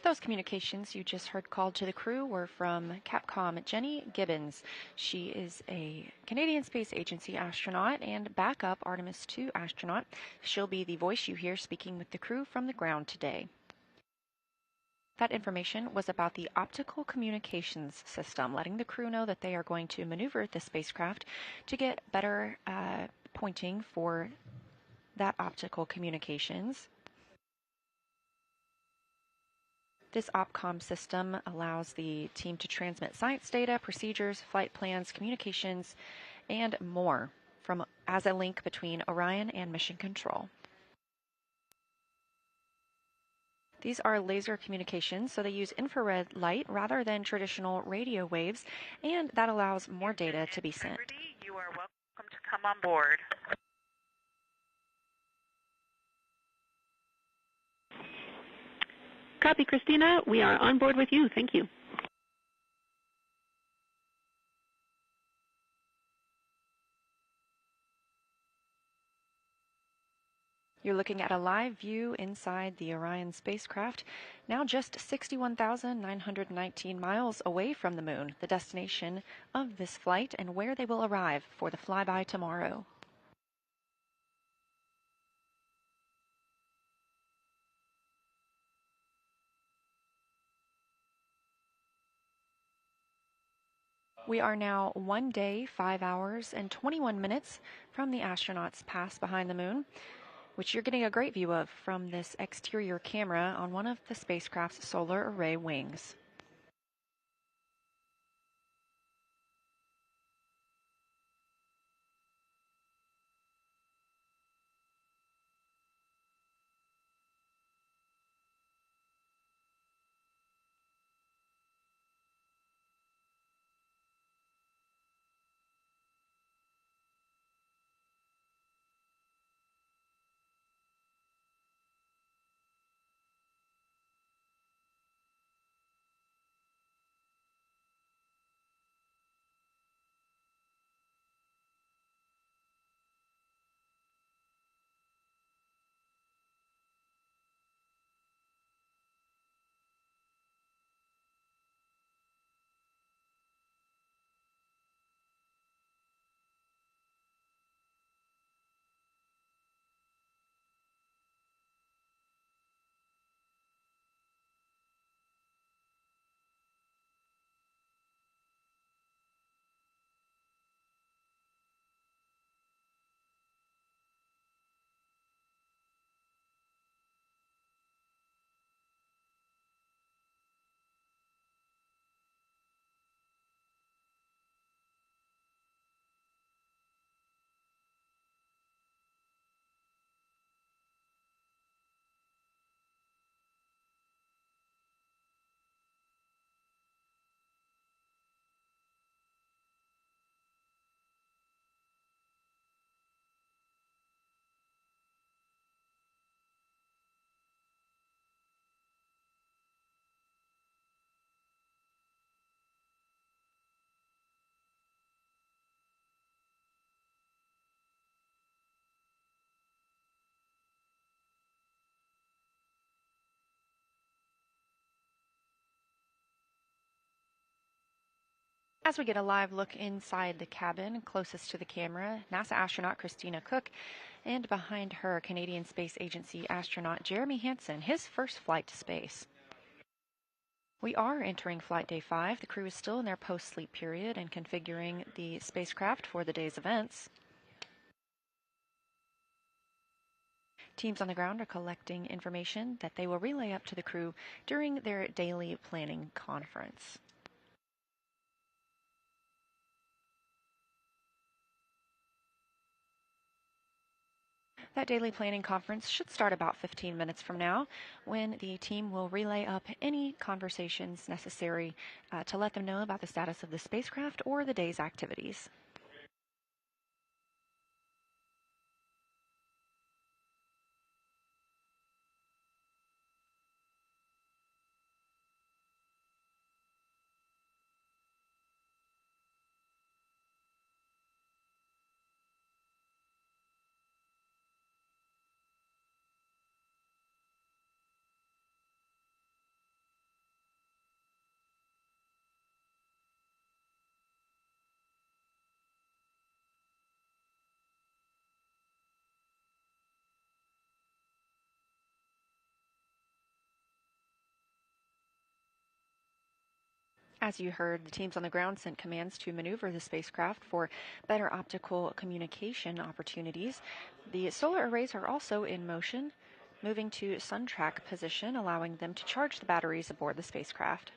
Those communications you just heard called to the crew were from Capcom Jenny Gibbons. She is a Canadian Space Agency astronaut and backup Artemis II astronaut. She'll be the voice you hear speaking with the crew from the ground today. That information was about the optical communications system, letting the crew know that they are going to maneuver the spacecraft to get better pointing for that optical communications. This OPCOM system allows the team to transmit science data, procedures, flight plans, communications, and more as a link between Orion and Mission Control. These are laser communications, so they use infrared light rather than traditional radio waves, and that allows more data to be sent. You are welcome to come on board. Copy, Christina. We are on board with you. Thank you. You're looking at a live view inside the Orion spacecraft, now just 61,919 miles away from the moon, the destination of this flight and where they will arrive for the flyby tomorrow. We are now 1 day, 5 hours, and 21 minutes from the astronauts' pass behind the moon, which you're getting a great view of from this exterior camera on one of the spacecraft's solar array wings. As we get a live look inside the cabin, closest to the camera, NASA astronaut Christina Cook, and behind her, Canadian Space Agency astronaut Jeremy Hansen, his first flight to space. We are entering Flight Day 5. The crew is still in their post-sleep period and configuring the spacecraft for the day's events. Teams on the ground are collecting information that they will relay up to the crew during their daily planning conference. That daily planning conference should start about 15 minutes from now, when the team will relay up any conversations necessary to let them know about the status of the spacecraft or the day's activities. As you heard, the teams on the ground sent commands to maneuver the spacecraft for better optical communication opportunities. The solar arrays are also in motion, moving to sun track position, allowing them to charge the batteries aboard the spacecraft.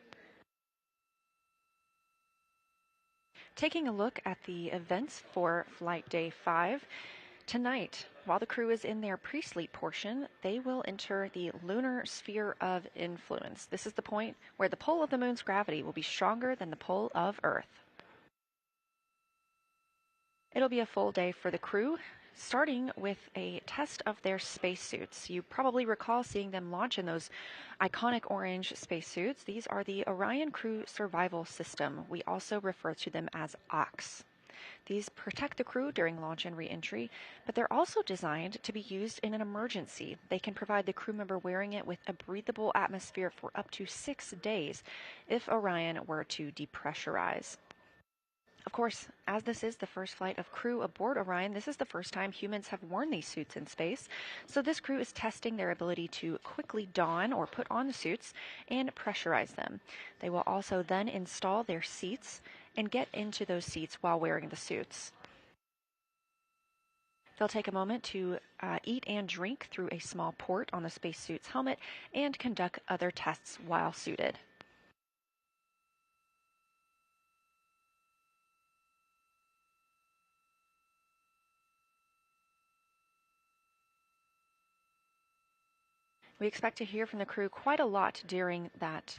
Taking a look at the events for Flight Day 5, tonight, while the crew is in their pre-sleep portion, they will enter the lunar sphere of influence. This is the point where the pull of the moon's gravity will be stronger than the pull of Earth. It'll be a full day for the crew, starting with a test of their spacesuits. You probably recall seeing them launch in those iconic orange spacesuits. These are the Orion Crew Survival System. We also refer to them as OX. These protect the crew during launch and re-entry, but they're also designed to be used in an emergency. They can provide the crew member wearing it with a breathable atmosphere for up to 6 days if Orion were to depressurize. Of course, as this is the first flight of crew aboard Orion, this is the first time humans have worn these suits in space. So this crew is testing their ability to quickly don or put on the suits and pressurize them. They will also then install their seats and get into those seats while wearing the suits. They'll take a moment to eat and drink through a small port on the spacesuit's helmet and conduct other tests while suited. We expect to hear from the crew quite a lot during that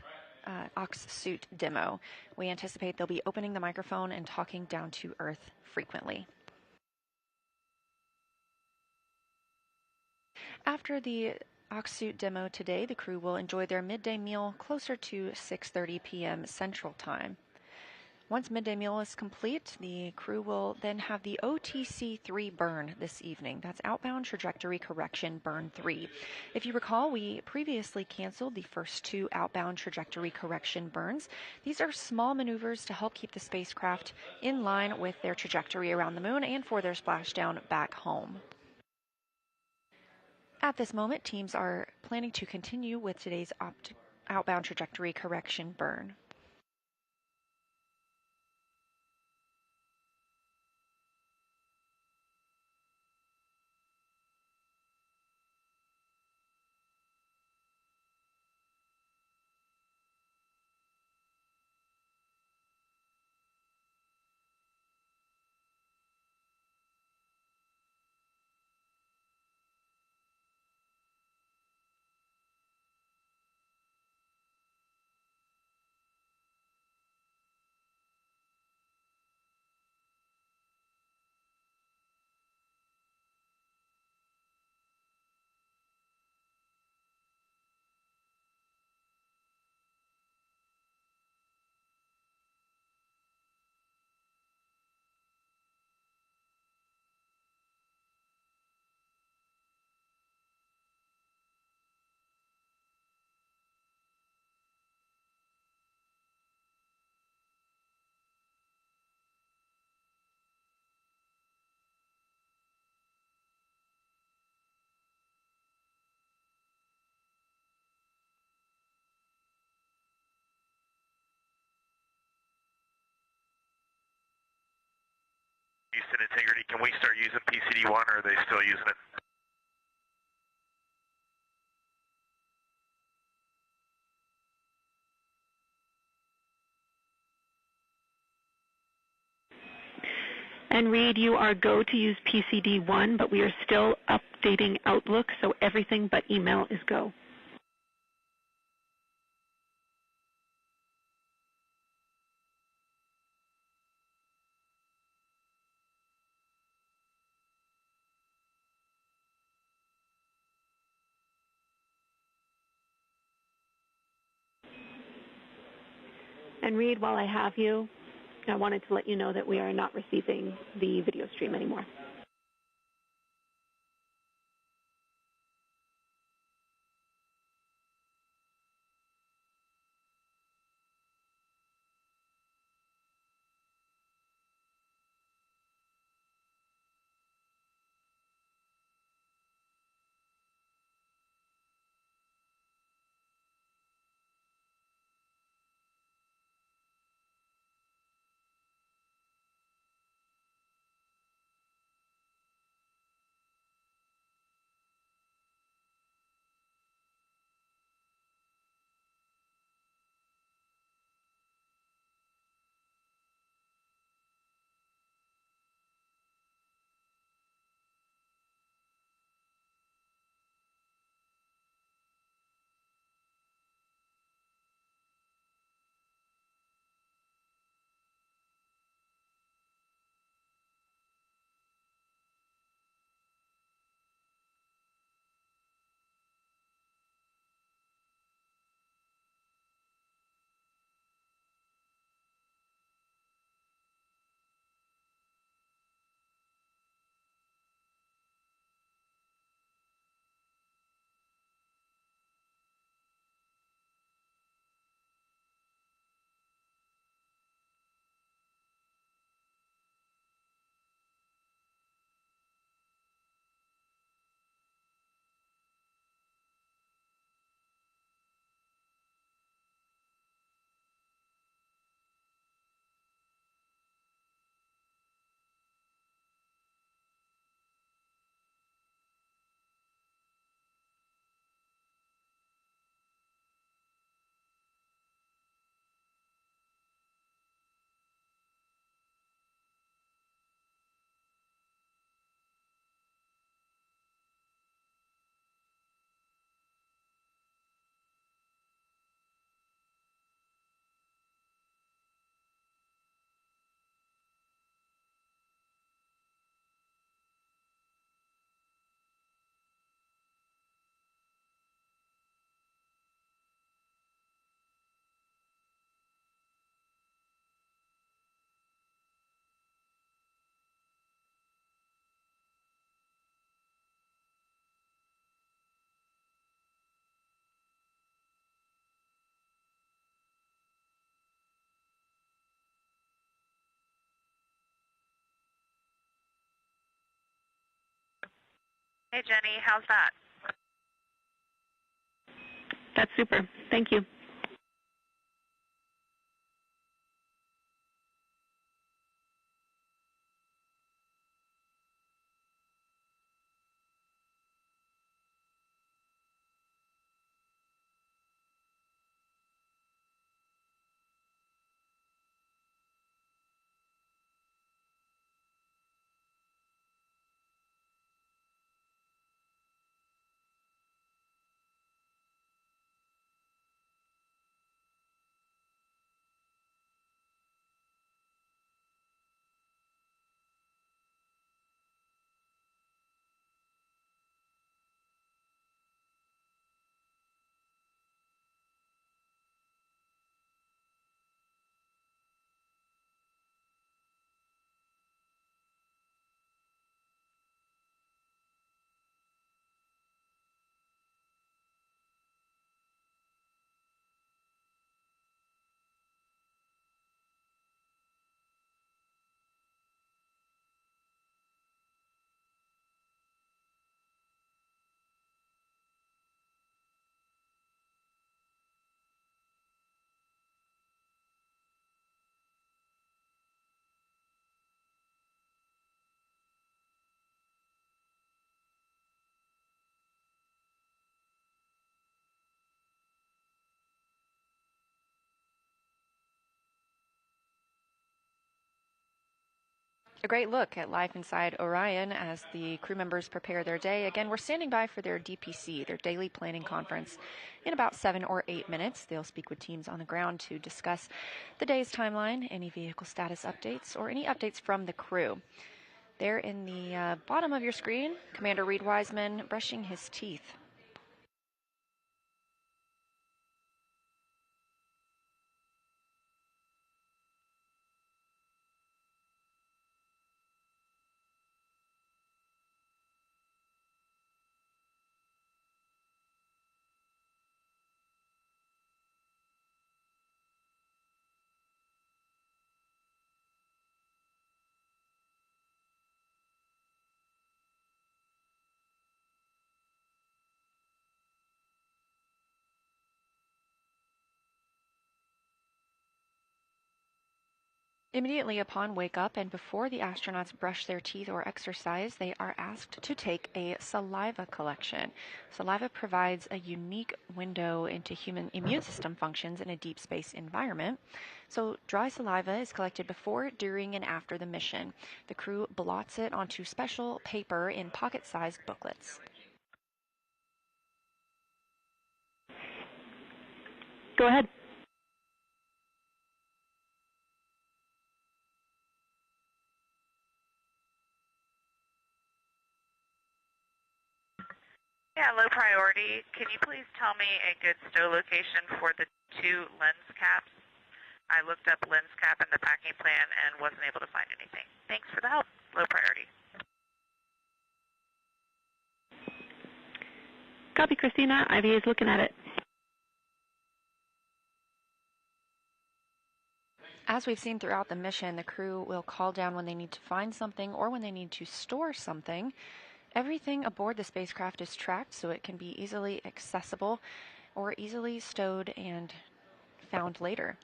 OX suit demo. We anticipate they'll be opening the microphone and talking down to earth frequently. After the OX suit demo today, the crew will enjoy their midday meal closer to 6:30 p.m. Central Time. Once midday meal is complete, the crew will then have the OTC-3 burn this evening. That's Outbound Trajectory Correction Burn 3. If you recall, we previously canceled the first 2 outbound trajectory correction burns. These are small maneuvers to help keep the spacecraft in line with their trajectory around the moon and for their splashdown back home. At this moment, teams are planning to continue with today's outbound trajectory correction burn. Houston integrity, can we start using PCD-1, or are they still using it? And Reed, you are go to use PCD-1, but we are still updating Outlook, so everything but email is go. And Reed, while I have you, I wanted to let you know that we are not receiving the video stream anymore. Hey, Jenny, how's that? That's super. Thank you. A great look at life inside Orion as the crew members prepare their day. Again, we're standing by for their DPC, their daily planning conference. In about 7 or 8 minutes, they'll speak with teams on the ground to discuss the day's timeline, any vehicle status updates, or any updates from the crew. There in the bottom of your screen, Commander Reed Wiseman brushing his teeth. Immediately upon wake up and before the astronauts brush their teeth or exercise, they are asked to take a saliva collection. Saliva provides a unique window into human immune system functions in a deep space environment. So dry saliva is collected before, during, and after the mission. The crew blots it onto special paper in pocket-sized booklets. Go ahead. Yeah, low priority. Can you please tell me a good stow location for the 2 lens caps? I looked up lens cap in the packing plan and wasn't able to find anything. Thanks for the help. Low priority. Copy, Christina. IVA is looking at it. As we've seen throughout the mission, the crew will call down when they need to find something or when they need to store something. Everything aboard the spacecraft is tracked so it can be easily accessible or easily stowed and found later.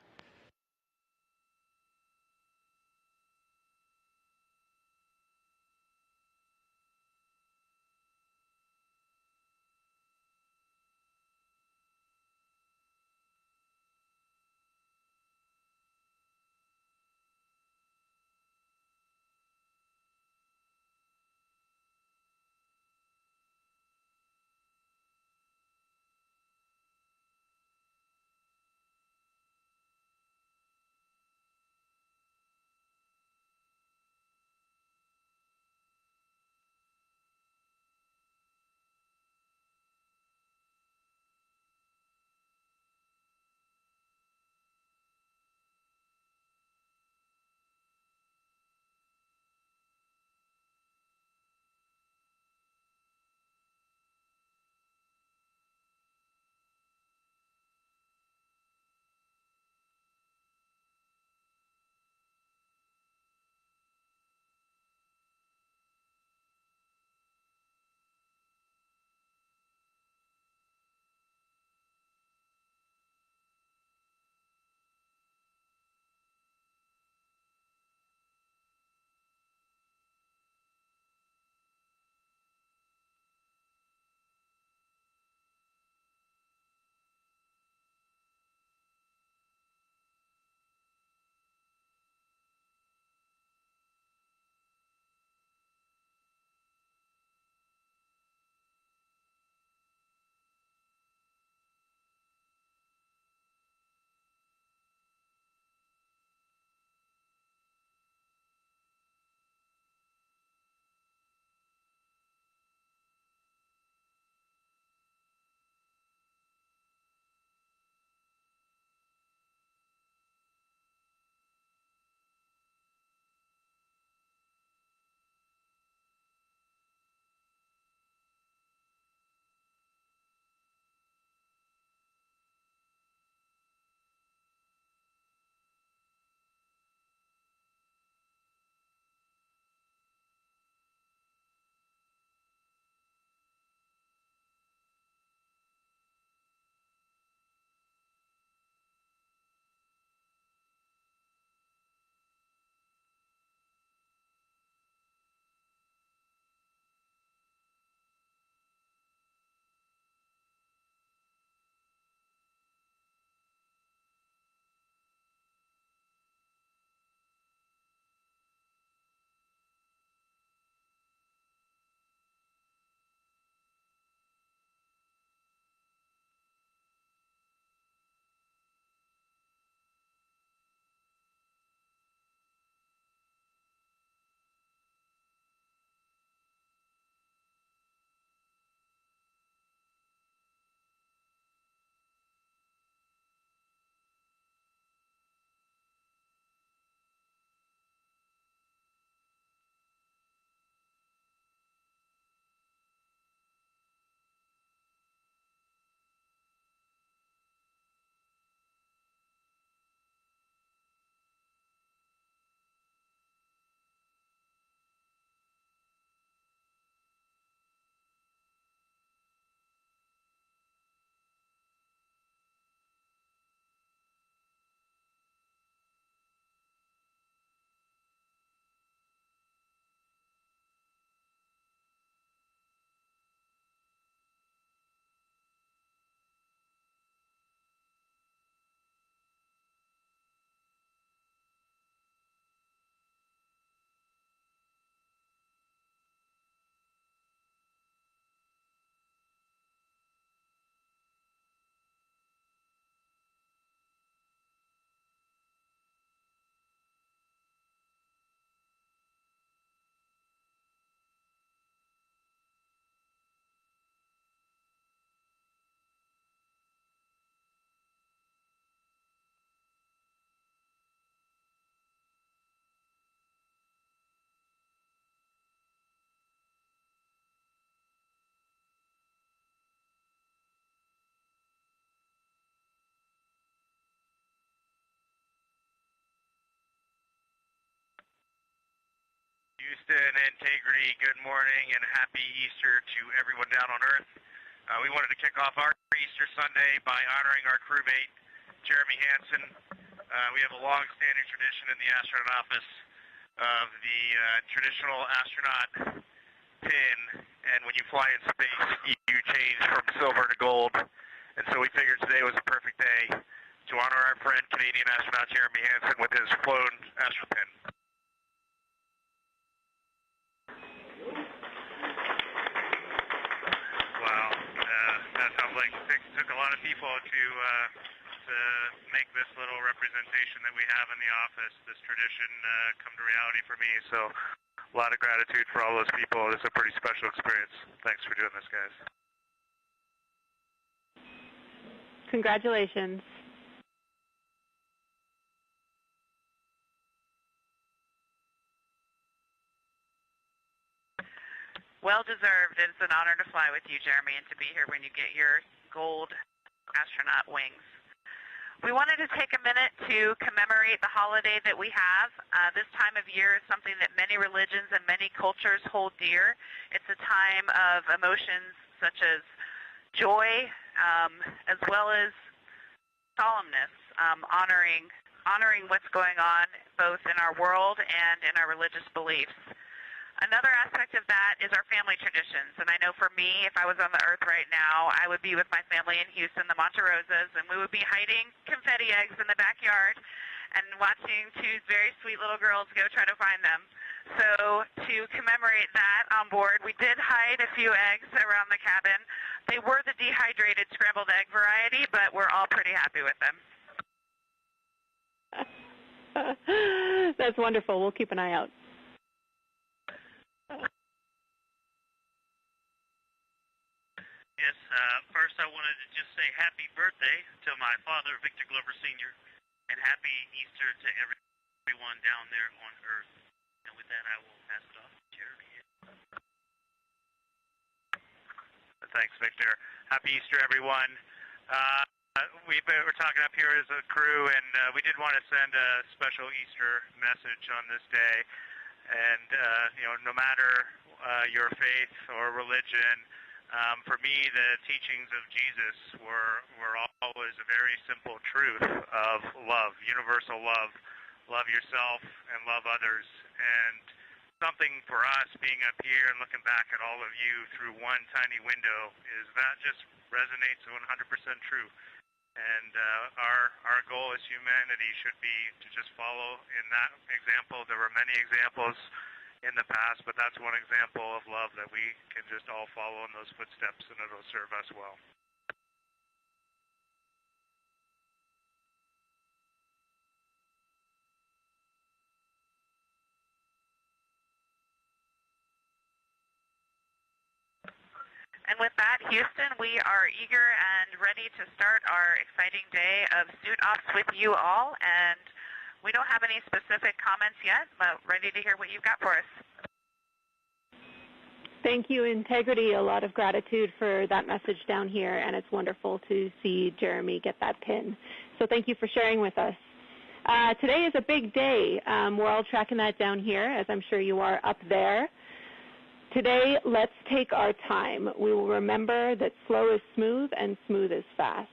Houston, Integrity, good morning and happy Easter to everyone down on Earth. We wanted to kick off our Easter Sunday by honoring our crewmate, Jeremy Hansen. We have a long-standing tradition in the astronaut office of the traditional astronaut pin, and when you fly in space, you change from silver to gold. And so we figured today was a perfect day to honor our friend, Canadian astronaut Jeremy Hansen, with his flown astro pin. Wow, that sounds like it took a lot of people to make this little representation that we have in the office, this tradition, come to reality for me. So a lot of gratitude for all those people. It's a pretty special experience. Thanks for doing this, guys. Congratulations. Well deserved. It's an honor to fly with you, Jeremy, and to be here when you get your gold astronaut wings. We wanted to take a minute to commemorate the holiday that we have. This time of year is something that many religions and many cultures hold dear. It's a time of emotions such as joy, as well as solemnness, honoring what's going on both in our world and in our religious beliefs. Another aspect of that is our family traditions. And I know for me, if I was on the Earth right now, I would be with my family in Houston, the Monte Rosas, and we would be hiding confetti eggs in the backyard and watching two very sweet little girls go try to find them. So to commemorate that on board, we did hide a few eggs around the cabin. They were the dehydrated scrambled egg variety, but we're all pretty happy with them. That's wonderful. We'll keep an eye out. Yes, first I wanted to just say happy birthday to my father, Victor Glover Sr., and happy Easter to everyone down there on Earth. And with that, I will pass it off to Jeremy. Thanks, Victor. Happy Easter, everyone. We're talking up here as a crew, and we did want to send a special Easter message on this day. And, no matter your faith or religion, for me, the teachings of Jesus were always a very simple truth of love, universal love. Love yourself and love others. And something for us being up here and looking back at all of you through one tiny window is that just resonates 100% true. And our goal as humanity should be to just follow in that example. There were many examples in the past, but that's one example of love that we can just all follow in those footsteps, and it'll serve us well. And with that, Houston, we are eager and ready to start our exciting day of suit offs with you all. And we don't have any specific comments yet, but ready to hear what you've got for us. Thank you, Integrity. A lot of gratitude for that message down here, and it's wonderful to see Jeremy get that pin. So thank you for sharing with us. Today is a big day. We're all tracking that down here, as I'm sure you are up there. Today, let's take our time. We will remember that slow is smooth and smooth is fast.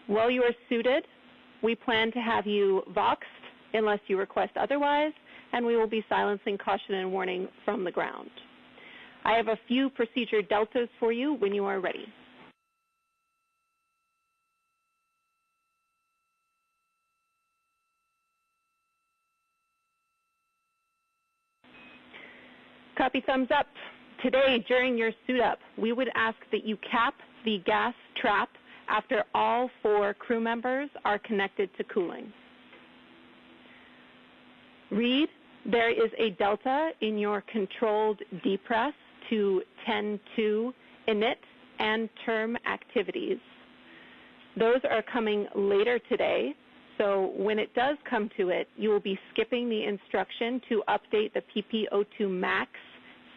While you are suited, we plan to have you voxed unless you request otherwise, and we will be silencing caution and warning from the ground. I have a few procedure deltas for you when you are ready. Copy, thumbs up. Today, during your suit up, we would ask that you cap the gas trap after all 4 crew members are connected to cooling. Read, there is a delta in your controlled depress to 10-2 init and term activities. Those are coming later today, so when it does come to it, you will be skipping the instruction to update the PPO2 max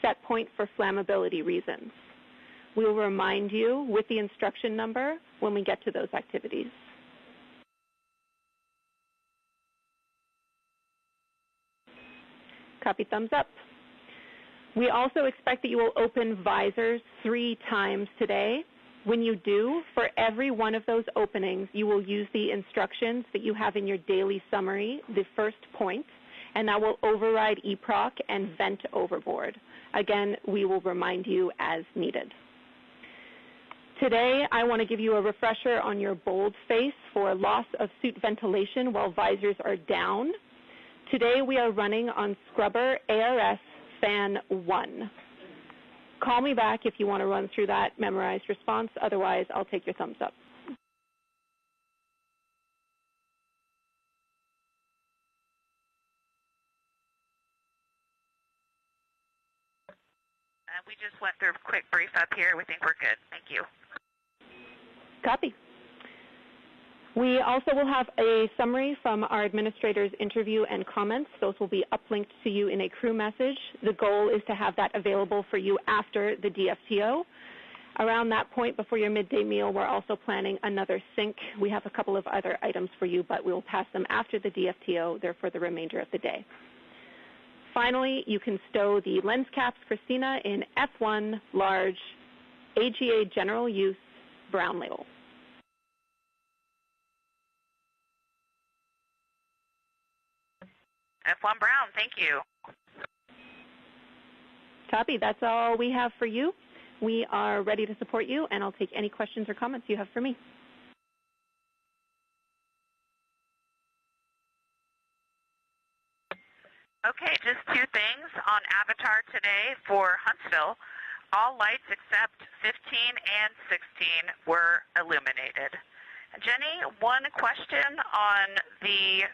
set point for flammability reasons. We will remind you with the instruction number when we get to those activities. Copy, thumbs up. We also expect that you will open visors 3 times today. When you do, for every one of those openings, you will use the instructions that you have in your daily summary, the first point, and that will override EPROC and vent overboard. Again, we will remind you as needed. Today, I want to give you a refresher on your bold face for loss of suit ventilation while visors are down. Today, we are running on scrubber ARS fan 1. Call me back if you want to run through that memorized response. Otherwise, I'll take your thumbs up. We just went through a quick brief up here. We think we're good. Thank you. Copy. We also will have a summary from our administrator's interview and comments. Those will be uplinked to you in a crew message. The goal is to have that available for you after the DFTO. Around that point, before your midday meal, we're also planning another sync. We have a couple of other items for you, but we will pass them after the DFTO. They're for the remainder of the day. Finally, you can stow the lens caps, Christina, in F1 large AGA general use brown label. F1 brown, thank you. Copy. That's all we have for you. We are ready to support you, and I'll take any questions or comments you have for me. Okay, just 2 things on Avatar today for Huntsville. All lights except 15 and 16 were illuminated. Jenny, one question on the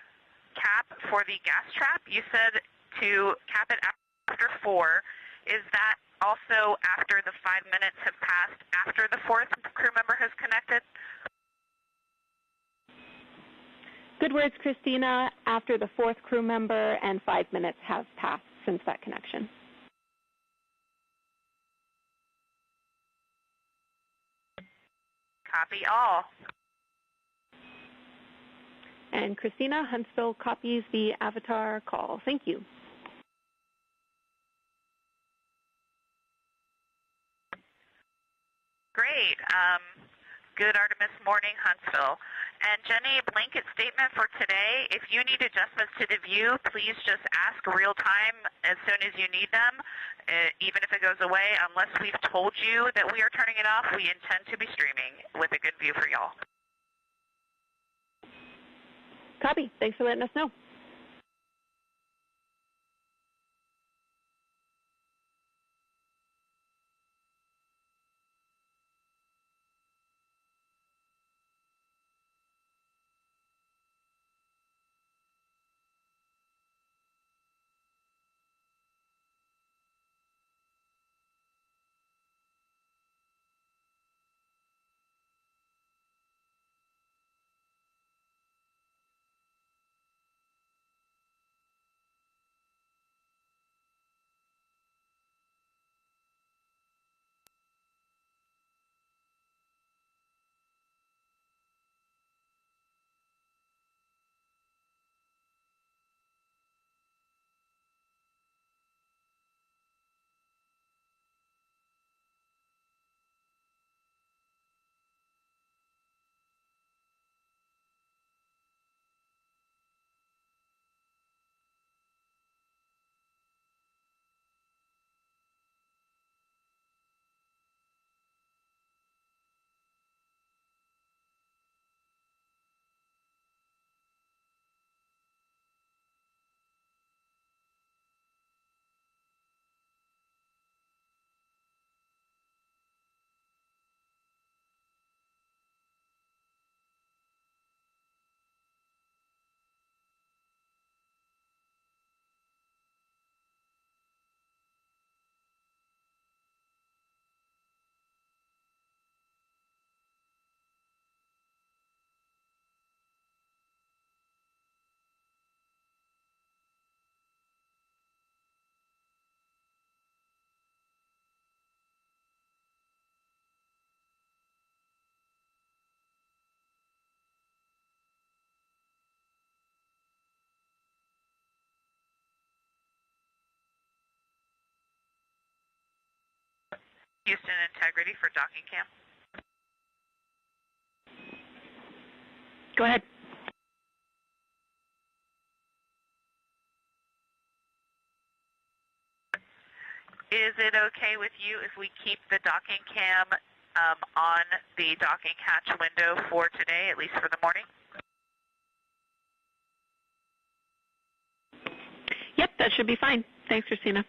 cap for the gas trap. You said to cap it after 4. Is that also after the 5 minutes have passed after the 4th crew member has connected? Good words, Christina. After the 4th crew member and 5 minutes have passed since that connection. Copy all. And Christina, Huntsville copies the Avatar call. Thank you. Great. Good Artemis morning, Huntsville. And Jenny, blanket statement for today. If you need adjustments to the view, please just ask real time as soon as you need them. Even if it goes away, unless we've told you that we are turning it off, we intend to be streaming with a good view for y'all. Copy. Thanks for letting us know. Houston, integrity for docking cam. Go ahead. Is it okay with you if we keep the docking cam on the docking hatch window for today, at least for the morning? Yep, that should be fine. Thanks, Christina.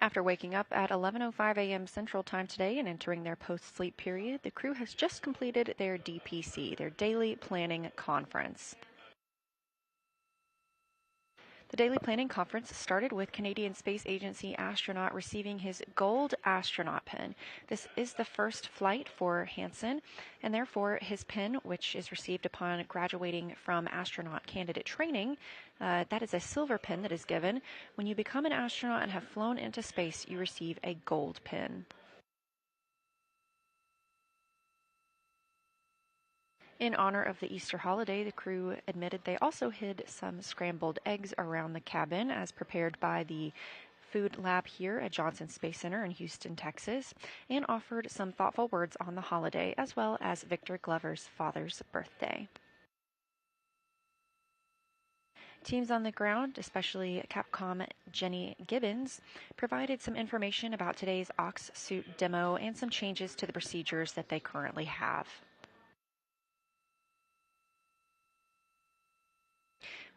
After waking up at 11:05 a.m. Central Time today and entering their post-sleep period, the crew has just completed their DPC, their Daily Planning Conference. The Daily Planning Conference started with Canadian Space Agency astronaut receiving his gold astronaut pin. This is the first flight for Hansen, and therefore his pin, which is received upon graduating from astronaut candidate training, that is a silver pin that is given. When you become an astronaut and have flown into space, you receive a gold pin. In honor of the Easter holiday, the crew admitted they also hid some scrambled eggs around the cabin as prepared by the food lab here at Johnson Space Center in Houston, Texas, and offered some thoughtful words on the holiday as well as Victor Glover's father's birthday. Teams on the ground, especially Capcom Jenny Gibbons, provided some information about today's Ox suit demo and some changes to the procedures that they currently have.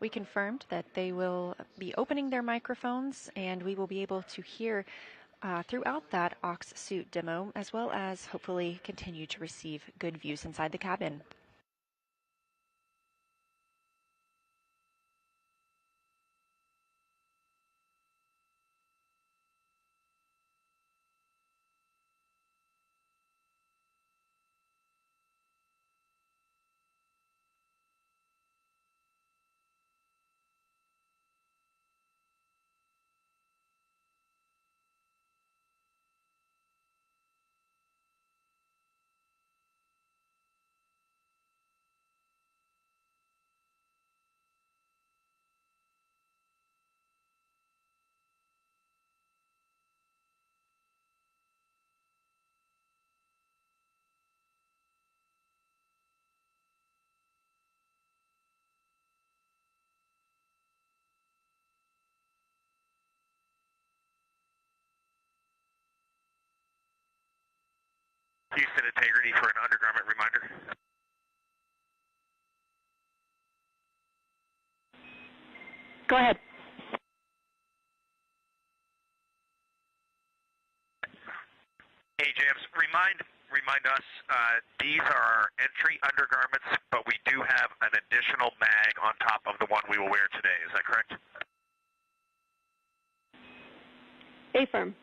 We confirmed that they will be opening their microphones and we will be able to hear throughout that Ox suit demo, as well as hopefully continue to receive good views inside the cabin. Houston, integrity for an undergarment reminder. Go ahead. Hey, James, remind us, these are our entry undergarments, but we do have an additional mag on top of the one we will wear today. Is that correct? Affirm.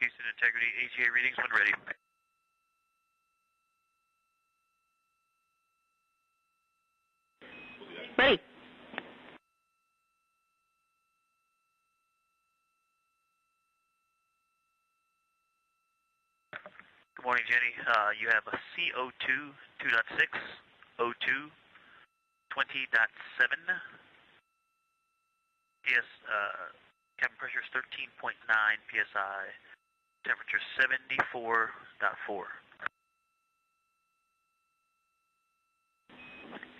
Houston integrity, AGA readings when ready. Ready. Good morning, Jenny. You have a CO2 2.6, O2 20.7. Cabin pressure is 13.9 psi. Temperature 74.4.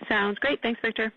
Sounds great. Thanks, Victor.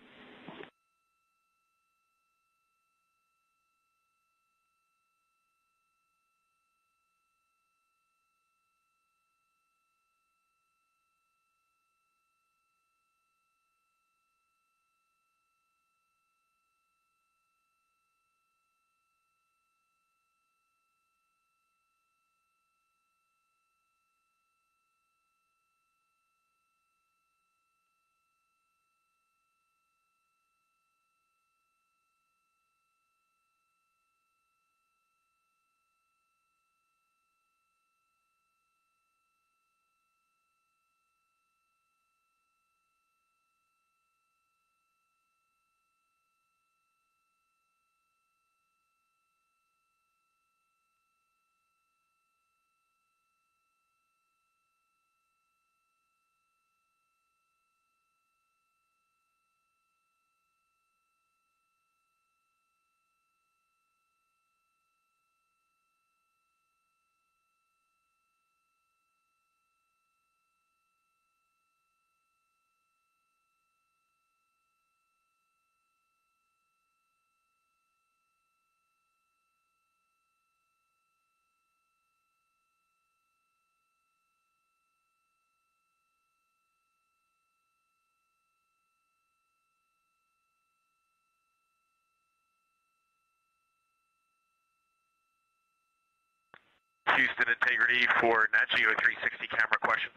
Houston integrity for Nat Geo 360 camera question.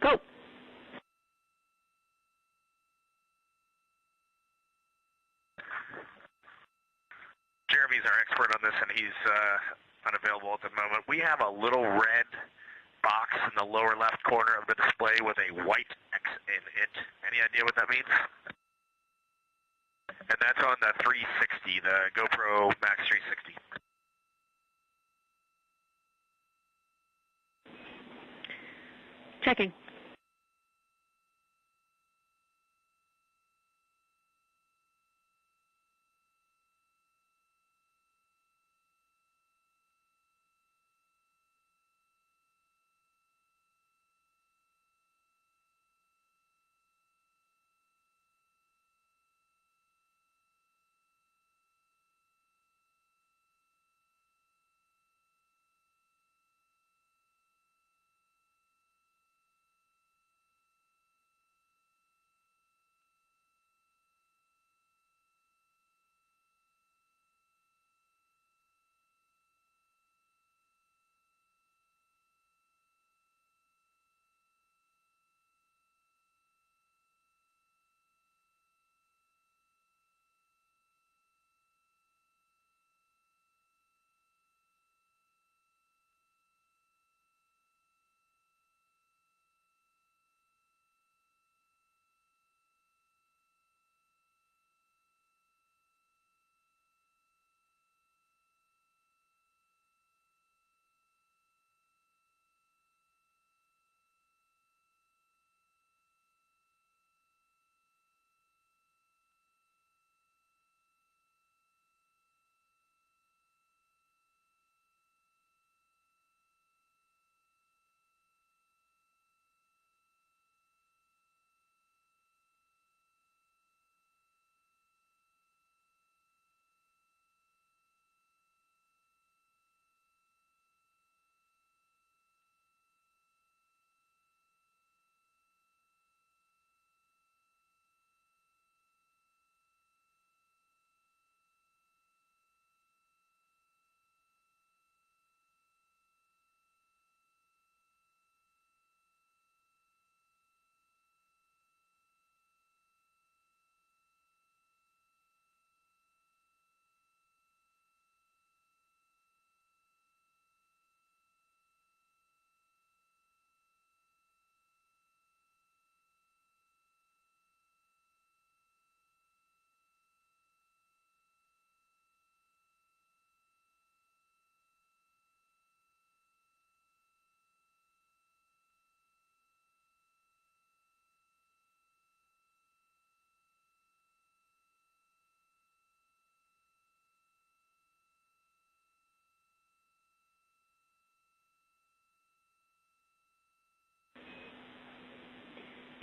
Go. Jeremy's our expert on this, and he's unavailable at the moment. We have a little red box in the lower left corner of the display with a white X in it. Any idea what that means? And that's on the 360, the GoPro Max 360. Checking.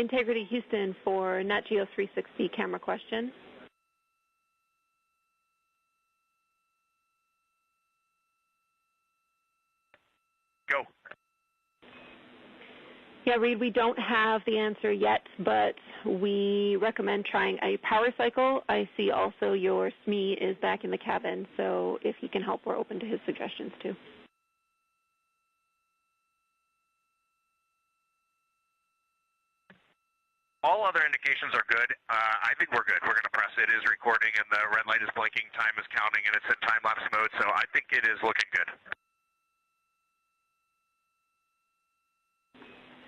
Integrity Houston for Nat Geo 360 camera question. Go. Yeah, Reed, we don't have the answer yet, but we recommend trying a power cycle. I see also your SME is back in the cabin, so if he can help, we're open to his suggestions too. All other indications are good. I think we're good. We're going to press. It is recording, and the red light is blinking. Time is counting, and it's in time-lapse mode, so I think it is looking good.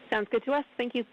Sounds good to us. Thank you.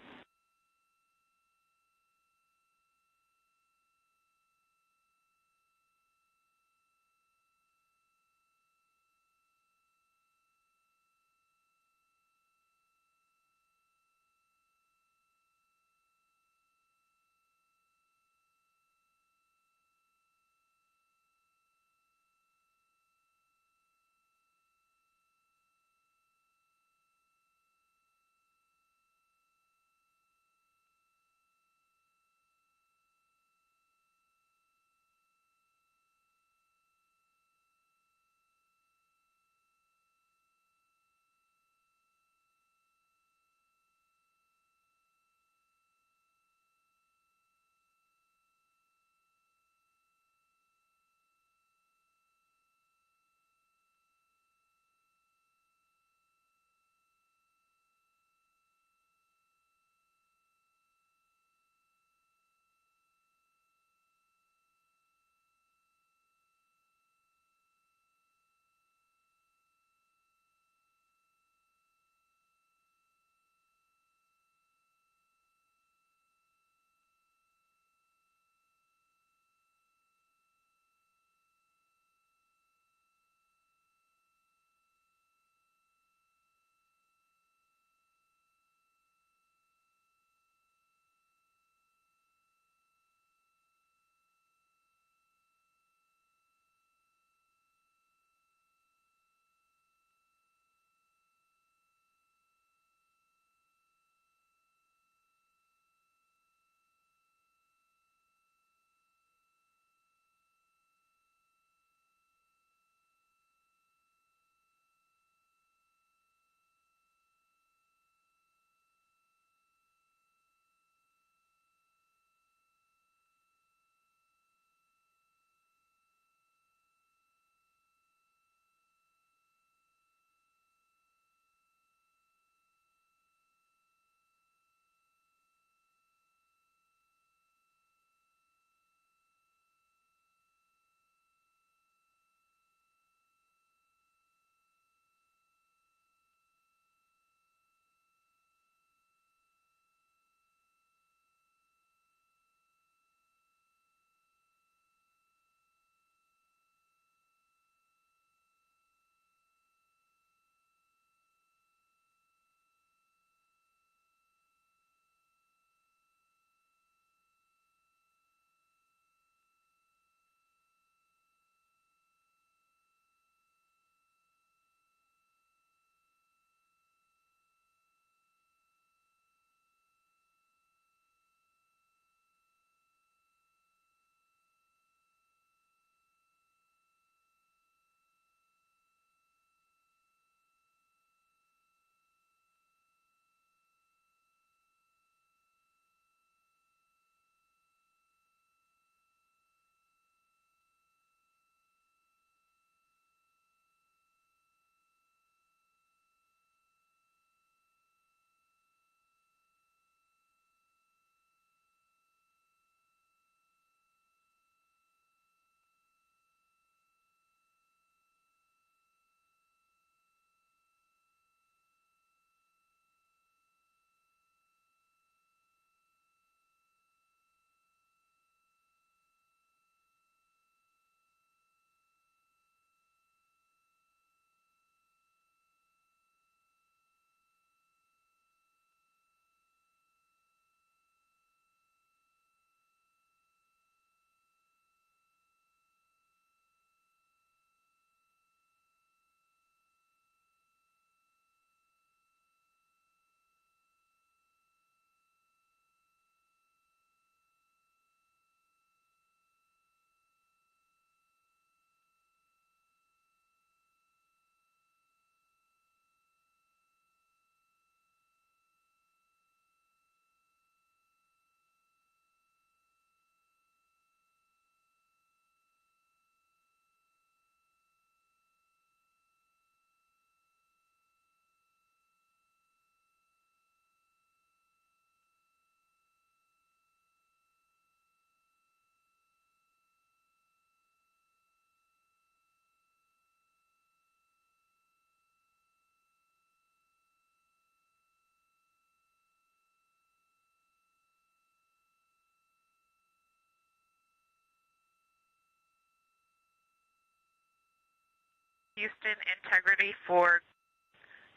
Houston, integrity for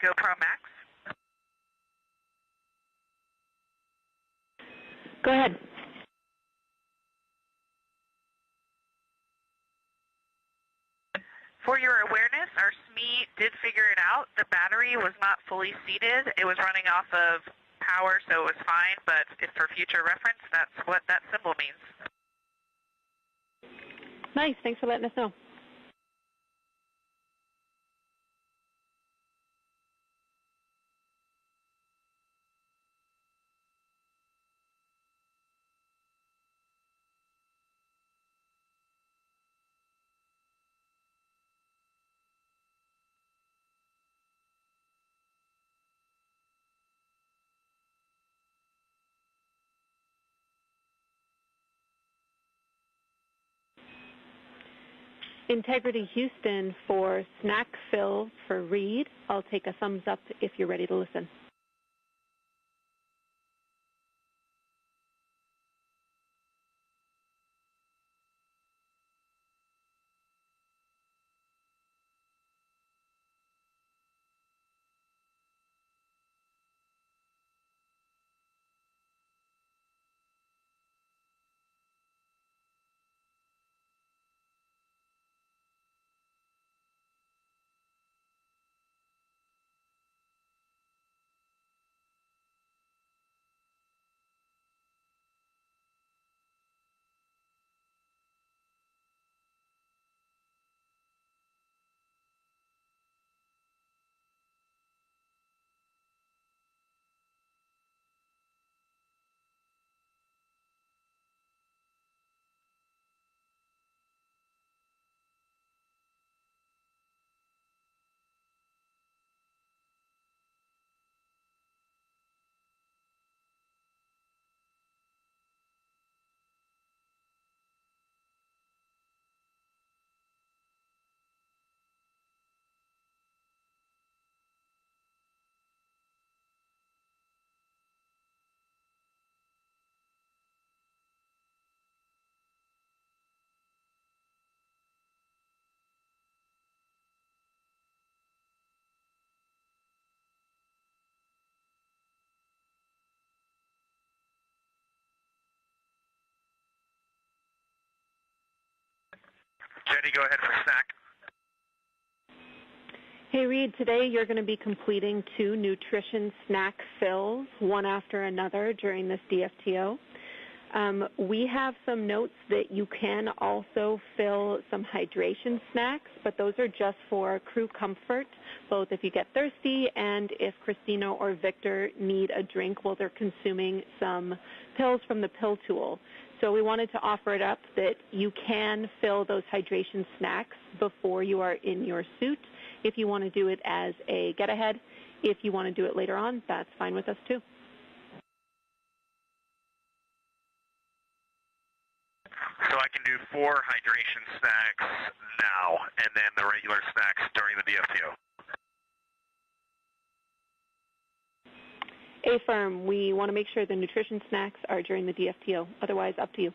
GoPro Max. Go ahead. For your awareness, our SME did figure it out. The battery was not fully seated. It was running off of power, so it was fine, but if for future reference, that's what that symbol means. Nice. Thanks for letting us know. Integrity Houston for snack fill for Reed. I'll take a thumbs up if you're ready to listen. Jenny, go ahead for snack. Hey, Reed, today you're going to be completing 2 nutrition snack fills, one after another during this DFTO. We have some notes that you can also fill some hydration snacks, but those are just for crew comfort, both if you get thirsty and if Christina or Victor need a drink while they're consuming some pills from the pill tool. So we wanted to offer it up that you can fill those hydration snacks before you are in your suit. If you want to do it as a get-ahead, if you want to do it later on, that's fine with us too. So I can do 4 hydration snacks now, and then the regular snacks during the DFTO. Affirm, we want to make sure the nutrition snacks are during the DFTO. Otherwise, up to you.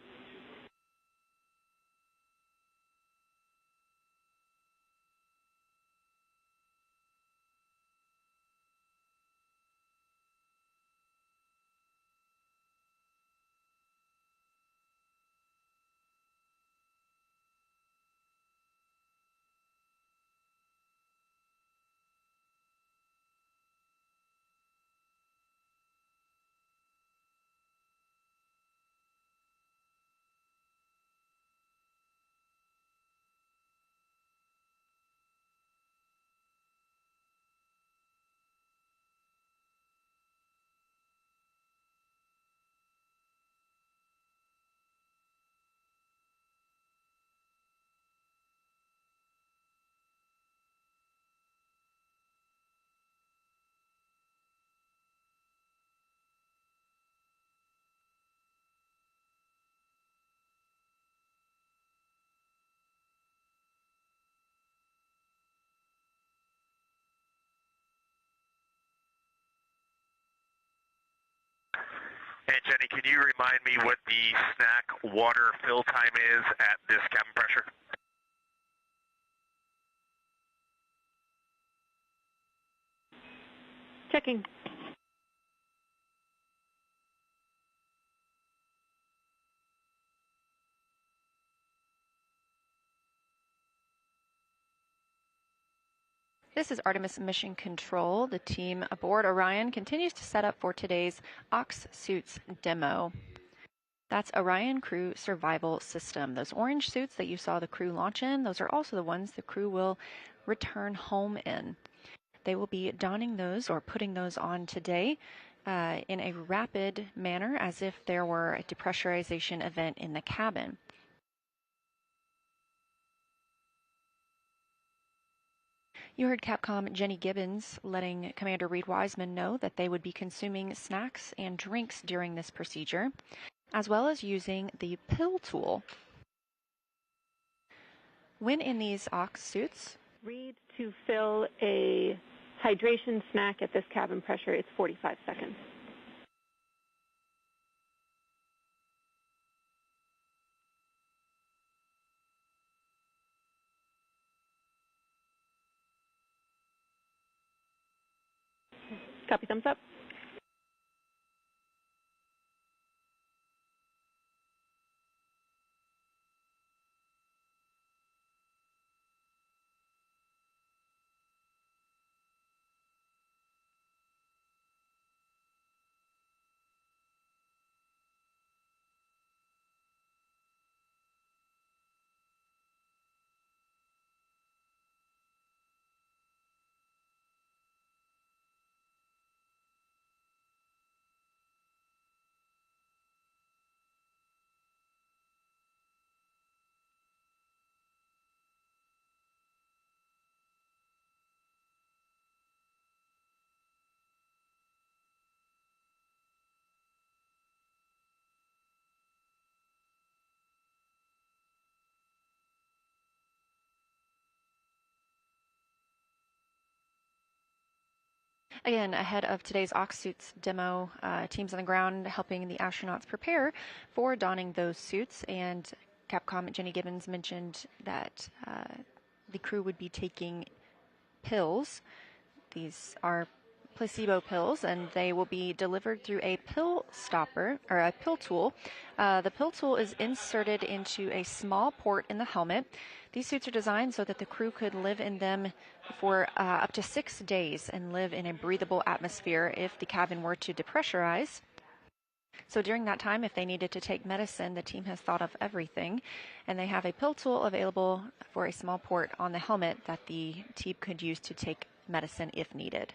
And Jenny, can you remind me what the snack water fill time is at this cabin pressure? Checking. This is Artemis Mission Control. The team aboard Orion continues to set up for today's Ox Suits demo. That's Orion Crew Survival System. Those orange suits that you saw the crew launch in, those are also the ones the crew will return home in. They will be donning those or putting those on today in a rapid manner as if there were a depressurization event in the cabin. You heard Capcom Jenny Gibbons letting Commander Reed Wiseman know that they would be consuming snacks and drinks during this procedure, as well as using the pill tool. When in these Ox suits, Reed to fill a hydration snack at this cabin pressure, it's 45 seconds. Copy, thumbs up. again, ahead of today's Ox suits demo, teams on the ground helping the astronauts prepare for donning those suits. And Capcom Jenny Gibbons mentioned that the crew would be taking pills. These are placebo pills, and they will be delivered through a pill stopper or a pill tool. The pill tool is inserted into a small port in the helmet. These suits are designed so that the crew could live in them for up to 6 days and live in a breathable atmosphere if the cabin were to depressurize. So during that time, if they needed to take medicine, the team has thought of everything, and they have a pill tool available for a small port on the helmet that the team could use to take medicine if needed.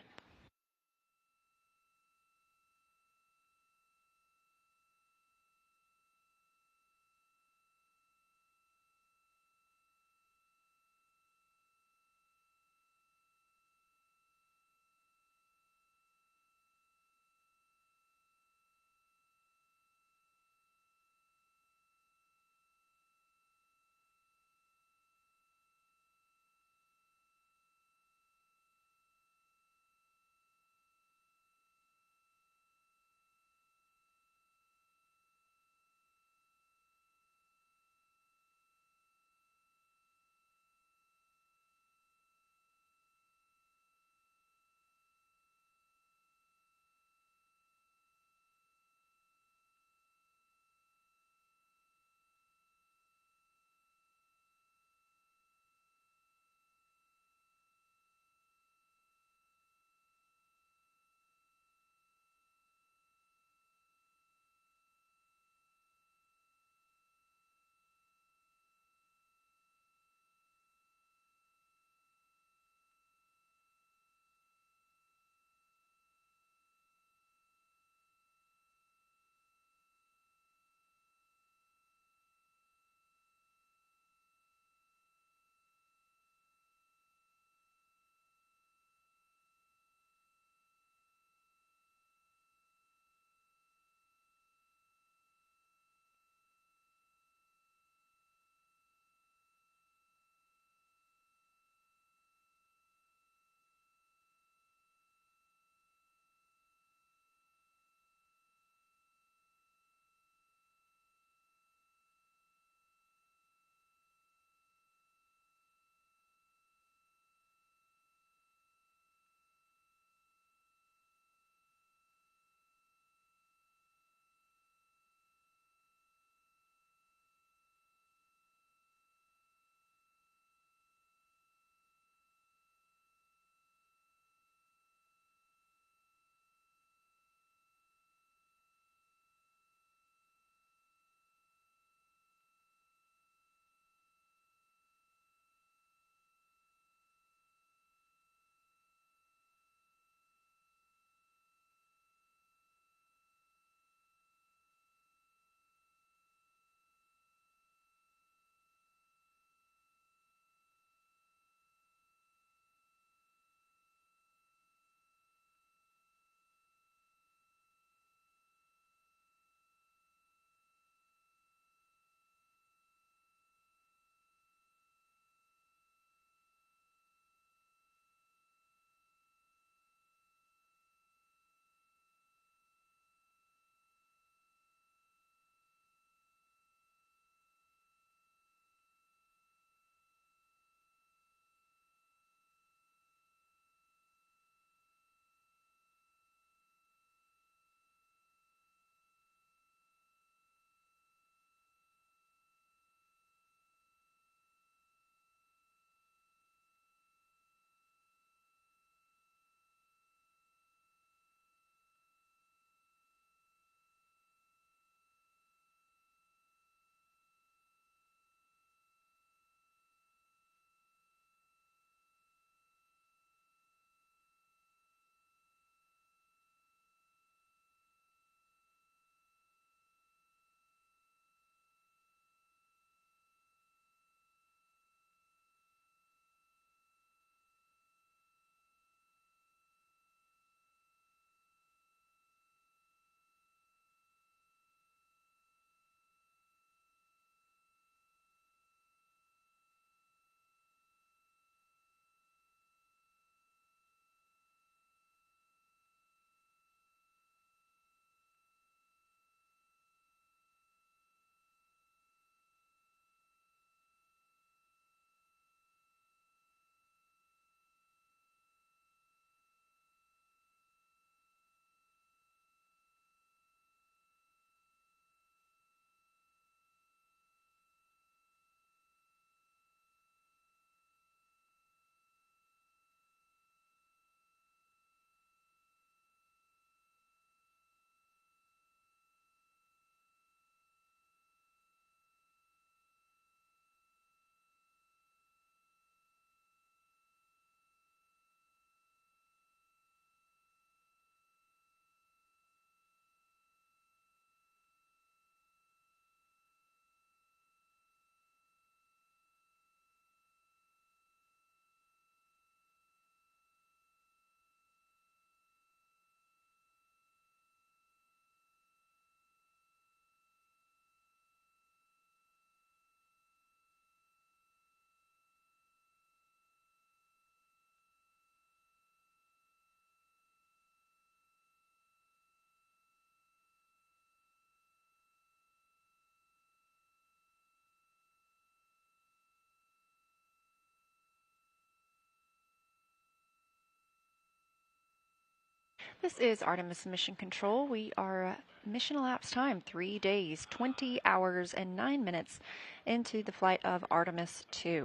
This is Artemis Mission Control. We are mission elapsed time 3 days, 20 hours, and 9 minutes into the flight of Artemis II.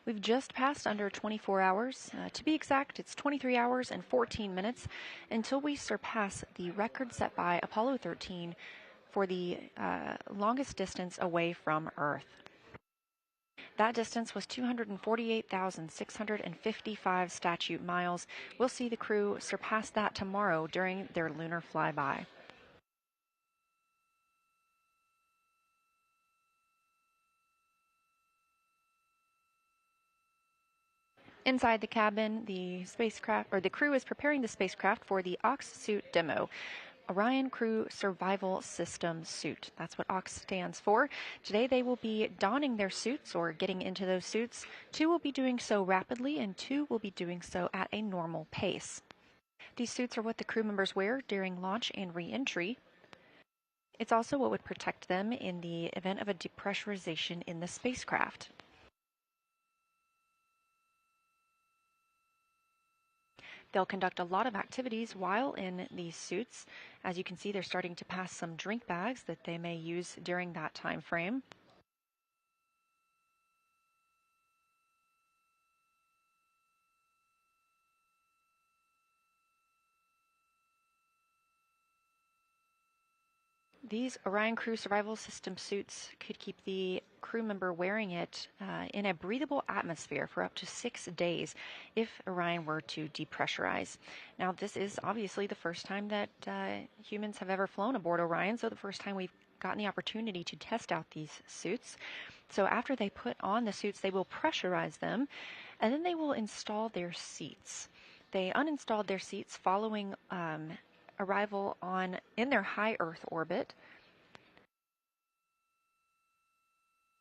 We've just passed under 24 hours. To be exact, it's 23 hours and 14 minutes until we surpass the record set by Apollo 13 for the longest distance away from Earth. That distance was 248,655 statute miles. We'll see the crew surpass that tomorrow during their lunar flyby. Inside the cabin, the crew is preparing the spacecraft for the OX suit demo. Orion Crew Survival System Suit. That's what OX stands for. Today they will be donning their suits or getting into those suits. 2 will be doing so rapidly and 2 will be doing so at a normal pace. These suits are what the crew members wear during launch and re-entry. It's also what would protect them in the event of a depressurization in the spacecraft. They'll conduct a lot of activities while in these suits. As you can see, they're starting to pass some drink bags that they may use during that time frame. These Orion Crew Survival System suits could keep the crew member wearing it in a breathable atmosphere for up to 6 days if Orion were to depressurize. Now, this is obviously the first time that humans have ever flown aboard Orion, so the first time we've gotten the opportunity to test out these suits. So after they put on the suits, they will pressurize them, and then they will install their seats. They uninstalled their seats following arrival in their high Earth orbit.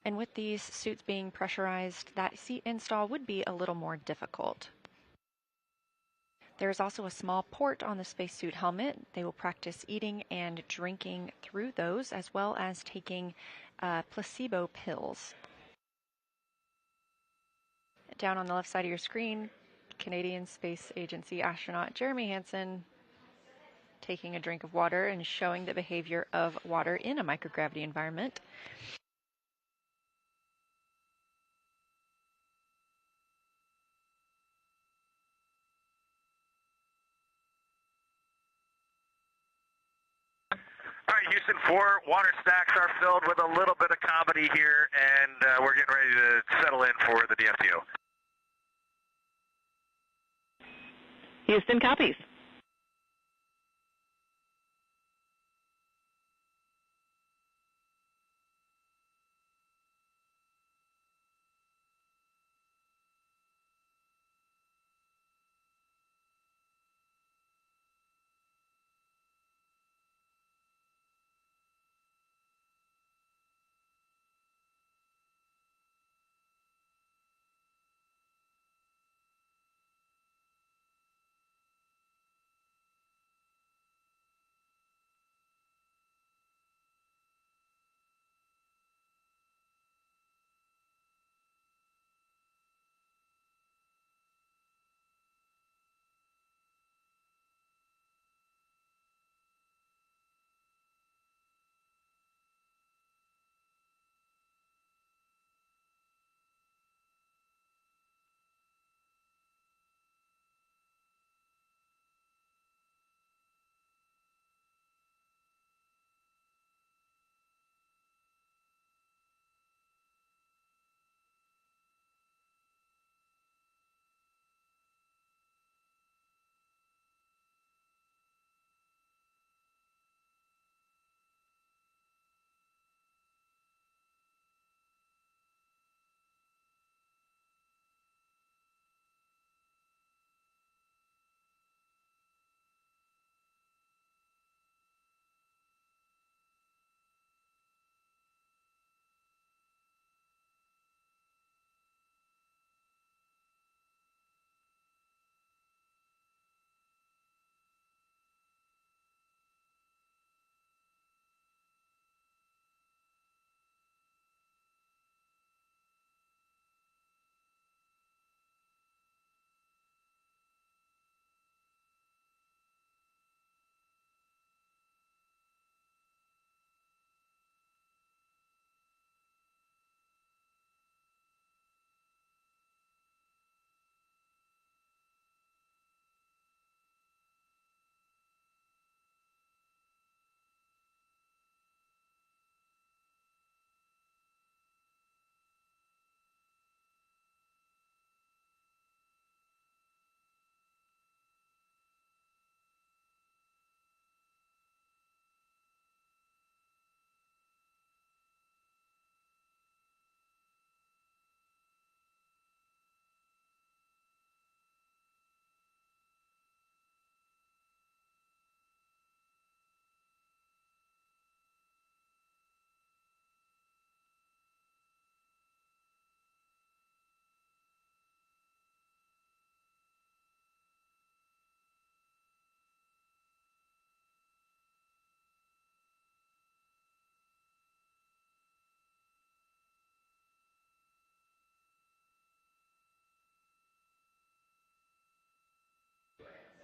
And with these suits being pressurized, that seat install would be a little more difficult. There is also a small port on the spacesuit helmet. They will practice eating and drinking through those, as well as taking placebo pills. Down on the left side of your screen, Canadian Space Agency astronaut Jeremy Hansen taking a drink of water and showing the behavior of water in a microgravity environment. All right, Houston, 4 water stacks are filled with a little bit of comedy here, and we're getting ready to settle in for the DFTO. Houston copies.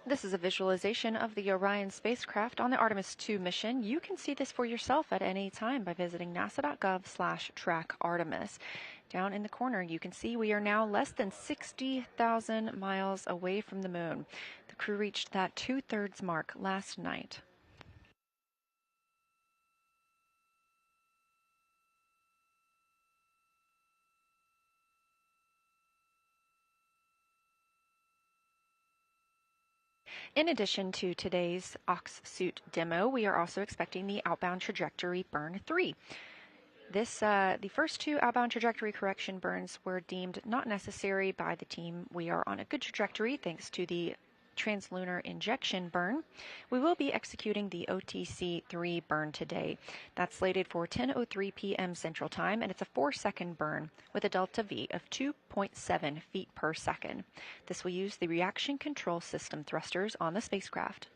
This is a visualization of the Orion spacecraft on the Artemis II mission. You can see this for yourself at any time by visiting nasa.gov/trackartemis. Down in the corner, you can see we are now less than 60,000 miles away from the moon. The crew reached that 2/3 mark last night. In addition to today's Ox suit demo, we are also expecting the outbound trajectory burn 3. The first two outbound trajectory correction burns were deemed not necessary by the team. We are on a good trajectory thanks to the translunar injection burn. We will be executing the OTC-3 burn today. That's slated for 10:03 p.m. Central Time, and it's a 4-second burn with a delta V of 2.7 feet per second. This will use the reaction control system thrusters on the spacecraft.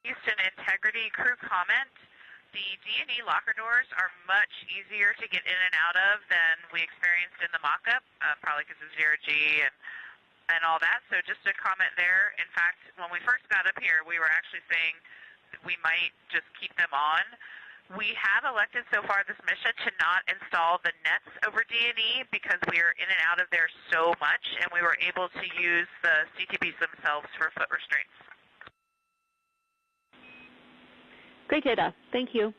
Houston integrity crew comment. The D&E locker doors are much easier to get in and out of than we experienced in the mock-up, probably because of zero-G and all that. So just a comment there. In fact, when we first got up here, we were actually saying that we might just keep them on. We have elected so far this mission to not install the nets over D&E because we are in and out of there so much, and we were able to use the CTBs themselves for foot restraints. Great data. Thank you.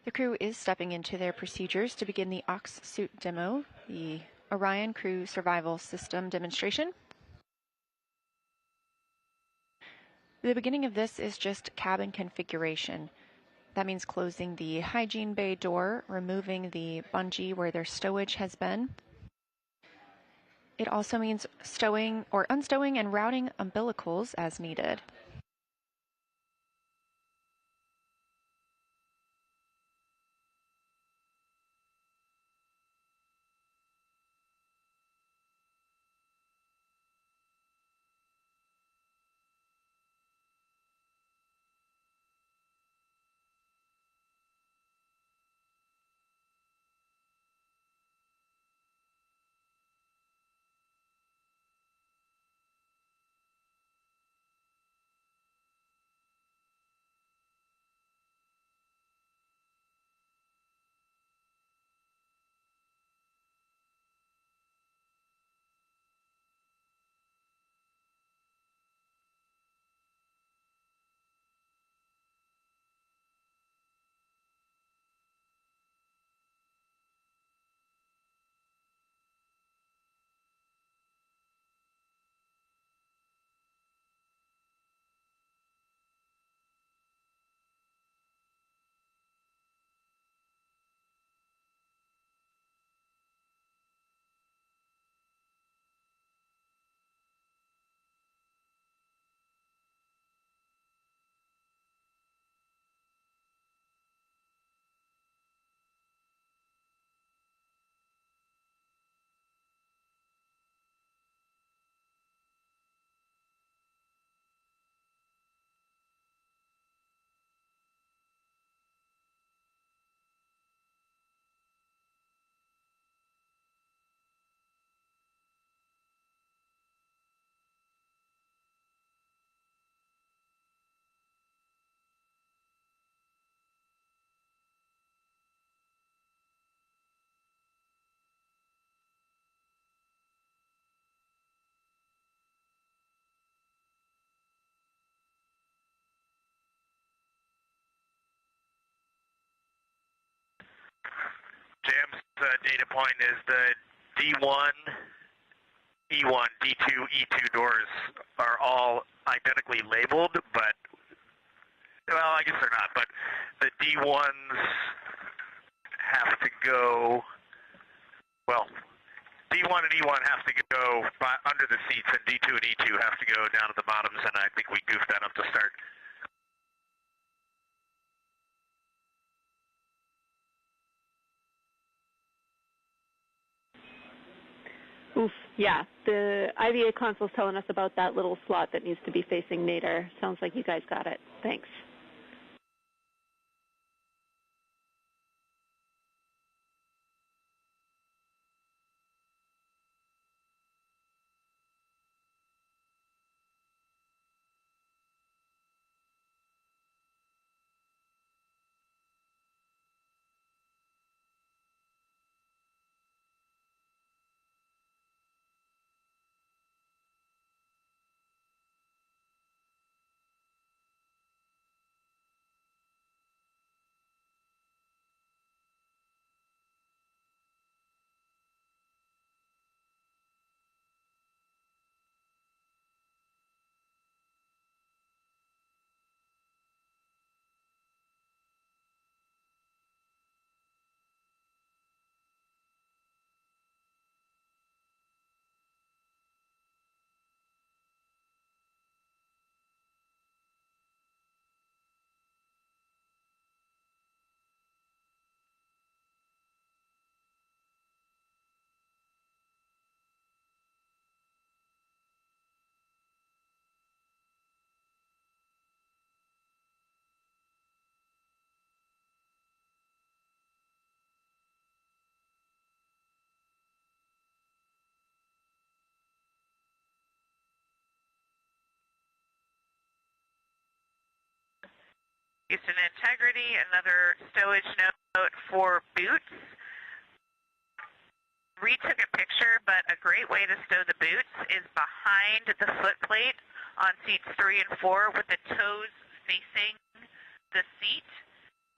The crew is stepping into their procedures to begin the Ox suit demo, the Orion Crew Survival System demonstration. The beginning of this is just cabin configuration. That means closing the hygiene bay door, removing the bungee where their stowage has been. It also means stowing or unstowing and routing umbilicals as needed. Jam's data point is the D1, E1, D2, E2 doors are all identically labeled, but, well, I guess they're not, but the D1s have to go, well, D1 and E1 have to go under the seats, and D2 and E2 have to go down at the bottoms, and I think we goofed that up to start. Oof, yeah. The IVA console's telling us about that little slot that needs to be facing Nader. Sounds like you guys got it. Thanks. Houston Integrity, another stowage note for boots. Retook a picture, but a great way to stow the boots is behind the footplate on seats 3 and 4 with the toes facing the seat.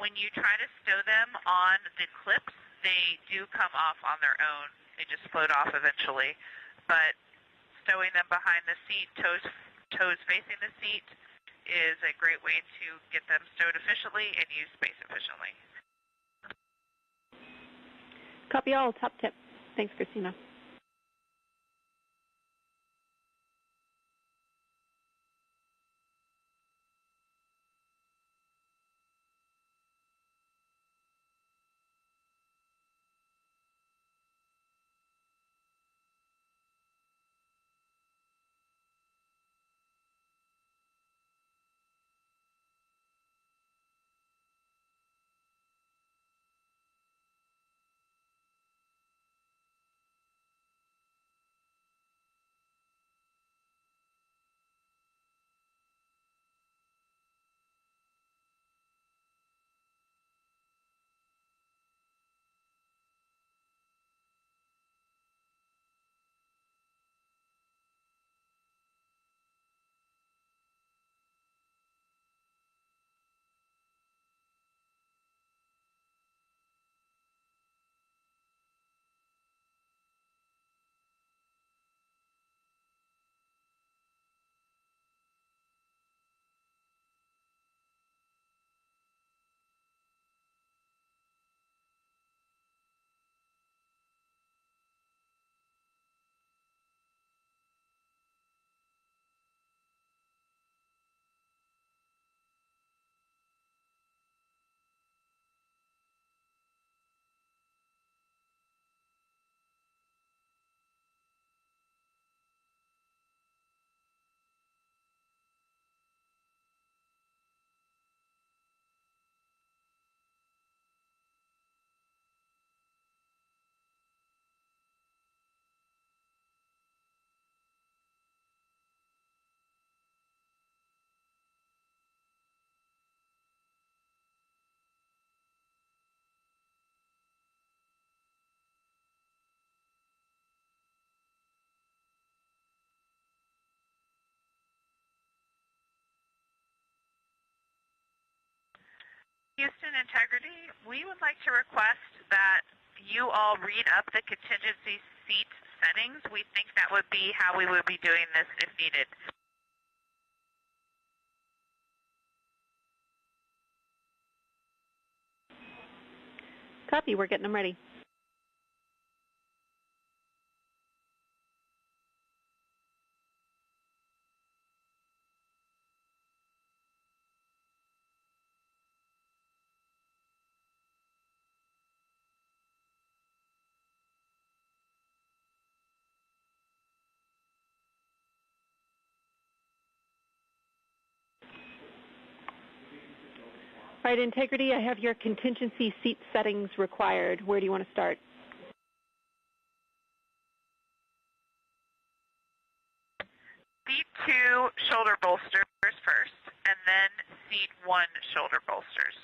When you try to stow them on the clips, they do come off on their own. They just float off eventually. But stowing them behind the seat, toes facing the seat, is a great way to get them stowed efficiently and use space efficiently. Copy all. Top tip. Thanks, Christina. Houston Integrity, we would like to request that you all read up the contingency seat settings. We think that would be how we would be doing this if needed. Copy. We're getting them ready. All right, Integrity, I have your contingency seat settings required. Where do you want to start? Seat 2 shoulder bolsters first, and then seat 1 shoulder bolsters.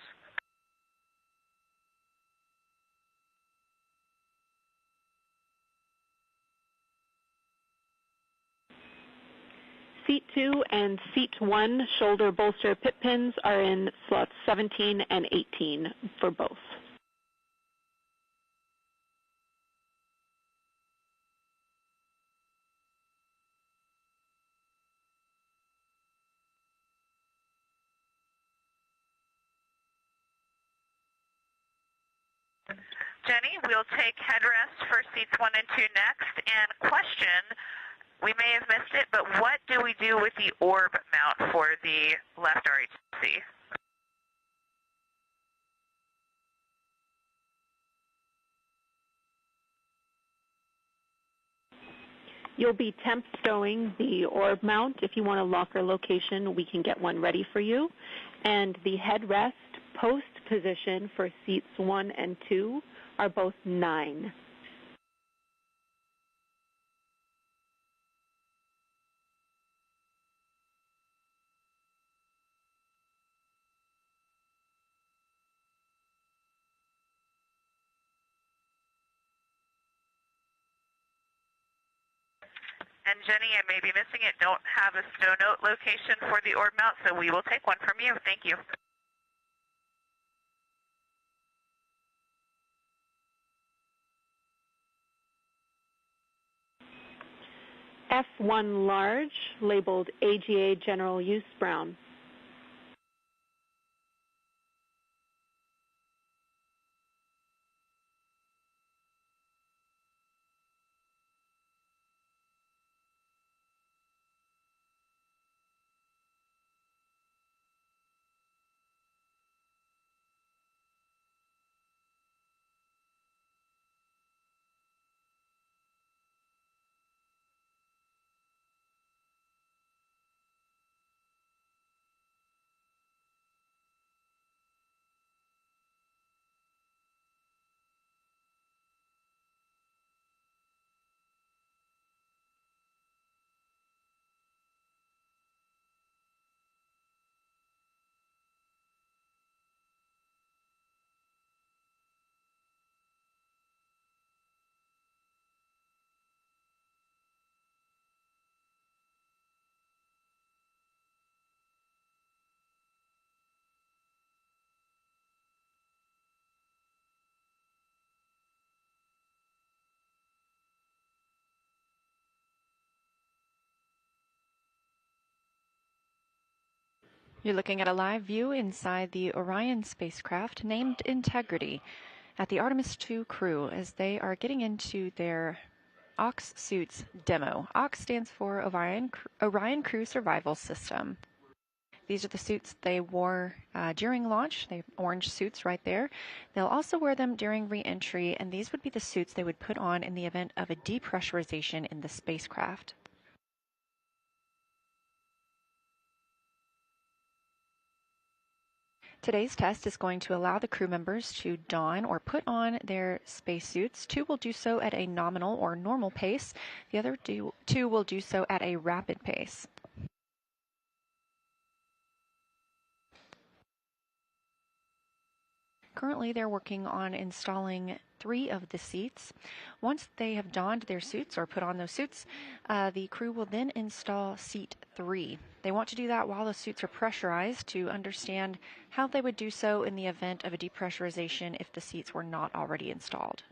Seat 2 and Seat 1 shoulder bolster pit pins are in slots 17 and 18 for both. Jenny, we'll take headrest for seats 1 and 2 next. And question, we may have missed it, but what do we do with the orb mount for the left RHC? You'll be temp stowing the orb mount. If you want a locker location, we can get one ready for you. And the headrest post position for seats 1 and 2 are both 9. And Jenny, I may be missing it, don't have a snow note location for the orb mount, so we will take one from you. Thank you. F1 large, labeled AGA General Use Brown. You're looking at a live view inside the Orion spacecraft named Integrity at the Artemis II crew as they are getting into their OX suits demo. OX stands for Orion Crew Survival System. These are the suits they wore during launch. They have orange suits right there. They'll also wear them during re-entry, and these would be the suits they would put on in the event of a depressurization in the spacecraft. Today's test is going to allow the crew members to don or put on their spacesuits. 2 will do so at a nominal or normal pace. The other 2 will do so at a rapid pace. Currently, they're working on installing 3 of the seats. Once they have donned their suits or put on those suits, the crew will then install seat 3. They want to do that while the suits are pressurized to understand how they would do so in the event of a depressurization if the seats were not already installed.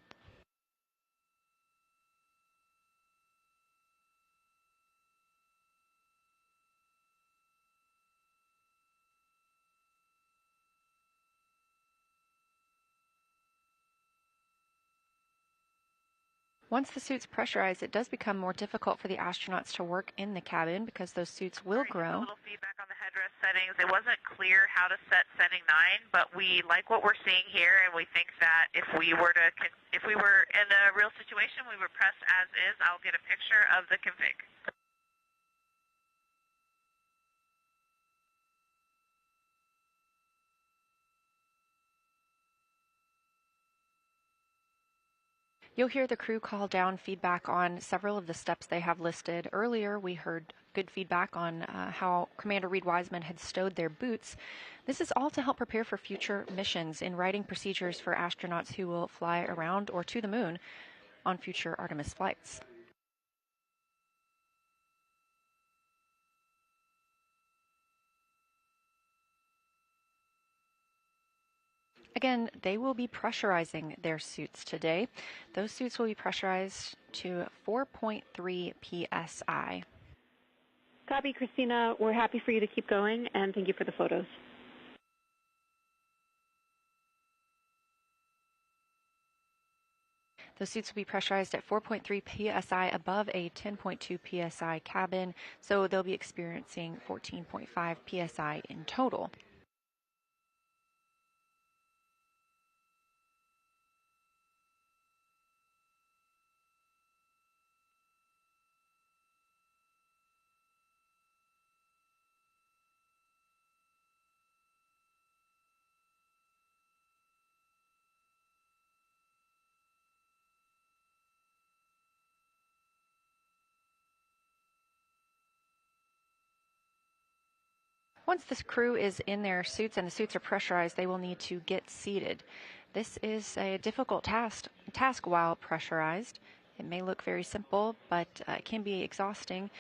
Once the suit's pressurized, it does become more difficult for the astronauts to work in the cabin because those suits will grow. A little feedback on the headrest settings. It wasn't clear how to set setting 9, but we like what we're seeing here, and we think that if we were in a real situation, we would press as is. I'll get a picture of the config. You'll hear the crew call down feedback on several of the steps they have listed. Earlier, we heard good feedback on how Commander Reed Wiseman had stowed their boots. This is all to help prepare for future missions in writing procedures for astronauts who will fly around or to the moon on future Artemis flights. Again, they will be pressurizing their suits today. Those suits will be pressurized to 4.3 psi. Copy, Christina. We're happy for you to keep going, and thank you for the photos. Those suits will be pressurized at 4.3 psi above a 10.2 psi cabin, so they'll be experiencing 14.5 psi in total. Once this crew is in their suits and the suits are pressurized, they will need to get seated. This is a difficult task while pressurized. It may look very simple, but it can be exhausting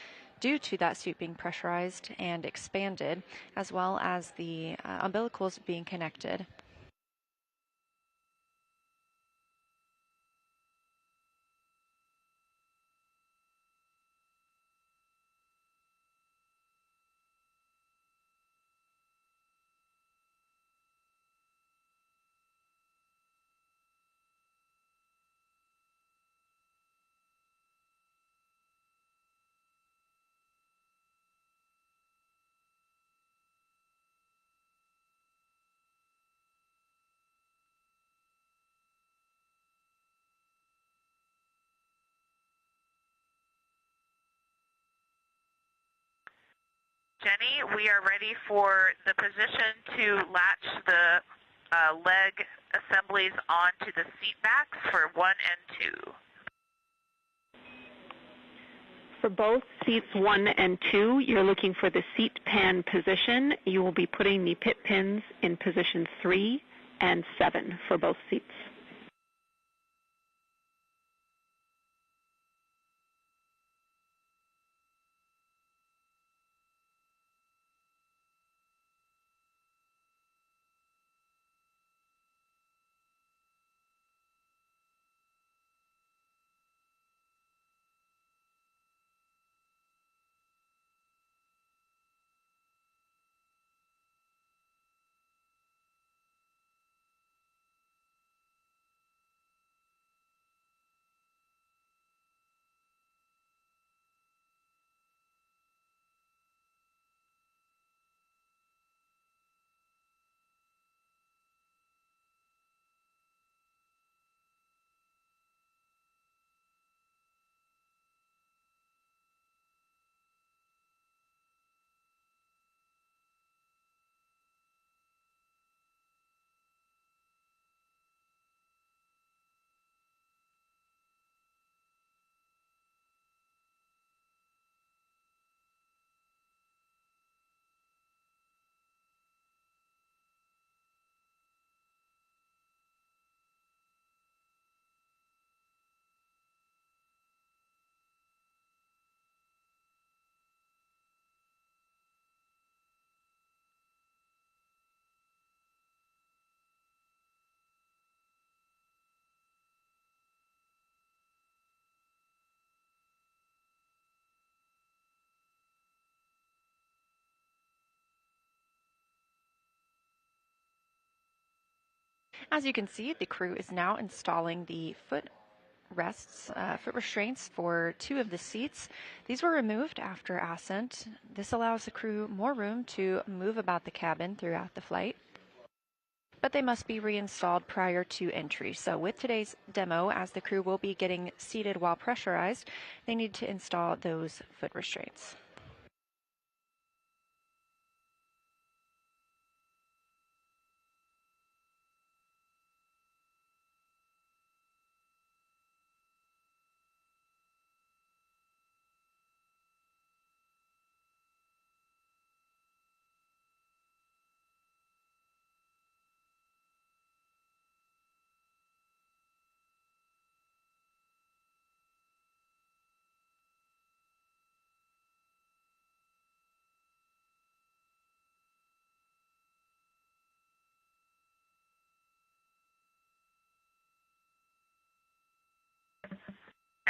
due to that suit being pressurized and expanded, as well as the umbilicals being connected. Jenny, we are ready for the position to latch the leg assemblies onto the seat backs for 1 and 2. For both seats 1 and 2, you're looking for the seat pan position. You will be putting the pit pins in position 3 and 7 for both seats. As you can see, the crew is now installing the foot restraints for 2 of the seats. These were removed after ascent. This allows the crew more room to move about the cabin throughout the flight, but they must be reinstalled prior to entry. So with today's demo, as the crew will be getting seated while pressurized, they need to install those foot restraints.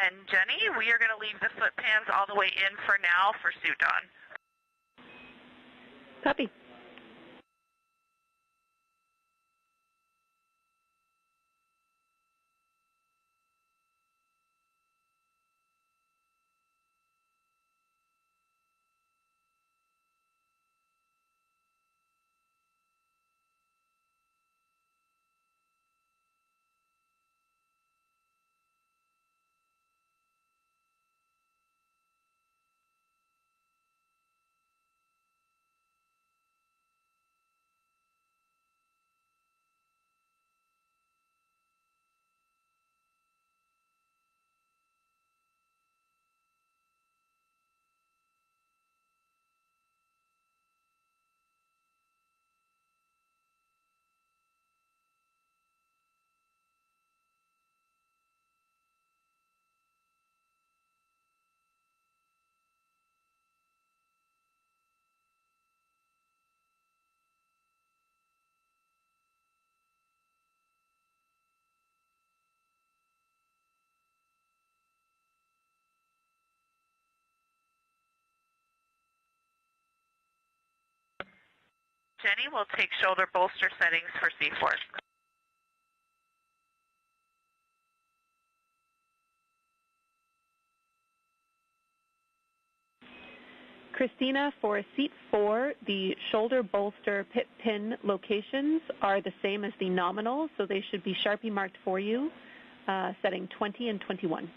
And Jenny, we are going to leave the foot pans all the way in for now for suit on. Copy. Jenny will take shoulder bolster settings for C4. Christina, for seat 4, the shoulder bolster pit pin locations are the same as the nominal, so they should be Sharpie marked for you, setting 20 and 21.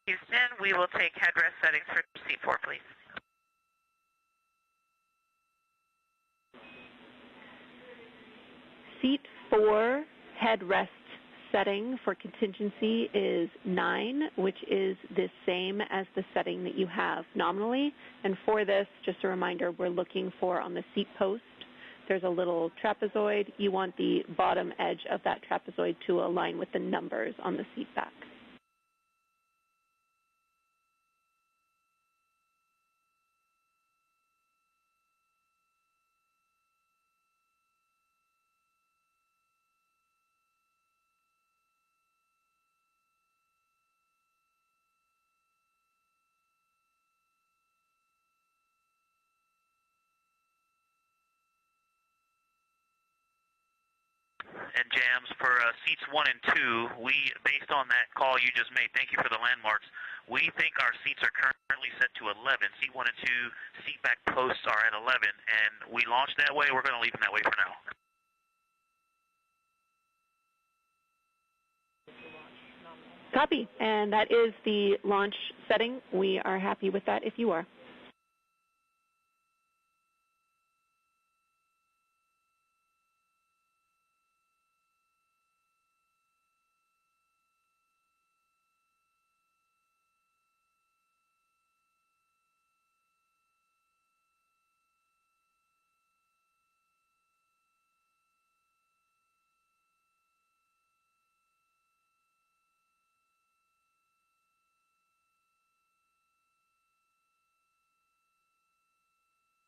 Houston, we will take headrest settings for seat 4, please. Seat 4 headrest setting for contingency is 9, which is the same as the setting that you have nominally. And for this, just a reminder, we're looking for on the seat post, there's a little trapezoid. You want the bottom edge of that trapezoid to align with the numbers on the seat back. And Jams, for seats 1 and 2, we, based on that call you just made, thank you for the landmarks, we think our seats are currently set to 11. Seat 1 and 2 seat back posts are at 11, and we launched that way. We're going to leave them that way for now. Copy. And that is the launch setting. We are happy with that if you are.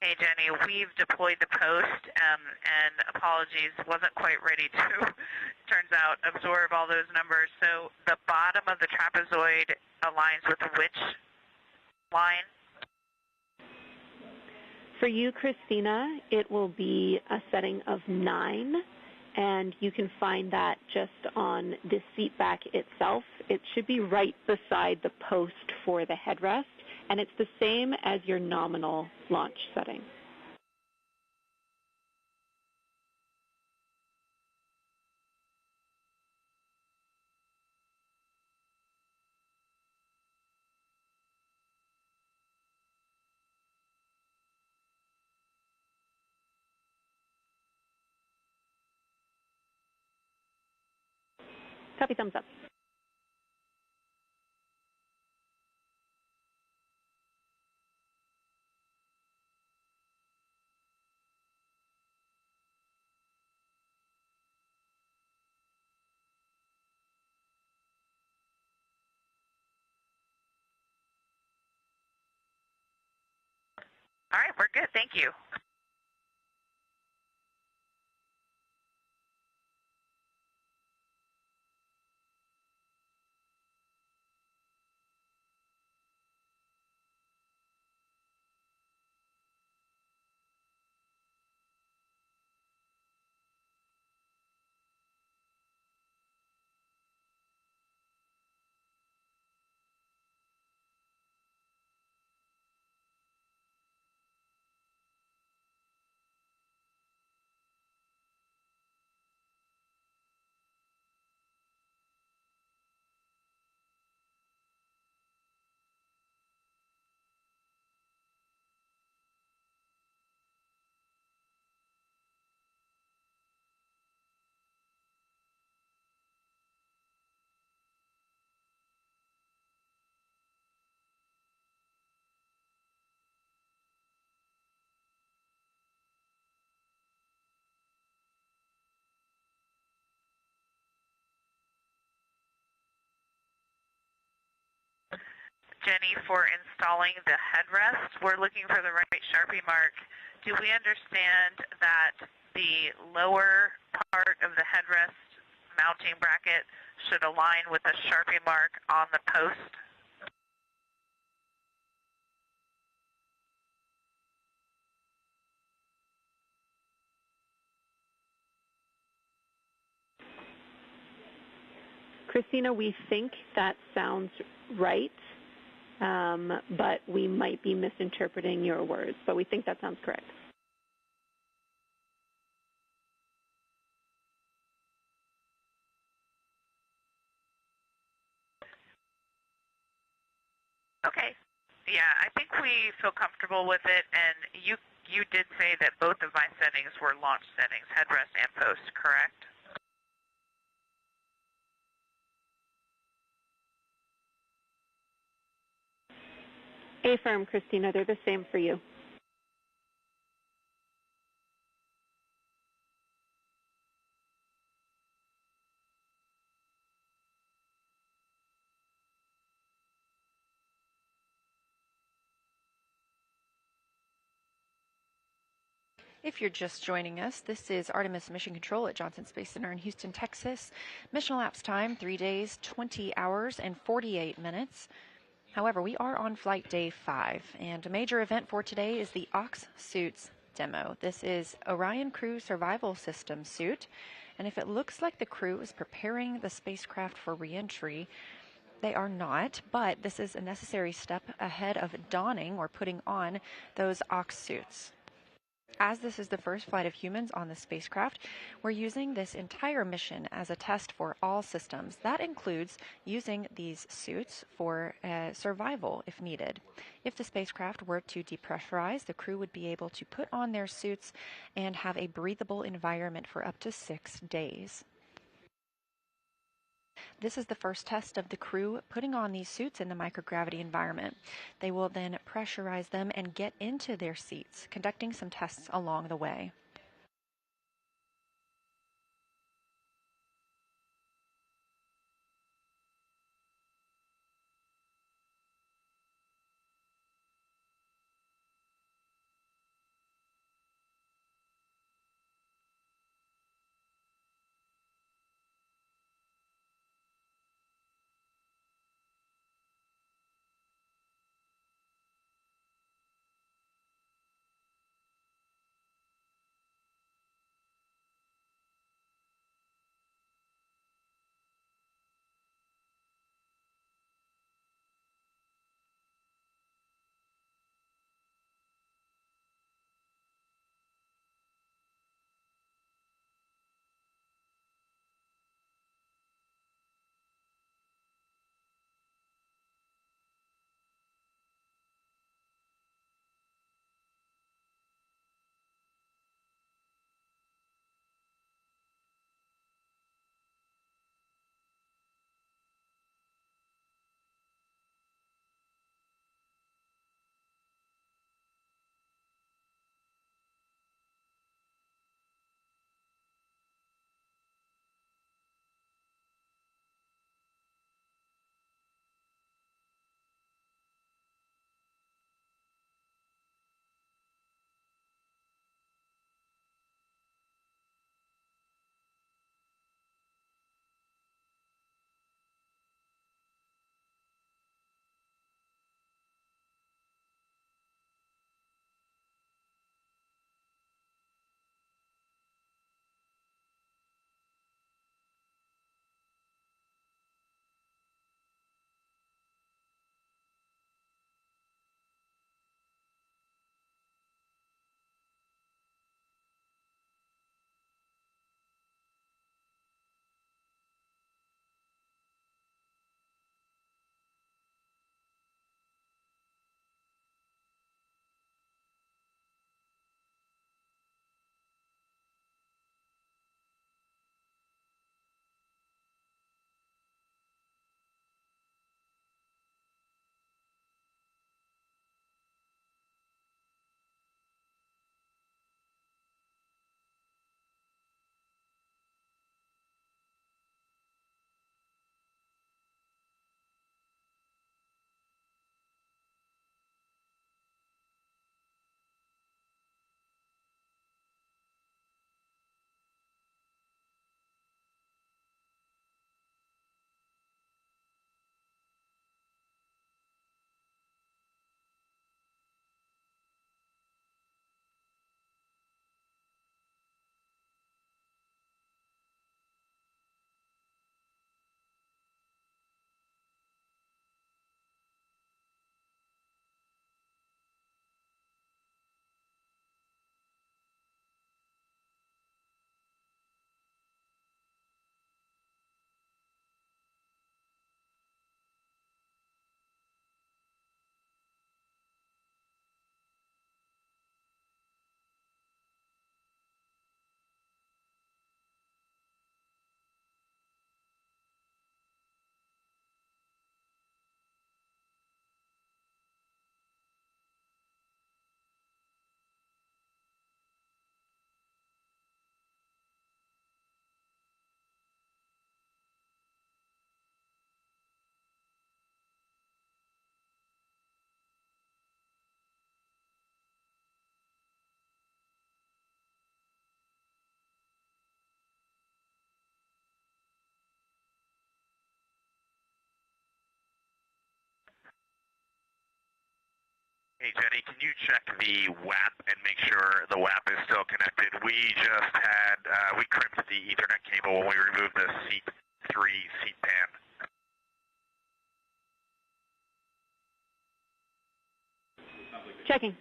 Hey, Jenny, we've deployed the post, and apologies, wasn't quite ready to, turns out, absorb all those numbers. So the bottom of the trapezoid aligns with which line? For you, Christina, it will be a setting of 9, and you can find that just on the seat back itself. It should be right beside the post for the headrest, and it's the same as your nominal launch setting. Copy, thumbs up. All right, we're good. Thank you. Jenny, for installing the headrest. We're looking for the right Sharpie mark. Do we understand that the lower part of the headrest mounting bracket should align with the Sharpie mark on the post? Christina, we think that sounds right, but we might be misinterpreting your words, but we think that sounds correct. Okay. Yeah, I think we feel comfortable with it, and you did say that both of my settings were launch settings, headrest and post, correct? Affirm, Christina, they're the same for you. If you're just joining us, this is Artemis Mission Control at Johnson Space Center in Houston, Texas. Mission elapsed time, 3 days, 20 hours, and 48 minutes. However, we are on flight day 5, and a major event for today is the Ox Suits demo. This is Orion Crew Survival System suit, and if it looks like the crew is preparing the spacecraft for re-entry, they are not, but this is a necessary step ahead of donning or putting on those Ox suits. As this is the first flight of humans on the spacecraft, we're using this entire mission as a test for all systems. That includes using these suits for survival if needed. If the spacecraft were to depressurize, the crew would be able to put on their suits and have a breathable environment for up to 6 days. This is the first test of the crew putting on these suits in the microgravity environment. They will then pressurize them and get into their seats, conducting some tests along the way. Hey, Jenny, can you check the WAP and make sure the WAP is still connected? We just had, we crimped the Ethernet cable when we removed the seat 3 seat pan. Checking.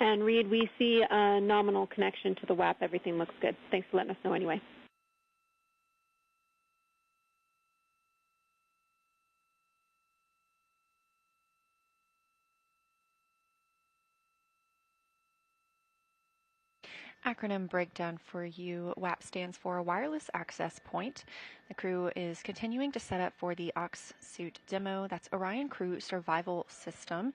And Reed, we see a nominal connection to the WAP. Everything looks good. Thanks for letting us know anyway. Acronym breakdown for you. WAP stands for Wireless Access Point. The crew is continuing to set up for the Ox suit demo. That's Orion Crew Survival System.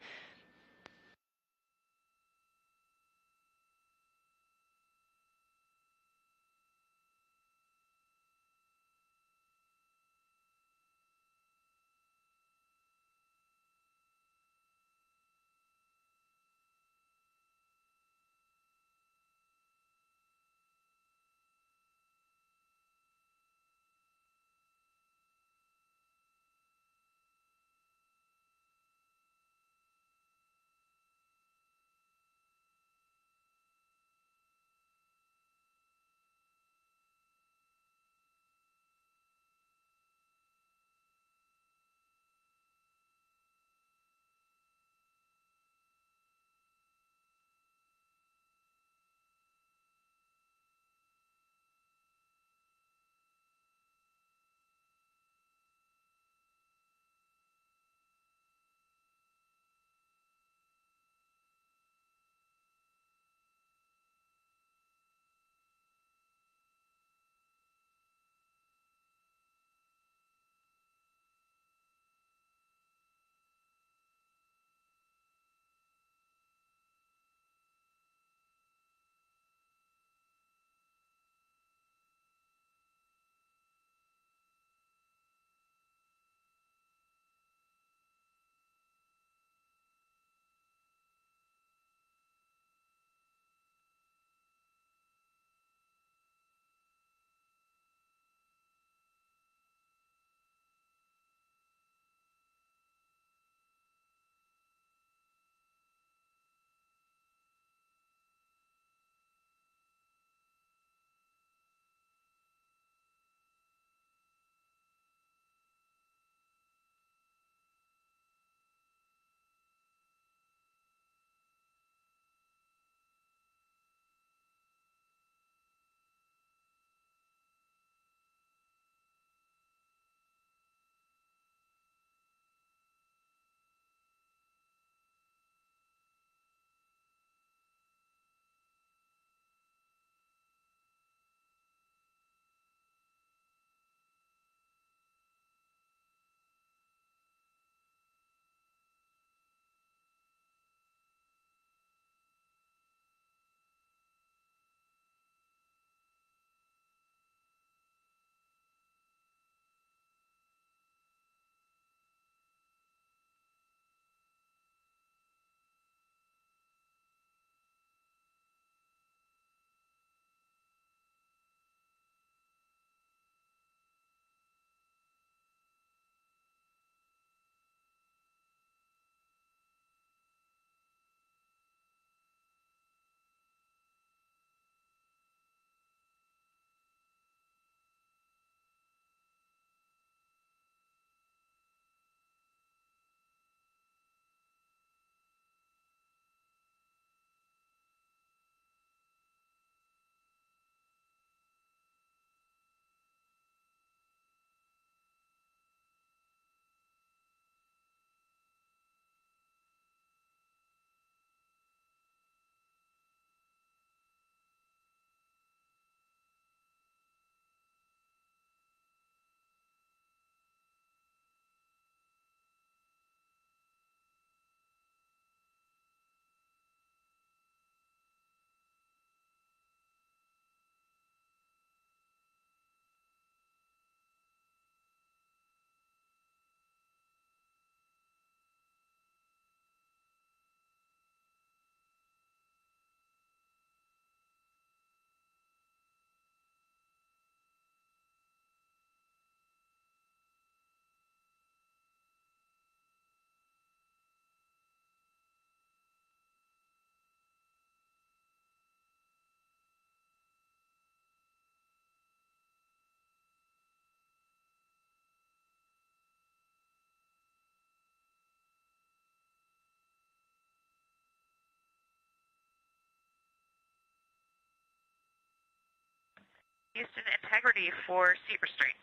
Houston, integrity for seat restraints.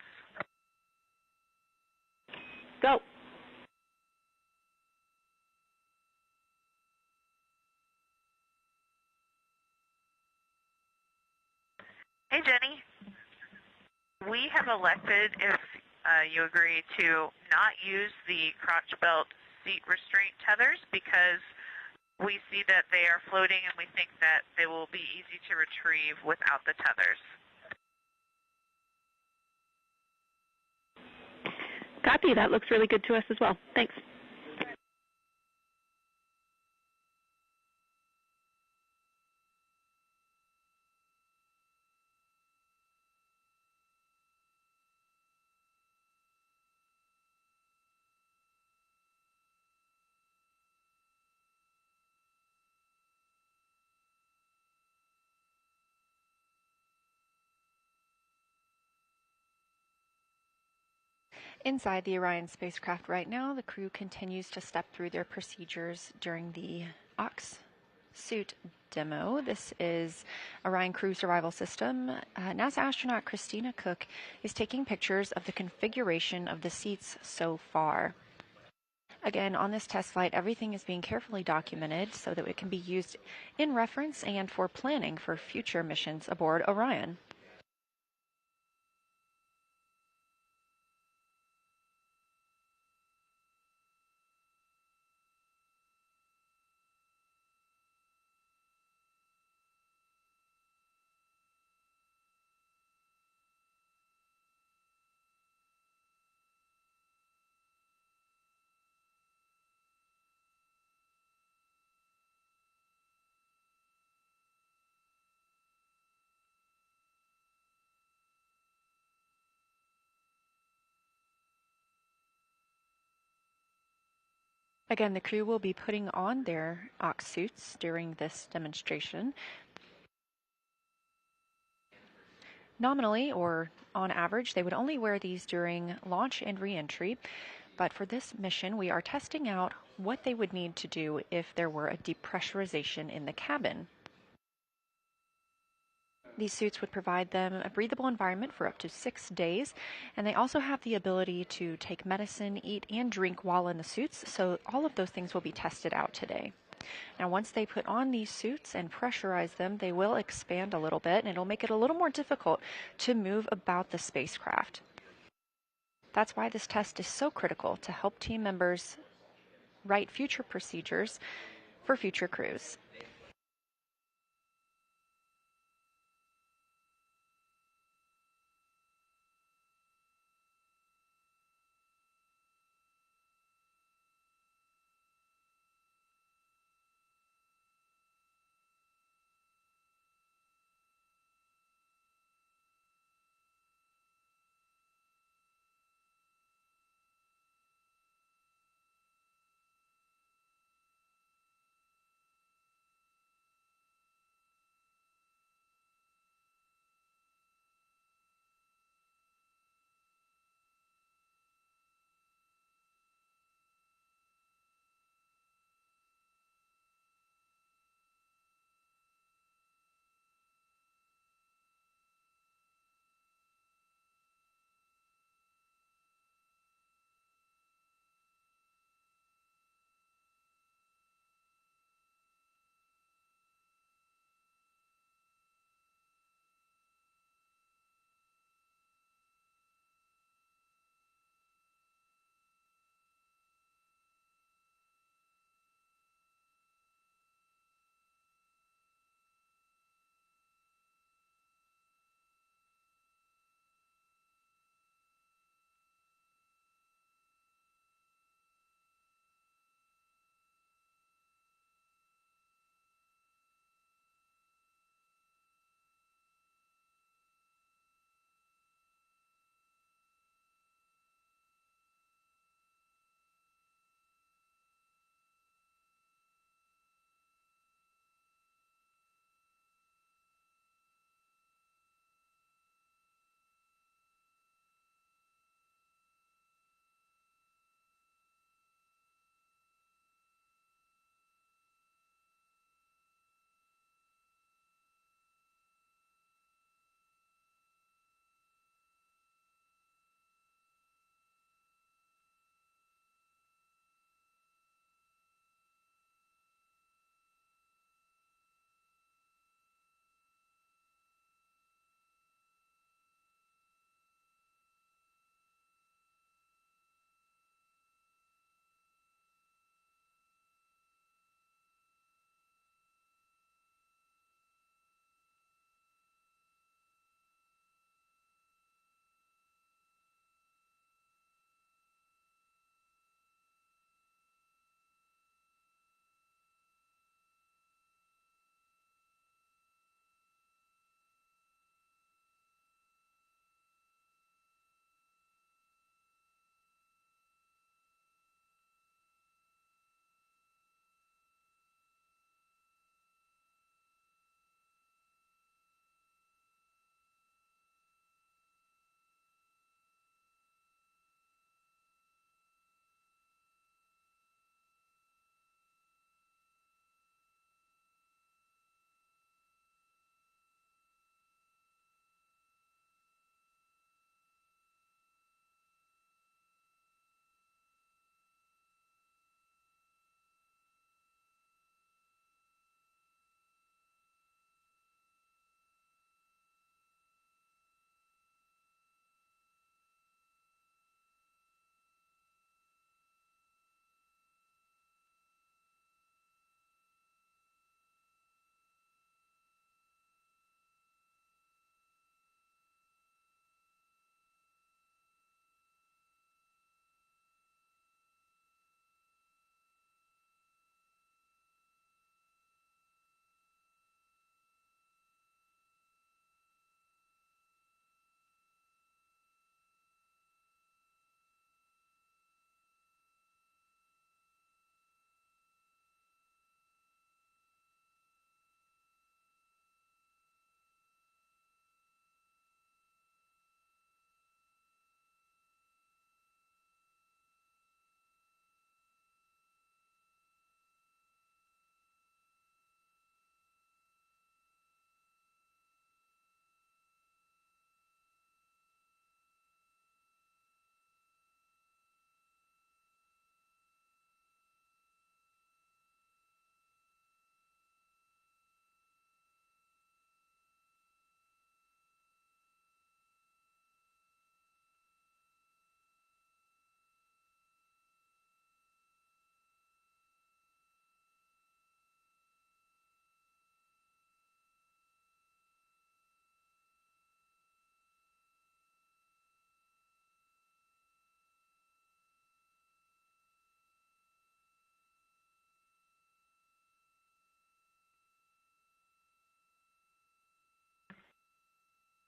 Go. Hey, Jenny. We have elected, if you agree, to not use the crotch belt seat restraint tethers because we see that they are floating and we think that they will be easy to retrieve without the tethers. Copy. That looks really good to us as well. Thanks. Inside the Orion spacecraft right now, the crew continues to step through their procedures during the Ox suit demo. This is Orion Crew Survival System. NASA astronaut Christina Cook is taking pictures of the configuration of the seats so far. Again, on this test flight, everything is being carefully documented so that it can be used in reference and for planning for future missions aboard Orion. Again, the crew will be putting on their Ox suits during this demonstration. Nominally, or on average, they would only wear these during launch and re-entry. But for this mission, we are testing out what they would need to do if there were a depressurization in the cabin. These suits would provide them a breathable environment for up to 6 days, and they also have the ability to take medicine, eat, and drink while in the suits, so all of those things will be tested out today. Now, once they put on these suits and pressurize them, they will expand a little bit, and it'll make it a little more difficult to move about the spacecraft. That's why this test is so critical to help team members write future procedures for future crews.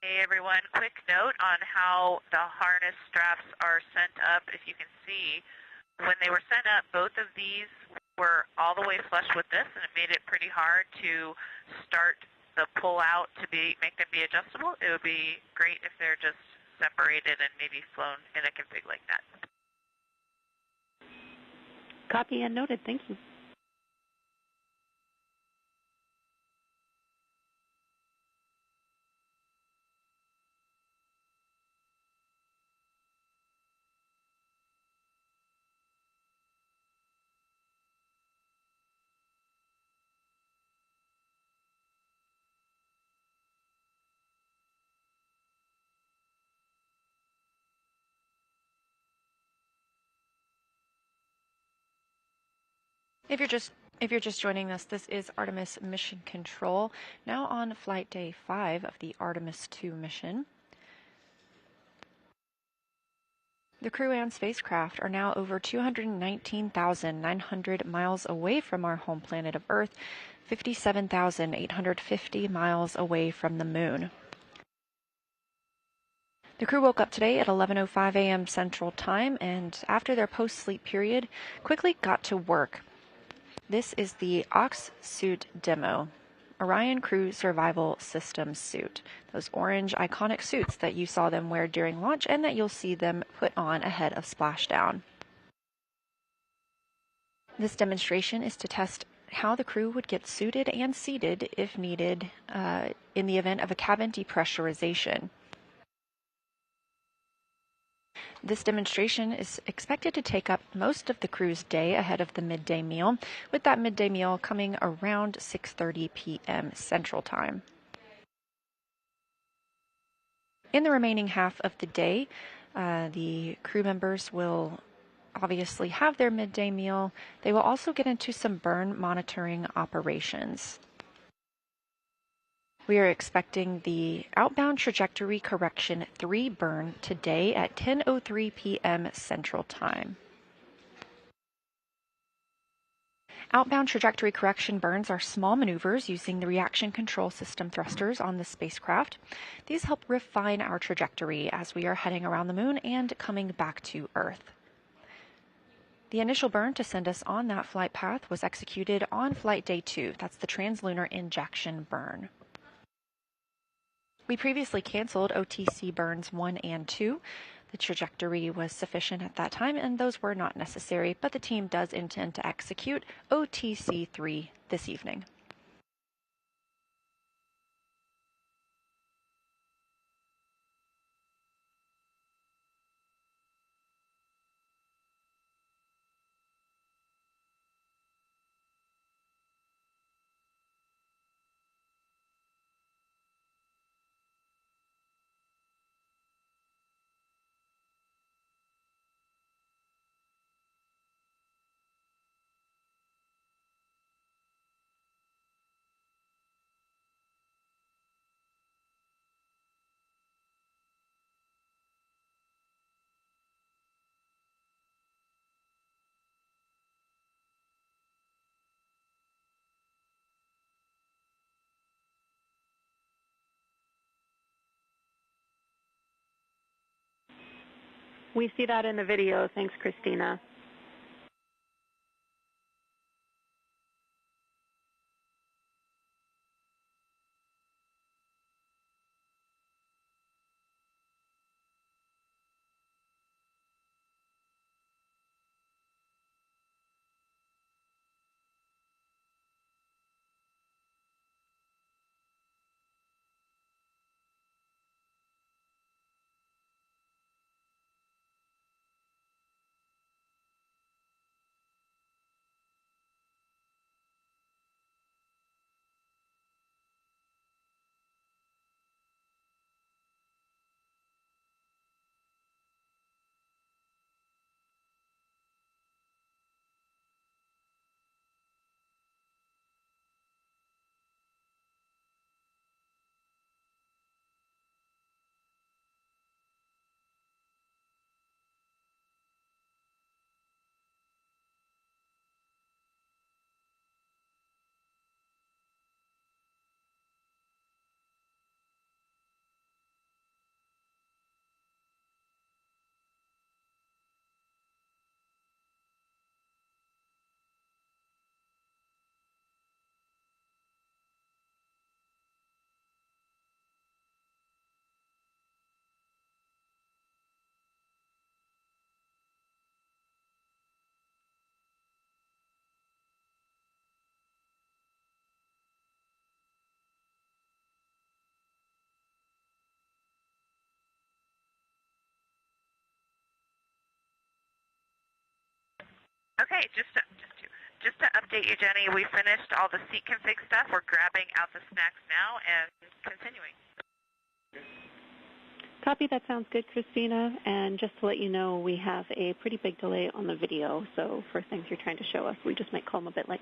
Hey everyone, quick note on how the harness straps are sent up. If you can see, when they were sent up, both of these were all the way flush with this, and it made it pretty hard to start the pull out to make them be adjustable. It would be great if they're just separated and maybe flown in a config like that. Copy and noted. Thank you. If you're just joining us, this is Artemis Mission Control, now on flight day 5 of the Artemis II mission. The crew and spacecraft are now over 219,900 miles away from our home planet of Earth, 57,850 miles away from the Moon. The crew woke up today at 11:05 a.m. Central Time, and after their post-sleep period, quickly got to work. This is the Ox suit demo, Orion Crew Survival System suit. Those orange iconic suits that you saw them wear during launch and that you'll see them put on ahead of splashdown. This demonstration is to test how the crew would get suited and seated if needed in the event of a cabin depressurization. This demonstration is expected to take up most of the crew's day ahead of the midday meal, with that midday meal coming around 6:30 p.m. Central Time. In the remaining half of the day, the crew members will obviously have their midday meal. They will also get into some burn monitoring operations. We are expecting the outbound trajectory correction 3 burn today at 10:03 p.m. Central Time. Outbound trajectory correction burns are small maneuvers using the reaction control system thrusters on the spacecraft. These help refine our trajectory as we are heading around the Moon and coming back to Earth. The initial burn to send us on that flight path was executed on flight day 2. That's the translunar injection burn. We previously canceled OTC burns 1 and 2. The trajectory was sufficient at that time, and those were not necessary, but the team does intend to execute OTC 3 this evening. We see that in the video. Thanks, Christina. Okay, just to update you, Jenny, we finished all the seat config stuff. We're grabbing out the snacks now and continuing. Copy, that sounds good, Christina. And just to let you know, we have a pretty big delay on the video, so for things you're trying to show us, we just might call them a bit late.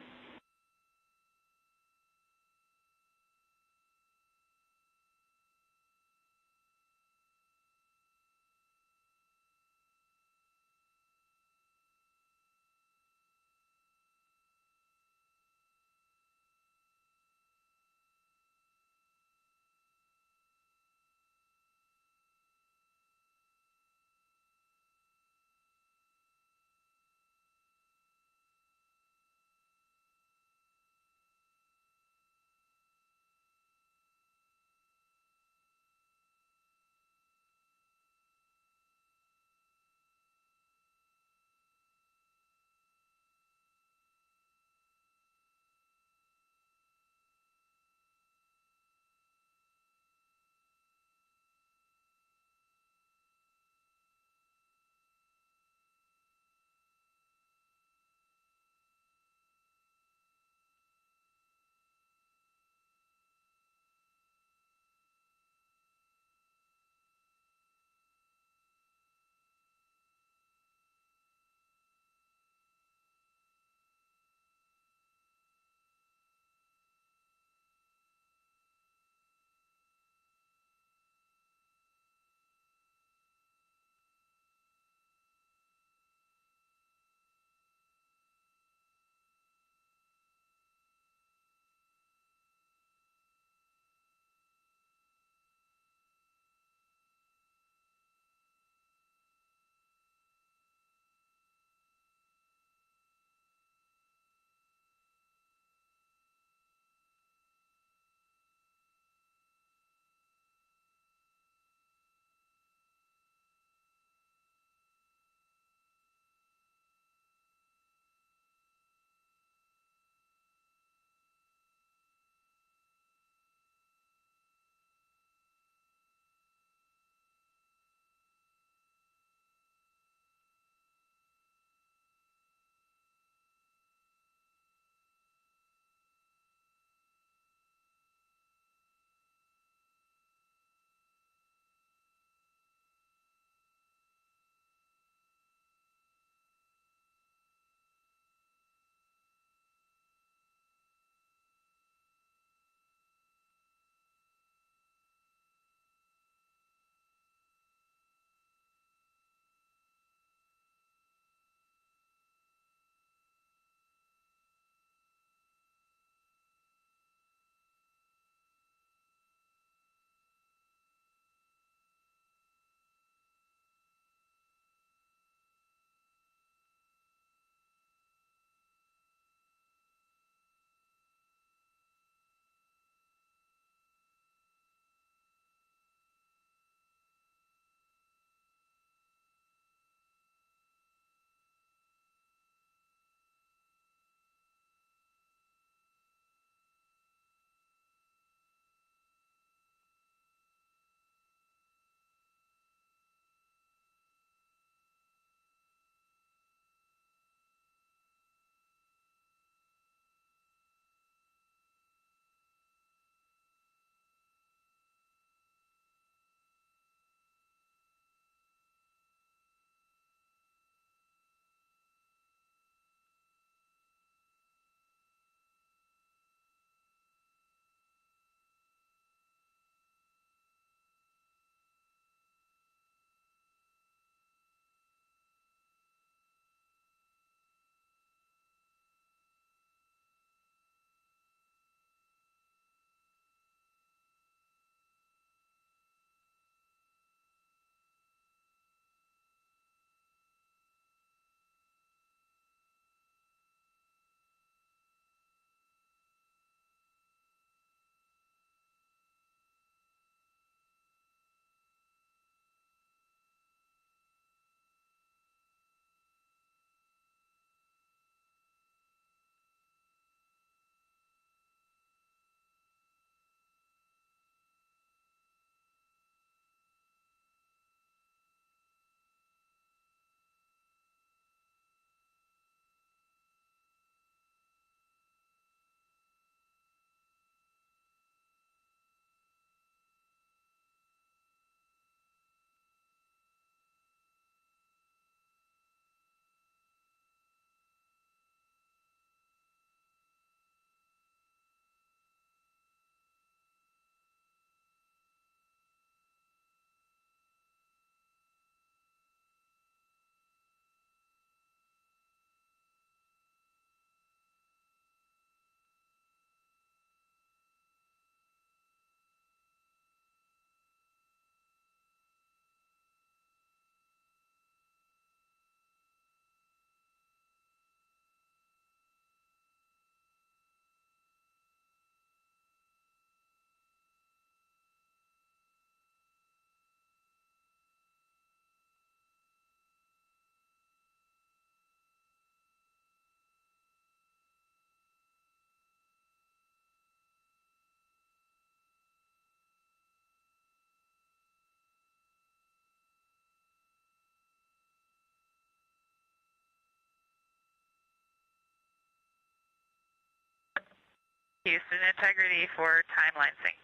Houston, integrity for timeline sync.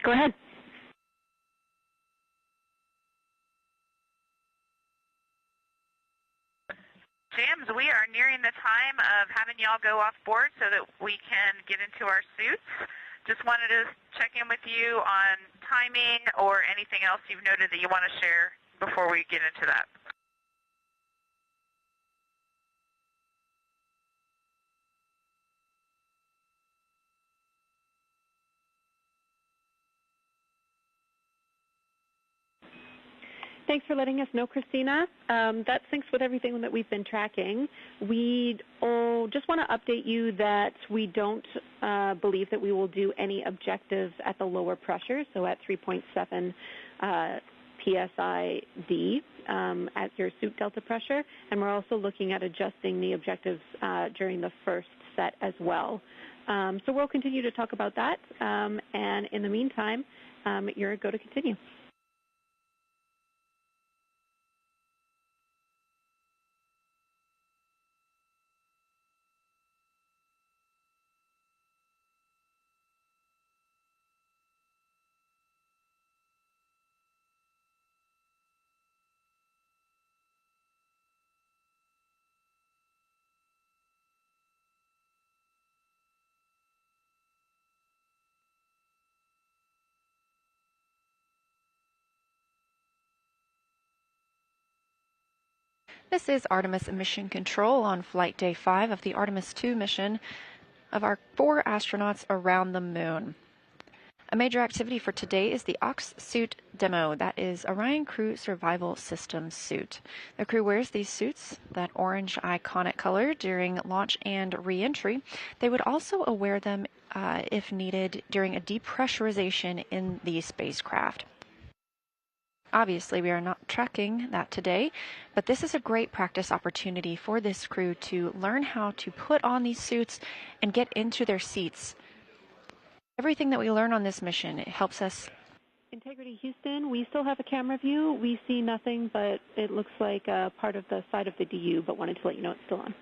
Go ahead. Jams, we are nearing the time of having y'all go off board so that we can get into our suits. Just wanted to check in with you on timing or anything else you've noted that you want to share before we get into that. Thanks for letting us know, Christina. That syncs with everything that we've been tracking. We just want to update you that we don't believe that we will do any objectives at the lower pressure, so at 3.7 psi-D at your suit delta pressure, and we're also looking at adjusting the objectives during the first set as well. So we'll continue to talk about that, and in the meantime, you're go to continue. This is Artemis Mission Control on Flight Day 5 of the Artemis II mission of our 4 astronauts around the moon. A major activity for today is the Ox Suit demo. That is Orion Crew Survival System suit. The crew wears these suits, that orange iconic color, during launch and re-entry. They would also wear them if needed during a depressurization in the spacecraft. Obviously, we are not tracking that today, but this is a great practice opportunity for this crew to learn how to put on these suits and get into their seats. Everything that we learn on this mission, it helps us. Integrity Houston, we still have a camera view. We see nothing, but it looks like part of the side of the DU, but wanted to let you know it's still on.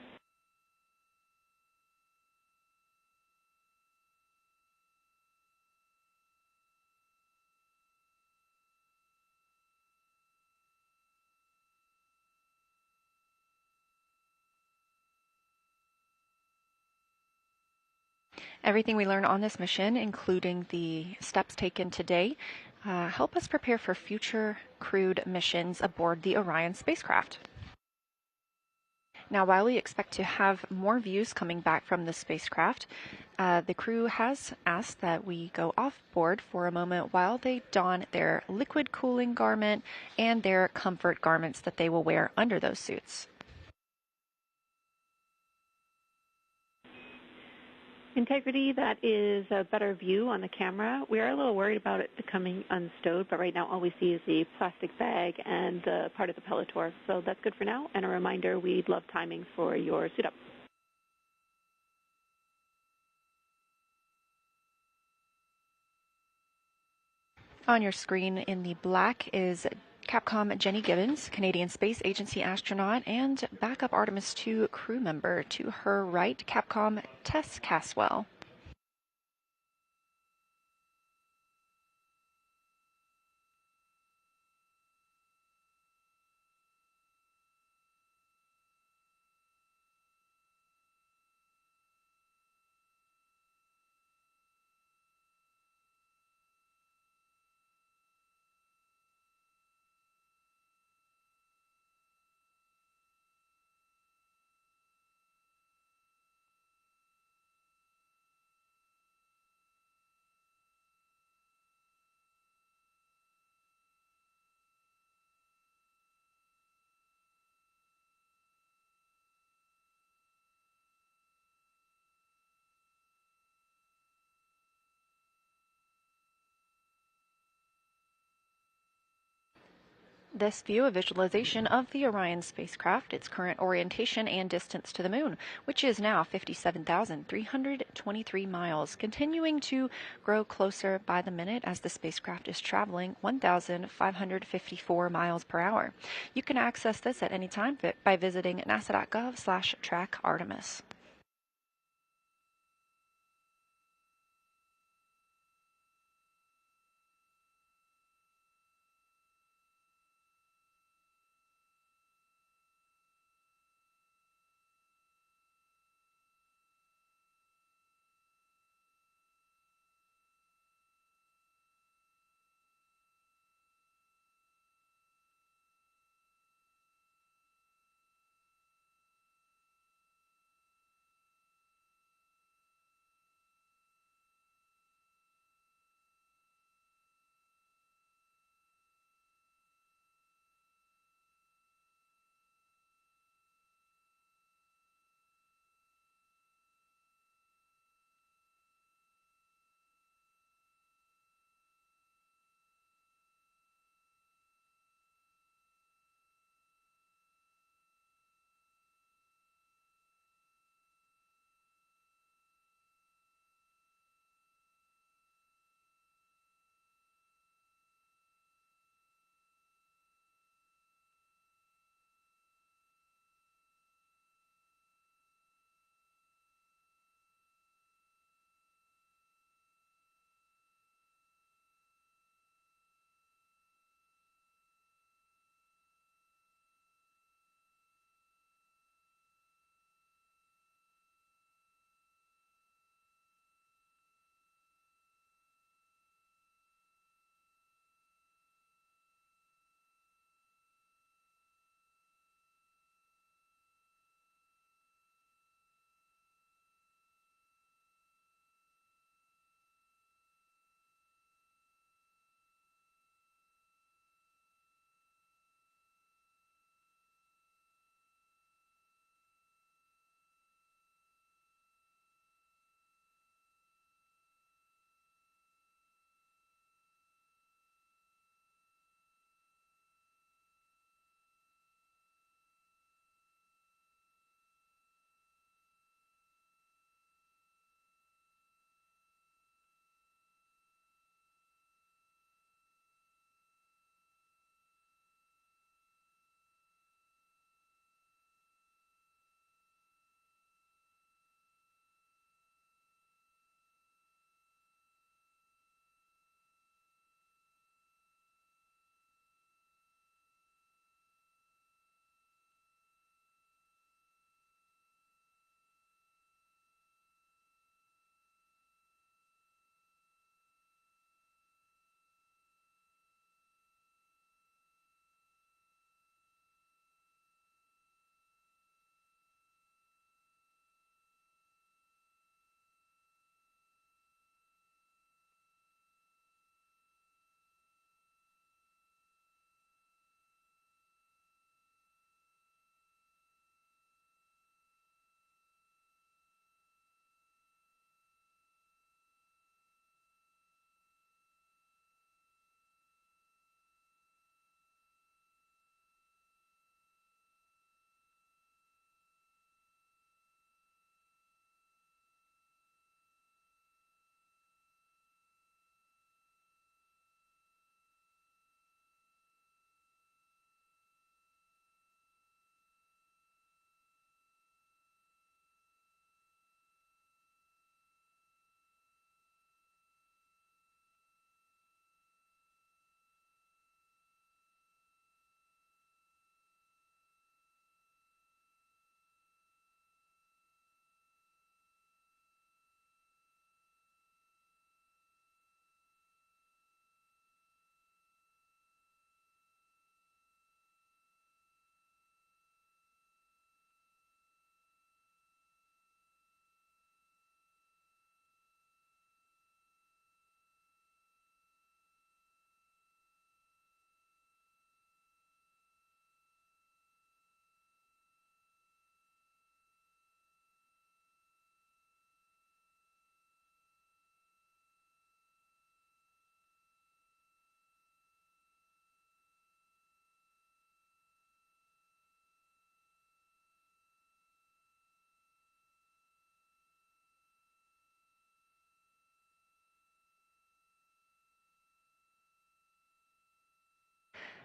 Everything we learn on this mission, including the steps taken today, help us prepare for future crewed missions aboard the Orion spacecraft. Now, while we expect to have more views coming back from the spacecraft, the crew has asked that we go off board for a moment while they don their liquid cooling garment and their comfort garments that they will wear under those suits. Integrity, that is a better view on the camera. We are a little worried about it becoming unstowed, but right now all we see is the plastic bag and part of the Pelotor. So that's good for now. And a reminder, we'd love timing for your suit up. On your screen in the black is Capcom Jenny Gibbons, Canadian Space Agency astronaut and backup Artemis II crew member. To her right, Capcom Tess Caswell. This view a visualization of the Orion spacecraft, its current orientation and distance to the moon, which is now 57,323 miles, continuing to grow closer by the minute as the spacecraft is traveling 1,554 miles per hour. You can access this at any time by visiting nasa.gov/track Artemis.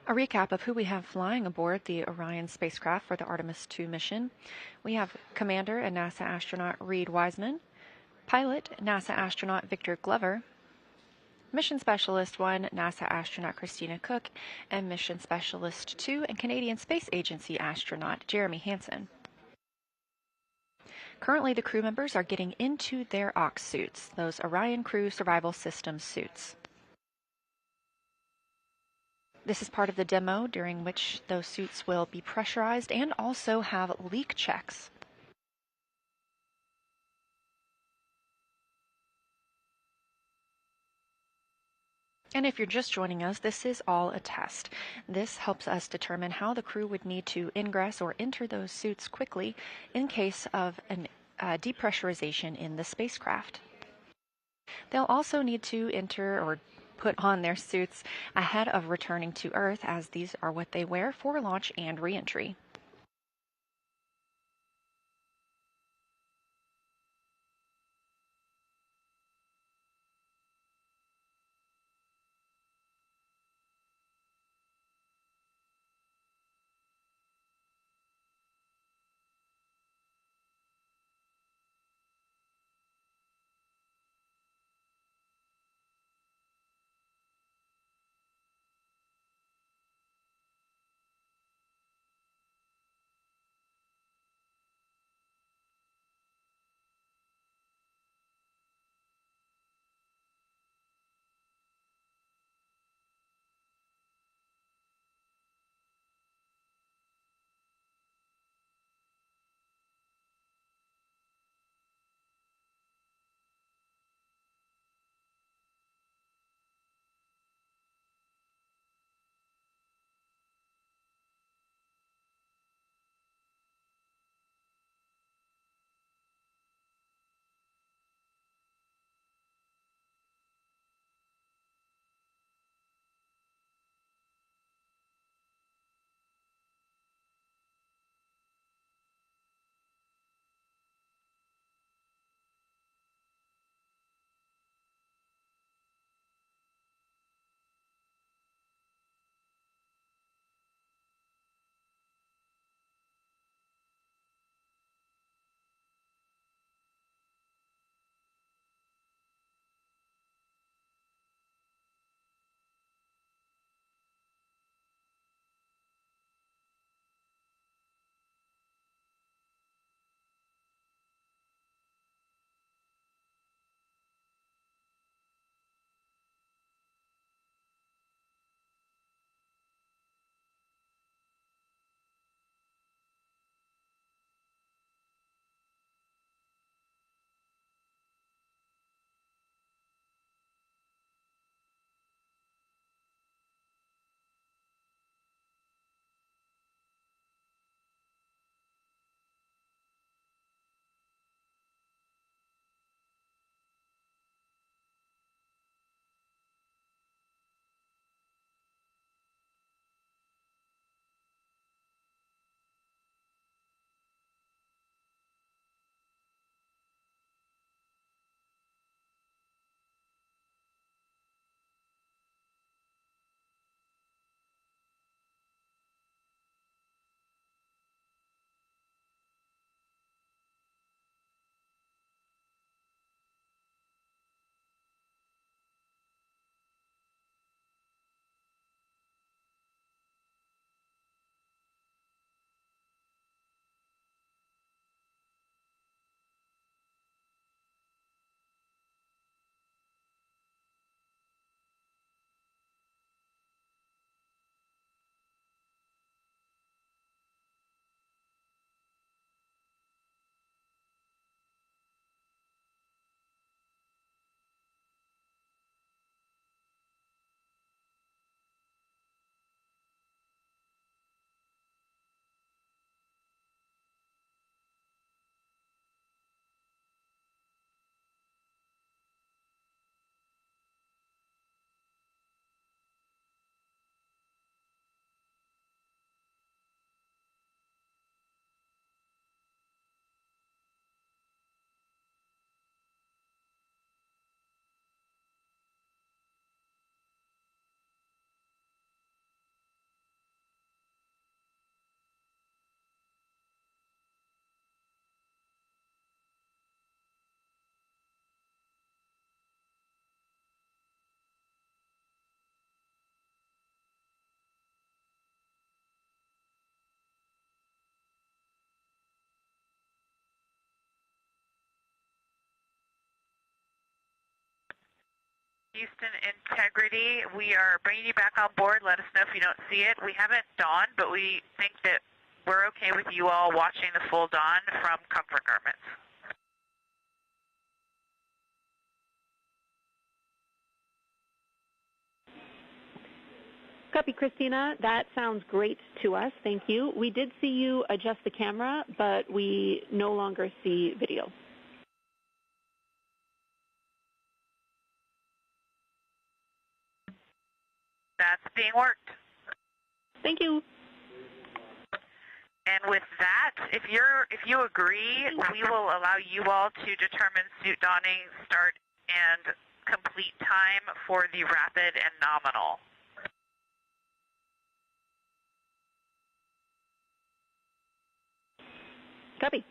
A recap of who we have flying aboard the Orion spacecraft for the Artemis II mission. We have Commander and NASA astronaut Reed Wiseman, Pilot NASA astronaut Victor Glover, Mission Specialist 1 NASA astronaut Christina Cook, and Mission Specialist 2 and Canadian Space Agency astronaut Jeremy Hansen. Currently, the crew members are getting into their OX suits, those Orion Crew Survival Systems suits. This is part of the demo during which those suits will be pressurized and also have leak checks. And if you're just joining us, this is all a test. This helps us determine how the crew would need to ingress or enter those suits quickly in case of an depressurization in the spacecraft. They'll also need to enter or put on their suits ahead of returning to Earth, as these are what they wear for launch and re-entry. Houston Integrity, we are bringing you back on board. Let us know if you don't see it. We haven't dawned, but we think that we're okay with you all watching the full dawn from comfort garments. Copy, Christina. That sounds great to us. Thank you. We did see you adjust the camera, but we no longer see video. That's being worked. Thank you. And with that, if you agree, we will allow you all to determine suit donning, start, and complete time for the rapid and nominal. Copy.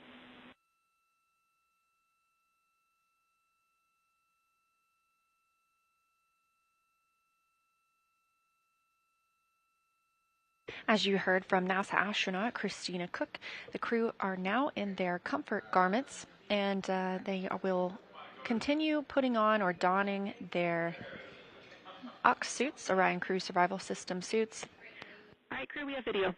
As you heard from NASA astronaut Christina Cook, the crew are now in their comfort garments, and they will continue putting on or donning their OX suits, Orion Crew Survival System suits. All right, crew, we have video.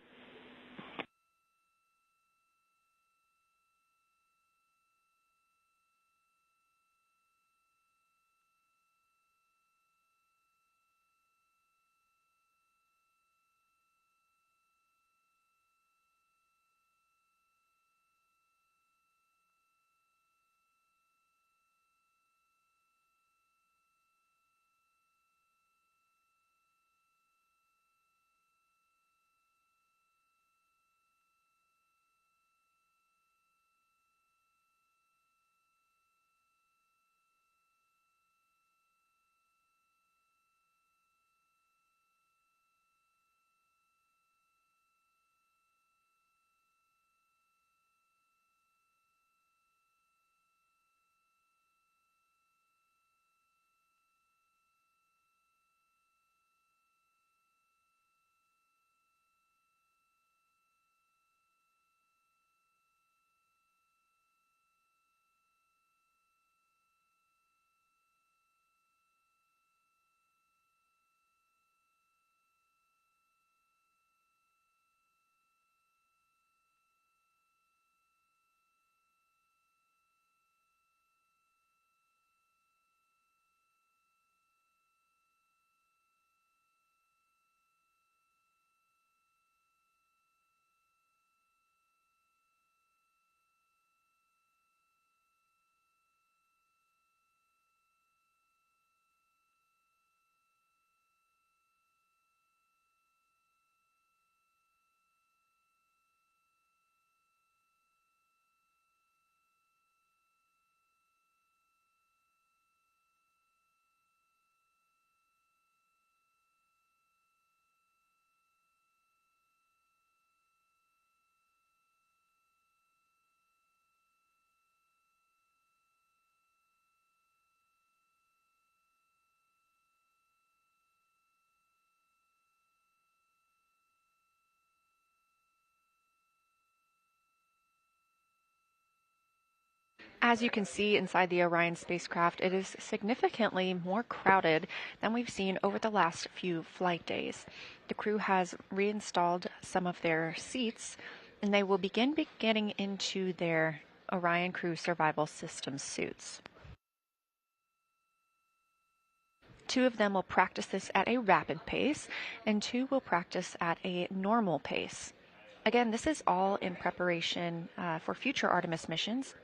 As you can see inside the Orion spacecraft, it is significantly more crowded than we've seen over the last few flight days. The crew has reinstalled some of their seats, and they will begin getting into their Orion Crew Survival System suits. 2 of them will practice this at a rapid pace, and 2 will practice at a normal pace. Again, this is all in preparation for future Artemis missions.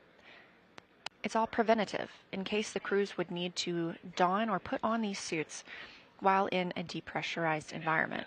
It's all preventative in case the crews would need to don or put on these suits while in a depressurized environment.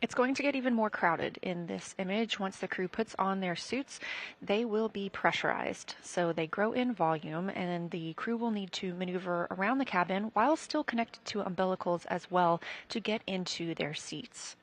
It's going to get even more crowded in this image. Once the crew puts on their suits, they will be pressurized. So they grow in volume, and the crew will need to maneuver around the cabin while still connected to umbilicals as well to get into their seats.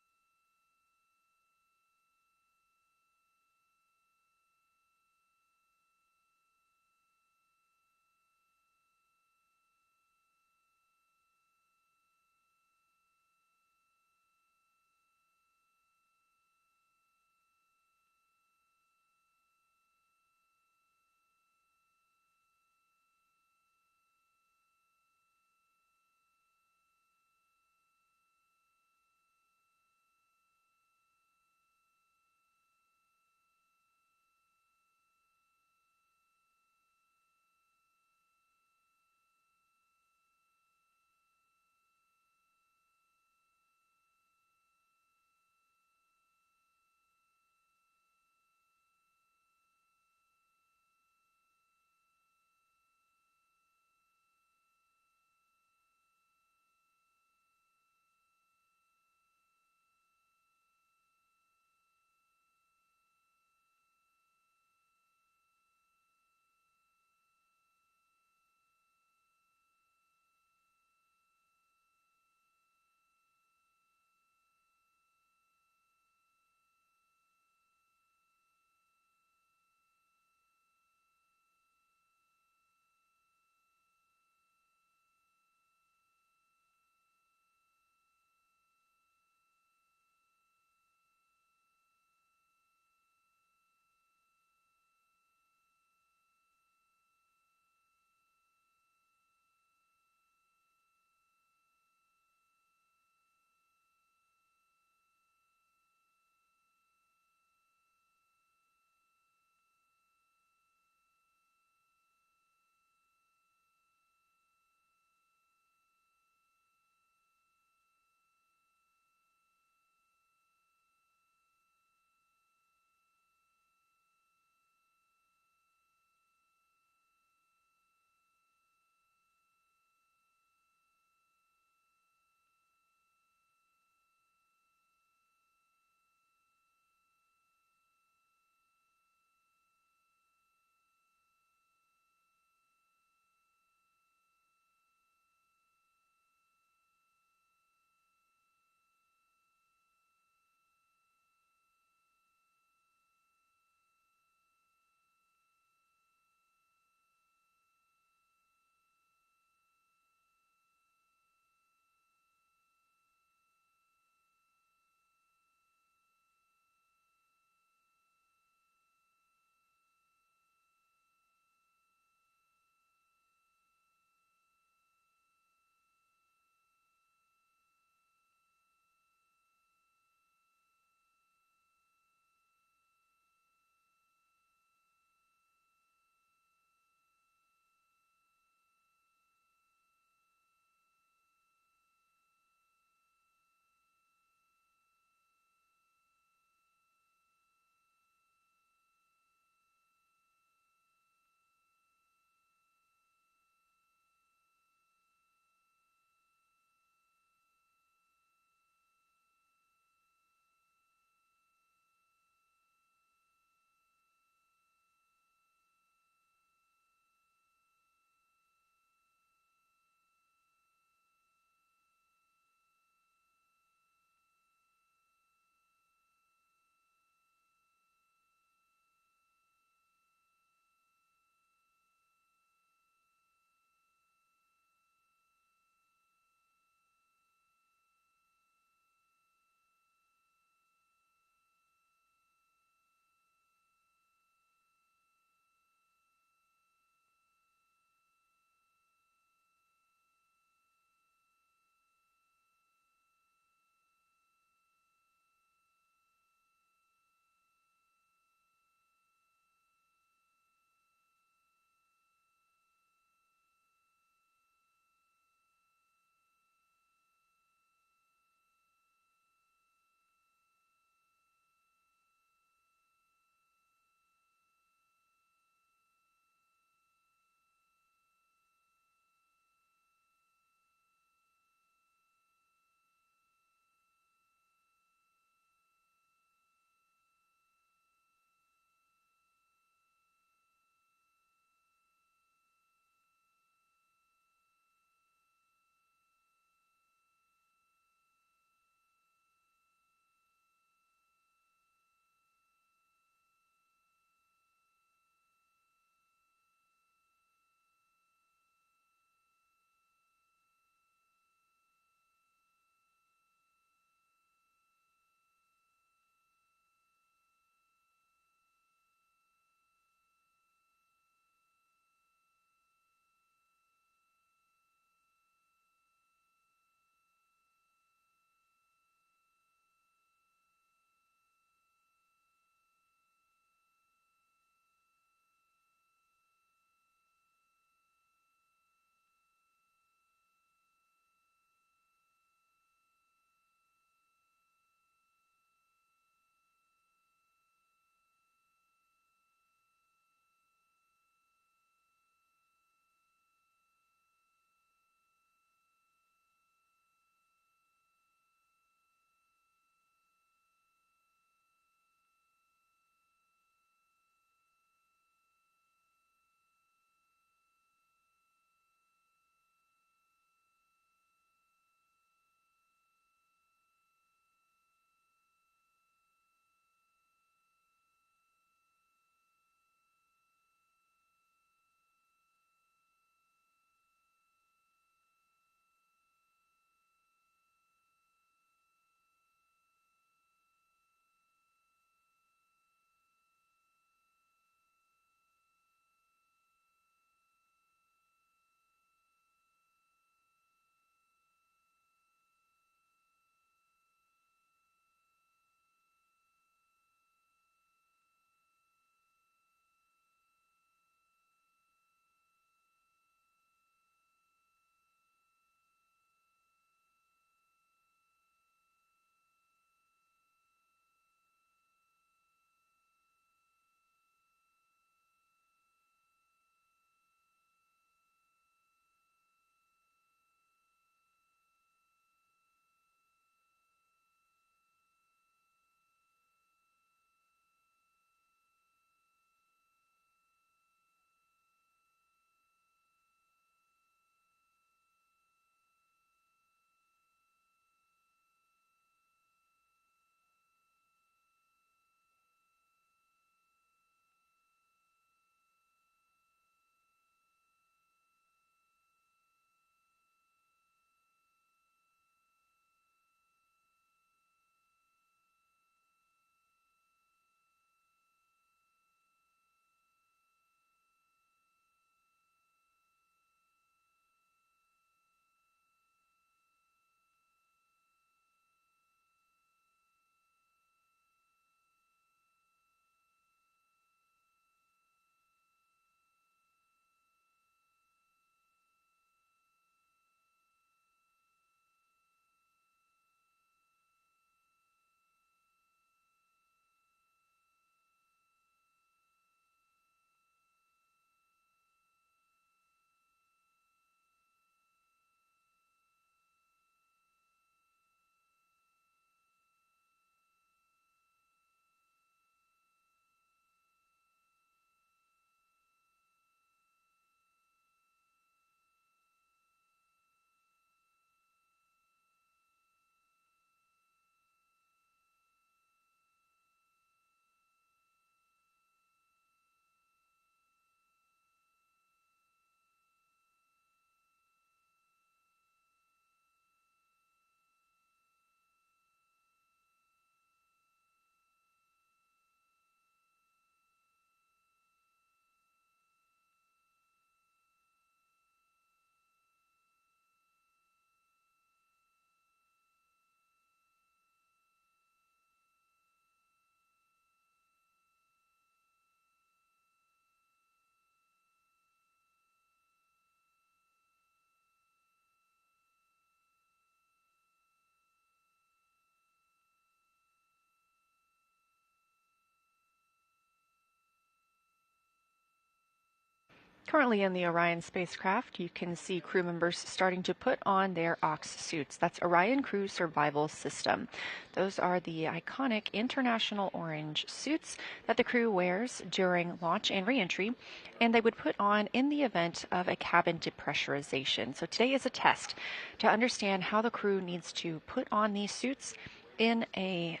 Currently in the Orion spacecraft, you can see crew members starting to put on their OX suits. That's Orion Crew Survival System. Those are the iconic international orange suits that the crew wears during launch and reentry, and they would put on in the event of a cabin depressurization. So today is a test to understand how the crew needs to put on these suits in a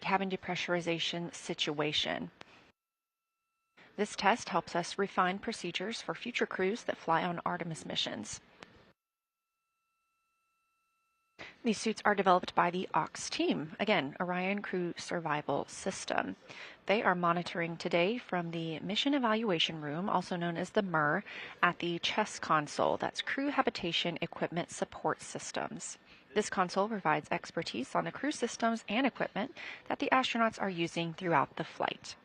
cabin depressurization situation. This test helps us refine procedures for future crews that fly on Artemis missions. These suits are developed by the OX team, again, Orion Crew Survival System. They are monitoring today from the Mission Evaluation Room, also known as the MER, at the CHESS console. That's Crew Habitation Equipment Support Systems. This console provides expertise on the crew systems and equipment that the astronauts are using throughout the flight.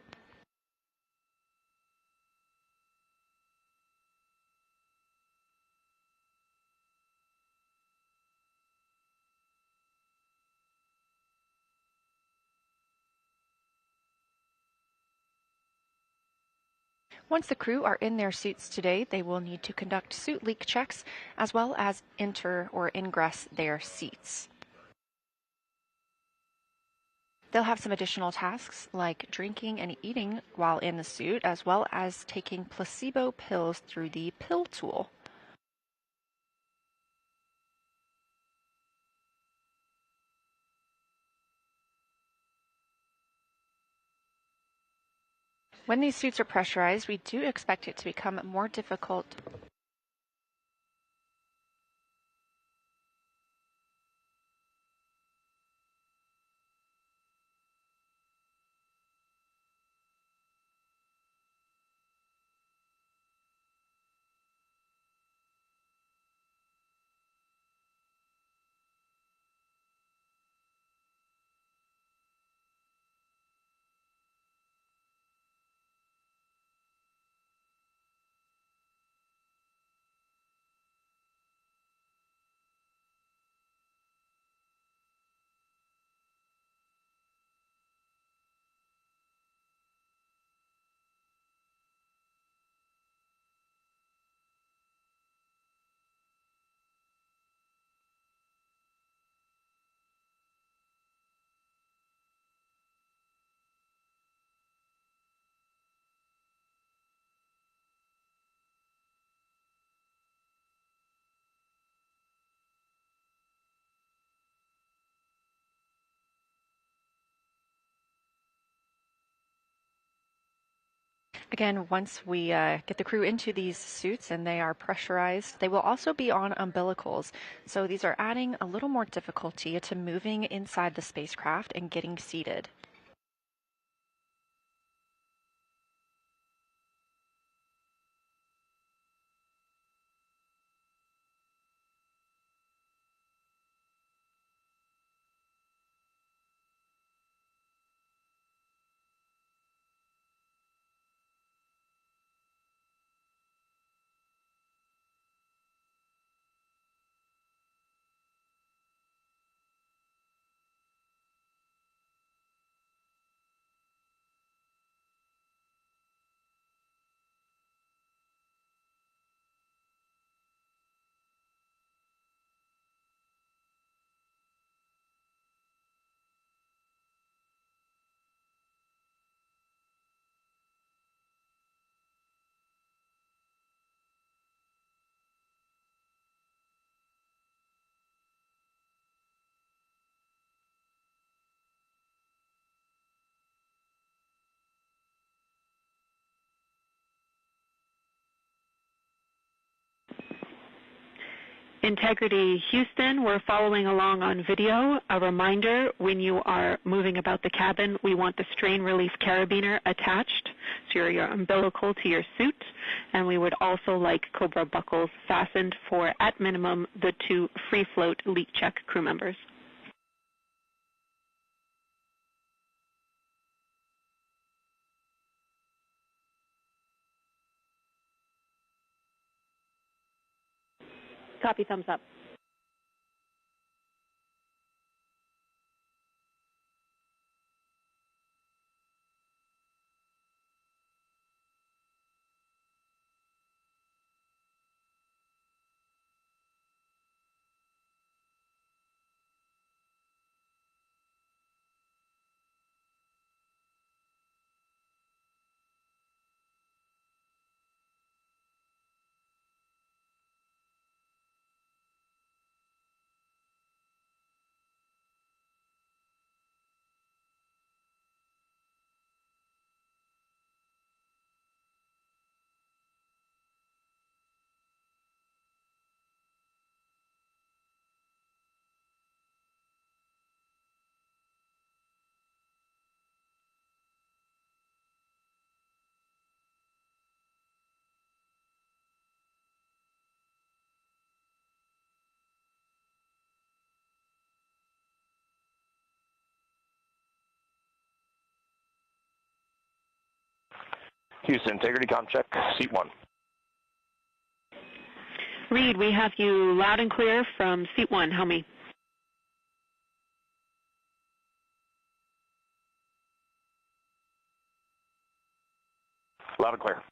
Once the crew are in their suits today, they will need to conduct suit leak checks as well as enter or ingress their seats. They'll have some additional tasks like drinking and eating while in the suit, as well as taking placebo pills through the pill tool. When these suits are pressurized, we do expect it to become more difficult. Again, once we get the crew into these suits and they are pressurized, they will also be on umbilicals. So these are adding a little more difficulty to moving inside the spacecraft and getting seated. Integrity Houston, we're following along on video. A reminder, when you are moving about the cabin, we want the strain relief carabiner attached, so your umbilical to your suit, and we would also like Cobra buckles fastened for, at minimum, the 2 free float leak check crew members. Copy, thumbs up. Houston, integrity com check, seat 1. Reed, we have you loud and clear from seat 1. Help me. Loud and clear.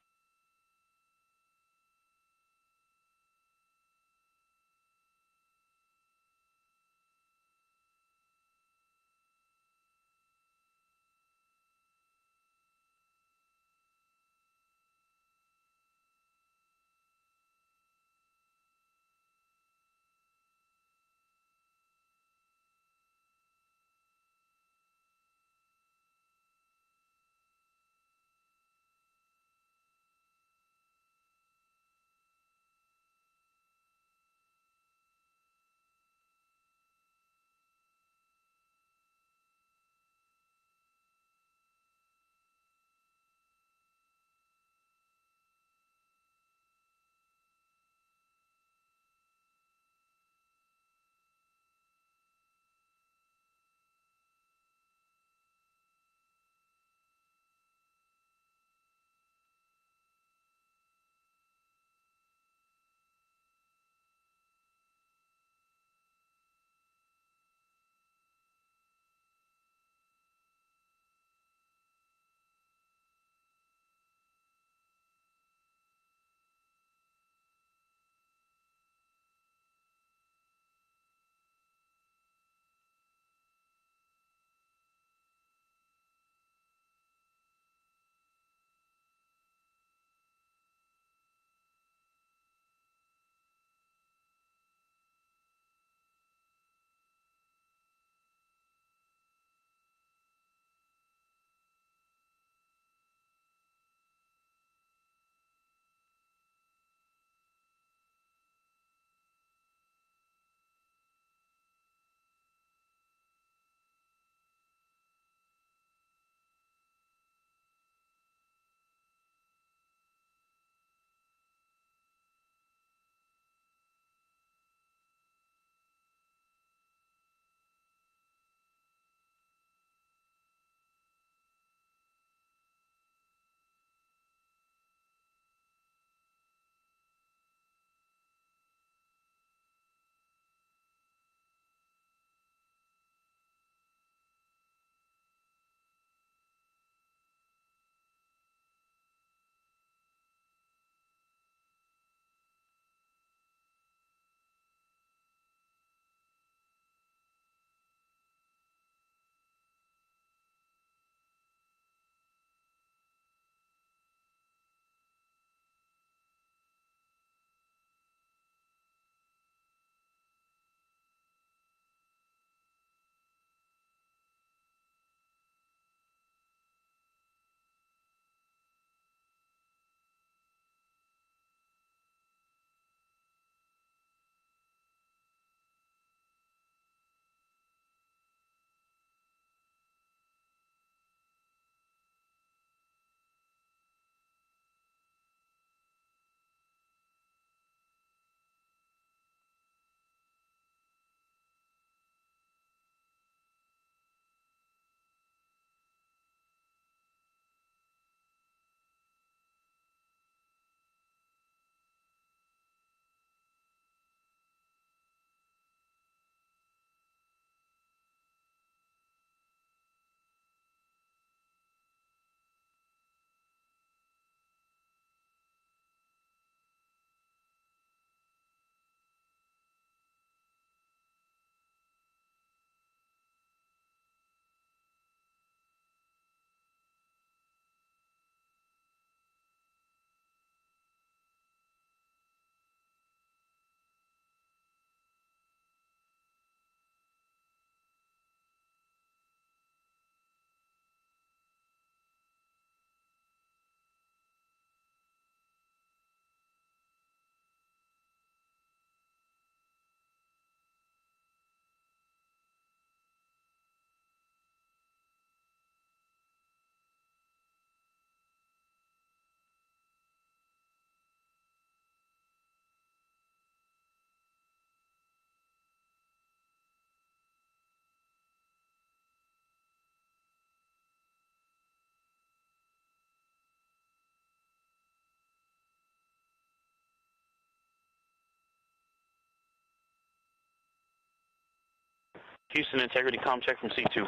Houston, integrity comm check from seat 2.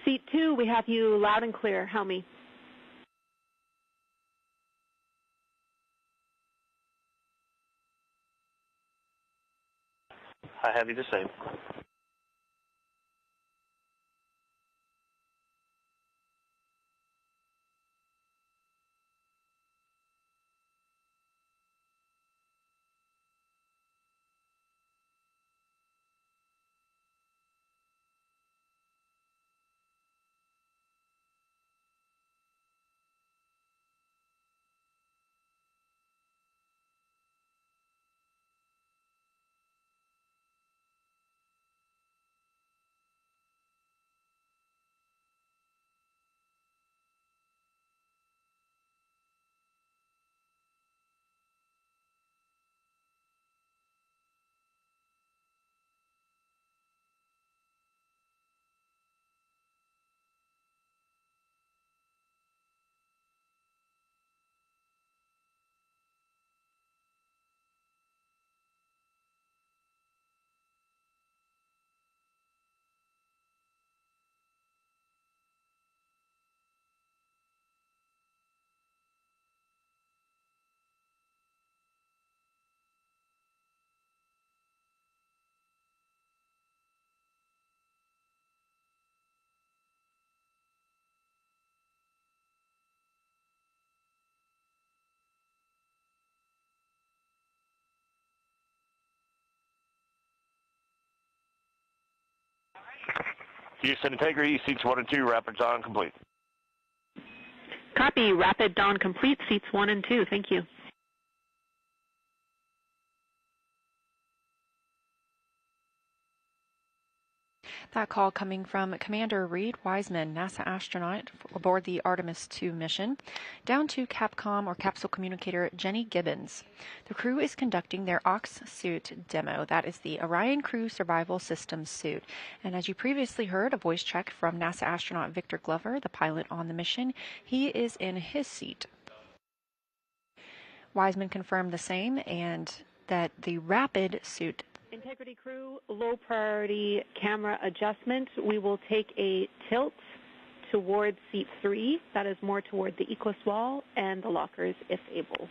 Seat 2, we have you loud and clear. Helmy. I have you the same. Houston, integrity, seats 1 and 2, rapid on complete. Copy. Rapid dawn complete. Seats 1 and 2. Thank you. That call coming from Commander Reed Wiseman, NASA astronaut aboard the Artemis II mission, down to Capcom or capsule communicator Jenny Gibbons. The crew is conducting their OX suit demo. That is the Orion Crew Survival Systems suit. And as you previously heard, a voice check from NASA astronaut Victor Glover, the pilot on the mission. He is in his seat. Wiseman confirmed the same and that the rapid suit. Integrity crew, low priority camera adjustment. We will take a tilt towards seat 3. That is more toward the equus wall and the lockers if able.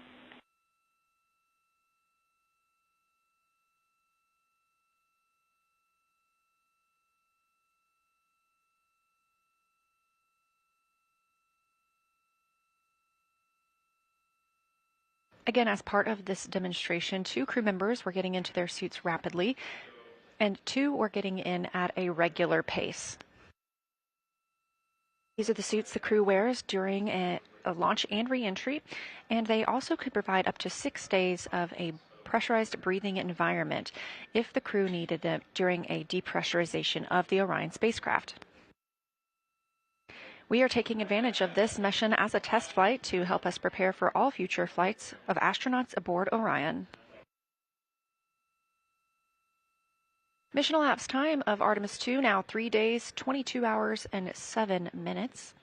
Again, as part of this demonstration, 2 crew members were getting into their suits rapidly, and 2 were getting in at a regular pace. These are the suits the crew wears during a launch and re-entry, and they also could provide up to 6 days of a pressurized breathing environment if the crew needed it during a depressurization of the Orion spacecraft. We are taking advantage of this mission as a test flight to help us prepare for all future flights of astronauts aboard Orion. Mission elapsed time of Artemis II, now 3 days, 22 hours, and 7 minutes.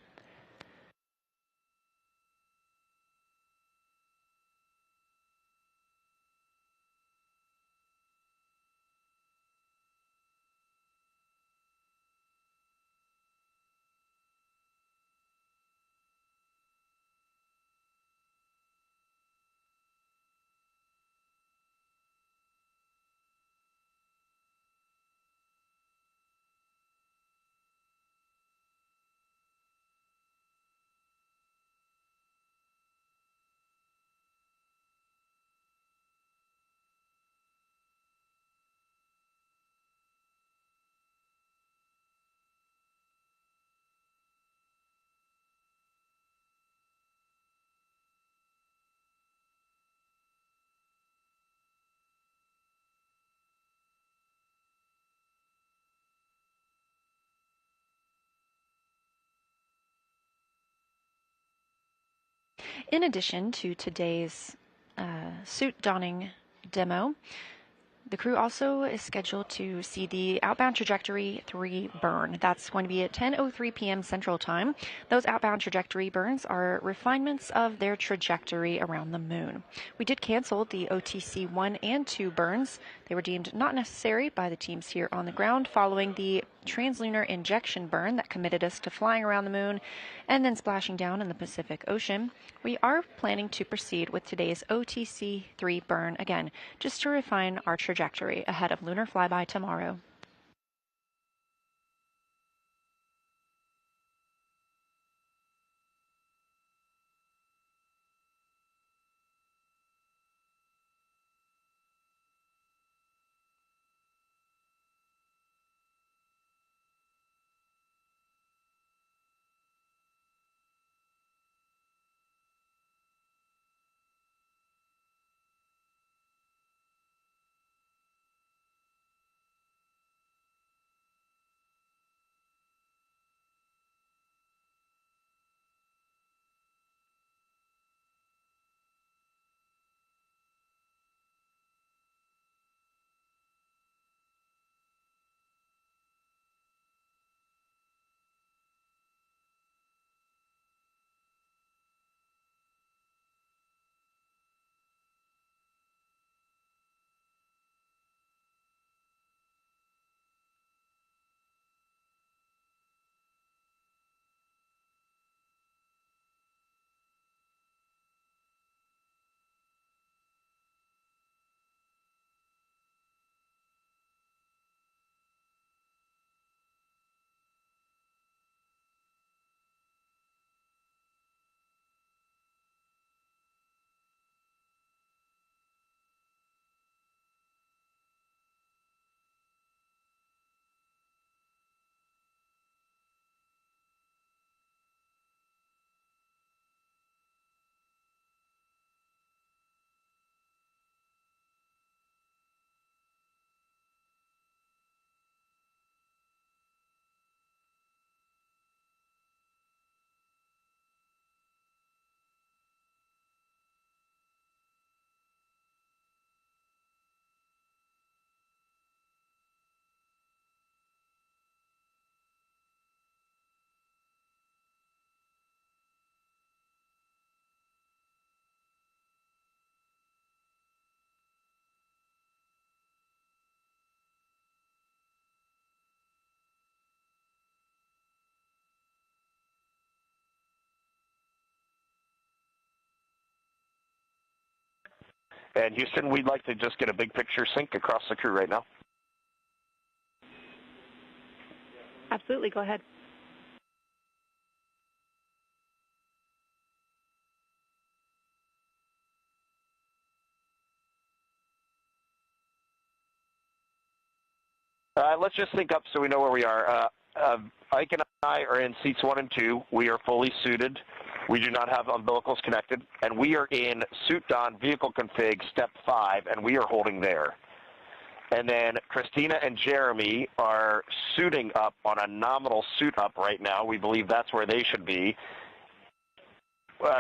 In addition to today's suit donning demo, The crew also is scheduled to see the outbound trajectory 3 burn. That's going to be at 10:03 p.m. Central Time. Those outbound trajectory burns are refinements of their trajectory around the moon. We did cancel the OTC 1 and 2 burns. They were deemed not necessary by the teams here on the ground following the translunar injection burn that committed us to flying around the moon and then splashing down in the Pacific Ocean. We are planning to proceed with today's OTC 3 burn again, just to refine our trajectory ahead of lunar flyby tomorrow. And Houston, we'd like to just get a big picture sync across the crew right now. Absolutely, go ahead. Let's just sync up so we know where we are. Ike and I are in seats 1 and 2. We are fully suited. We do not have umbilicals connected. And we are in suit on vehicle config step 5, and we are holding there. And then Christina and Jeremy are suiting up on a nominal suit up right now. We believe that's where they should be.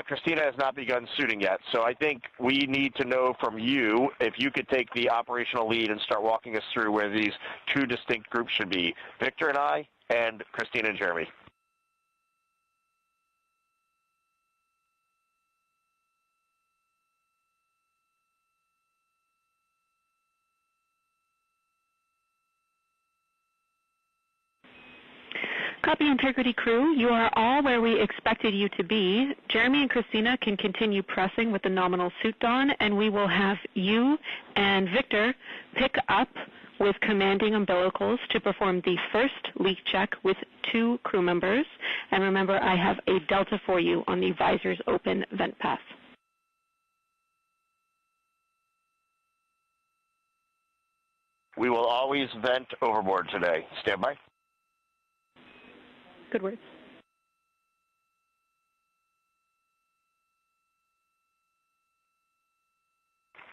Christina has not begun suiting yet, so I think we need to know from you if you could take the operational lead and start walking us through where these 2 distinct groups should be, Victor and I, and Christina and Jeremy. Copy, Integrity crew. You are all where we expected you to be. Jeremy and Christina can continue pressing with the nominal suit on, and we will have you and Victor pick up with commanding umbilicals to perform the first leak check with 2 crew members. And remember, I have a delta for you on the visors open vent path. We will always vent overboard today. Stand by. Good words.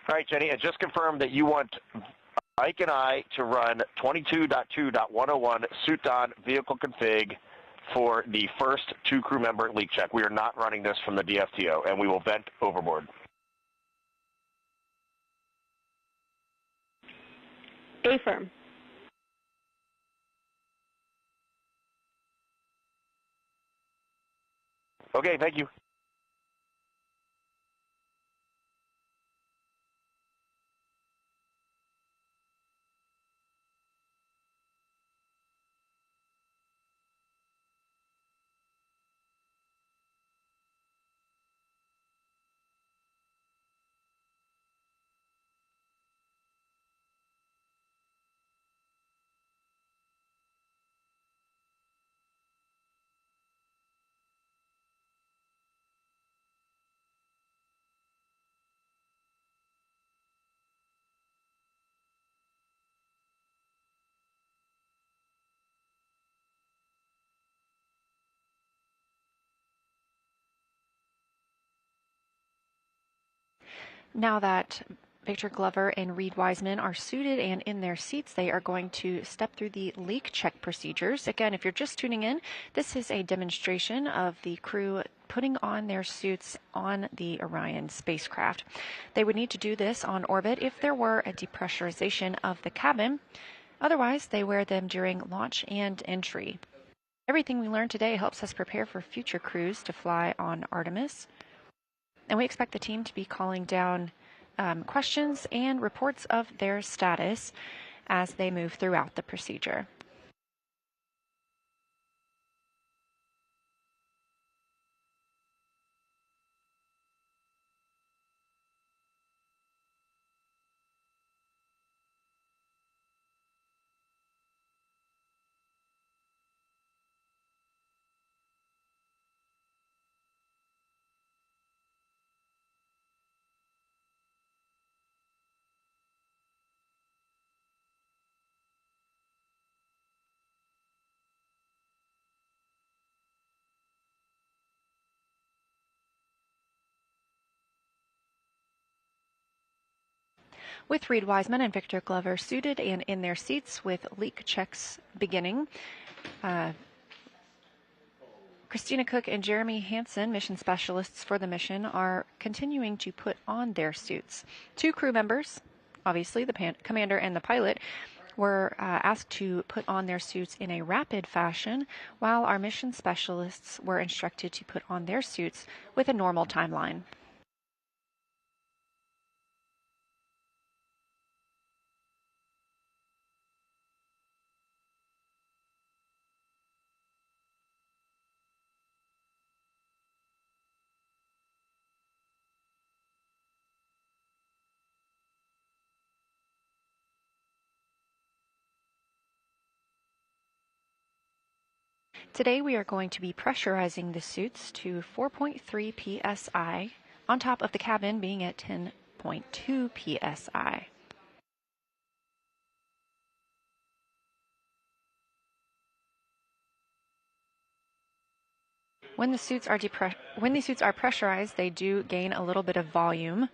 All right, Jenny, and just confirm that you want Ike and I to run 22.2.101 suit on vehicle config for the first 2 crew member leak check. We are not running this from the DFTO, and we will vent overboard. A firm. Okay, thank you. Now that Victor Glover and Reed Wiseman are suited and in their seats, they are going to step through the leak check procedures. Again, if you're just tuning in, this is a demonstration of the crew putting on their suits on the Orion spacecraft. They would need to do this on orbit if there were a depressurization of the cabin. Otherwise, they wear them during launch and entry. Everything we learned today helps us prepare for future crews to fly on Artemis. And we expect the team to be calling down questions and reports of their status as they move throughout the procedure. With Reed Wiseman and Victor Glover suited and in their seats with leak checks beginning, Christina Cook and Jeremy Hansen, mission specialists for the mission, are continuing to put on their suits. Two crew members, obviously the commander and the pilot, were asked to put on their suits in a rapid fashion, while our mission specialists were instructed to put on their suits with a normal timeline. Today we are going to be pressurizing the suits to 4.3 psi, on top of the cabin being at 10.2 psi. When these suits are pressurized, they do gain a little bit of volume.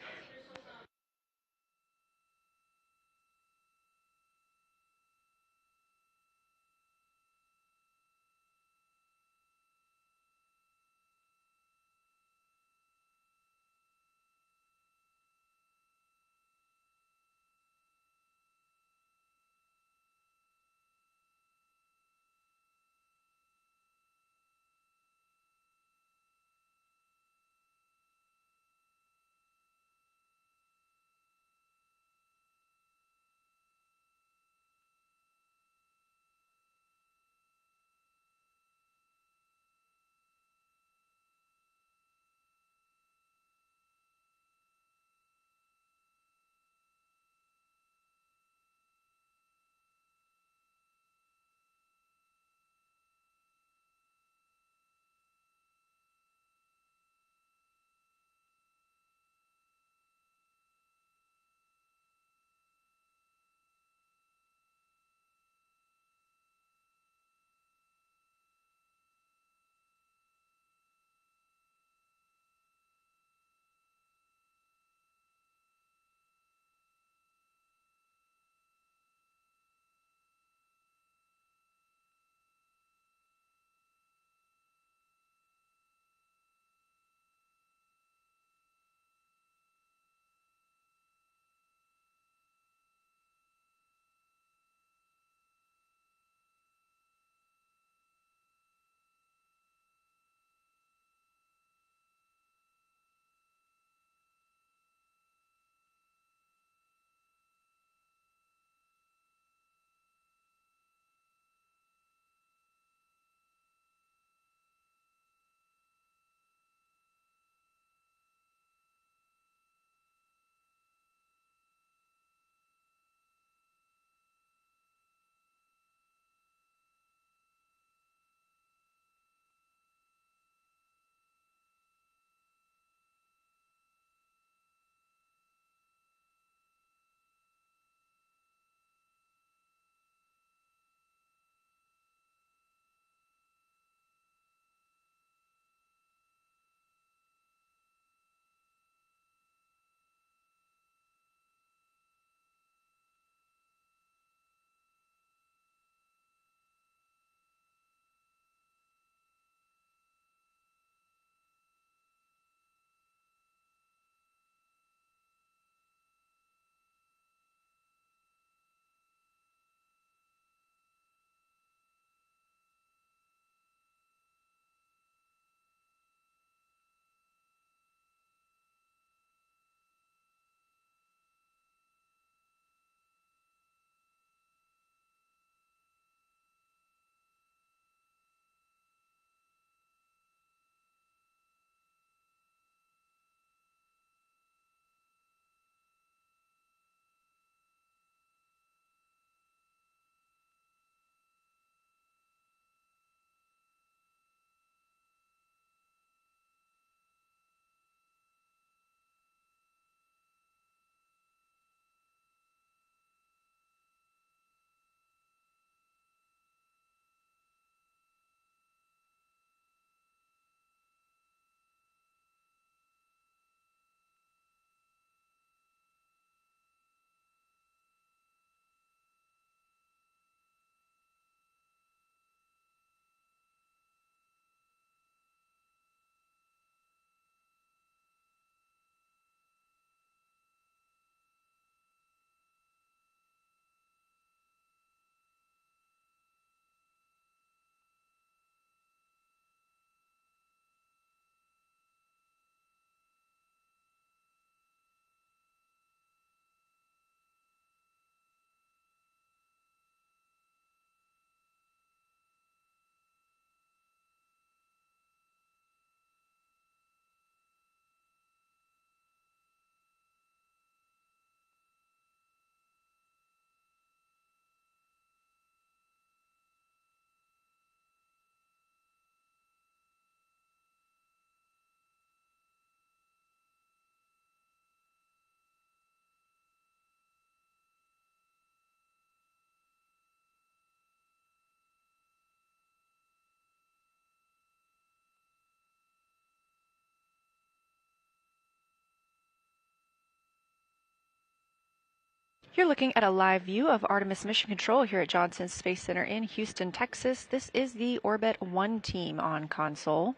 You're looking at a live view of Artemis Mission Control here at Johnson Space Center in Houston, Texas. This is the Orbit 1 team on console.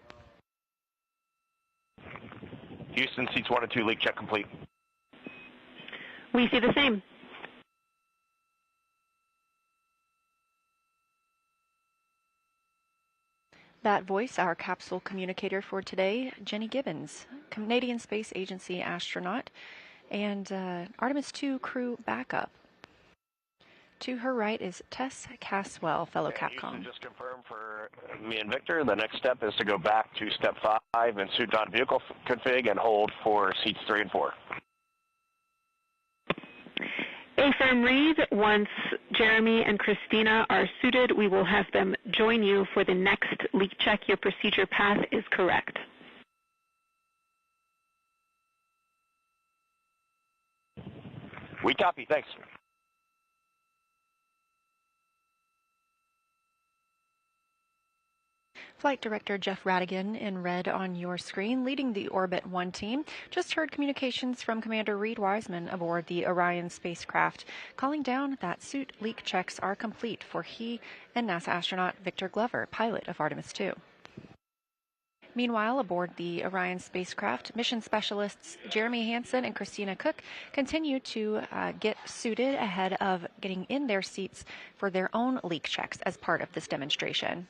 Houston, seats 1 and 2, leak check complete. We see the same. That voice, our capsule communicator for today, Jenny Gibbons, Canadian Space Agency astronaut, and Artemis II crew backup. To her right is Tess Caswell, fellow Capcom. Just confirm for me and Victor, the next step is to go back to step 5 and suit on vehicle config and hold for seats 3 and 4. A-firm read, once Jeremy and Christina are suited, we will have them join you for the next leak check. Your procedure path is correct. We copy, thanks. Flight Director Jeff Radigan in red on your screen, leading the Orbit 1 team. Just heard communications from Commander Reed Wiseman aboard the Orion spacecraft, calling down that suit leak checks are complete for he and NASA astronaut Victor Glover, pilot of Artemis II. Meanwhile, aboard the Orion spacecraft, mission specialists Jeremy Hansen and Christina Cook continue to get suited ahead of getting in their seats for their own leak checks as part of this demonstration.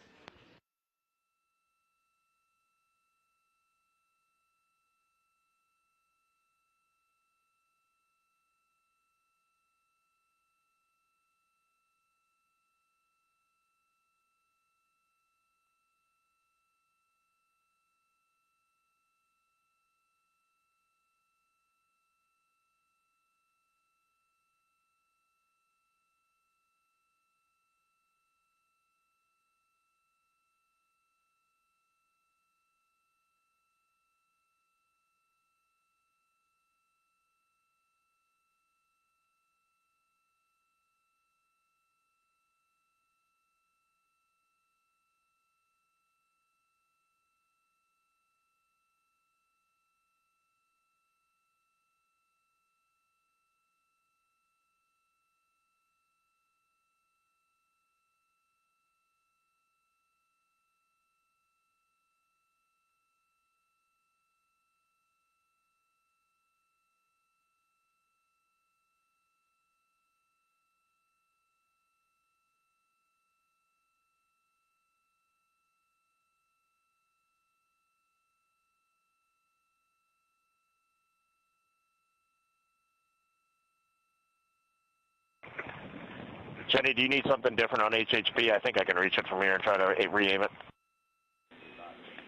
Jenny, do you need something different on HHP? I think I can reach it from here and try to re-aim it.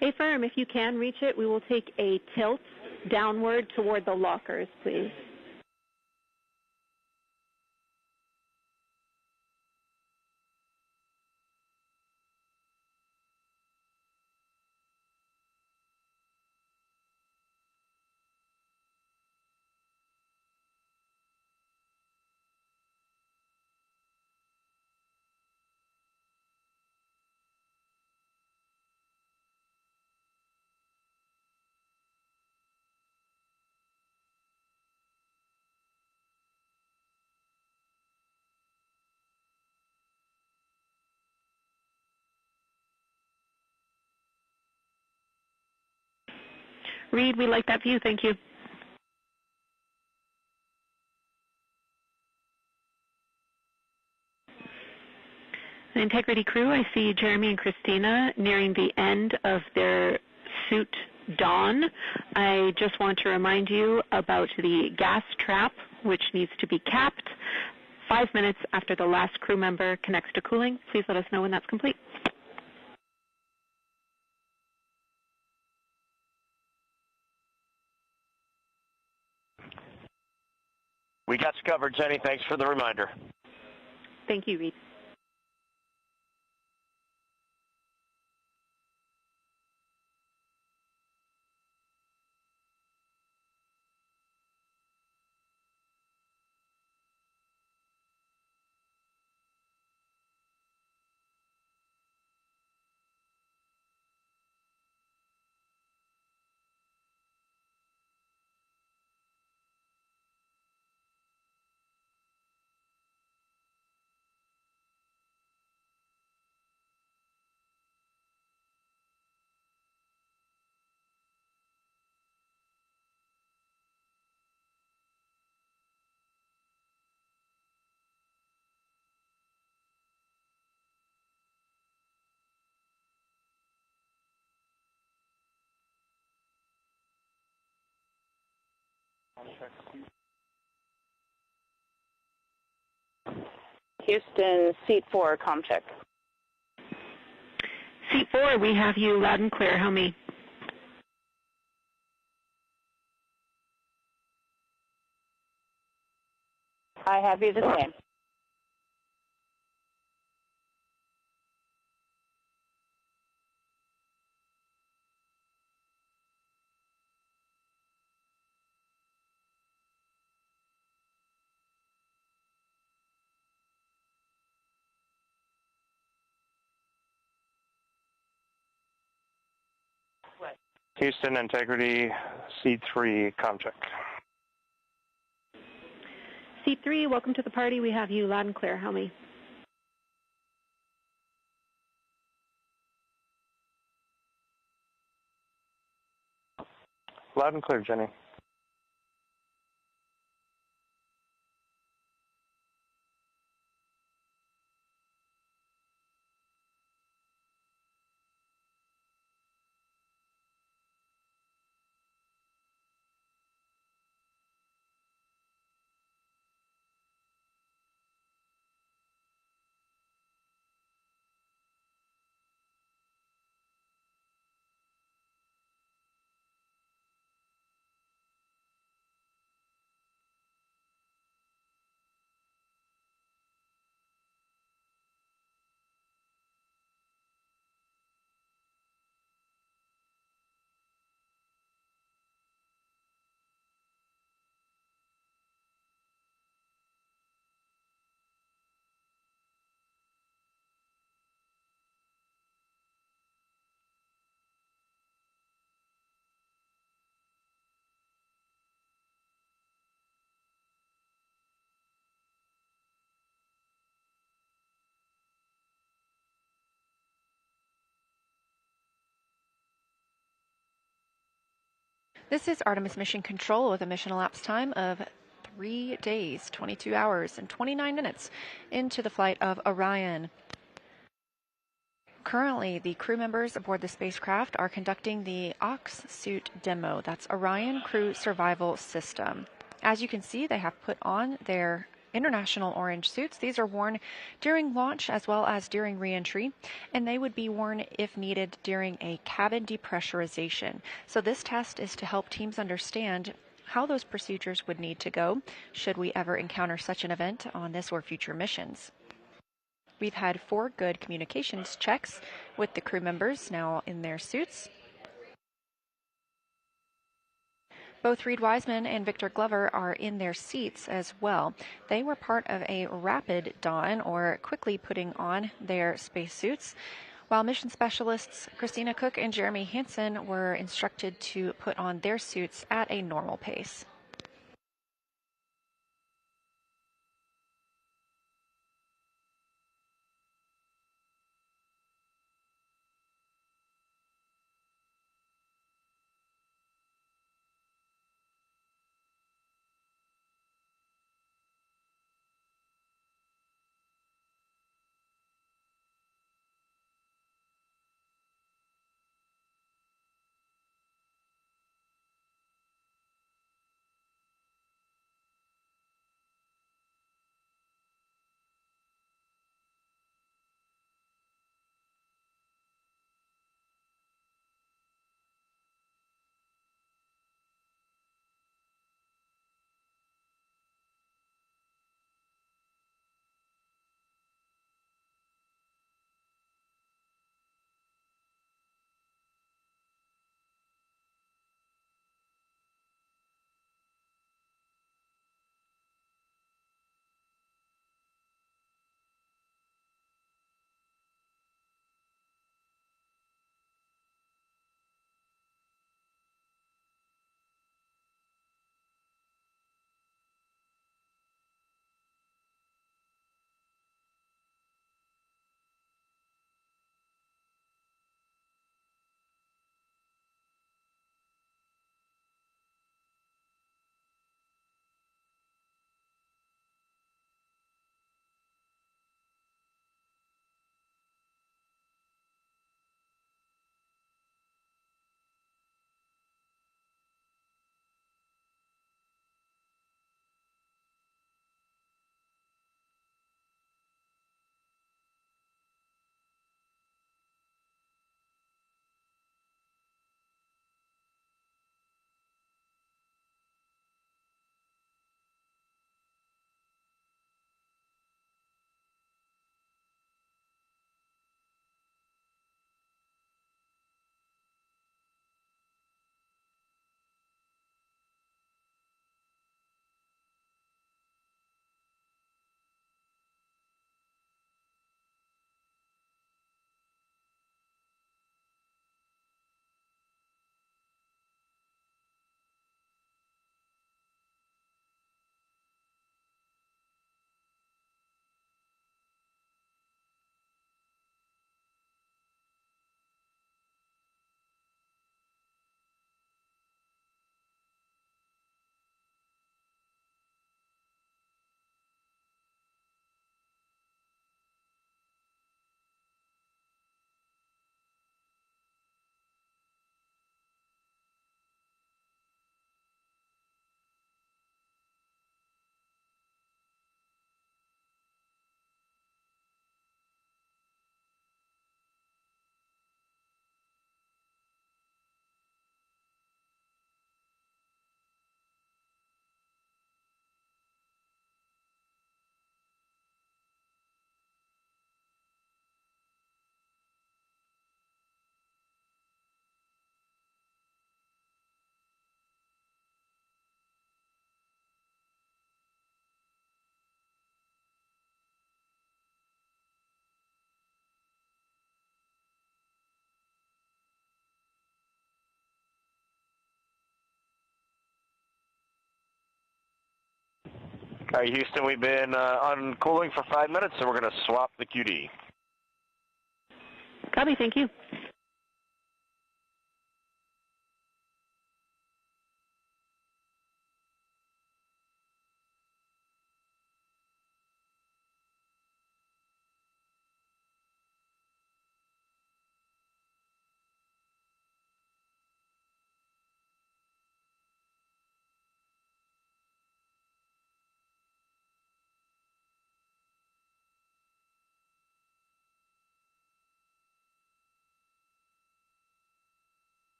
A-firm, if you can reach it, we will take a tilt downward toward the lockers, please. Reed, we like that view. Thank you. The Integrity crew, I see Jeremy and Christina nearing the end of their suit dawn. I just want to remind you about the gas trap, which needs to be capped. 5 minutes after the last crew member connects to cooling, please let us know when that's complete. We got you covered, Jenny. Thanks for the reminder. Thank you, Reed. Houston, seat 4, comm check. Seat 4, we have you loud and clear. How me? I have you the same. Houston, integrity, C3, comm check. Seat 3, welcome to the party. We have you loud and clear. How me? Loud and clear, Jenny. This is Artemis Mission Control with a mission elapsed time of 3 days, 22 hours, and 29 minutes into the flight of Orion. Currently, the crew members aboard the spacecraft are conducting the Ox suit demo. That's Orion Crew Survival System. As you can see, they have put on their international orange suits. These are worn during launch as well as during re-entry, and they would be worn if needed during a cabin depressurization. So this test is to help teams understand how those procedures would need to go should we ever encounter such an event on this or future missions. We've had 4 good communications checks with the crew members now in their suits. Both Reed Wiseman and Victor Glover are in their seats as well. They were part of a rapid don, or quickly putting on their spacesuits, while mission specialists Christina Cook and Jeremy Hansen were instructed to put on their suits at a normal pace. All right, Houston, we've been on cooling for 5 minutes, so we're going to swap the QD. Copy, thank you.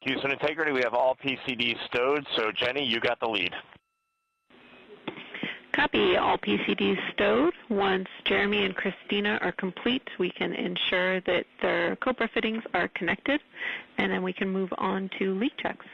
Houston Integrity, we have all PCDs stowed, so Jenny, you got the lead. Copy, all PCDs stowed. Once Jeremy and Christina are complete, we can ensure that their Cobra fittings are connected, and then we can move on to leak checks.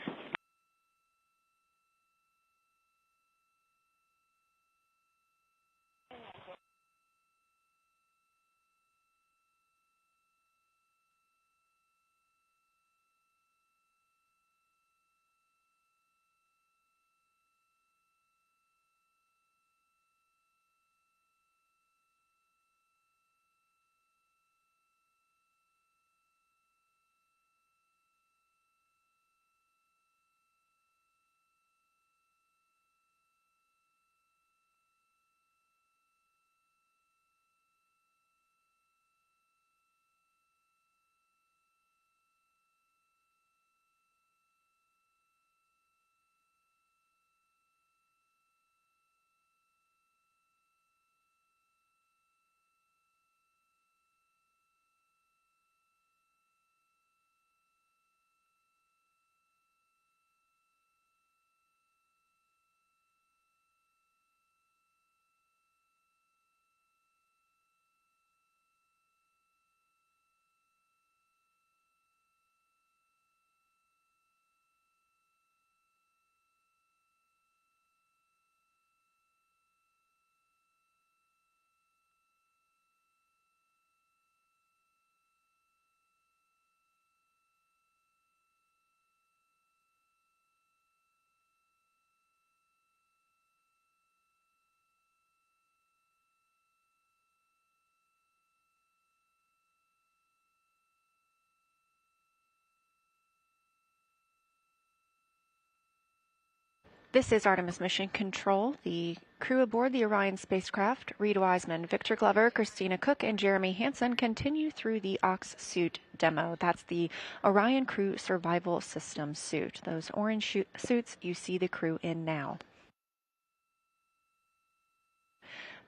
This is Artemis Mission Control. The crew aboard the Orion spacecraft, Reed Wiseman, Victor Glover, Christina Cook, and Jeremy Hansen, continue through the Ox suit demo. That's the Orion Crew Survival System suit. Those orange suits you see the crew in now.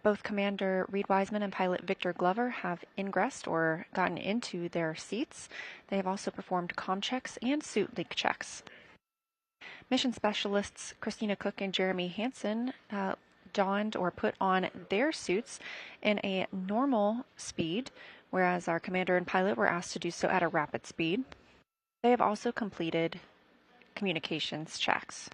Both Commander Reed Wiseman and pilot Victor Glover have ingressed or gotten into their seats. They have also performed comm checks and suit leak checks. Mission specialists Christina Cook and Jeremy Hansen donned or put on their suits in a normal speed, whereas our commander and pilot were asked to do so at a rapid speed. They have also completed communications checks.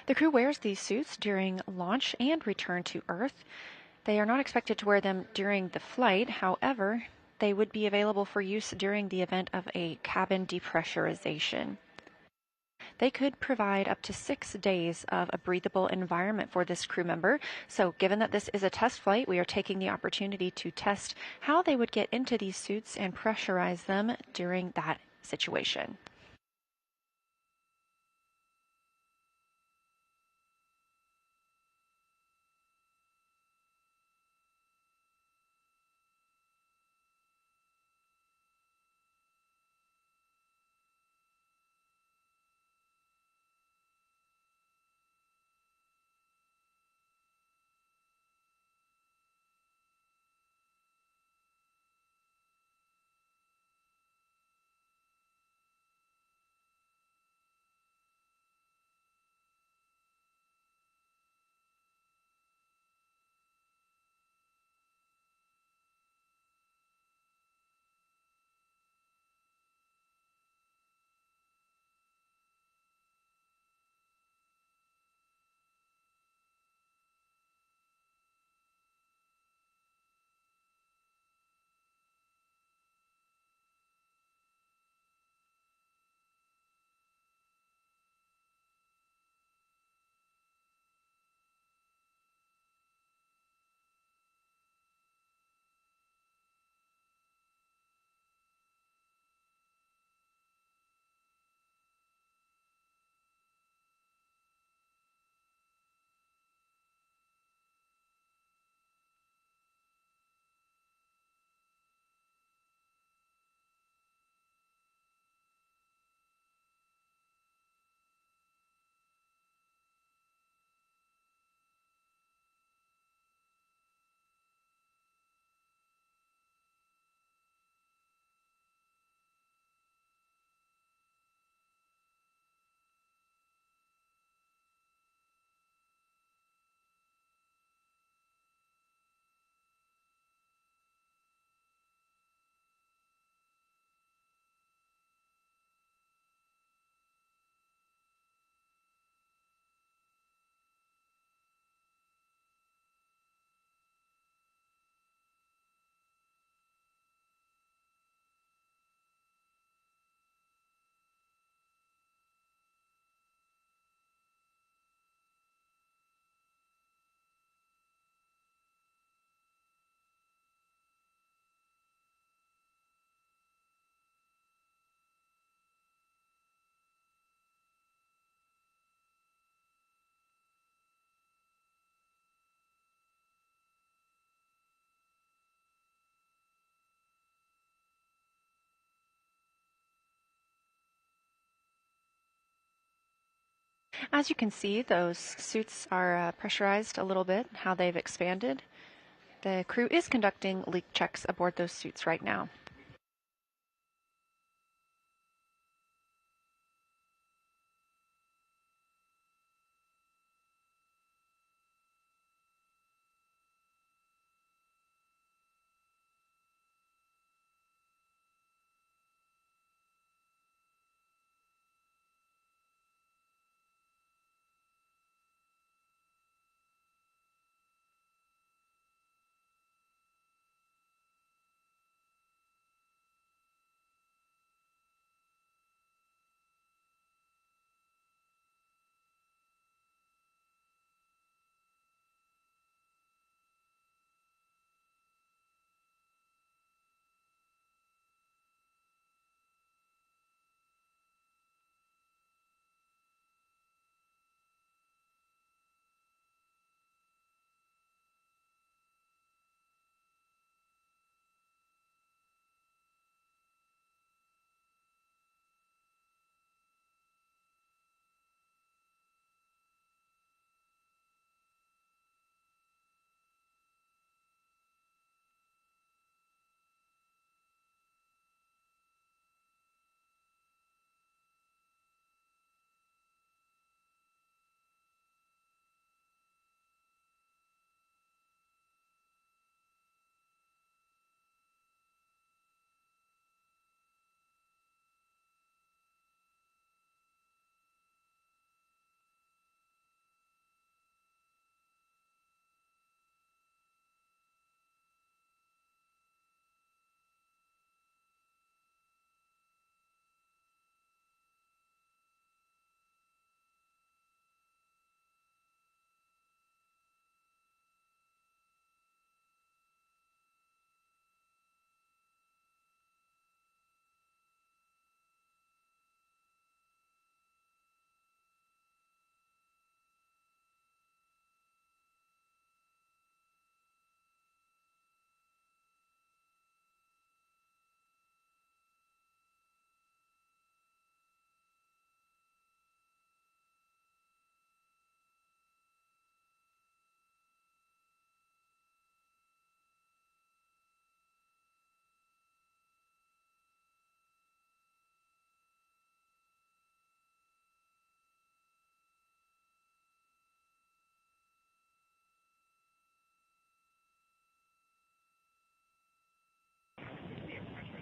The crew wears these suits during launch and return to Earth. They are not expected to wear them during the flight. However, they would be available for use during the event of a cabin depressurization. They could provide up to 6 days of a breathable environment for this crew member. So given that this is a test flight, we are taking the opportunity to test how they would get into these suits and pressurize them during that situation. As you can see, those suits are pressurized a little bit, how they've expanded. The crew is conducting leak checks aboard those suits right now.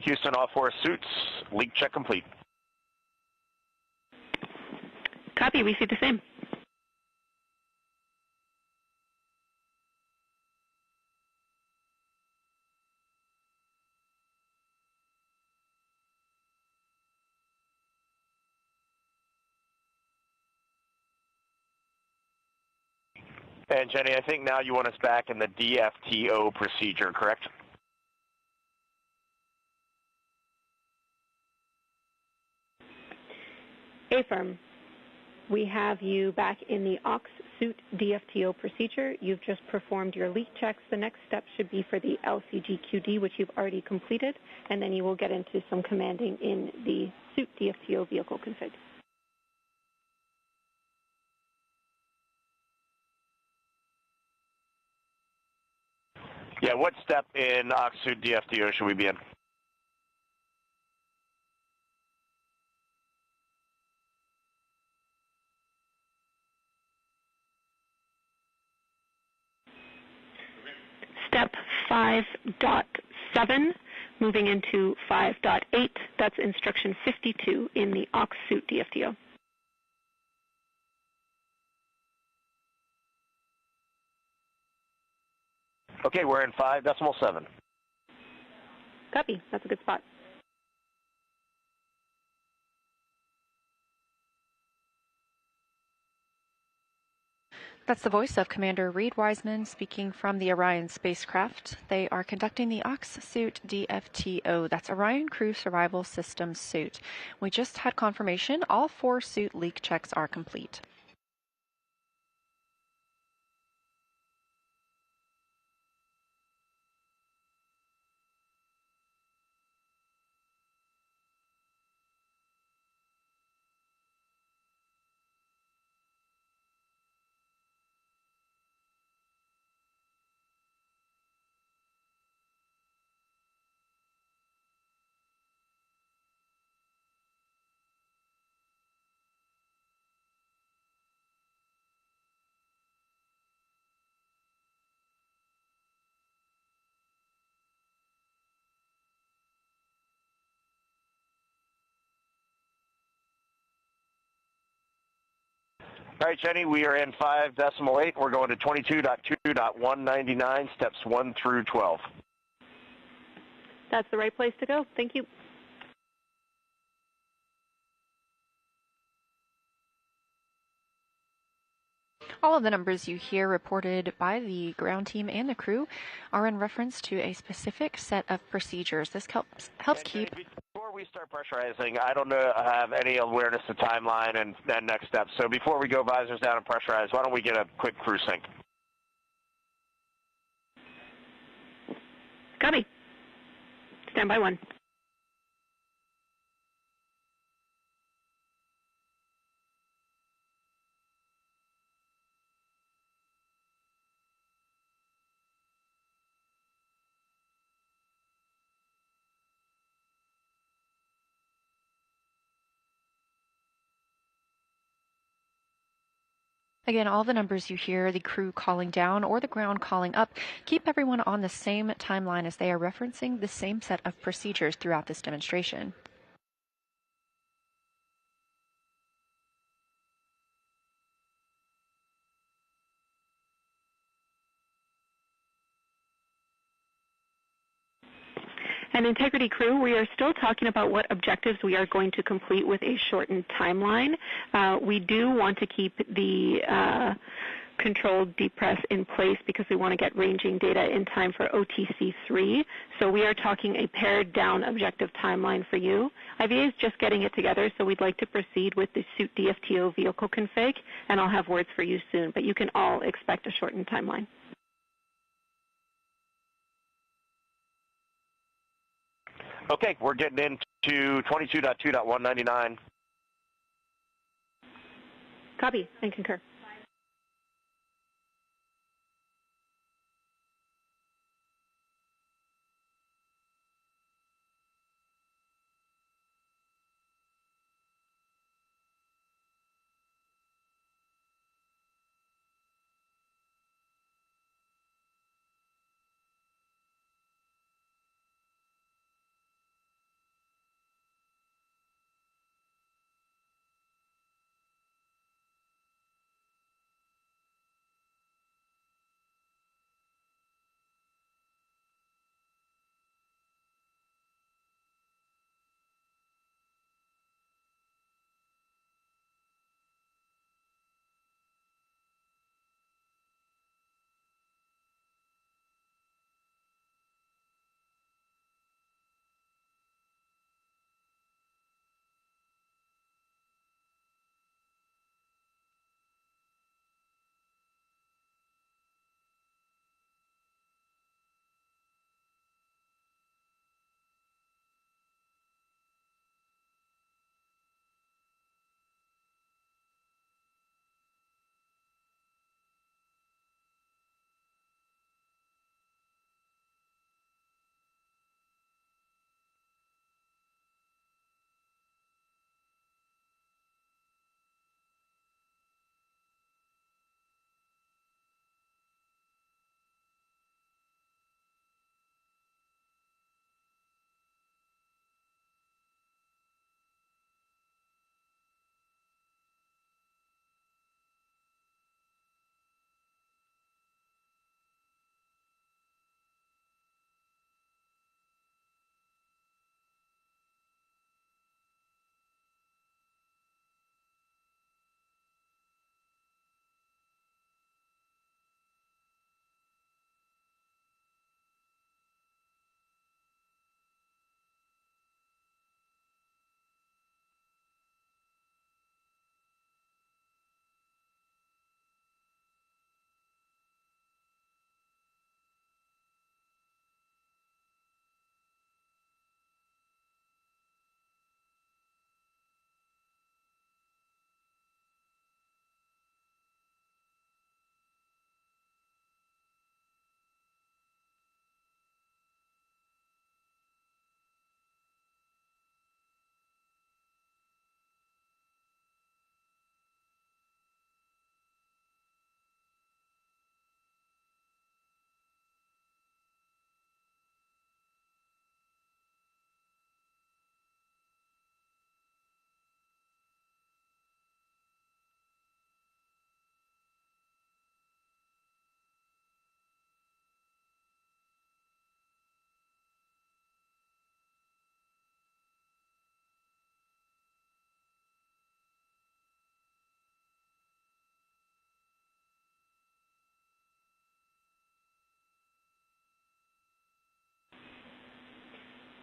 Houston, all 4 suits. Leak check complete. Copy. We see the same. And Jenny, I think now you want us back in the DFTO procedure, correct? Affirm. We have you back in the aux suit DFTO procedure. You've just performed your leak checks. The next step should be for the LCGQD, which you've already completed, and then you will get into some commanding in the suit DFTO vehicle config. Yeah, what step in aux suit DFTO should we be in? Step 5.7, moving into 5.8. That's instruction 52 in the aux suit DFTO. Okay, we're in 5.7. Copy. That's a good spot. That's the voice of Commander Reed Wiseman speaking from the Orion spacecraft. They are conducting the aux suit DFTO. That's Orion Crew Survival System suit. We just had confirmation all 4 suit leak checks are complete. All right, Jenny, we are in 5.8. We're going to 22.2.199, steps 1 through 12. That's the right place to go. Thank you. All of the numbers you hear reported by the ground team and the crew are in reference to a specific set of procedures. This helps keep... Before we start pressurizing, I don't have any awareness of timeline and next steps. So before we go visors down and pressurize, why don't we get a quick crew sync? Copy. Stand by 1. Again, all the numbers you hear, the crew calling down or the ground calling up, keep everyone on the same timeline as they are referencing the same set of procedures throughout this demonstration. And Integrity crew, we are still talking about what objectives we are going to complete with a shortened timeline. We do want to keep the controlled depress in place because we want to get ranging data in time for OTC3. So we are talking a pared down objective timeline for you. IVA is just getting it together, so we'd like to proceed with the suit DFTO vehicle config, and I'll have words for you soon, but you can all expect a shortened timeline. Okay, we're getting into 22.2.199. Copy and concur.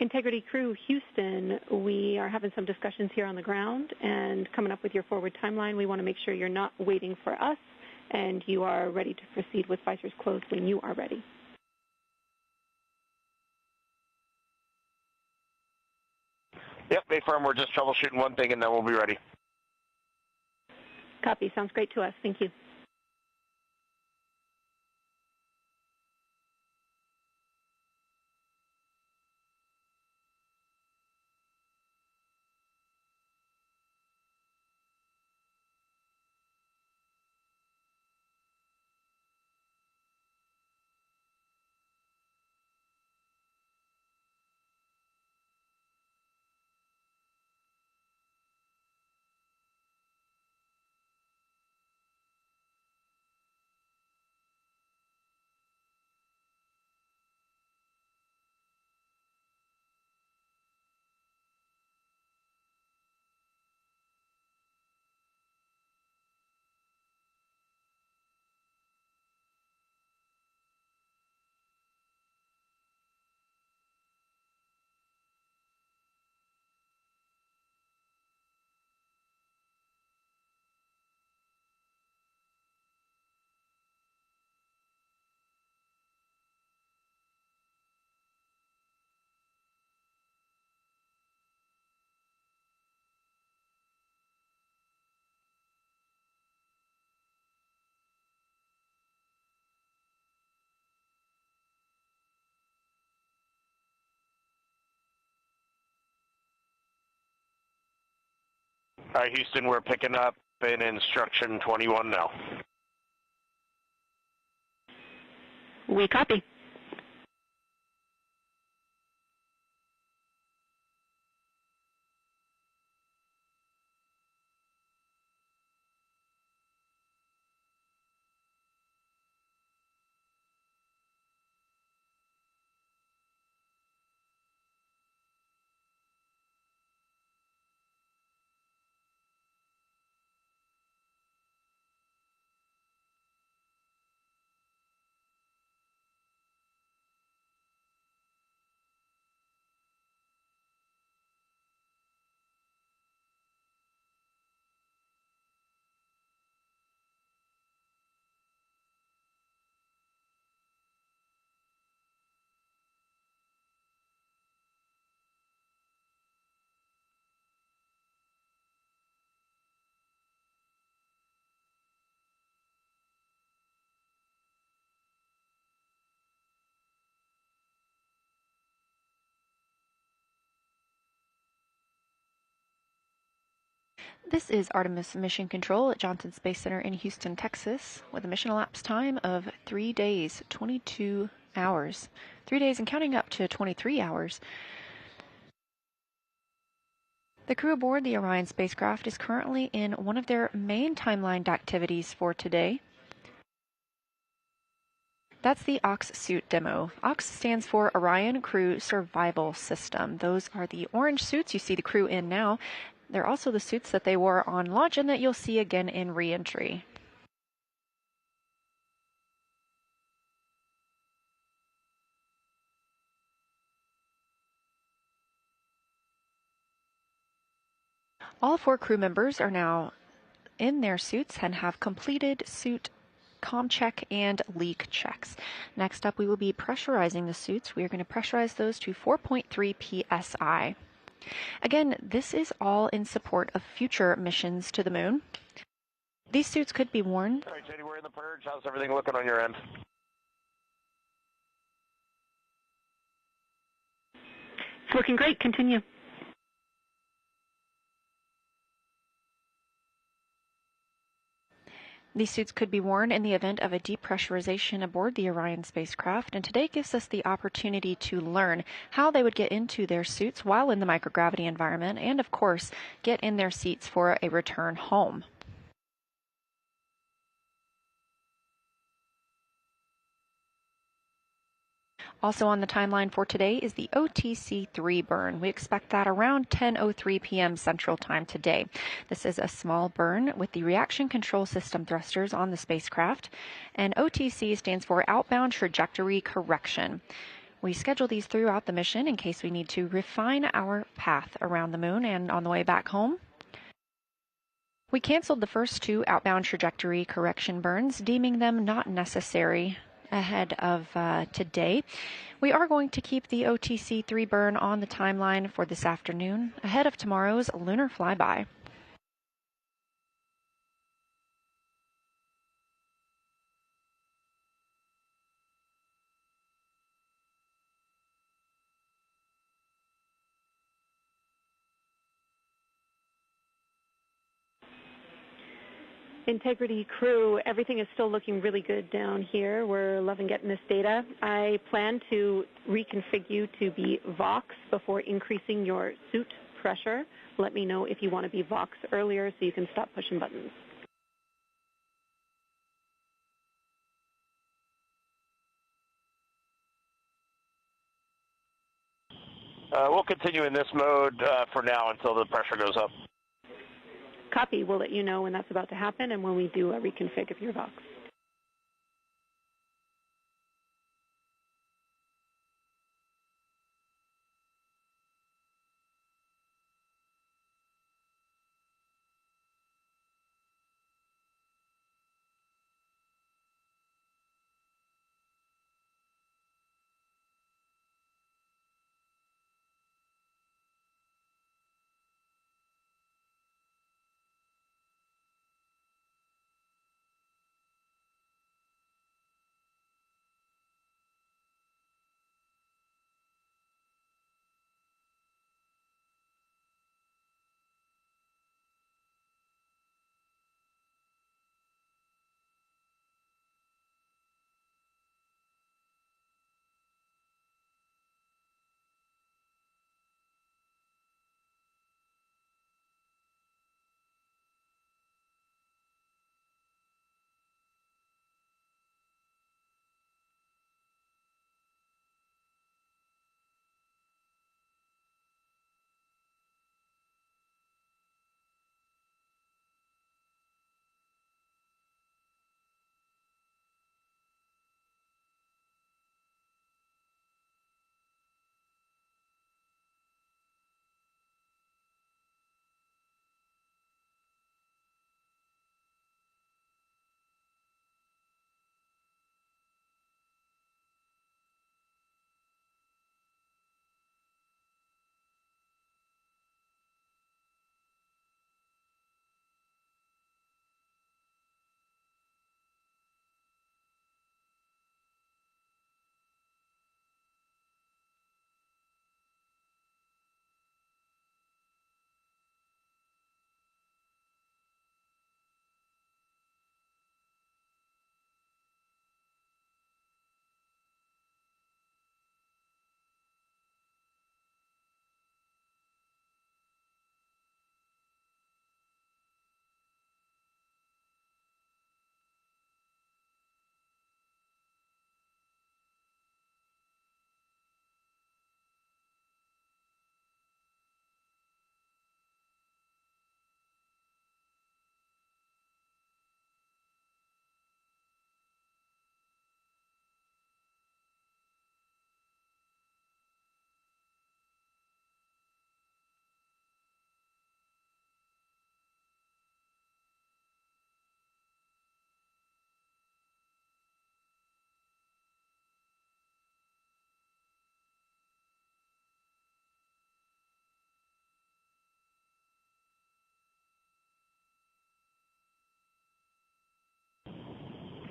Integrity Crew Houston, we are having some discussions here on the ground and coming up with your forward timeline. We want to make sure you're not waiting for us and you are ready to proceed with visors closed when you are ready. Yep, Bay Firm, we're just troubleshooting one thing and then we'll be ready. Copy. Sounds great to us. Thank you. All right, Houston, we're picking up in instruction 21 now. We copy. This is Artemis Mission Control at Johnson Space Center in Houston, Texas, with a mission elapsed time of 3 days, 22 hours. 3 days and counting up to 23 hours. The crew aboard the Orion spacecraft is currently in one of their main timelined activities for today. That's the OX suit demo. OX stands for Orion Crew Survival System. Those are the orange suits you see the crew in now. They're also the suits that they wore on launch and that you'll see again in re-entry. All 4 crew members are now in their suits and have completed suit comm check and leak checks. Next up, we will be pressurizing the suits. We are going to pressurize those to 4.3 psi. Again, this is all in support of future missions to the moon. These suits could be worn. All right, JD, we're in the purge. How's everything looking on your end? It's looking great. Continue. These suits could be worn in the event of a depressurization aboard the Orion spacecraft, and today gives us the opportunity to learn how they would get into their suits while in the microgravity environment, and of course, get in their seats for a return home. Also on the timeline for today is the OTC-3 burn. We expect that around 10:03 p.m. Central Time today. This is a small burn with the reaction control system thrusters on the spacecraft, and OTC stands for Outbound Trajectory Correction. We schedule these throughout the mission in case we need to refine our path around the moon and on the way back home. We canceled the first 2 outbound trajectory correction burns, deeming them not necessary ahead of today. We are going to keep the OTC-3 burn on the timeline for this afternoon, ahead of tomorrow's lunar flyby. Integrity crew, everything is still looking really good down here. We're loving getting this data. I plan to reconfigure you to be Vox before increasing your suit pressure. Let me know if you want to be Vox earlier so you can stop pushing buttons. We'll continue in this mode for now until the pressure goes up. Copy. We'll let you know when that's about to happen and when we do a reconfig of your Vox.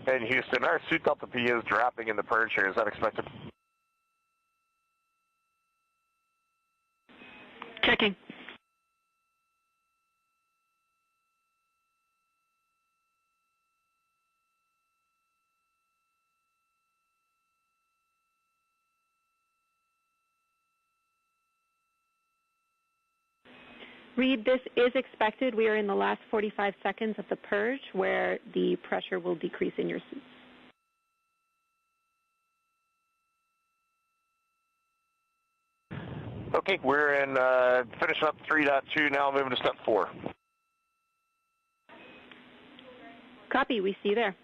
In Houston, our suit Delta P is dropping in the purge here. Is that expected? Checking. Reed, this is expected. We are in the last 45 seconds of the purge where the pressure will decrease in your suits. Okay, we're in finishing up 3.2 now, moving to step 4. Copy. We see you there.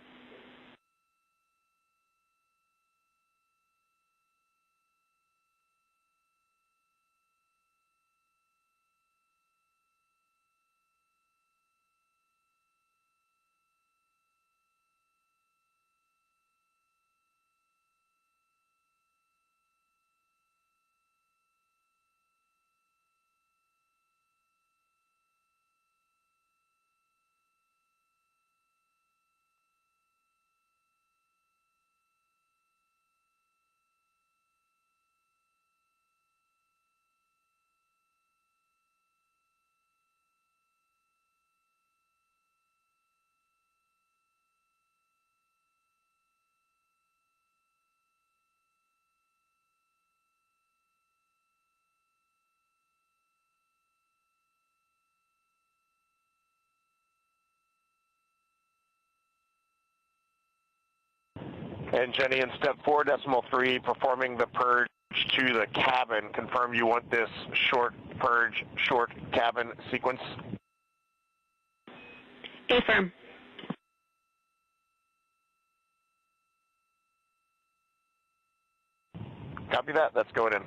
And Jenny, in step 4.3, performing the purge to the cabin, confirm you want this short purge, short cabin sequence? Affirm. Copy that. That's going in.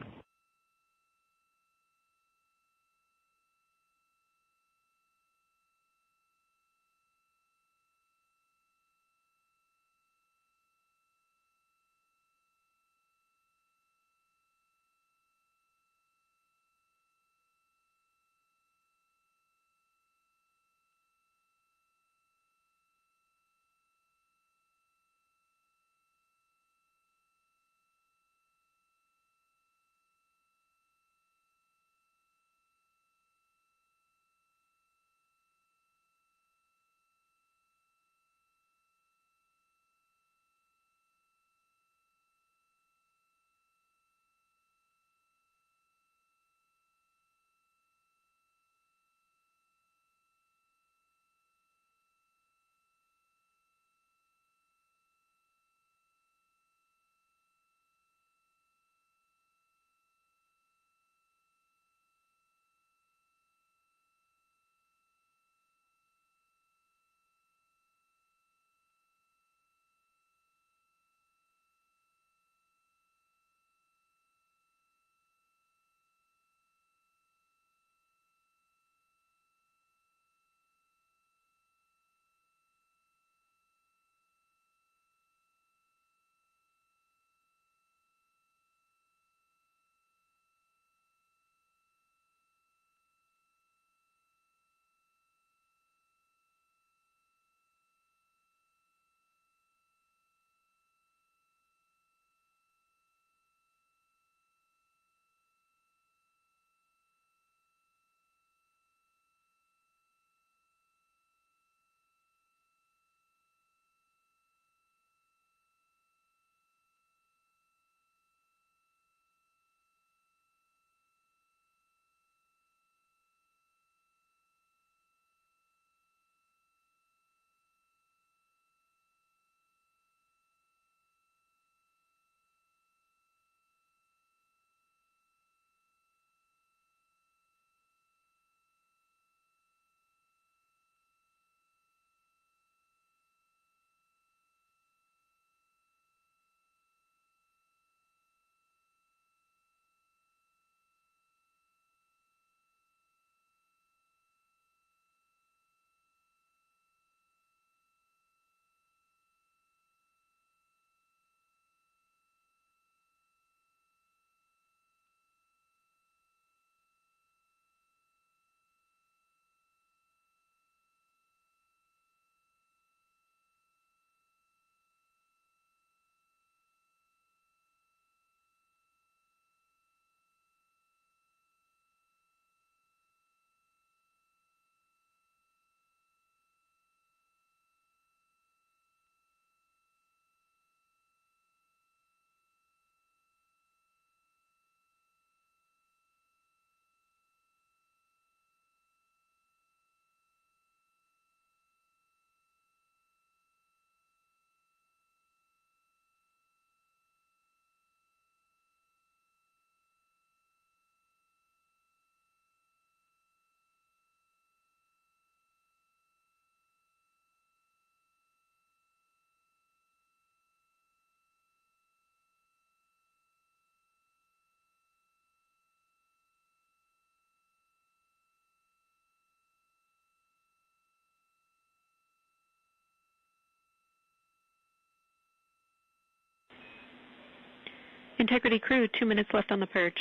Integrity crew, 2 minutes left on the purge.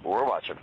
We're watching.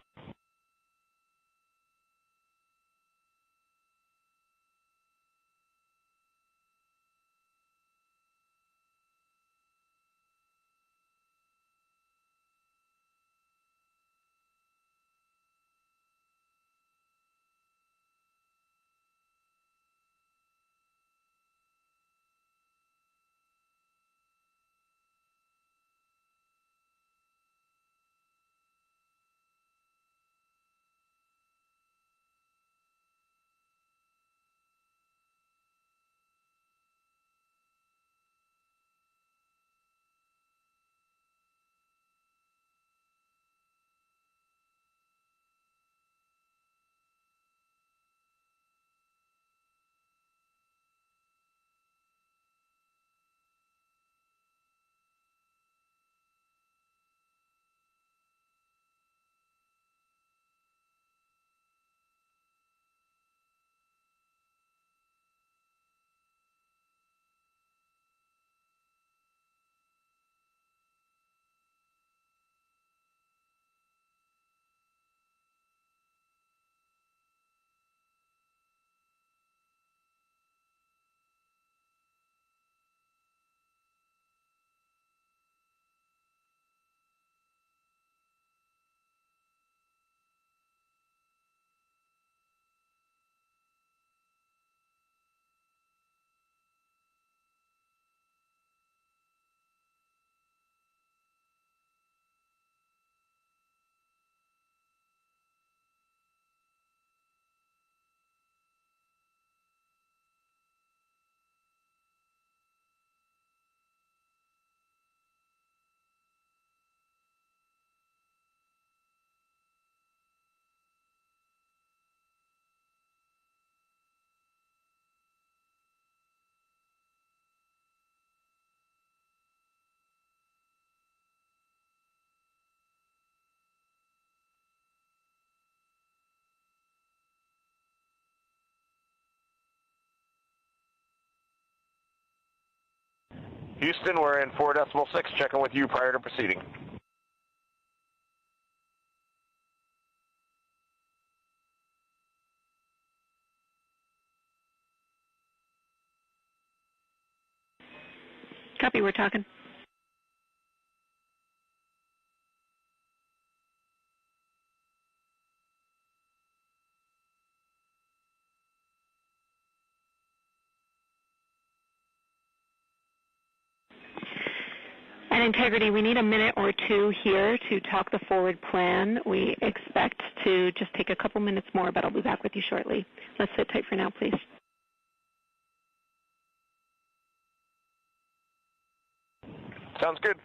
Houston, we're in 4.6, checking with you prior to proceeding. Copy, we're talking. And integrity, we need a minute or two here to talk the forward plan. We expect to just take a couple minutes more, but I'll be back with you shortly. Let's sit tight for now, please. Sounds good.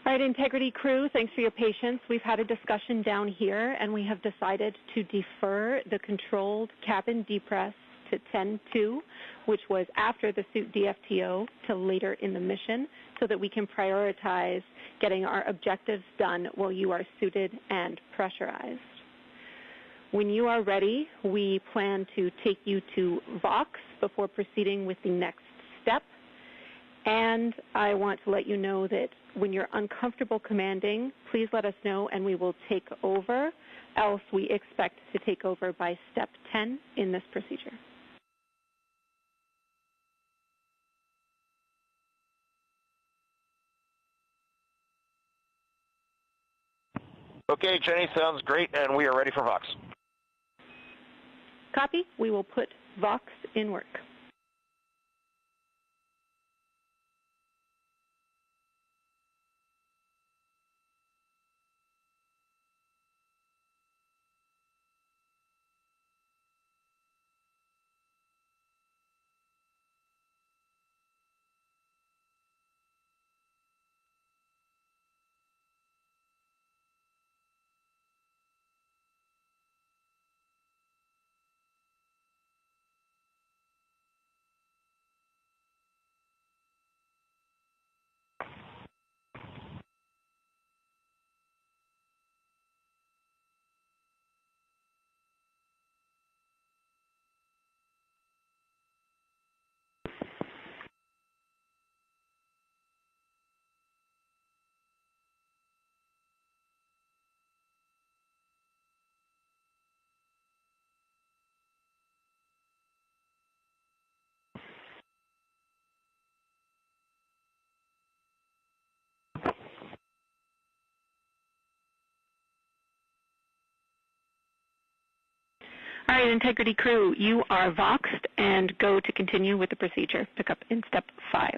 All right, Integrity crew, thanks for your patience. We've had a discussion down here, and we have decided to defer the controlled cabin depress to 10-2, which was after the suit DFTO, to later in the mission, so that we can prioritize getting our objectives done while you are suited and pressurized. When you are ready, we plan to take you to Vox before proceeding with the next step. And I want to let you know that when you're uncomfortable commanding, please let us know and we will take over, else we expect to take over by step 10 in this procedure. Okay, Jenny, sounds great, and we are ready for Vox. Copy. We will put Vox in work. All right, Integrity crew, you are Voxed and go to continue with the procedure. Pick up in step 5.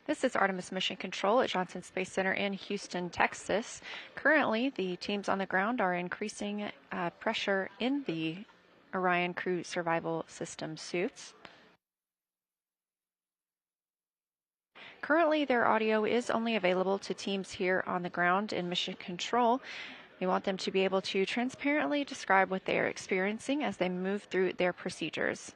This is Artemis Mission Control at Johnson Space Center in Houston, Texas. Currently, the teams on the ground are increasing pressure in the Orion crew survival system suits. Currently, their audio is only available to teams here on the ground in Mission Control. We want them to be able to transparently describe what they are experiencing as they move through their procedures.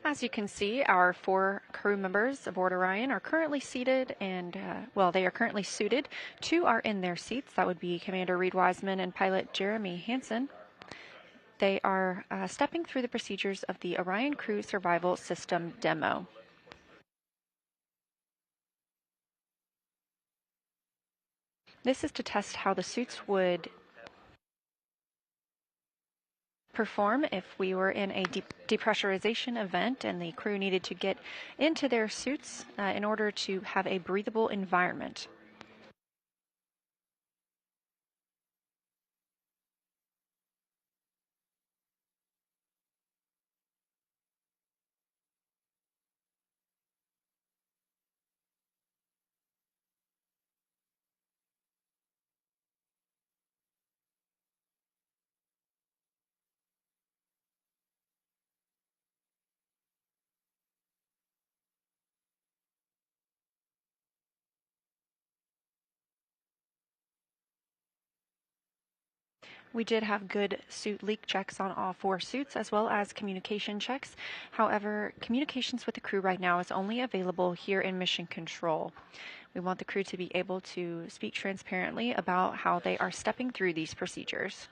As you can see, our 4 crew members aboard Orion are currently seated and, they are currently suited. 2 are in their seats. That would be Commander Reed Wiseman and pilot Jeremy Hansen. They are stepping through the procedures of the Orion Crew Survival System demo. This is to test how the suits would perform if we were in a depressurization event and the crew needed to get into their suits in order to have a breathable environment. We did have good suit leak checks on all 4 suits as well as communication checks. However, communications with the crew right now is only available here in Mission Control. We want the crew to be able to speak transparently about how they are stepping through these procedures.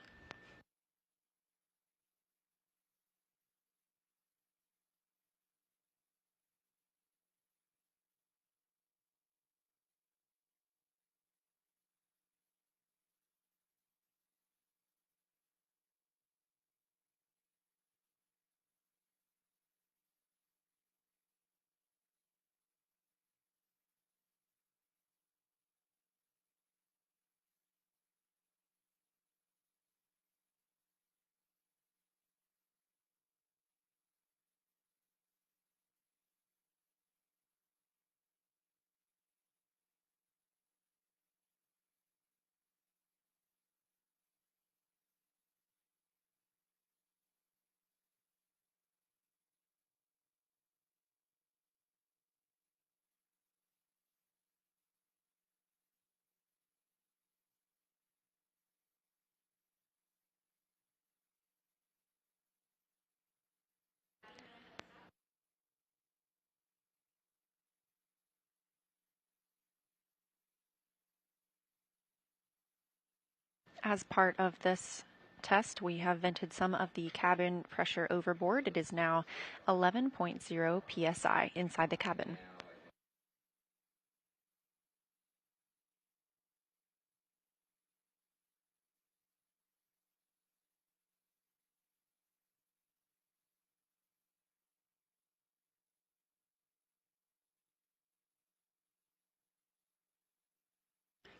As part of this test, we have vented some of the cabin pressure overboard. It is now 11.0 psi inside the cabin.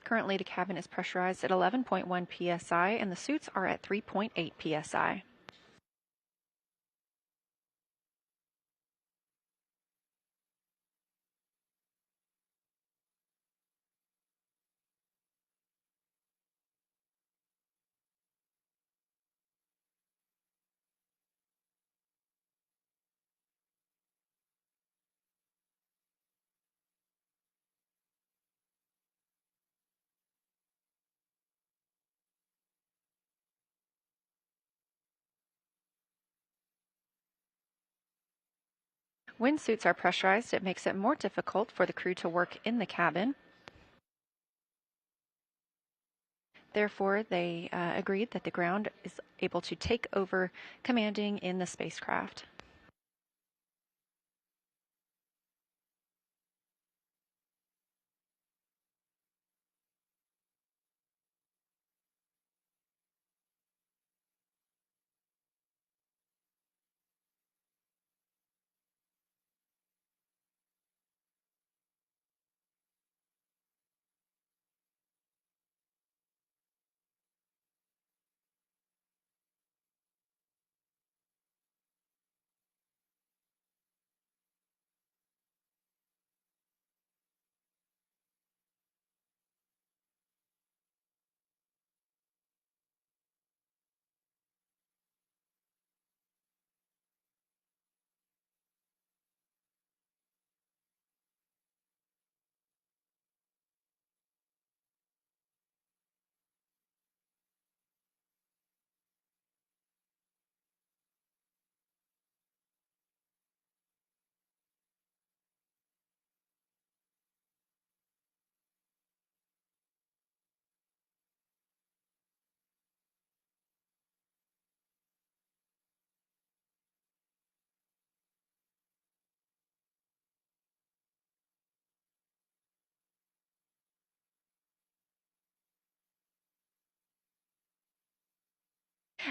Currently, the cabin is pressurized at 11.1 psi, and the suits are at 3.8 psi. When suits are pressurized, it makes it more difficult for the crew to work in the cabin. Therefore, they agreed that the ground is able to take over commanding in the spacecraft.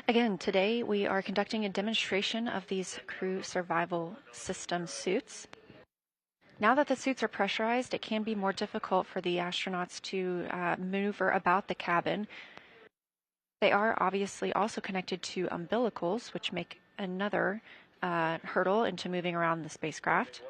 Again, today we are conducting a demonstration of these crew survival system suits. Now that the suits are pressurized, it can be more difficult for the astronauts to maneuver about the cabin. They are obviously also connected to umbilicals, which make another hurdle into moving around the spacecraft.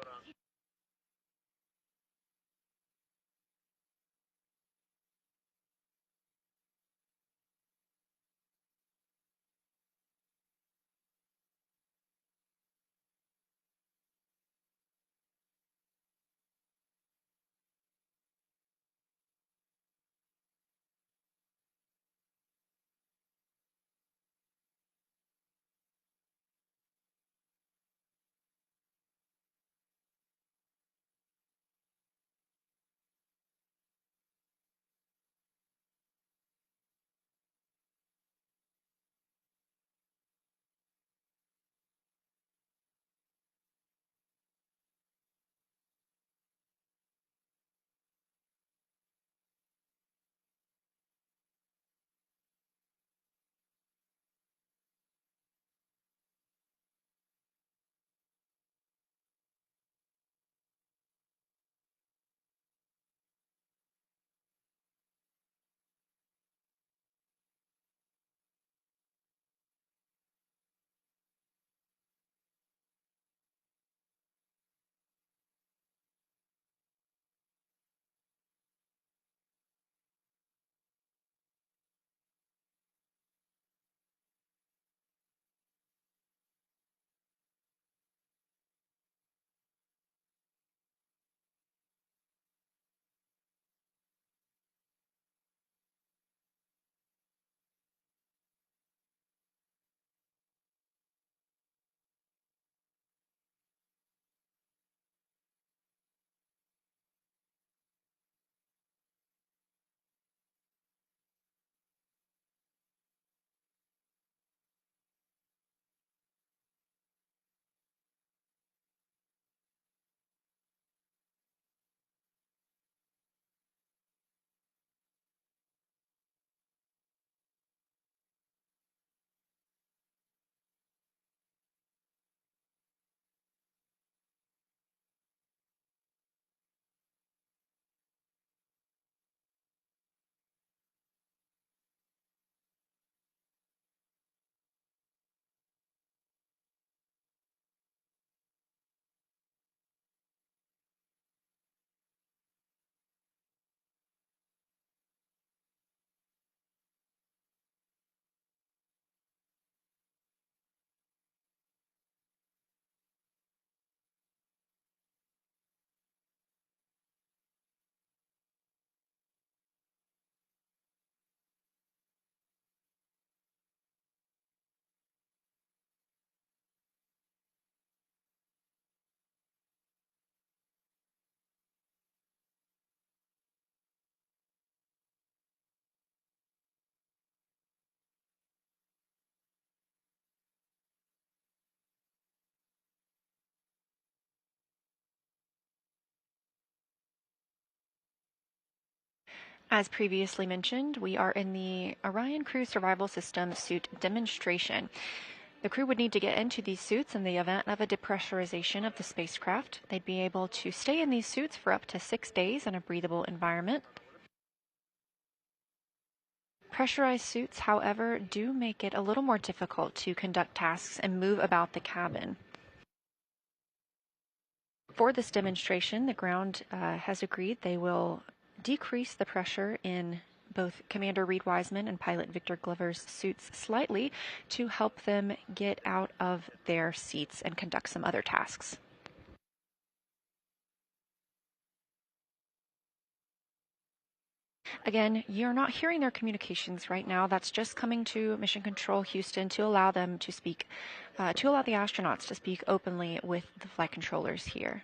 As previously mentioned, we are in the Orion Crew Survival System suit demonstration. The crew would need to get into these suits in the event of a depressurization of the spacecraft. They'd be able to stay in these suits for up to 6 days in a breathable environment. Pressurized suits, however, do make it a little more difficult to conduct tasks and move about the cabin. For this demonstration, the ground has agreed they will decrease the pressure in both Commander Reed Wiseman and Pilot Victor Glover's suits slightly to help them get out of their seats and conduct some other tasks. Again, you're not hearing their communications right now. That's just coming to Mission Control Houston to allow them to speak, to allow the astronauts to speak openly with the flight controllers here.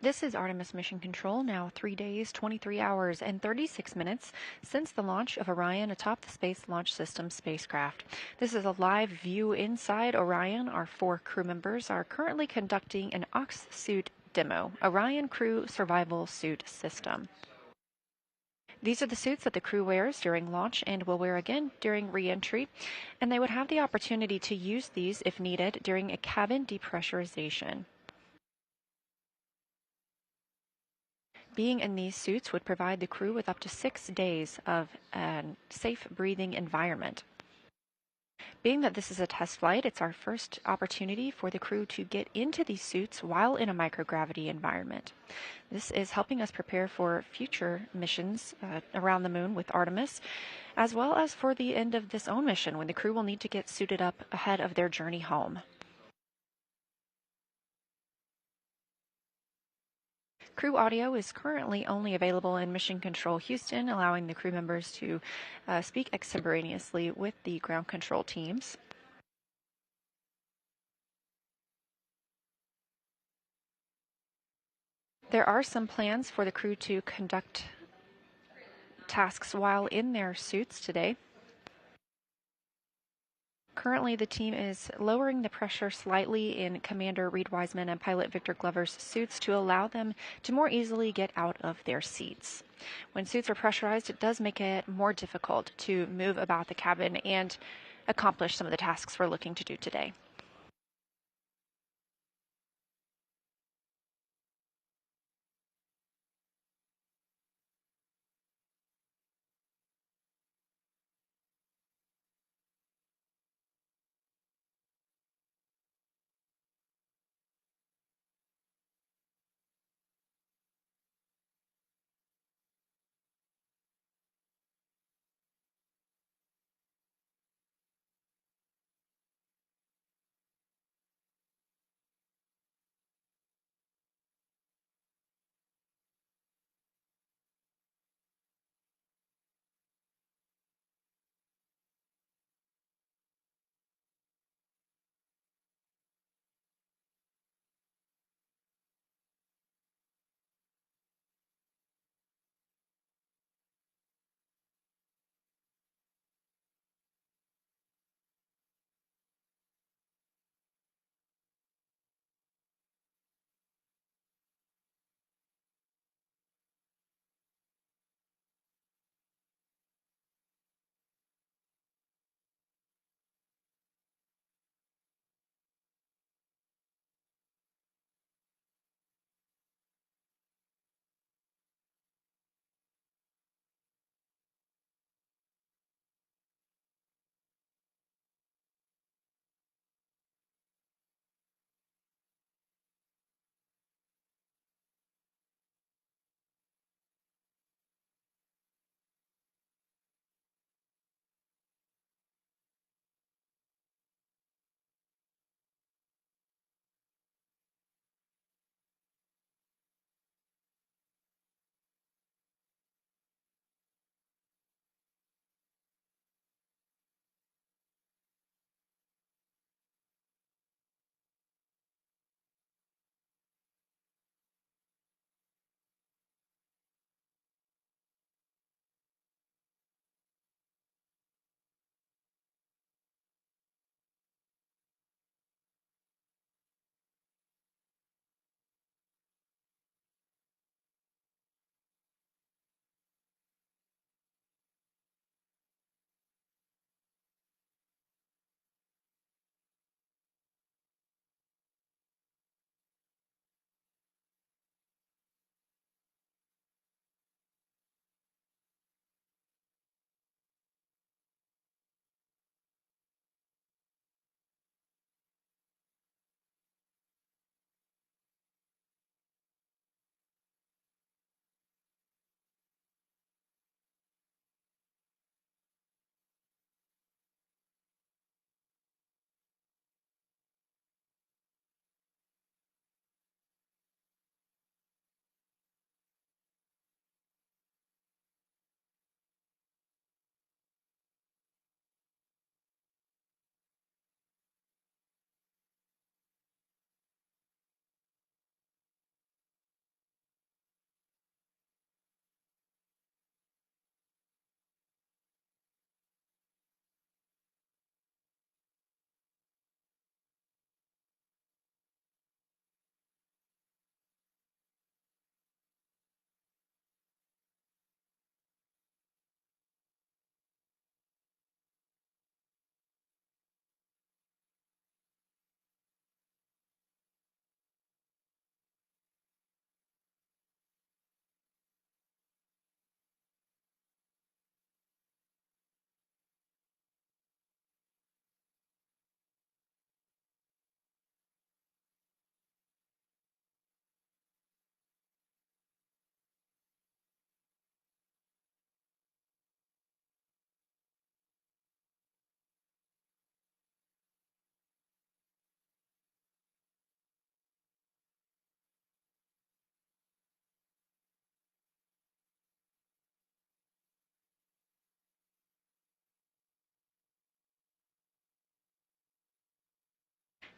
This is Artemis Mission Control, now 3 days, 23 hours, and 36 minutes since the launch of Orion atop the Space Launch System spacecraft. This is a live view inside Orion. Our 4 crew members are currently conducting an Ox suit demo, Orion Crew Survival Suit System. These are the suits that the crew wears during launch and will wear again during re-entry, and they would have the opportunity to use these if needed during a cabin depressurization. Being in these suits would provide the crew with up to 6 days of a safe breathing environment. Being that this is a test flight, it's our first opportunity for the crew to get into these suits while in a microgravity environment. This is helping us prepare for future missions around the moon with Artemis, as well as for the end of this own mission when the crew will need to get suited up ahead of their journey home. Crew audio is currently only available in Mission Control Houston, allowing the crew members to speak extemporaneously with the ground control teams. There are some plans for the crew to conduct tasks while in their suits today. Currently, the team is lowering the pressure slightly in Commander Reed Wiseman and Pilot Victor Glover's suits to allow them to more easily get out of their seats. When suits are pressurized, it does make it more difficult to move about the cabin and accomplish some of the tasks we're looking to do today.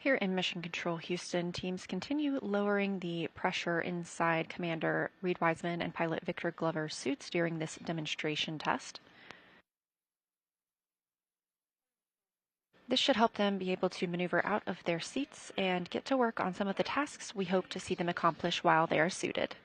Here in Mission Control Houston, teams continue lowering the pressure inside Commander Reed Wiseman and pilot Victor Glover's suits during this demonstration test. This should help them be able to maneuver out of their seats and get to work on some of the tasks we hope to see them accomplish while they are suited.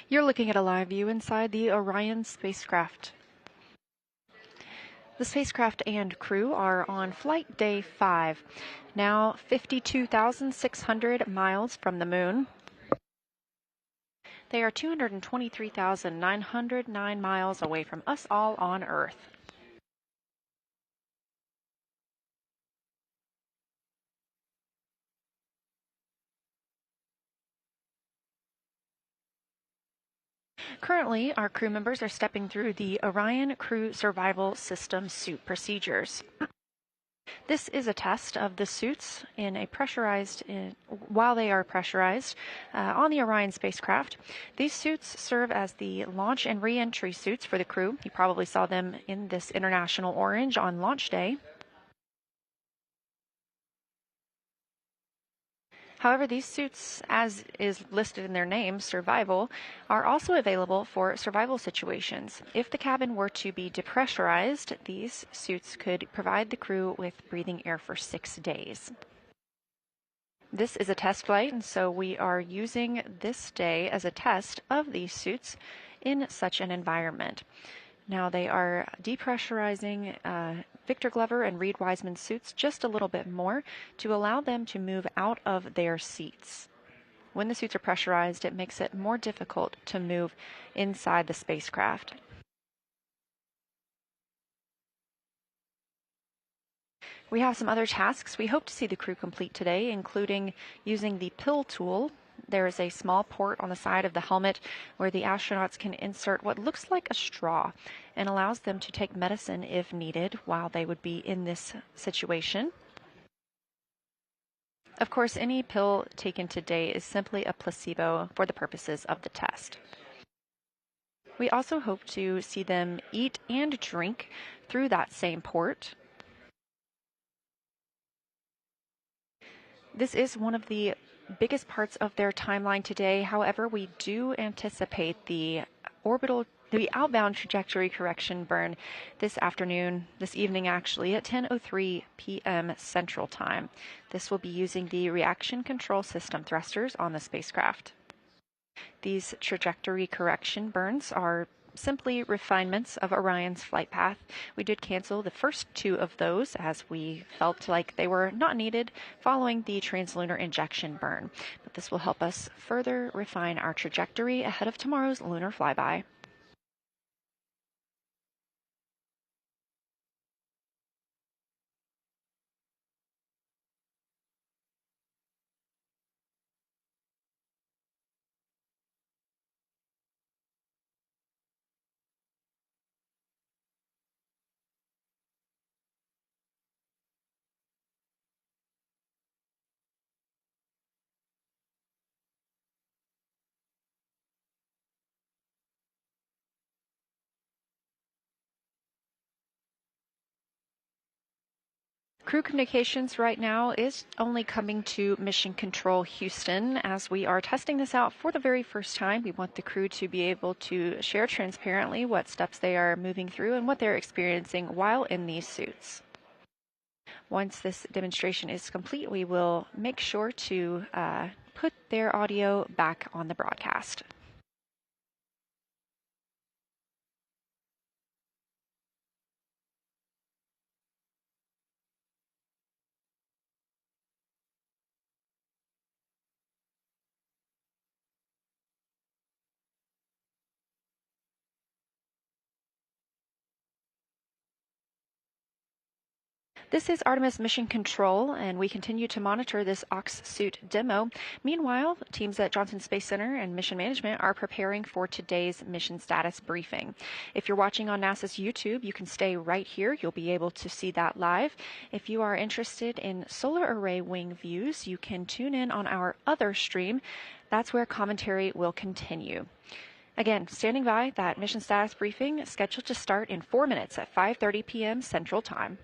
You're looking at a live view inside the Orion spacecraft. The spacecraft and crew are on flight day 5, now 52,600 miles from the moon. They are 223,909 miles away from us all on Earth. Currently, our crew members are stepping through the Orion Crew Survival System suit procedures. This is a test of the suits while they are pressurized on the Orion spacecraft. These suits serve as the launch and re-entry suits for the crew. You probably saw them in this international orange on launch day. However, these suits, as is listed in their name, survival, are also available for survival situations. If the cabin were to be depressurized, these suits could provide the crew with breathing air for 6 days. This is a test flight, and so we are using this day as a test of these suits in such an environment. Now they are depressurizing Victor Glover and Reed Wiseman's suits just a little bit more to allow them to move out of their seats. When the suits are pressurized, it makes it more difficult to move inside the spacecraft. We have some other tasks we hope to see the crew complete today, including using the pill tool. There is a small port on the side of the helmet where the astronauts can insert what looks like a straw and allows them to take medicine if needed while they would be in this situation. Of course, any pill taken today is simply a placebo for the purposes of the test. We also hope to see them eat and drink through that same port. This is one of the biggest parts of their timeline today. However, we do anticipate the outbound trajectory correction burn this evening actually, at 10:03 p.m. Central Time. This will be using the reaction control system thrusters on the spacecraft. These trajectory correction burns are simply refinements of Orion's flight path. We did cancel the first 2 of those as we felt like they were not needed following the translunar injection burn. But this will help us further refine our trajectory ahead of tomorrow's lunar flyby. Crew communications right now is only coming to Mission Control Houston. As we are testing this out for the very first time, we want the crew to be able to share transparently what steps they are moving through and what they're experiencing while in these suits. Once this demonstration is complete, we will make sure to put their audio back on the broadcast. This is Artemis Mission Control, and we continue to monitor this Ox suit demo. Meanwhile, teams at Johnson Space Center and Mission Management are preparing for today's mission status briefing. If you're watching on NASA's YouTube, you can stay right here. You'll be able to see that live. If you are interested in solar array wing views, you can tune in on our other stream. That's where commentary will continue. Again, standing by, that mission status briefing scheduled to start in 4 minutes at 5:30 p.m. Central Time.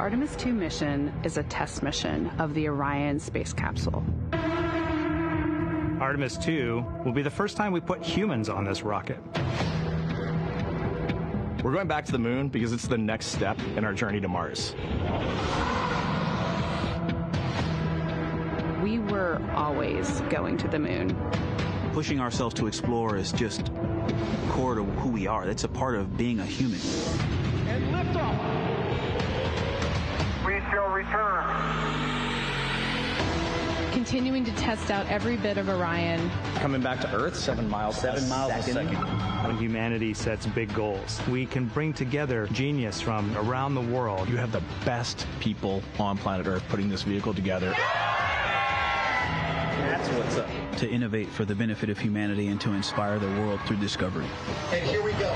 Artemis II mission is a test mission of the Orion space capsule. Artemis II will be the first time we put humans on this rocket. We're going back to the moon because it's the next step in our journey to Mars. We were always going to the moon. Pushing ourselves to explore is just core to who we are. That's a part of being a human. And liftoff. We shall return. Continuing to test out every bit of Orion. Coming back to Earth, 7 miles a second. When humanity sets big goals, we can bring together genius from around the world. You have the best people on planet Earth putting this vehicle together. That's what's up. To innovate for the benefit of humanity and to inspire the world through discovery. And here we go.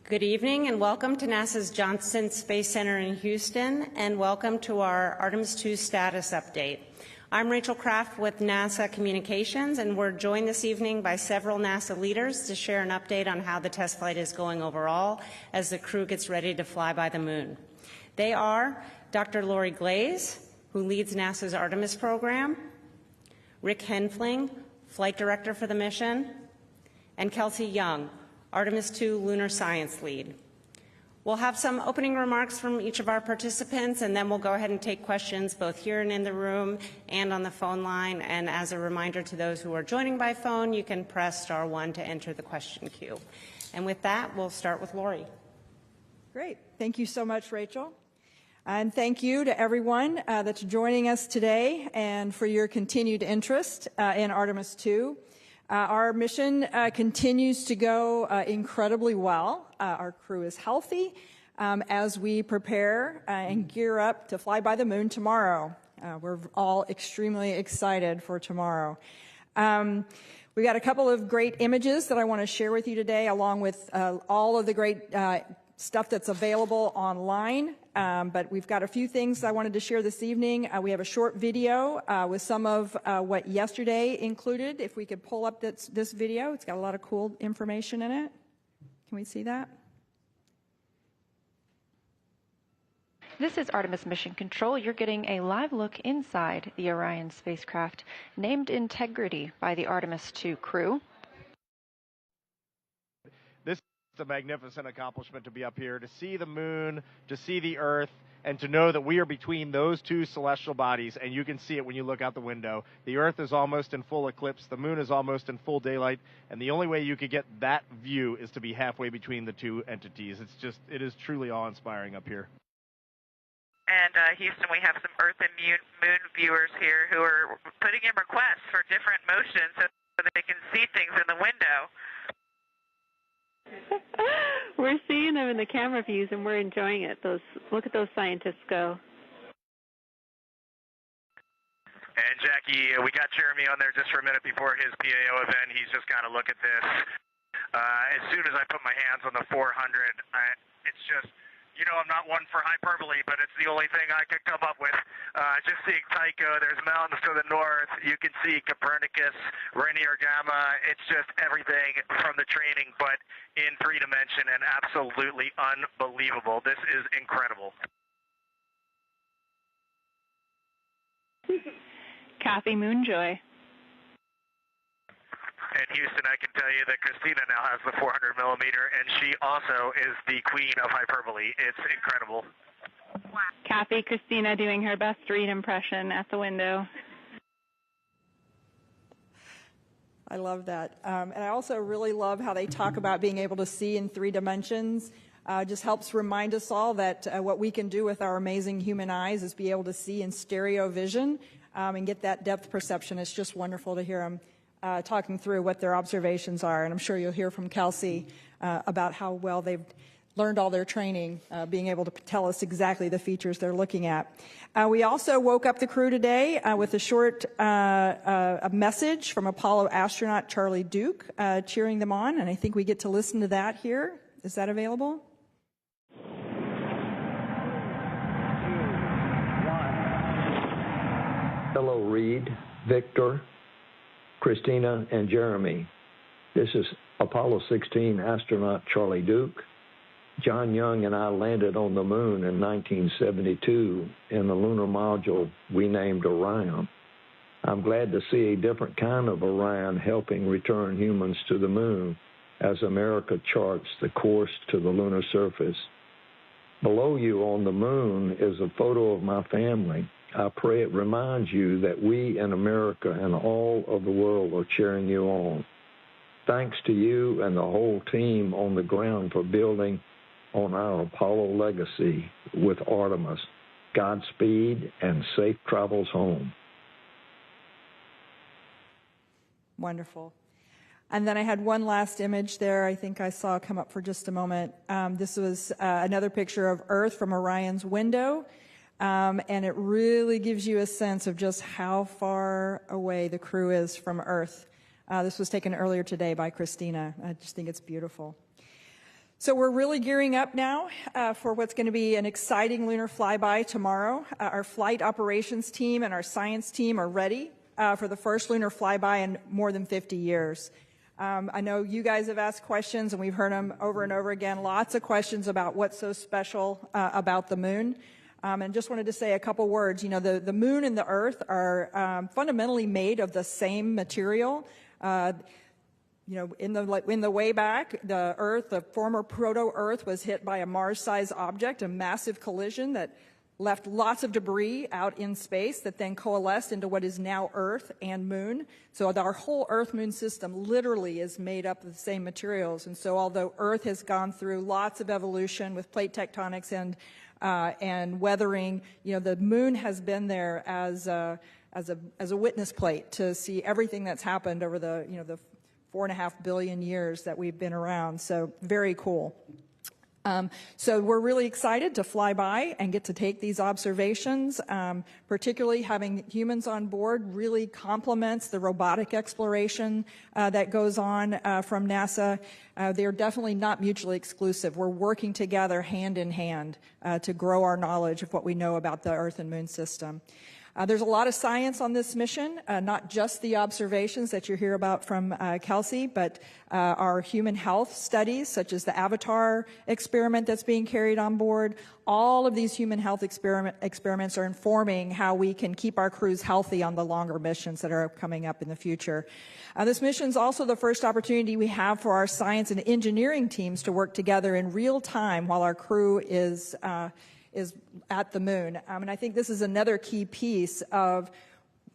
Good evening and welcome to NASA's Johnson Space Center in Houston, and welcome to our Artemis II status update. I'm Rachel Kraft with NASA Communications, and we're joined this evening by several NASA leaders to share an update on how the test flight is going overall as the crew gets ready to fly by the moon. They are Dr. Lori Glaze, who leads NASA's Artemis program, Rick Henfling, Flight Director for the mission, and Kelsey Young, Artemis II Lunar Science Lead. We'll have some opening remarks from each of our participants, and then we'll go ahead and take questions both here and in the room and on the phone line. And as a reminder to those who are joining by phone, you can press *1 to enter the question queue. And with that, we'll start with Lori. Great. Thank you so much, Rachel. And thank you to everyone that's joining us today and for your continued interest in Artemis II. Our mission continues to go incredibly well. Our crew is healthy as we prepare and gear up to fly by the moon tomorrow. We're all extremely excited for tomorrow. We got a couple of great images that I want to share with you today, along with all of the great stuff that's available online. But we've got a few things I wanted to share this evening. We have a short video with some of what yesterday included. If we could pull up this video, it's got a lot of cool information in it. Can we see that? This is Artemis Mission Control. You're getting a live look inside the Orion spacecraft, named Integrity by the Artemis II crew. This is a magnificent accomplishment to be up here, to see the moon, to see the Earth, and to know that we are between those two celestial bodies, and you can see it when you look out the window. The Earth is almost in full eclipse, the moon is almost in full daylight, and the only way you could get that view is to be halfway between the two entities. It is truly awe-inspiring up here. And Houston, we have some Earth and Moon viewers here who are putting in requests for different motions so that they can see things in the window. We're seeing them in the camera views, and we're enjoying it. Look at those scientists go. And Jackie, we got Jeremy on there just for a minute before his PAO event. He's just got to look at this. As soon as I put my hands on the 400, it's just... You know, I'm not one for hyperbole, but it's the only thing I could come up with. Just seeing Tycho, there's mountains to the north. You can see Copernicus, Rainier Gamma. It's just everything from the training, but in 3 dimension and absolutely unbelievable. This is incredible. Kathy Moonjoy. And Houston, I can tell you that Christina now has the 400 millimeter, and she also is the queen of hyperbole. It's incredible. Kathy, Christina doing her best Reed impression at the window. I love that. And I also really love how they talk about being able to see in 3 dimensions. Just helps remind us all that what we can do with our amazing human eyes is be able to see in stereo vision and get that depth perception. It's just wonderful to hear them talking through what their observations are. And I'm sure you'll hear from Kelsey about how well they've learned all their training, being able to tell us exactly the features they're looking at. We also woke up the crew today with a short a message from Apollo astronaut Charlie Duke cheering them on, and I think we get to listen to that here. Is that available? Hello, Reed, Victor, Christina, and Jeremy. This is Apollo 16 astronaut Charlie Duke. John Young and I landed on the moon in 1972 in the lunar module we named Orion. I'm glad to see a different kind of Orion helping return humans to the moon as America charts the course to the lunar surface. Below you on the moon is a photo of my family. I pray it reminds you that we in America and all of the world are cheering you on. Thanks to you and the whole team on the ground for building on our Apollo legacy with Artemis. Godspeed and safe travels home. Wonderful. And then I had one last image there I think I saw come up for just a moment. This was another picture of Earth from Orion's window, and it really gives you a sense of just how far away the crew is from Earth. This was taken earlier today by Christina. I just think it's beautiful. So we're really gearing up now for what's going to be an exciting lunar flyby tomorrow. Our flight operations team and our science team are ready for the first lunar flyby in more than 50 years. I know you guys have asked questions, and we've heard them over and over again. Lots of questions about what's so special about the moon. And just wanted to say a couple words. You know, the moon and the Earth are fundamentally made of the same material. You know, in the way back, the Earth, the former proto-Earth, was hit by a Mars-sized object, a massive collision that left lots of debris out in space that then coalesced into what is now Earth and Moon. So our whole Earth-Moon system literally is made up of the same materials. And so although Earth has gone through lots of evolution with plate tectonics and weathering, you know, the Moon has been there as a witness plate to see everything that's happened over the 4.5 billion years that we've been around. So very cool. So we're really excited to fly by and get to take these observations. Particularly having humans on board really complements the robotic exploration that goes on from NASA. They're definitely not mutually exclusive. We're working together hand in hand to grow our knowledge of what we know about the Earth and Moon system. There's a lot of science on this mission, not just the observations that you hear about from Kelsey, but our human health studies, such as the Avatar experiment that's being carried on board. All of these human health experiments are informing how we can keep our crews healthy on the longer missions that are coming up in the future. This mission is also the first opportunity we have for our science and engineering teams to work together in real time while our crew is at the moon. And I think this is another key piece of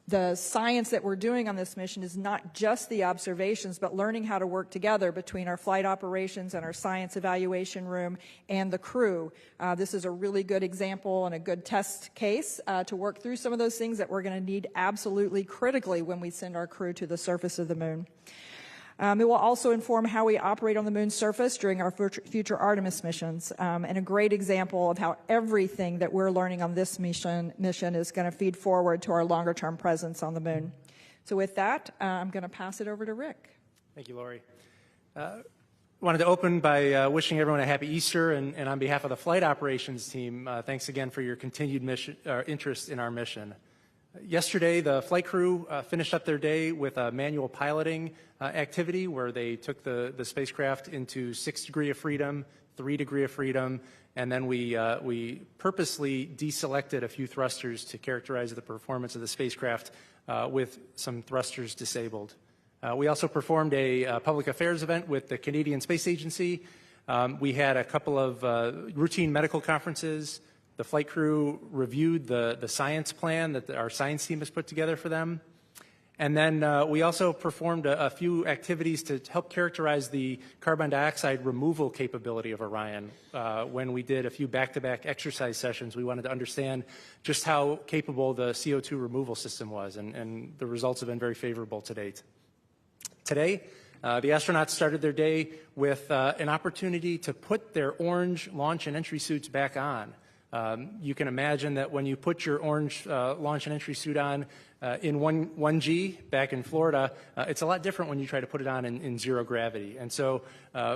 the science that we're doing on this mission is not just the observations, but learning how to work together between our flight operations and our science evaluation room and the crew. This is a really good example and a good test case to work through some of those things that we're going to need absolutely critically when we send our crew to the surface of the moon. It will also inform how we operate on the moon's surface during our future Artemis missions, and a great example of how everything that we're learning on this mission is going to feed forward to our longer-term presence on the moon. So with that, I'm going to pass it over to Rick. Thank you, Lori. Wanted to open by wishing everyone a happy Easter, and on behalf of the flight operations team, thanks again for your continued interest in our mission. Yesterday, the flight crew finished up their day with a manual piloting activity where they took the spacecraft into 6 degrees of freedom, 3 degrees of freedom, and then we purposely deselected a few thrusters to characterize the performance of the spacecraft with some thrusters disabled. We also performed a public affairs event with the Canadian Space Agency. We had a couple of routine medical conferences. The flight crew reviewed the science plan that our science team has put together for them. And then we also performed a few activities to help characterize the carbon dioxide removal capability of Orion. When we did a few back-to-back exercise sessions, we wanted to understand just how capable the CO2 removal system was, and the results have been very favorable to date. Today, the astronauts started their day with an opportunity to put their orange launch and entry suits back on. You can imagine that when you put your orange launch and entry suit on in 1G back in Florida, it's a lot different when you try to put it on in zero gravity. And so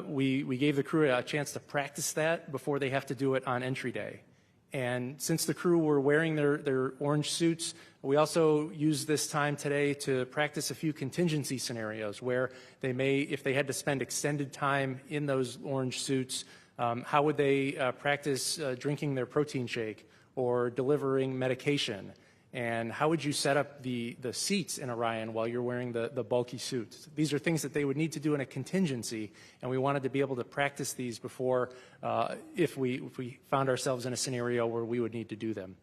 we gave the crew a chance to practice that before they have to do it on entry day. And since the crew were wearing their orange suits, we also used this time today to practice a few contingency scenarios where they may, if they had to spend extended time in those orange suits, how would they practice drinking their protein shake or delivering medication? And how would you set up the seats in Orion while you're wearing the bulky suits? These are things that they would need to do in a contingency, and we wanted to be able to practice these before if we found ourselves in a scenario where we would need to do them.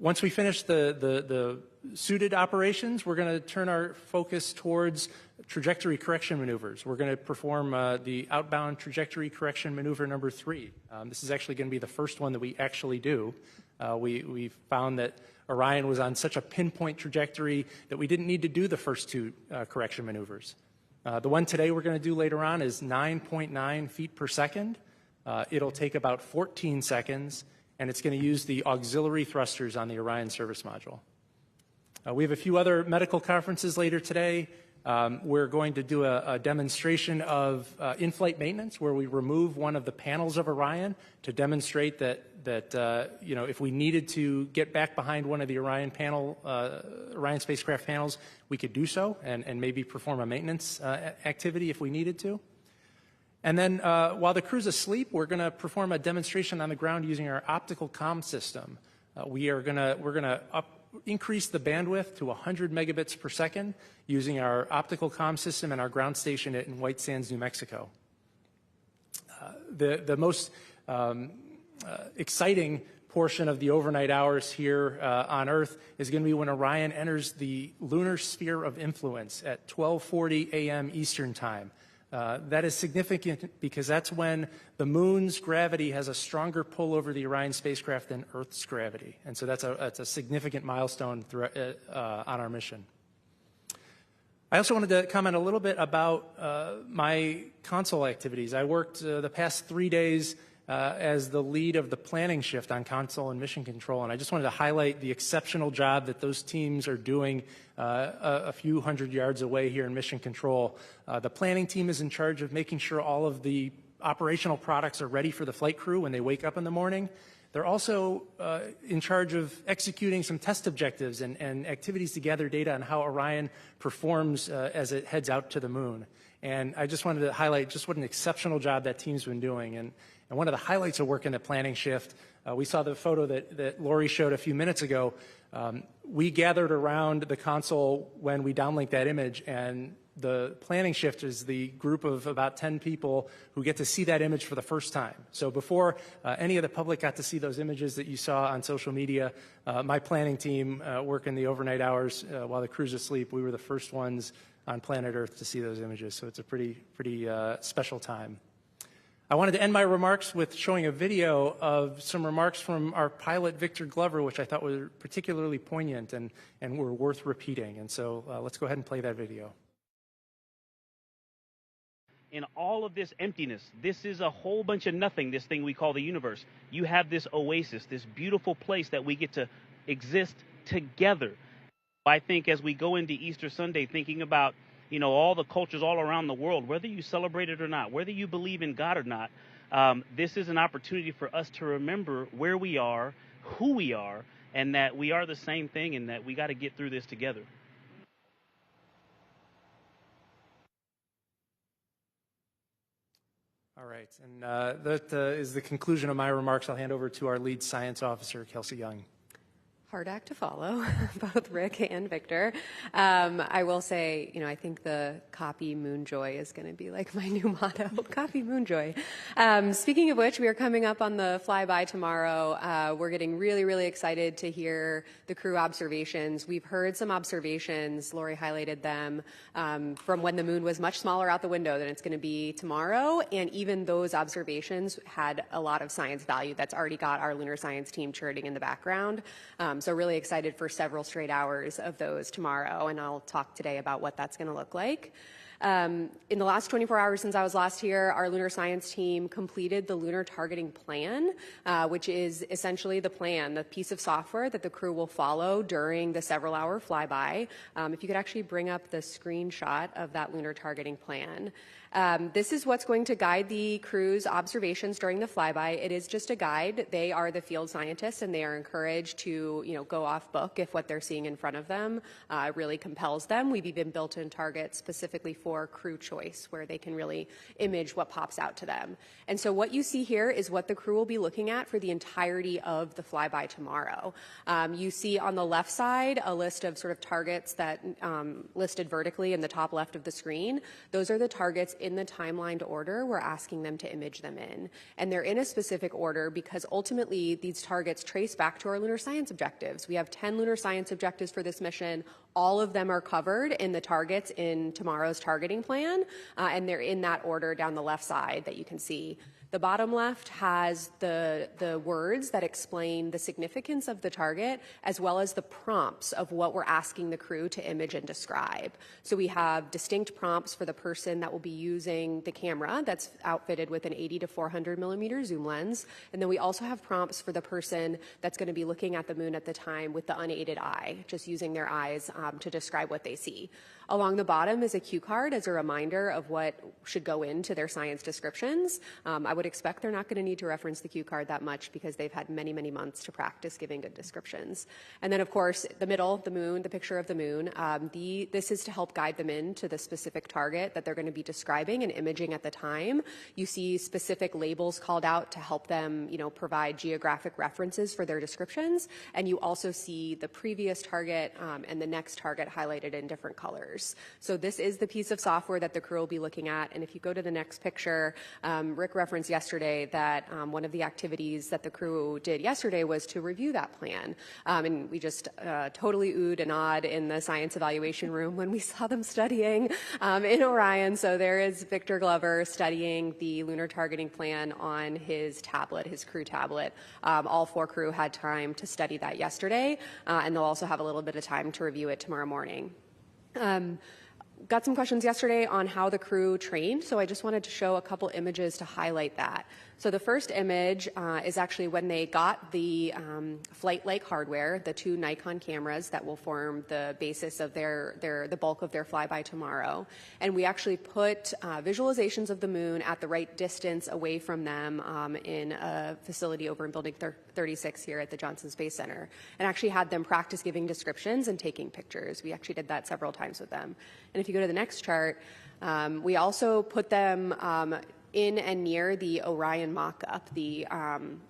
Once we finish the suited operations, we're going to turn our focus towards trajectory correction maneuvers. We're going to perform the outbound trajectory correction maneuver number 3. This is actually going to be the first one that we actually do. We found that Orion was on such a pinpoint trajectory that we didn't need to do the first 2 correction maneuvers. The one today we're going to do later on is 9.9 feet per second. It'll take about 14 seconds, and it's going to use the auxiliary thrusters on the Orion service module. We have a few other medical conferences later today. We're going to do a demonstration of in-flight maintenance where we remove one of the panels of Orion to demonstrate that if we needed to get back behind one of the Orion spacecraft panels, we could do so and maybe perform a maintenance activity if we needed to. And then while the crew's asleep, we're going to perform a demonstration on the ground using our optical comm system. We're going to increase the bandwidth to 100 megabits per second using our optical comm system and our ground station in White Sands, New Mexico. The most exciting portion of the overnight hours here on Earth is going to be when Orion enters the lunar sphere of influence at 12:40 a.m. Eastern Time. That is significant because that's when the moon's gravity has a stronger pull over the Orion spacecraft than Earth's gravity. And so that's a significant milestone on our mission. I also wanted to comment a little bit about my console activities. I worked the past 3 days as the lead of the planning shift on console and mission control, and I just wanted to highlight the exceptional job that those teams are doing a few hundred yards away here in mission control. The planning team is in charge of making sure all of the operational products are ready for the flight crew when they wake up in the morning. They're also in charge of executing some test objectives and activities to gather data on how Orion performs as it heads out to the moon. And I just wanted to highlight just what an exceptional job that team's been doing. And one of the highlights of working the planning shift, we saw the photo that Lori showed a few minutes ago. We gathered around the console when we downlinked that image, and the planning shift is the group of about 10 people who get to see that image for the first time. So before any of the public got to see those images that you saw on social media, my planning team working the overnight hours while the crew's asleep, we were the first ones on planet Earth to see those images. So it's a pretty special time. I wanted to end my remarks with showing a video of some remarks from our pilot, Victor Glover, which I thought were particularly poignant and were worth repeating. And so let's go ahead and play that video. In all of this emptiness, this is a whole bunch of nothing, this thing we call the universe. You have this oasis, this beautiful place that we get to exist together. I think as we go into Easter Sunday, thinking about all the cultures all around the world, whether you celebrate it or not, whether you believe in God or not, this is an opportunity for us to remember where we are, who we are, and that we are the same thing and that we got to get through this together. All right, and that is the conclusion of my remarks. I'll hand over to our lead science officer, Kelsey Young. Hard act to follow, both Rick and Victor. I will say, I think the copy Moonjoy is going to be like my new motto, copy Moonjoy. Speaking of which, we are coming up on the flyby tomorrow. We're getting really, really excited to hear the crew observations. We've heard some observations, Lori highlighted them, from when the moon was much smaller out the window than it's going to be tomorrow. And even those observations had a lot of science value that's already got our lunar science team churning in the background. So really excited for several straight hours of those tomorrow, and I'll talk today about what that's going to look like. In the last 24 hours since I was last here, our lunar science team completed the lunar targeting plan, which is essentially the plan, the piece of software that the crew will follow during the several-hour flyby. If you could actually bring up the screenshot of that lunar targeting plan. This is what's going to guide the crew's observations during the flyby. It is just a guide. They are the field scientists, and they are encouraged to, go off book if what they're seeing in front of them really compels them. We've even built in targets specifically for crew choice, where they can really image what pops out to them. And so what you see here is what the crew will be looking at for the entirety of the flyby tomorrow. You see on the left side a list of sort of targets that listed vertically in the top left of the screen. Those are the targets in the timelined order we're asking them to image them in. And they're in a specific order because ultimately these targets trace back to our lunar science objectives. We have 10 lunar science objectives for this mission. All of them are covered in the targets in tomorrow's targeting plan, and they're in that order down the left side that you can see. The bottom left has the words that explain the significance of the target, as well as the prompts of what we're asking the crew to image and describe. So we have distinct prompts for the person that will be using the camera that's outfitted with an 80 to 400 millimeter zoom lens. And then we also have prompts for the person that's going to be looking at the moon at the time with the unaided eye, just using their eyes to describe what they see. Along the bottom is a cue card as a reminder of what should go into their science descriptions. I would expect they're not going to need to reference the cue card that much because they've had many, many months to practice giving good descriptions. And then, of course, the middle, the moon, the picture of the moon, this is to help guide them into the specific target that they're going to be describing and imaging at the time. You see specific labels called out to help them, provide geographic references for their descriptions. And you also see the previous target and the next target highlighted in different colors. So this is the piece of software that the crew will be looking at. And if you go to the next picture, Rick referenced yesterday that one of the activities that the crew did yesterday was to review that plan. And we just totally oohed and awed in the science evaluation room when we saw them studying in Orion. So there is Victor Glover studying the lunar targeting plan on his tablet, his crew tablet. All 4 crew had time to study that yesterday, and they'll also have a little bit of time to review it tomorrow morning. Got some questions yesterday on how the crew trained, so I just wanted to show a couple images to highlight that. So the first image is actually when they got the flight-like hardware, the 2 Nikon cameras that will form the basis of the bulk of their flyby tomorrow. And we actually put visualizations of the moon at the right distance away from them in a facility over in Building 36 here at the Johnson Space Center, and actually had them practice giving descriptions and taking pictures. We actually did that several times with them. And if you go to the next chart, we also put them in and near the Orion mock-up, the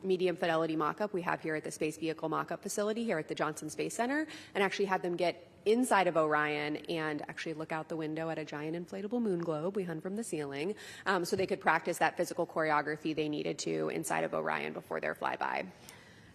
medium fidelity mock-up we have here at the Space Vehicle mock-up facility here at the Johnson Space Center, and actually had them get inside of Orion and actually look out the window at a giant inflatable moon globe we hung from the ceiling, so they could practice that physical choreography they needed to inside of Orion before their flyby.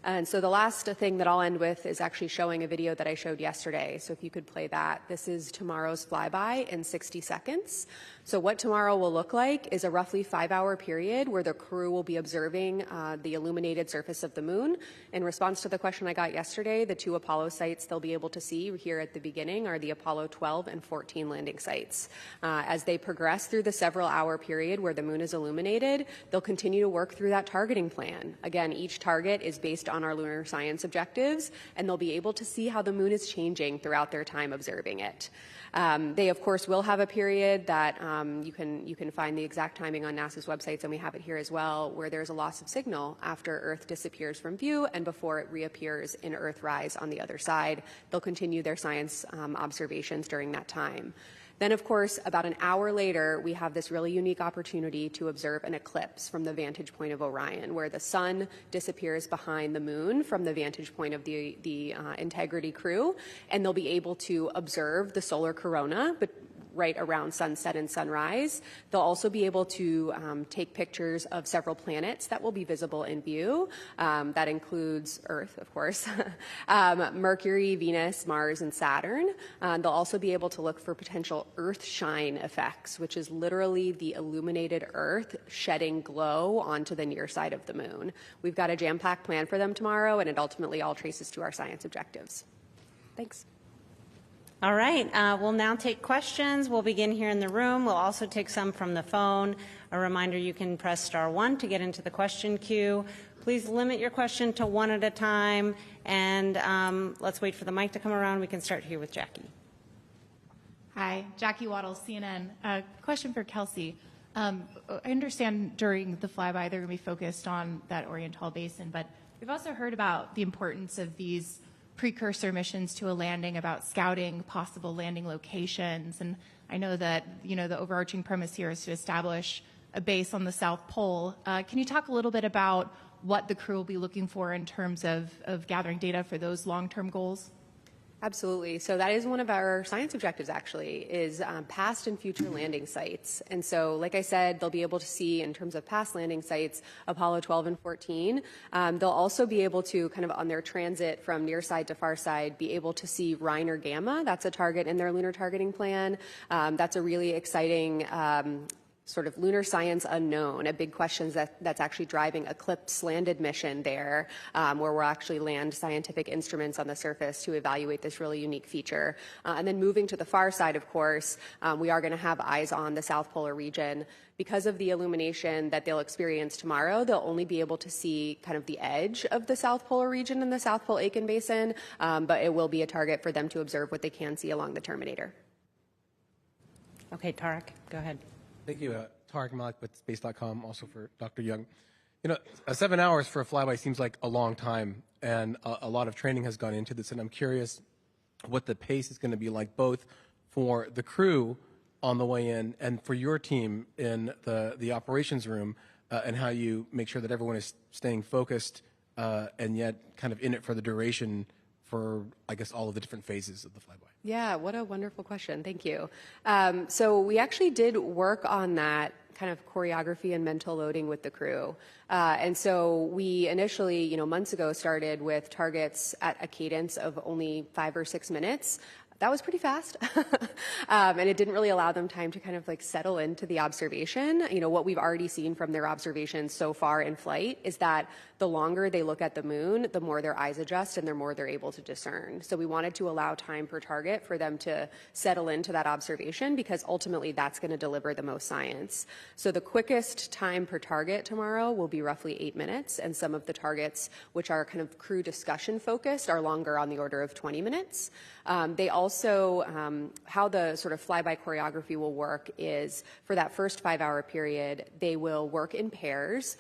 And so the last thing that I'll end with is actually showing a video that I showed yesterday. So if you could play that. This is tomorrow's flyby in 60 seconds. So what tomorrow will look like is a roughly 5-hour period where the crew will be observing the illuminated surface of the moon. In response to the question I got yesterday, the 2 Apollo sites they'll be able to see here at the beginning are the Apollo 12 and 14 landing sites. As they progress through the several-hour period where the moon is illuminated, they'll continue to work through that targeting plan. Again, each target is based on our lunar science objectives, and they'll be able to see how the moon is changing throughout their time observing it. They, of course, will have a period that you can find the exact timing on NASA's websites, and we have it here as well, where there's a loss of signal after Earth disappears from view and before it reappears in Earthrise on the other side. They'll continue their science observations during that time. Then, of course, about an hour later, we have this really unique opportunity to observe an eclipse from the vantage point of Orion, where the sun disappears behind the moon from the vantage point of the Integrity crew, and they'll be able to observe the solar corona, but right around sunset and sunrise. They'll also be able to take pictures of several planets that will be visible in view. That includes Earth, of course, Mercury, Venus, Mars, and Saturn. They'll also be able to look for potential Earth shine effects, which is literally the illuminated Earth shedding glow onto the near side of the moon. We've got a jam-packed plan for them tomorrow, and it ultimately all traces to our science objectives. Thanks. All right, we'll now take questions. We'll begin here in the room. We'll also take some from the phone. A reminder, you can press *1 to get into the question queue. Please limit your question to 1 at a time, and let's wait for the mic to come around. We can start here with Jackie. Hi, Jackie Waddle, CNN. A question for Kelsey. I understand during the flyby they're going to be focused on that Oriental Basin, but we've also heard about the importance of these precursor missions to a landing, about scouting possible landing locations. And I know that, the overarching premise here is to establish a base on the South Pole. Can you talk a little bit about what the crew will be looking for in terms of gathering data for those long-term goals? Absolutely. So that is one of our science objectives, actually, is past and future landing sites. And so, like I said, they'll be able to see, in terms of past landing sites, Apollo 12 and 14. They'll also be able to, kind of on their transit from near side to far side, be able to see Reiner Gamma. That's a target in their lunar targeting plan. That's a really exciting sort of lunar science unknown, a big question that's actually driving Eclipse landed mission there, where we'll actually land scientific instruments on the surface to evaluate this really unique feature. And then moving to the far side, of course, we are going to have eyes on the South Polar region. Because of the illumination that they'll experience tomorrow, they'll only be able to see kind of the edge of the South Polar region in the South Pole Aitken Basin, but it will be a target for them to observe what they can see along the Terminator. Okay, Tarek, go ahead. Thank you, Tarek Malik with Space.com, also for Dr. Young. 7 hours for a flyby seems like a long time, and a lot of training has gone into this, and I'm curious what the pace is going to be like, both for the crew on the way in and for your team in the operations room, and how you make sure that everyone is staying focused and yet kind of in it for the duration for, I guess, all of the different phases of the flyby. Yeah, what a wonderful question. Thank you. So we actually did work on that kind of choreography and mental loading with the crew. And so we initially, months ago, started with targets at a cadence of only 5 or 6 minutes. That was pretty fast. And it didn't really allow them time to kind of like settle into the observation. What we've already seen from their observations so far in flight is that the longer they look at the moon, the more their eyes adjust and the more they're able to discern. So we wanted to allow time per target for them to settle into that observation, because ultimately that's going to deliver the most science. So the quickest time per target tomorrow will be roughly 8 minutes, and some of the targets, which are kind of crew discussion focused, are longer, on the order of 20 minutes. They also, how the sort of flyby choreography will work is, for that first 5-hour period, they will work in pairs.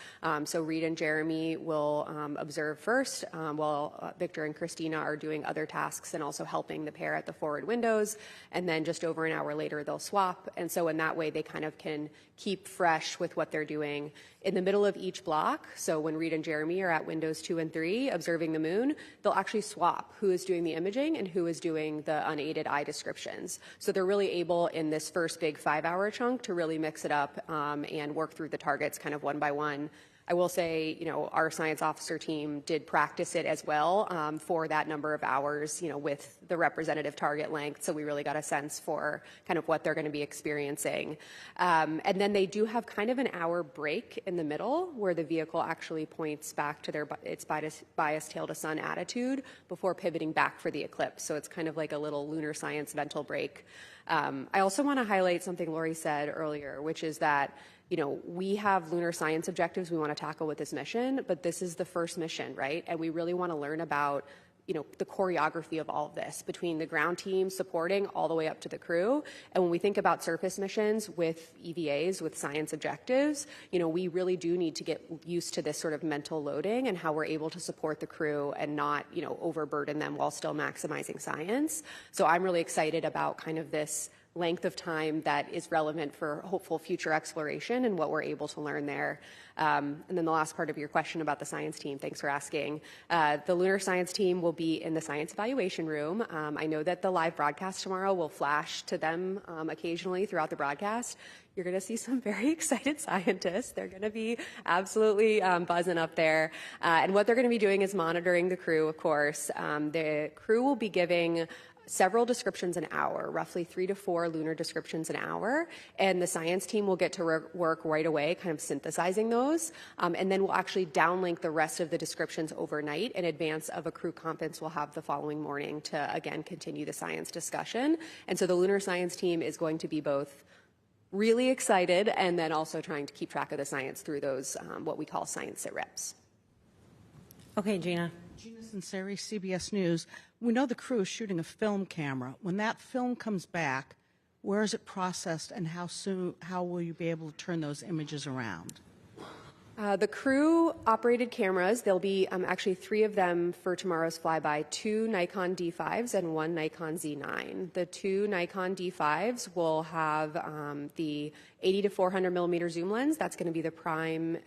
So Reed and Jeremy will observe first, while Victor and Christina are doing other tasks and also helping the pair at the forward windows. And then just over an hour later, they'll swap. And so in that way, they kind of can keep fresh with what they're doing. In the middle of each block, so when Reed and Jeremy are at windows 2 and 3 observing the moon, they'll actually swap who is doing the imaging and who is doing the unaided eye descriptions. So they're really able, in this first big 5-hour chunk, to really mix it up and work through the targets kind of one by one. I will say, our science officer team did practice it as well for that number of hours, with the representative target length. So we really got a sense for kind of what they're going to be experiencing. And then they do have kind of an hour break in the middle where the vehicle actually points back to its bias tail to sun attitude before pivoting back for the eclipse. So it's kind of like a little lunar science mental break. I also want to highlight something Lori said earlier, which is that we have lunar science objectives we want to tackle with this mission, but this is the first mission, right? And we really want to learn about, the choreography of all of this, between the ground team supporting all the way up to the crew. And when we think about surface missions with EVAs, with science objectives, we really do need to get used to this sort of mental loading and how we're able to support the crew and not, overburden them while still maximizing science. So I'm really excited about kind of this length of time that is relevant for hopeful future exploration and what we're able to learn there. And then the last part of your question about the science team, thanks for asking. The lunar science team will be in the science evaluation room. I know that the live broadcast tomorrow will flash to them occasionally throughout the broadcast. You're going to see some very excited scientists. They're going to be absolutely buzzing up there. And what they're going to be doing is monitoring the crew, of course. The crew will be giving several descriptions an hour, roughly 3 to 4 lunar descriptions an hour, and the science team will get to work right away, kind of synthesizing those, and then we'll actually downlink the rest of the descriptions overnight in advance of a crew conference we'll have the following morning to, again, continue the science discussion. And so the lunar science team is going to be both really excited and then also trying to keep track of the science through those, what we call science sit reps. Okay, Gina. Gina Sinceri, CBS News. We know the crew is shooting a film camera. When that film comes back, Where is it processed, and how will you be able to turn those images around? The crew-operated cameras, there'll be actually 3 of them for tomorrow's flyby, 2 Nikon D5s and 1 Nikon Z9. The 2 Nikon D5s will have the 80 to 400 millimeter zoom lens. That's going to be the prime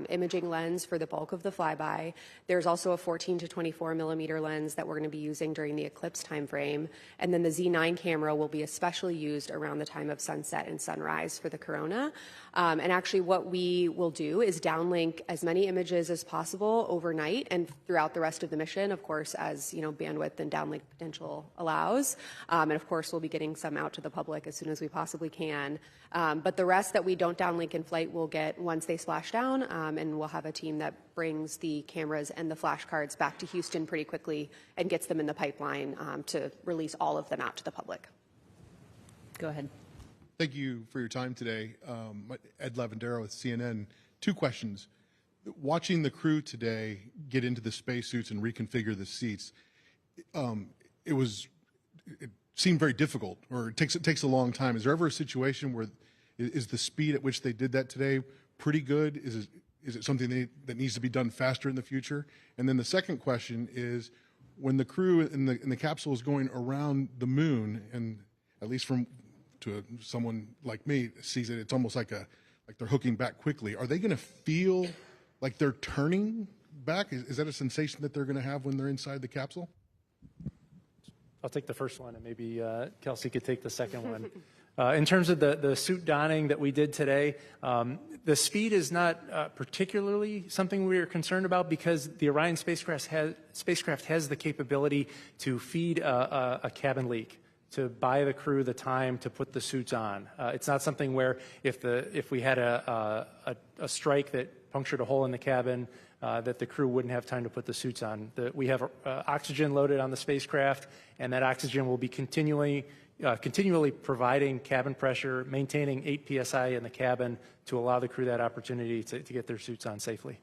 imaging lens for the bulk of the flyby. There's also a 14 to 24 millimeter lens that we're going to be using during the eclipse timeframe. And then the Z9 camera will be especially used around the time of sunset and sunrise for the corona. And actually what we will do is downlink as many images as possible overnight and throughout the rest of the mission, of course, as bandwidth and downlink potential allows. And of course, we'll be getting some out to the public as soon as we possibly can. But the rest that we don't downlink in flight we'll get once they splash down, and we'll have a team that brings the cameras and the flash cards back to Houston pretty quickly and gets them in the pipeline to release all of them out to the public. Go ahead. Thank you for your time today. Ed Lavandero with CNN. 2 questions. Watching the crew today get into the spacesuits and reconfigure the seats, it seemed very difficult, or it takes a long time. Is there ever a situation where is the speed at which they did that today pretty good? Is it something that needs to be done faster in the future? And then the second question is, when the crew in the capsule is going around the moon, and at least to someone like me sees it's almost like they're hooking back quickly. Are they going to feel like they're turning back? Is that a sensation that they're going to have when they're inside the capsule? I'll take the first one, and maybe Kelsey could take the second one. In terms of the suit donning that we did today, the speed is not particularly something we are concerned about, because the Orion spacecraft has the capability to feed a cabin leak, to buy the crew the time to put the suits on. It's not something where if we had a strike that punctured a hole in the cabin, that the crew wouldn't have time to put the suits on. We have oxygen loaded on the spacecraft, and that oxygen will be continually providing cabin pressure, maintaining 8 psi in the cabin to allow the crew that opportunity to get their suits on safely.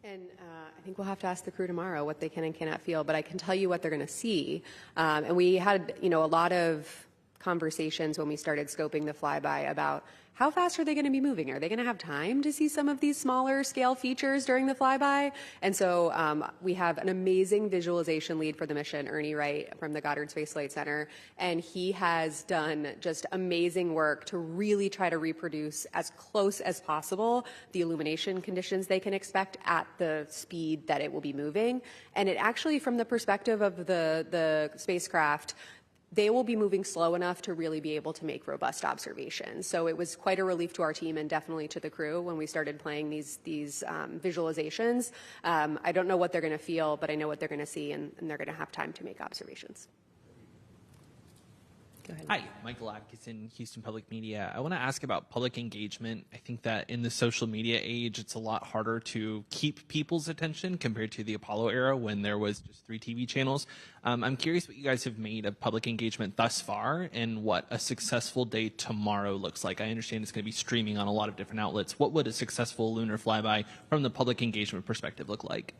And I think we'll have to ask the crew tomorrow what they can and cannot feel, but I can tell you what they're going to see. And we had, a lot of conversations when we started scoping the flyby about how fast are they going to be moving? Are they going to have time to see some of these smaller scale features during the flyby? And so we have an amazing visualization lead for the mission, Ernie Wright from the Goddard Space Flight Center, and he has done just amazing work to really try to reproduce as close as possible the illumination conditions they can expect at the speed that it will be moving. And it actually, from the perspective of the spacecraft, they will be moving slow enough to really be able to make robust observations. So it was quite a relief to our team and definitely to the crew when we started playing these visualizations. I don't know what they're going to feel, but I know what they're going to see, and they're going to have time to make observations. Go ahead. Hi, Michael Atkinson, Houston Public Media. I want to ask about public engagement. I think that in the social media age, it's a lot harder to keep people's attention compared to the Apollo era when there was just 3 TV channels. I'm curious what you guys have made of public engagement thus far and what a successful day tomorrow looks like. I understand it's going to be streaming on a lot of different outlets. What would a successful lunar flyby from the public engagement perspective look like?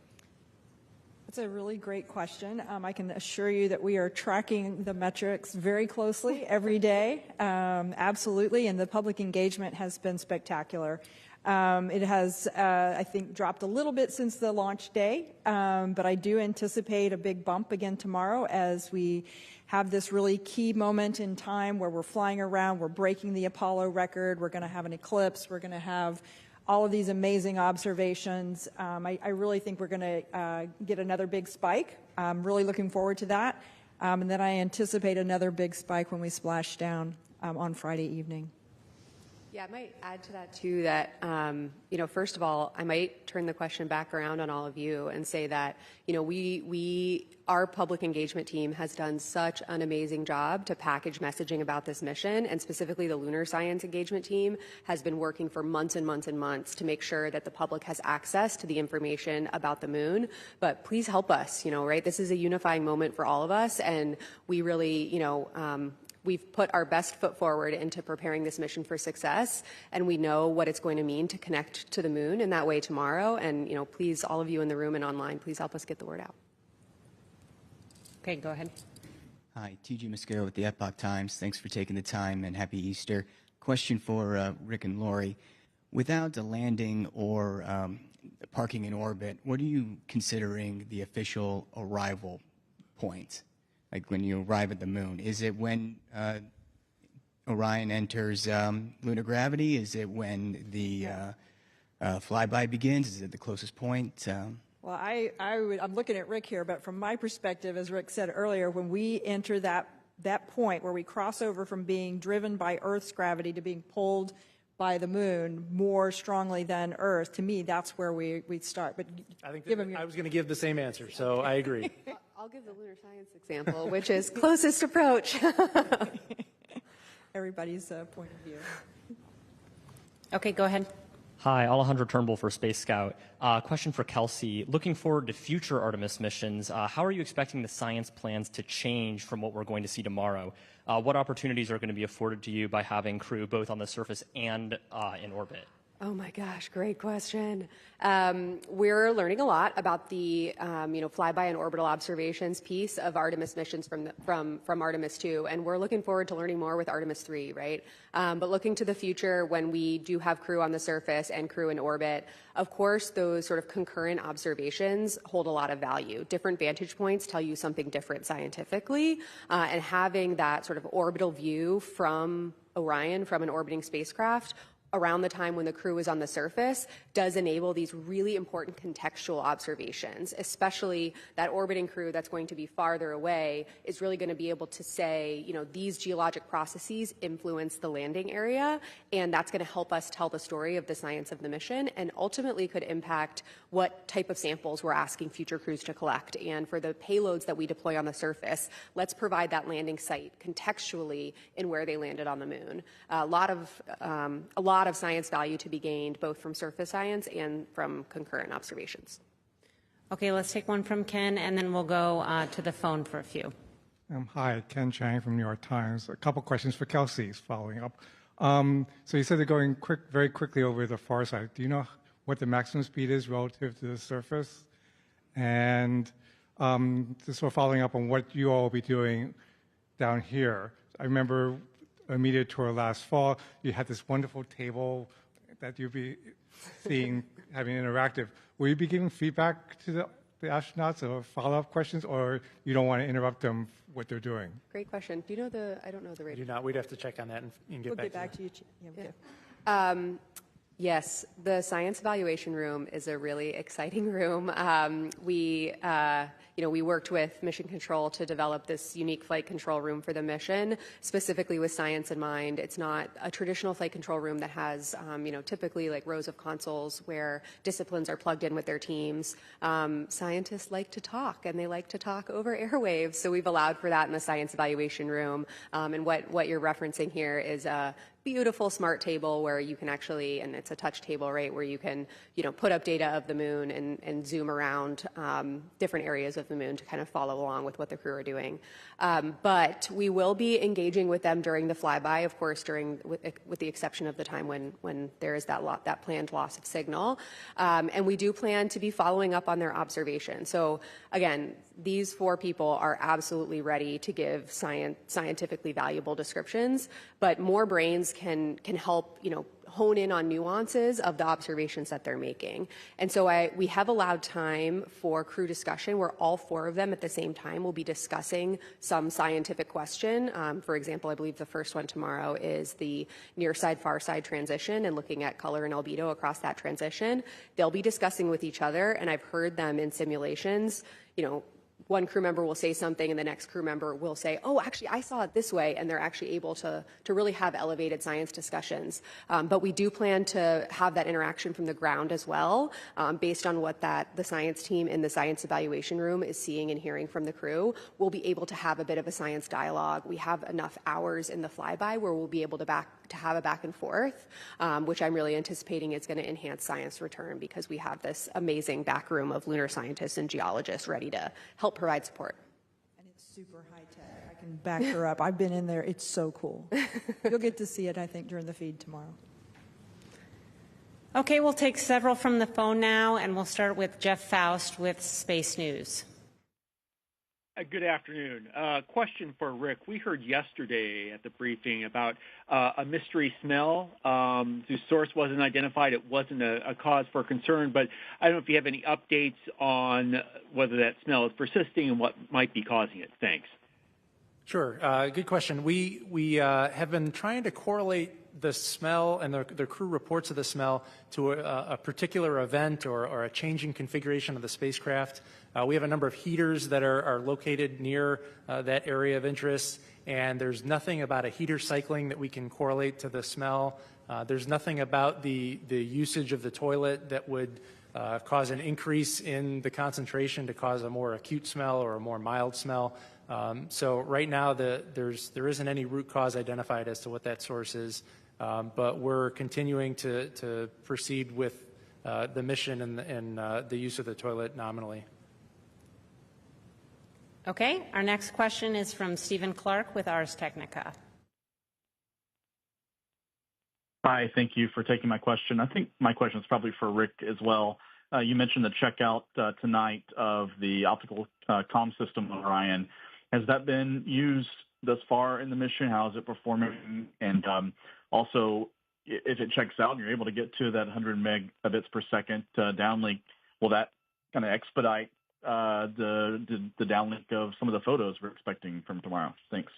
That's a really great question. I can assure you that we are tracking the metrics very closely every day, absolutely, and the public engagement has been spectacular. It has, I think, dropped a little bit since the launch day, but I do anticipate a big bump again tomorrow as we have this really key moment in time where we're flying around, we're breaking the Apollo record, we're going to have an eclipse, we're going to have all of these amazing observations. I really think we're going to get another big spike. I'm really looking forward to that. And then I anticipate another big spike when we splash down on Friday evening. Yeah, I might add to that too that, first of all, I might turn the question back around on all of you and say that, our public engagement team has done such an amazing job to package messaging about this mission, and specifically the lunar science engagement team has been working for months and months and months to make sure that the public has access to the information about the moon. But please help us, right? This is a unifying moment for all of us, and we really, we've put our best foot forward into preparing this mission for success, and we know what it's going to mean to connect to the moon in that way tomorrow. And, please, all of you in the room and online, please help us get the word out. Okay, go ahead. Hi, TG Mosquero with the Epoch Times. Thanks for taking the time and happy Easter. Question for Rick and Lori. Without a landing or parking in orbit, what are you considering the official arrival point? Like when you arrive at the moon? Is it when Orion enters lunar gravity? Is it when the flyby begins? Is it the closest point? Well, I'm looking at Rick here, but from my perspective, as Rick said earlier, when we enter that point where we cross over from being driven by Earth's gravity to being pulled by the moon more strongly than Earth, to me, that's where we'd start. But I think I was going to give the same answer, so I agree. I'll give the lunar science example, which is closest approach. Everybody's point of view. Okay, go ahead. Hi, Alejandro Turnbull for Space Scout. Question for Kelsey. Looking forward to future Artemis missions, how are you expecting the science plans to change from what we're going to see tomorrow? What opportunities are going to be afforded to you by having crew both on the surface and in orbit? Oh my gosh, great question. We're learning a lot about the flyby and orbital observations piece of Artemis missions from Artemis II, and we're looking forward to learning more with Artemis III, right? But looking to the future, when we do have crew on the surface and crew in orbit, of course, those sort of concurrent observations hold a lot of value. Different vantage points tell you something different scientifically, and having that sort of orbital view from Orion, from an orbiting spacecraft, around the time when the crew is on the surface does enable these really important contextual observations, especially that orbiting crew that's going to be farther away is really going to be able to say, these geologic processes influence the landing area, and that's going to help us tell the story of the science of the mission and ultimately could impact what type of samples we're asking future crews to collect. And for the payloads that we deploy on the surface, let's provide that landing site contextually in where they landed on the moon. A lot of science value to be gained both from surface science and from concurrent observations. Okay, let's take one from Ken, and then we'll go to the phone for a few. Hi, Ken Chang from New York Times. A couple questions for Kelsey following up. So you said they're going very quickly over the far side. Do you know what the maximum speed is relative to the surface? And just for following up on what you all will be doing down here. I remember a media tour last fall, you had this wonderful table that you'll be seeing, having interactive. Will you be giving feedback to the astronauts or follow-up questions, or you don't want to interrupt them what they're doing? Great question. Do you know I don't know the rate. I do not. We'd have to check on that and get back to you. Yeah. Yes, the science evaluation room is a really exciting room. We worked with Mission Control to develop this unique flight control room for the mission, specifically with science in mind. It's not a traditional flight control room that has, typically like rows of consoles where disciplines are plugged in with their teams. Scientists like to talk, and they like to talk over airwaves, so we've allowed for that in the science evaluation room. And what you're referencing here is a beautiful smart table where you can actually, and it's a touch table, right, where you can, put up data of the moon and zoom around different areas of the moon to kind of follow along with what the crew are doing. But we will be engaging with them during the flyby, of course, with the exception of the time when there is that planned loss of signal. And we do plan to be following up on their observation. So again, these 4 people are absolutely ready to give scientifically valuable descriptions, but more brains can help, hone in on nuances of the observations that they're making. And so we have allowed time for crew discussion where all 4 of them at the same time will be discussing some scientific question. For example, I believe the first one tomorrow is the near side, far side transition and looking at color and albedo across that transition. They'll be discussing with each other, and I've heard them in simulations, one crew member will say something and the next crew member will say, oh, actually, I saw it this way, and they're actually able to really have elevated science discussions. But we do plan to have that interaction from the ground as well, based on what the science team in the science evaluation room is seeing and hearing from the crew. We'll be able to have a bit of a science dialogue. We have enough hours in the flyby where we'll be able to have a back and forth, which I'm really anticipating is going to enhance science return because we have this amazing back room of lunar scientists and geologists ready to help provide support. And it's super high tech. I can back her up. I've been in there. It's so cool. You'll get to see it, I think, during the feed tomorrow. Okay, we'll take several from the phone now, and we'll start with Jeff Faust with Space News. Good afternoon. Question for Rick. We heard yesterday at the briefing about a mystery smell whose source wasn't identified. It wasn't a cause for concern, but I don't know if you have any updates on whether that smell is persisting and what might be causing it. Thanks. Sure. Good question. We have been trying to correlate the smell and the crew reports of the smell to a particular event or a changing configuration of the spacecraft. We have a number of heaters that are located near that area of interest, and there's nothing about a heater cycling that we can correlate to the smell. There's nothing about the usage of the toilet that would cause an increase in the concentration to cause a more acute smell or a more mild smell. So right now there isn't any root cause identified as to what that source is, but we're continuing to proceed with the mission and the use of the toilet nominally. Okay, our next question is from Stephen Clark with Ars Technica. Hi, thank you for taking my question. I think my question is probably for Rick as well. You mentioned the checkout tonight of the optical comm system of Orion. Has that been used thus far in the mission? How is it performing? And also, if it checks out and you're able to get to that 100 megabits per second downlink, will that kind of expedite the downlink of some of the photos we're expecting from tomorrow? Thanks.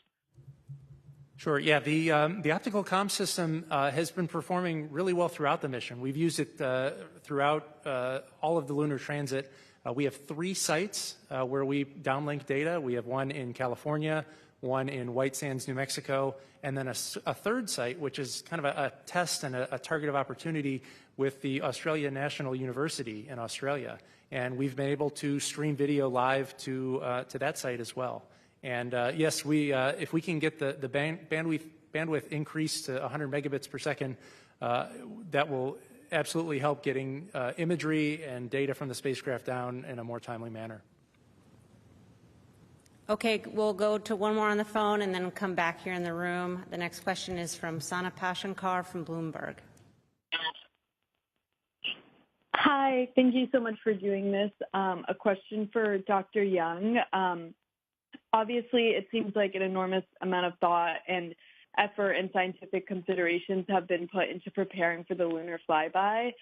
Sure. Yeah, the optical comm system has been performing really well throughout the mission. We've used it throughout all of the lunar transit. We have 3 sites where we downlink data. We have one in California, one in White Sands, New Mexico, and then a third site, which is kind of a test and a target of opportunity with the Australia National University in Australia. And we've been able to stream video live to that site as well. And yes, if we can get the bandwidth increased to 100 megabits per second, that will absolutely help getting imagery and data from the spacecraft down in a more timely manner. Okay, we'll go to one more on the phone and then come back here in the room. The next question is from Sana Pashankar from Bloomberg. Hi, thank you so much for doing this. A question for Dr. Young. Obviously, it seems like an enormous amount of thought and effort and scientific considerations have been put into preparing for the lunar flyby.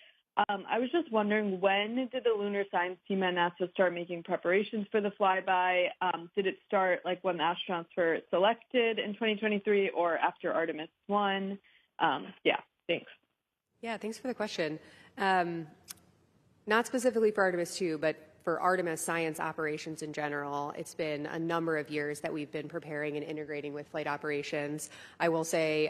I was just wondering, when did the lunar science team at NASA start making preparations for the flyby? Did it start like when the astronauts were selected in 2023 or after Artemis I? Yeah, thanks. Yeah, thanks for the question. Not specifically for Artemis II, but for Artemis science operations in general, it's been a number of years that we've been preparing and integrating with flight operations. I will say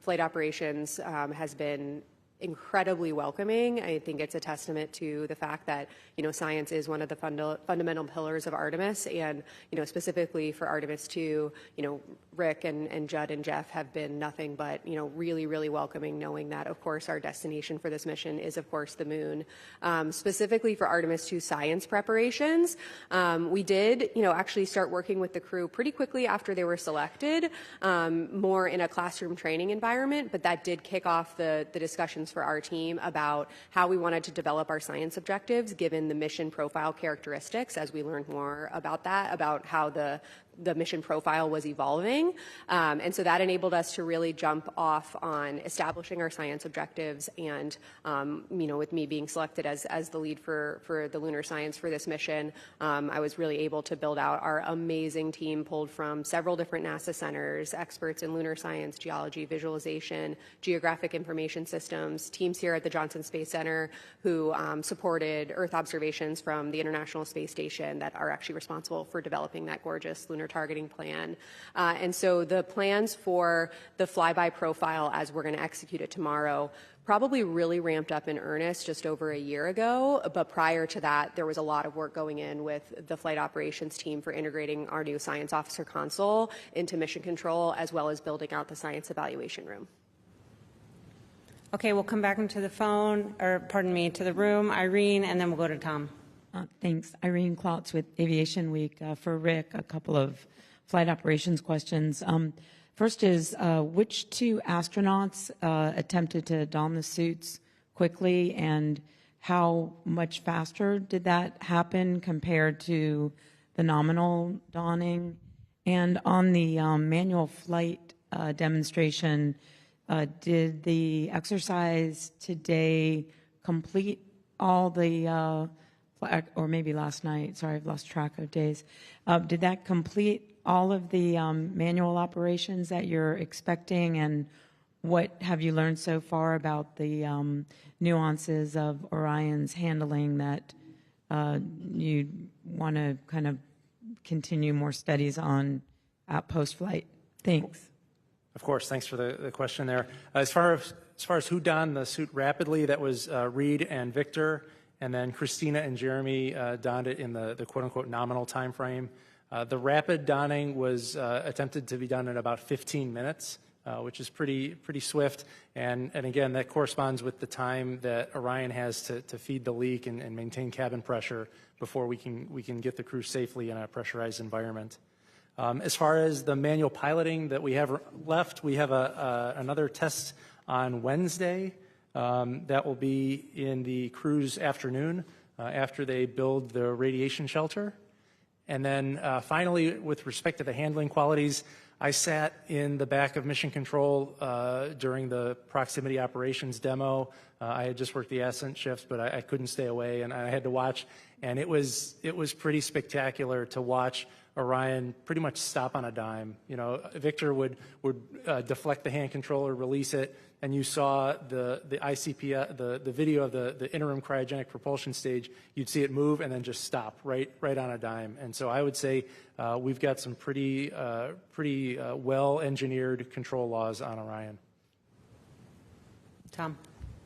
flight operations has been incredibly welcoming. I think it's a testament to the fact that, science is one of the fundamental pillars of Artemis, and, specifically for Artemis II, Rick and Judd and Jeff have been nothing but, really, really welcoming, knowing that, of course, our destination for this mission is, of course, the moon. Specifically for Artemis II science preparations, we did, actually start working with the crew pretty quickly after they were selected, more in a classroom training environment, but that did kick off the discussions for our team about how we wanted to develop our science objectives given the mission profile characteristics as we learned more about that, about how the mission profile was evolving. And so that enabled us to really jump off on establishing our science objectives. And, with me being selected as the lead for the lunar science for this mission, I was really able to build out our amazing team pulled from several different NASA centers, experts in lunar science, geology, visualization, geographic information systems, teams here at the Johnson Space Center who supported Earth observations from the International Space Station that are actually responsible for developing that gorgeous lunar targeting plan. And so the plans for the flyby profile as we're going to execute it tomorrow probably really ramped up in earnest just over a year ago. But prior to that, there was a lot of work going in with the flight operations team for integrating our new science officer console into mission control, as well as building out the science evaluation room. Okay, we'll come back into the phone, or pardon me, to the room. Irene, and then we'll go to Tom. Thanks. Irene Klotz with Aviation Week. For Rick, a couple of flight operations questions. First is, which 2 astronauts attempted to don the suits quickly, and how much faster did that happen compared to the nominal dawning? And on the manual flight demonstration, did the exercise today complete all the, or maybe last night, sorry, I've lost track of days. Did that complete all of the manual operations that you're expecting? And what have you learned so far about the nuances of Orion's handling that you want to kind of continue more studies on at post-flight? Thanks. Of course, thanks for the question there. As far as who donned the suit rapidly, that was Reed and Victor, and then Christina and Jeremy donned it in the quote-unquote nominal time frame. The rapid donning was attempted to be done in about 15 minutes, which is pretty swift, and again, that corresponds with the time that Orion has to feed the leak and maintain cabin pressure before we can get the crew safely in a pressurized environment. As far as the manual piloting that we have left, we have another test on Wednesday that will be in the crew's afternoon after they build the radiation shelter. And then finally, with respect to the handling qualities, I sat in the back of Mission Control during the proximity operations demo. I had just worked the ascent shifts, but I couldn't stay away, and I had to watch. And it was pretty spectacular to watch Orion pretty much stop on a dime. You know, Victor would deflect the hand controller, release it, and you saw the ICP, the video of the interim cryogenic propulsion stage. You'd see it move and then just stop right on a dime. And so I would say we've got some pretty well-engineered control laws on Orion. Tom.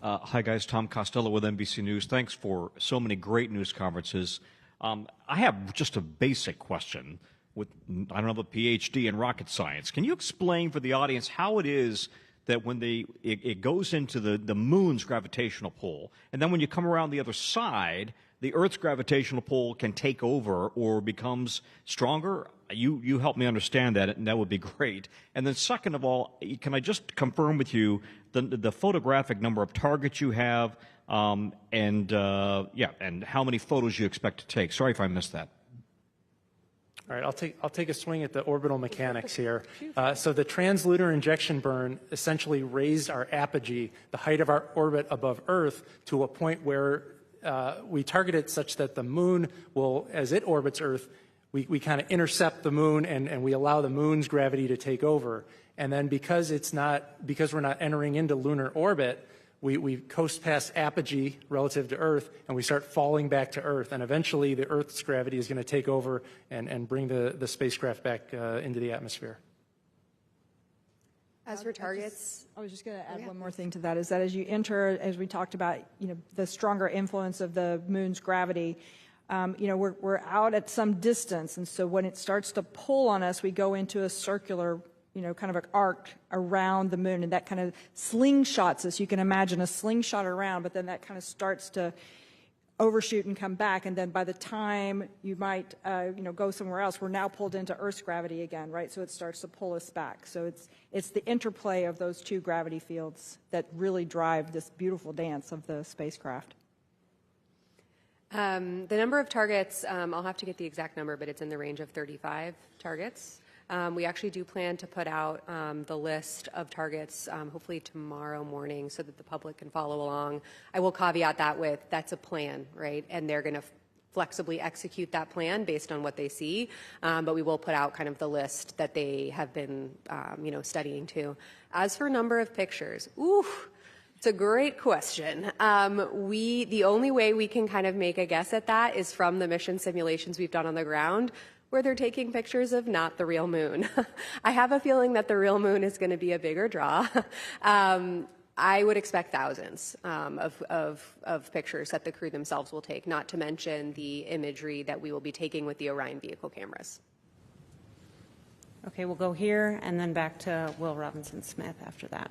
Hi, guys. Tom Costello with NBC News. Thanks for so many great news conferences. I have just a basic question. I don't have a PhD in rocket science. Can you explain for the audience how it is that when it goes into the moon's gravitational pull, and then when you come around the other side, the Earth's gravitational pull can take over or becomes stronger? You help me understand that, and that would be great. And then second of all, can I just confirm with you the photographic number of targets you have, and how many photos you expect to take? Sorry if I missed that. All right, I'll take a swing at the orbital mechanics here. So the translunar injection burn essentially raised our apogee, the height of our orbit above Earth, to a point where we target it such that the moon will, as it orbits Earth, we kind of intercept the moon and we allow the moon's gravity to take over. And then because we're not entering into lunar orbit, we coast past apogee relative to Earth, and we start falling back to Earth. And eventually, the Earth's gravity is going to take over and bring the spacecraft back into the atmosphere. As for targets, I was just going to add one more thing to that, is that as you enter, as we talked about, the stronger influence of the moon's gravity, we're out at some distance, and so when it starts to pull on us, we go into a circular kind of an arc around the moon, and that kind of slingshots us. You can imagine a slingshot around, but then that kind of starts to overshoot and come back, and then by the time you might, go somewhere else, we're now pulled into Earth's gravity again, right? So it starts to pull us back. So it's the interplay of those two gravity fields that really drive this beautiful dance of the spacecraft. The number of targets, I'll have to get the exact number, but it's in the range of 35 targets. We actually do plan to put out the list of targets hopefully tomorrow morning so that the public can follow along. I will caveat that with that's a plan, right? And they're going to flexibly execute that plan based on what they see. But we will put out kind of the list that they have been, studying too. As for number of pictures, it's a great question. The only way we can kind of make a guess at that is from the mission simulations we've done on the ground, where they're taking pictures of not the real moon. I have a feeling that the real moon is going to be a bigger draw. I would expect thousands of pictures that the crew themselves will take, not to mention the imagery that we will be taking with the Orion vehicle cameras. Okay, we'll go here and then back to Will Robinson-Smith after that.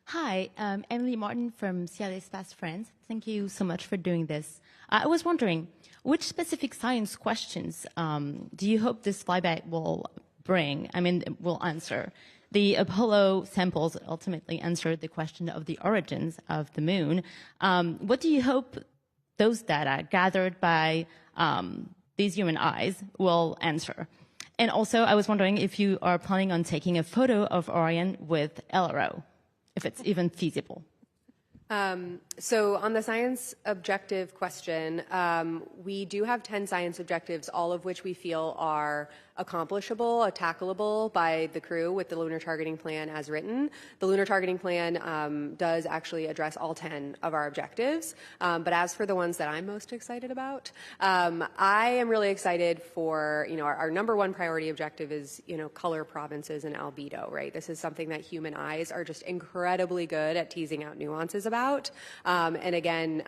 Hi, I'm Emily Martin from CLA's Fast Friends. Thank you so much for doing this. I was wondering, which specific science questions do you hope this flyby will answer? The Apollo samples ultimately answered the question of the origins of the moon. What do you hope those data gathered by these human eyes will answer. And also, I was wondering if you are planning on taking a photo of Orion with LRO, if it's even feasible. So on the science objective question, we do have 10 science objectives, all of which we feel are accomplishable, tackleable by the crew with the Lunar Targeting Plan as written. The Lunar Targeting Plan does actually address all 10 of our objectives. But as for the ones that I'm most excited about, I am really excited for, our number one priority objective is, color provinces and albedo, right? This is something that human eyes are just incredibly good at teasing out nuances about. And again,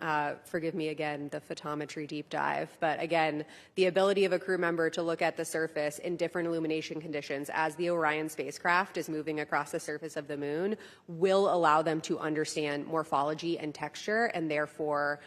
forgive me again, the photometry deep dive, but again, the ability of a crew member to look at the surface in different illumination conditions as the Orion spacecraft is moving across the surface of the moon will allow them to understand morphology and texture, and therefore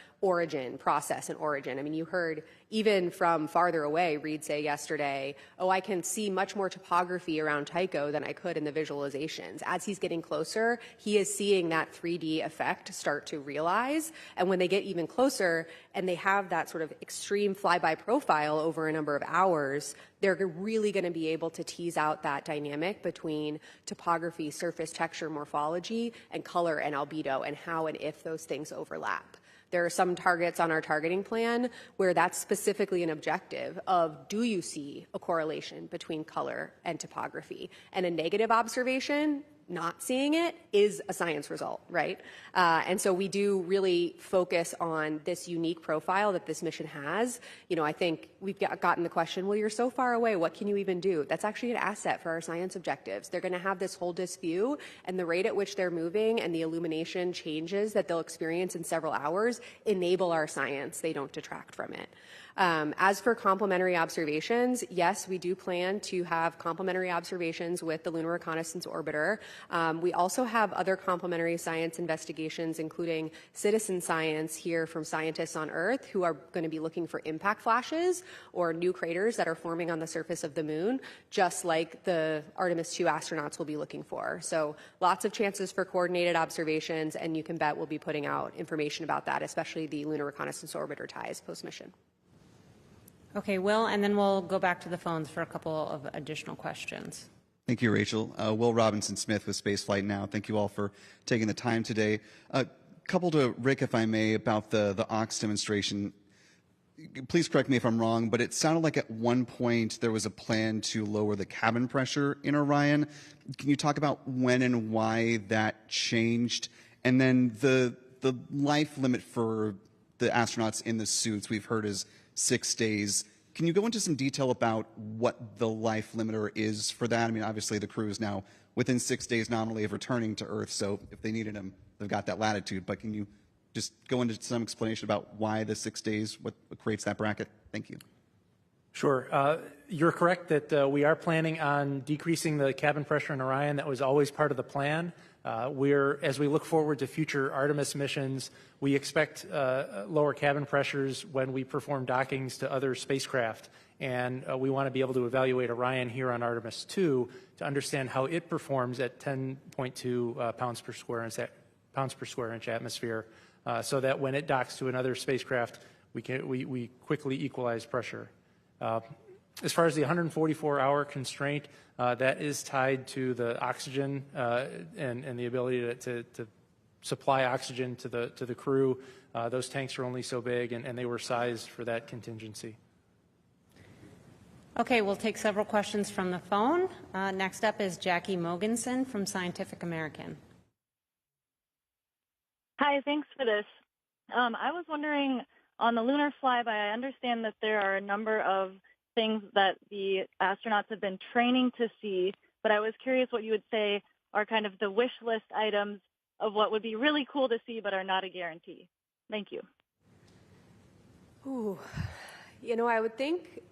process and origin. I mean, you heard even from farther away, Reed say yesterday, I can see much more topography around Tycho than I could in the visualizations. As he's getting closer, he is seeing that 3D effect start to realize. And when they get even closer and they have that sort of extreme flyby profile over a number of hours, they're really going to be able to tease out that dynamic between topography, surface texture, morphology, and color and albedo, and how and if those things overlap. There are some targets on our targeting plan where that's specifically an objective of, do you see a correlation between color and topography? And a negative observation, not seeing it, is a science result, right? And so we do really focus on this unique profile that this mission has. I think we've gotten the question, well, you're so far away, what can you even do? That's actually an asset for our science objectives. They're going to have this whole disk view, and the rate at which they're moving and the illumination changes that they'll experience in several hours enable our science. They don't detract from it. As for complementary observations, yes, we do plan to have complementary observations with the Lunar Reconnaissance Orbiter. We also have other complementary science investigations, including citizen science here from scientists on Earth who are going to be looking for impact flashes or new craters that are forming on the surface of the moon, just like the Artemis II astronauts will be looking for. So lots of chances for coordinated observations, and you can bet we'll be putting out information about that, especially the Lunar Reconnaissance Orbiter ties post-mission. Okay, Will, and then we'll go back to the phones for a couple of additional questions. Thank you, Rachel. Will Robinson-Smith with Spaceflight Now. Thank you all for taking the time today. A couple to Rick, if I may, about the OX demonstration. Please correct me if I'm wrong, but it sounded like at one point there was a plan to lower the cabin pressure in Orion. Can you talk about when and why that changed? And then the life limit for the astronauts in the suits we've heard is 6 days. Can you go into some detail about what the life limiter is for that? I mean, obviously the crew is now within 6 days nominally of returning to Earth, so if they needed them, they've got that latitude. But can you just go into some explanation about why the 6 days, what creates that bracket? Thank you. Sure. You're correct that we are planning on decreasing the cabin pressure in Orion. That was always part of the plan. As we look forward to future Artemis missions, we expect lower cabin pressures when we perform dockings to other spacecraft. And we want to be able to evaluate Orion here on Artemis II to understand how it performs at 10.2 pounds per square inch atmosphere, so that when it docks to another spacecraft, we quickly equalize pressure. As far as the 144-hour constraint, that is tied to the oxygen and the ability to supply oxygen to the crew. Those tanks are only so big, and they were sized for that contingency. Okay, we'll take several questions from the phone. Next up is Jackie Mogensen from Scientific American. Hi, thanks for this. I was wondering, on the lunar flyby, I understand that there are a number of things that the astronauts have been training to see, but I was curious what you would say are kind of the wish list items of what would be really cool to see but are not a guarantee. Thank you. Ooh, I would think,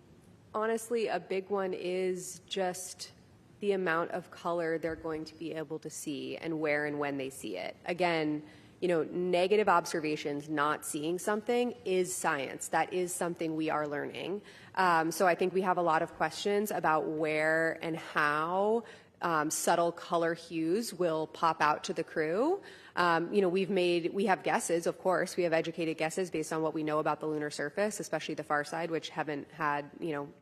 honestly, a big one is just the amount of color they're going to be able to see and where and when they see it. Again, negative observations, not seeing something, is science. That is something we are learning. So I think we have a lot of questions about where and how subtle color hues will pop out to the crew. We have guesses, of course. We have educated guesses based on what we know about the lunar surface, especially the far side, which haven't had,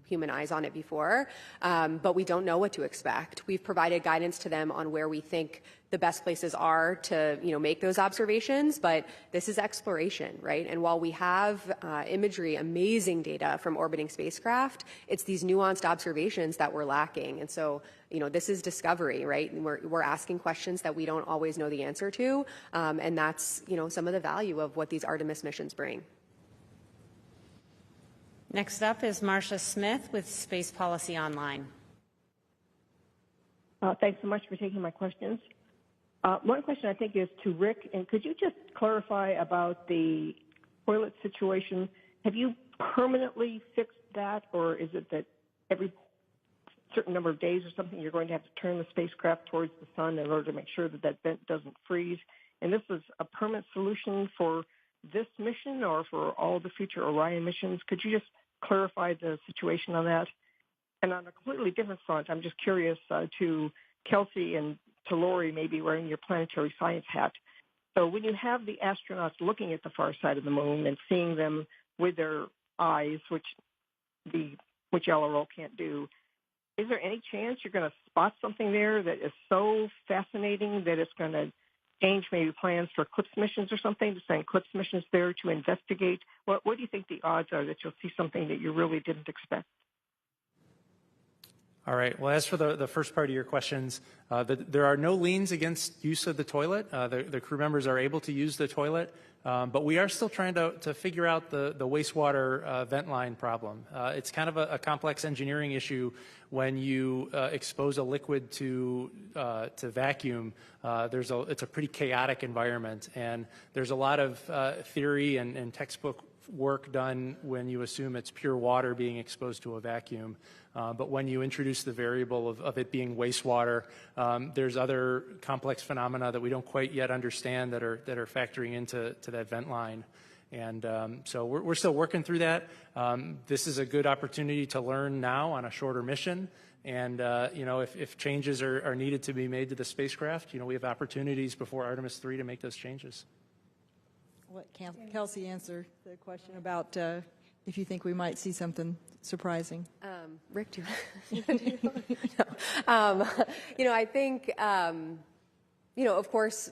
human eyes on it before. But we don't know what to expect. We've provided guidance to them on where we think the best places are to, make those observations, but this is exploration, right? And while we have imagery, amazing data from orbiting spacecraft, it's these nuanced observations that we're lacking. And so, this is discovery, right? And we're asking questions that we don't always know the answer to, and that's, some of the value of what these Artemis missions bring. Next up is Marcia Smith with Space Policy Online. Thanks so much for taking my questions. One question I think is to Rick, and could you just clarify about the toilet situation? Have you permanently fixed that, or is it that every certain number of days or something you're going to have to turn the spacecraft towards the sun in order to make sure that that vent doesn't freeze? And this is a permanent solution for this mission or for all the future Orion missions? Could you just clarify the situation on that? And on a completely different front, I'm just curious to Kelsey and to Lori, maybe wearing your planetary science hat. So when you have the astronauts looking at the far side of the moon and seeing them with their eyes, which LRO can't do, is there any chance you're going to spot something there that is so fascinating that it's going to change maybe plans for CLIPS missions or something, to send CLIPS missions there to investigate? What do you think the odds are that you'll see something that you really didn't expect? All right. Well, as for the first part of your questions, there are no liens against use of the toilet. The crew members are able to use the toilet, but we are still trying to figure out the wastewater vent line problem. It's kind of a complex engineering issue when you expose a liquid to vacuum. It's a pretty chaotic environment, and there's a lot of theory and textbook work done when you assume it's pure water being exposed to a vacuum. But when you introduce the variable of it being wastewater, there's other complex phenomena that we don't quite yet understand that are factoring into that vent line. And so we're still working through that. This is a good opportunity to learn now on a shorter mission. And, if changes are needed to be made to the spacecraft, we have opportunities before Artemis II to make those changes. Let Kelsey answer the question about if you think we might see something surprising. Rick, do you want to do no. I think, of course,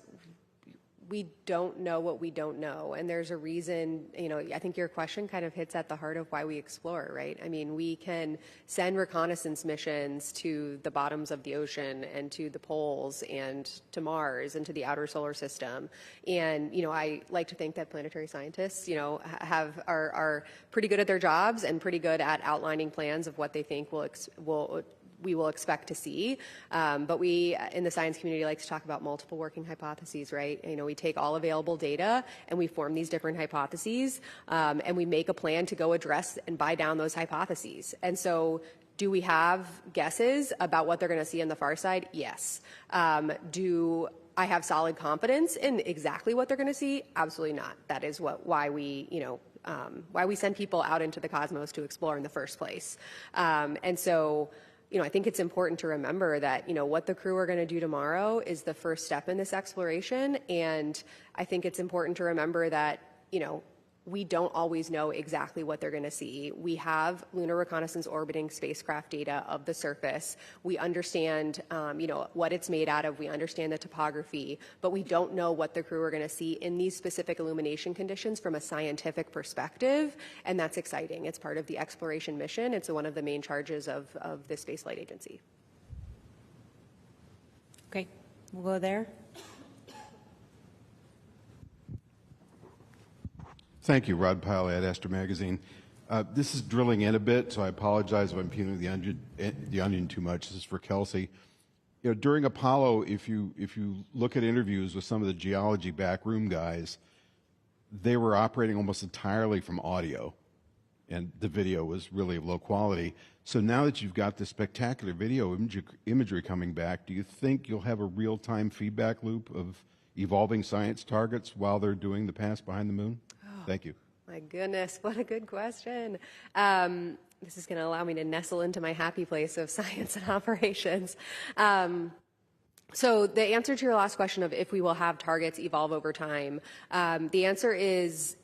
we don't know what we don't know. And there's a reason, I think your question kind of hits at the heart of why we explore, right? I mean, we can send reconnaissance missions to the bottoms of the ocean and to the poles and to Mars and to the outer solar system. And, I like to think that planetary scientists, are pretty good at their jobs and pretty good at outlining plans of what they think we will expect to see. But we, in the science community, like to talk about multiple working hypotheses, right? We take all available data and we form these different hypotheses, and we make a plan to go address and buy down those hypotheses. And so do we have guesses about what they're going to see on the far side? Yes. Do I have solid confidence in exactly what they're going to see? Absolutely not. That is why we send people out into the cosmos to explore in the first place. And so, I think it's important to remember that, what the crew are going to do tomorrow is the first step in this exploration. And I think it's important to remember that, we don't always know exactly what they're going to see. We have lunar reconnaissance orbiting spacecraft data of the surface. We understand, what it's made out of. We understand the topography, but we don't know what the crew are going to see in these specific illumination conditions from a scientific perspective, and that's exciting. It's part of the exploration mission. It's one of the main charges of the Space Flight Agency. Okay, we'll go there. Thank you, Rod Pyle at Astro Magazine. This is drilling in a bit, so I apologize if I'm peeling the onion too much. This is for Kelsey. During Apollo, if you look at interviews with some of the geology backroom guys, they were operating almost entirely from audio, and the video was really of low quality. So now that you've got this spectacular video imagery coming back, do you think you'll have a real-time feedback loop of evolving science targets while they're doing the pass behind the moon? Thank you. My goodness, what a good question. This is going to allow me to nestle into my happy place of science and operations. So the answer to your last question of if we will have targets evolve over time, the answer is,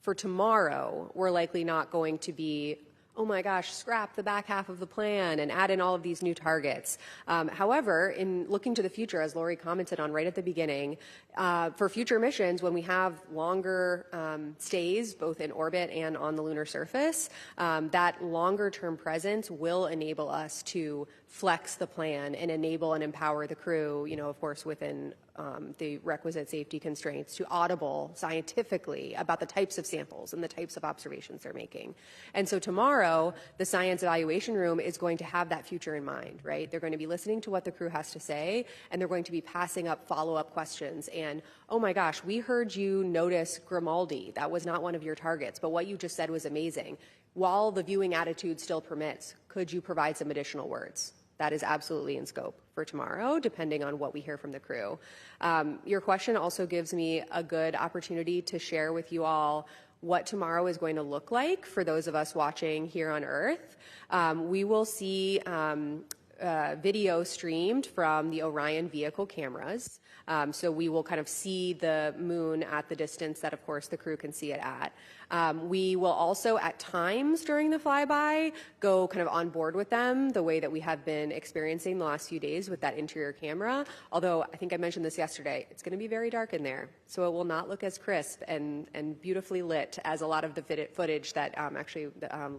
for tomorrow, we're likely not going to be, oh my gosh, scrap the back half of the plan and add in all of these new targets. However, in looking to the future, as Lori commented on right at the beginning, for future missions, when we have longer stays, both in orbit and on the lunar surface, that longer-term presence will enable us to flex the plan and enable and empower the crew, of course, within the requisite safety constraints, to audible scientifically about the types of samples and the types of observations they're making. And so tomorrow, the science evaluation room is going to have that future in mind, right? They're going to be listening to what the crew has to say, and they're going to be passing up follow-up questions. And, oh my gosh, we heard you notice Grimaldi. That was not one of your targets, but what you just said was amazing. While the viewing attitude still permits, could you provide some additional words? That is absolutely in scope for tomorrow, depending on what we hear from the crew. Your question also gives me a good opportunity to share with you all what tomorrow is going to look like for those of us watching here on Earth. We will see video streamed from the Orion vehicle cameras. So we will kind of see the moon at the distance that, of course, the crew can see it at. We will also, at times during the flyby, go kind of on board with them the way that we have been experiencing the last few days with that interior camera. Although, I think I mentioned this yesterday, it's going to be very dark in there. So it will not look as crisp and beautifully lit as a lot of the footage that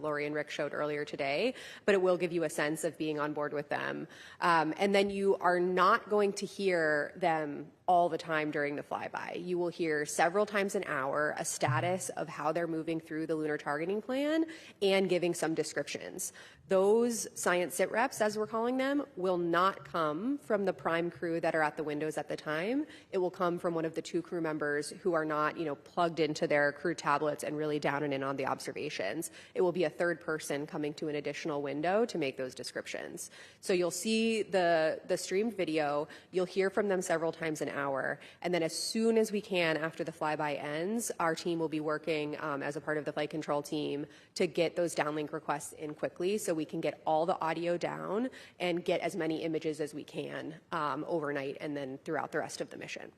Lori and Rick showed earlier today. But it will give you a sense of being on board with them. And then you are not going to hear them all the time during the flyby. You will hear several times an hour a status of how they're moving through the lunar targeting plan and giving some descriptions. Those science sit reps, as we're calling them, will not come from the prime crew that are at the windows at the time. It will come from one of the two crew members who are not, plugged into their crew tablets and really down and in on the observations. It will be a third person coming to an additional window to make those descriptions. So you'll see the streamed video, you'll hear from them several times an hour, and then as soon as we can after the flyby ends, our team will be working as a part of the flight control team to get those downlink requests in quickly so we can get all the audio down and get as many images as we can overnight and then throughout the rest of the mission.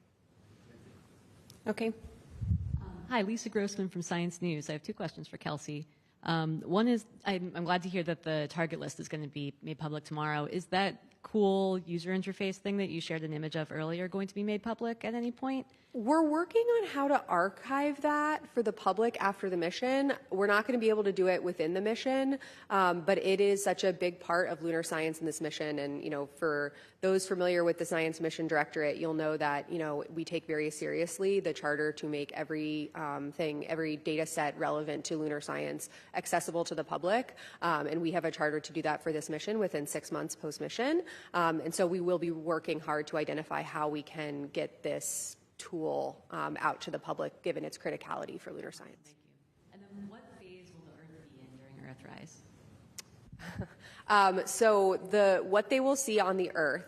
Okay. Hi, Lisa Grossman from Science News. I have two questions for Kelsey. One is, I'm glad to hear that the target list is going to be made public tomorrow. Is that cool user interface thing that you shared an image of earlier going to be made public at any point? We're working on how to archive that for the public after the mission. We're not going to be able to do it within the mission, but it is such a big part of lunar science in this mission. And, for those familiar with the Science Mission Directorate, you'll know that, we take very seriously the charter to make every every data set relevant to lunar science accessible to the public. And we have a charter to do that for this mission within 6 months post-mission. And so we will be working hard to identify how we can get this tool out to the public, given its criticality for lunar science. Thank you. And then what phase will the Earth be in during Earthrise? So what they will see on the Earth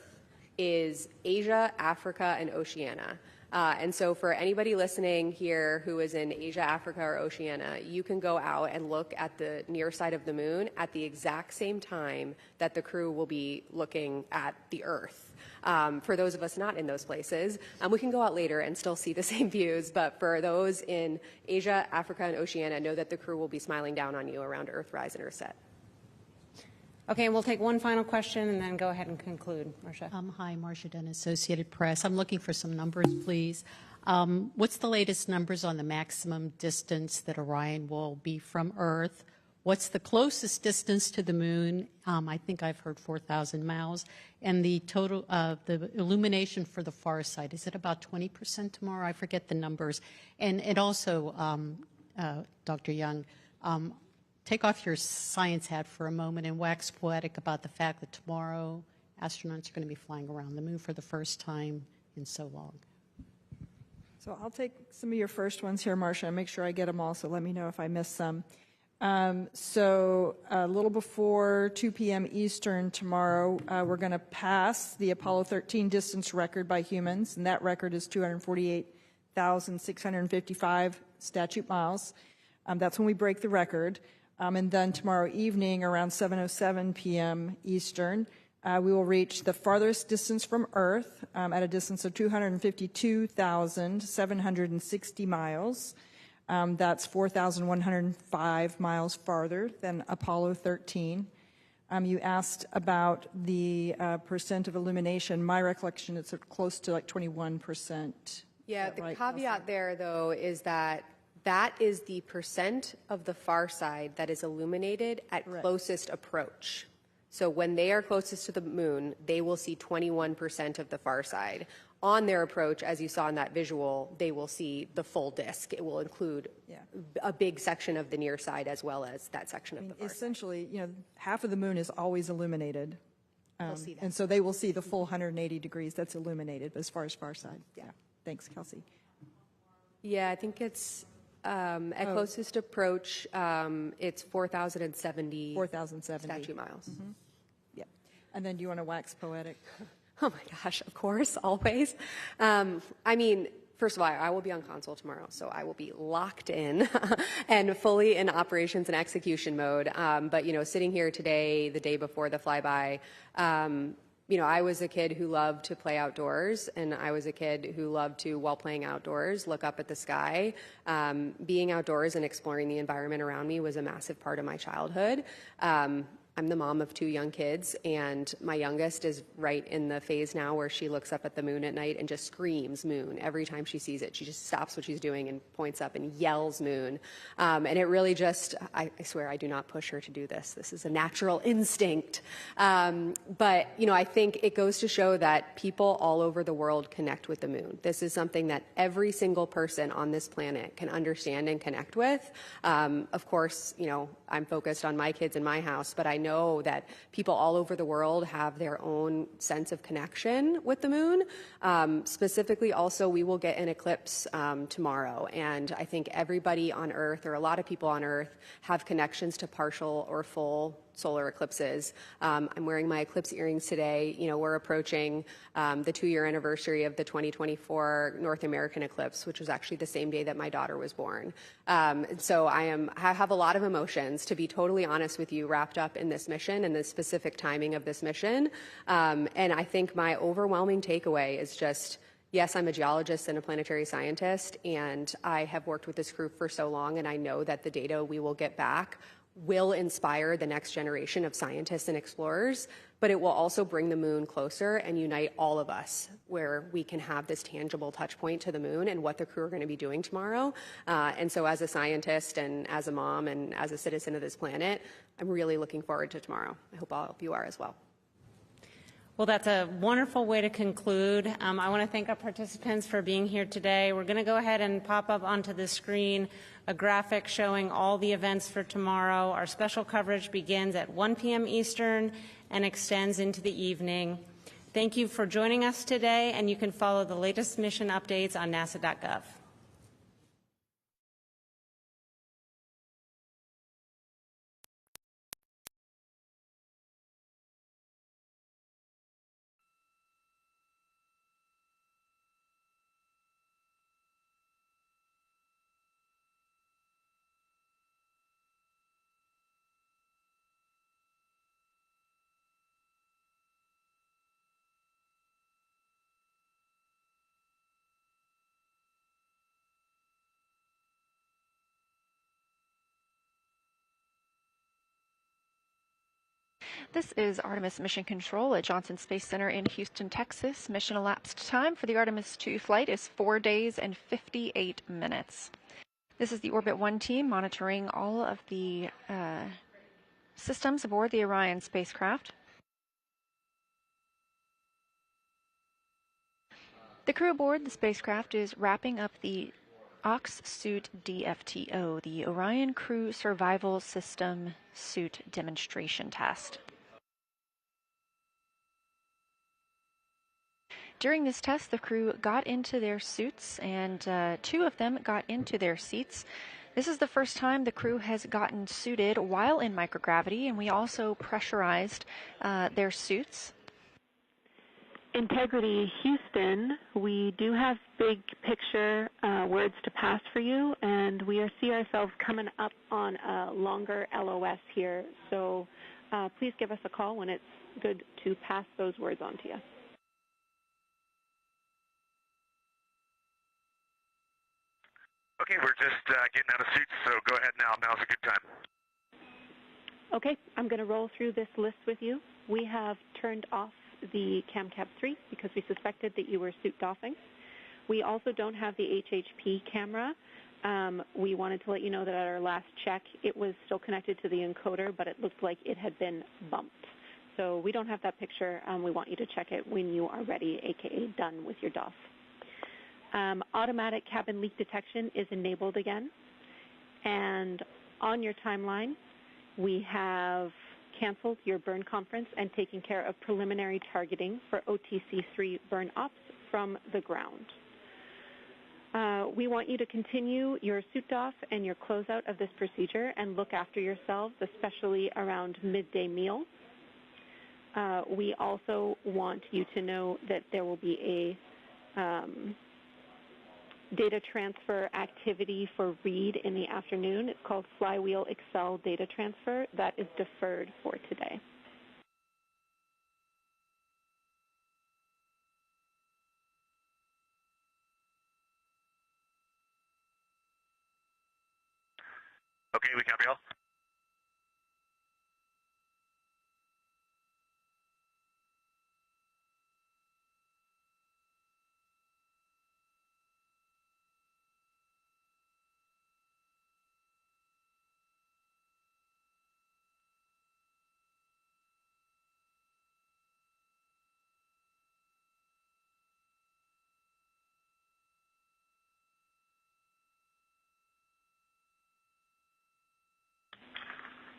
is Asia, Africa, and Oceania. And so for anybody listening here who is in Asia, Africa, or Oceania, you can go out and look at the near side of the moon at the exact same time that the crew will be looking at the Earth. For those of us not in those places, we can go out later and still see the same views, but for those in Asia, Africa, and Oceania, know that the crew will be smiling down on you around Earthrise and Earthset. Okay, we'll take one final question and then go ahead and conclude. Marcia. Hi, Marcia Dunn, Associated Press. I'm looking for some numbers, please. What's the latest numbers on the maximum distance that Orion will be from Earth? What's the closest distance to the moon? I think I've heard 4,000 miles. And the total, the illumination for the far side, is it about 20% tomorrow? I forget the numbers. And also, Dr. Young, take off your science hat for a moment and wax poetic about the fact that tomorrow astronauts are going to be flying around the moon for the first time in so long. So I'll take some of your first ones here, Marcia, and make sure I get them all, so let me know if I miss some. So a little before 2 p.m. Eastern tomorrow, we're going to pass the Apollo 13 distance record by humans, and that record is 248,655 statute miles. That's when we break the record. And then tomorrow evening, around 7:07 p.m. Eastern, We will reach the farthest distance from Earth at a distance of 252,760 miles. That's 4,105 miles farther than Apollo 13. You asked about the percent of illumination. My recollection, it's close to like 21%. Yeah, the right, caveat there, though, is that that is the percent of the far side that is illuminated at closest approach. So when they are closest to the moon, they will see 21% of the far side. On their approach, as you saw in that visual, they will see the full disk. It will include a big section of the near side as well as that section of the far side. Essentially, you know, half of the moon is always illuminated. They'll see that. And so they will see the full 180 degrees that's illuminated as far as far side. Yeah. Thanks, Kelsey. Yeah, I think it's at closest approach, it's 4,070 statute miles. Mm-hmm. Yeah. And then do you want to wax poetic? Oh my gosh, of course, always. I mean, first of all, I will be on console tomorrow, so I will be locked in and fully in operations and execution mode. But, you know, sitting here today, the day before the flyby, you know, I was a kid who loved to play outdoors, and I was a kid who loved to, while playing outdoors, look up at the sky. Being outdoors and exploring the environment around me was a massive part of my childhood. I'm the mom of 2 young kids, and my youngest is right in the phase now where she looks up at the moon at night and just screams moon every time she sees it. She just stops what she's doing and points up and yells moon. And it really just, I swear I do not push her to do this. This is a natural instinct. But, you know, I think it goes to show that people all over the world connect with the moon. This is something that every single person on this planet can understand and connect with. Of course, you know, I'm focused on my kids in my house, but I know that people all over the world have their own sense of connection with the moon. Specifically, also, we will get an eclipse tomorrow, and I think everybody on Earth, or a lot of people on Earth, have connections to partial or full solar eclipses. I'm wearing my eclipse earrings today. You know, we're approaching the 2-year anniversary of the 2024 North American eclipse, which was actually the same day that my daughter was born. So I have a lot of emotions, to be totally honest with you, wrapped up in this mission and the specific timing of this mission. And I think my overwhelming takeaway is just, yes, I'm a geologist and a planetary scientist, and I have worked with this group for so long, and I know that the data we will get back will inspire the next generation of scientists and explorers, but it will also bring the moon closer and unite all of us, where we can have this tangible touch point to the moon and what the crew are going to be doing tomorrow. And so as a scientist and as a mom and as a citizen of this planet, I'm really looking forward to tomorrow. I hope all of you are as well. Well, that's a wonderful way to conclude. I want to thank our participants for being here today. We're going to go ahead and pop up onto the screen a graphic showing all the events for tomorrow. Our special coverage begins at 1 p.m. Eastern and extends into the evening. Thank you for joining us today, and you can follow the latest mission updates on nasa.gov. This is Artemis Mission Control at Johnson Space Center in Houston, Texas. Mission elapsed time for the Artemis II flight is 4 days and 58 minutes. This is the Orbit 1 team monitoring all of the systems aboard the Orion spacecraft. The crew aboard the spacecraft is wrapping up the Ox Suit DFTO, the Orion Crew Survival System Suit Demonstration Test. During this test, the crew got into their suits, and 2 of them got into their seats. This is the first time the crew has gotten suited while in microgravity, and we also pressurized their suits. Integrity Houston, we do have big picture words to pass for you, and we see ourselves coming up on a longer LOS here. So please give us a call when it's good to pass those words on to you. Okay, we're just getting out of suits, so go ahead now. Now's a good time. Okay, I'm going to roll through this list with you. We have turned off the CamCab 3 because we suspected that you were suit doffing. We also don't have the HHP camera. We wanted to let you know that at our last check, it was still connected to the encoder, but it looked like it had been bumped. So we don't have that picture. We want you to check it when you are ready, aka done with your doff. Automatic cabin leak detection is enabled again. And on your timeline, we have canceled your burn conference and taken care of preliminary targeting for OTC-3 burn ops from the ground. We want you to continue your suit off and your closeout of this procedure and look after yourselves, especially around midday meal. We also want you to know that there will be a data transfer activity for Reed in the afternoon. It's called Flywheel Excel Data Transfer. That is deferred for today. Okay, we copy all.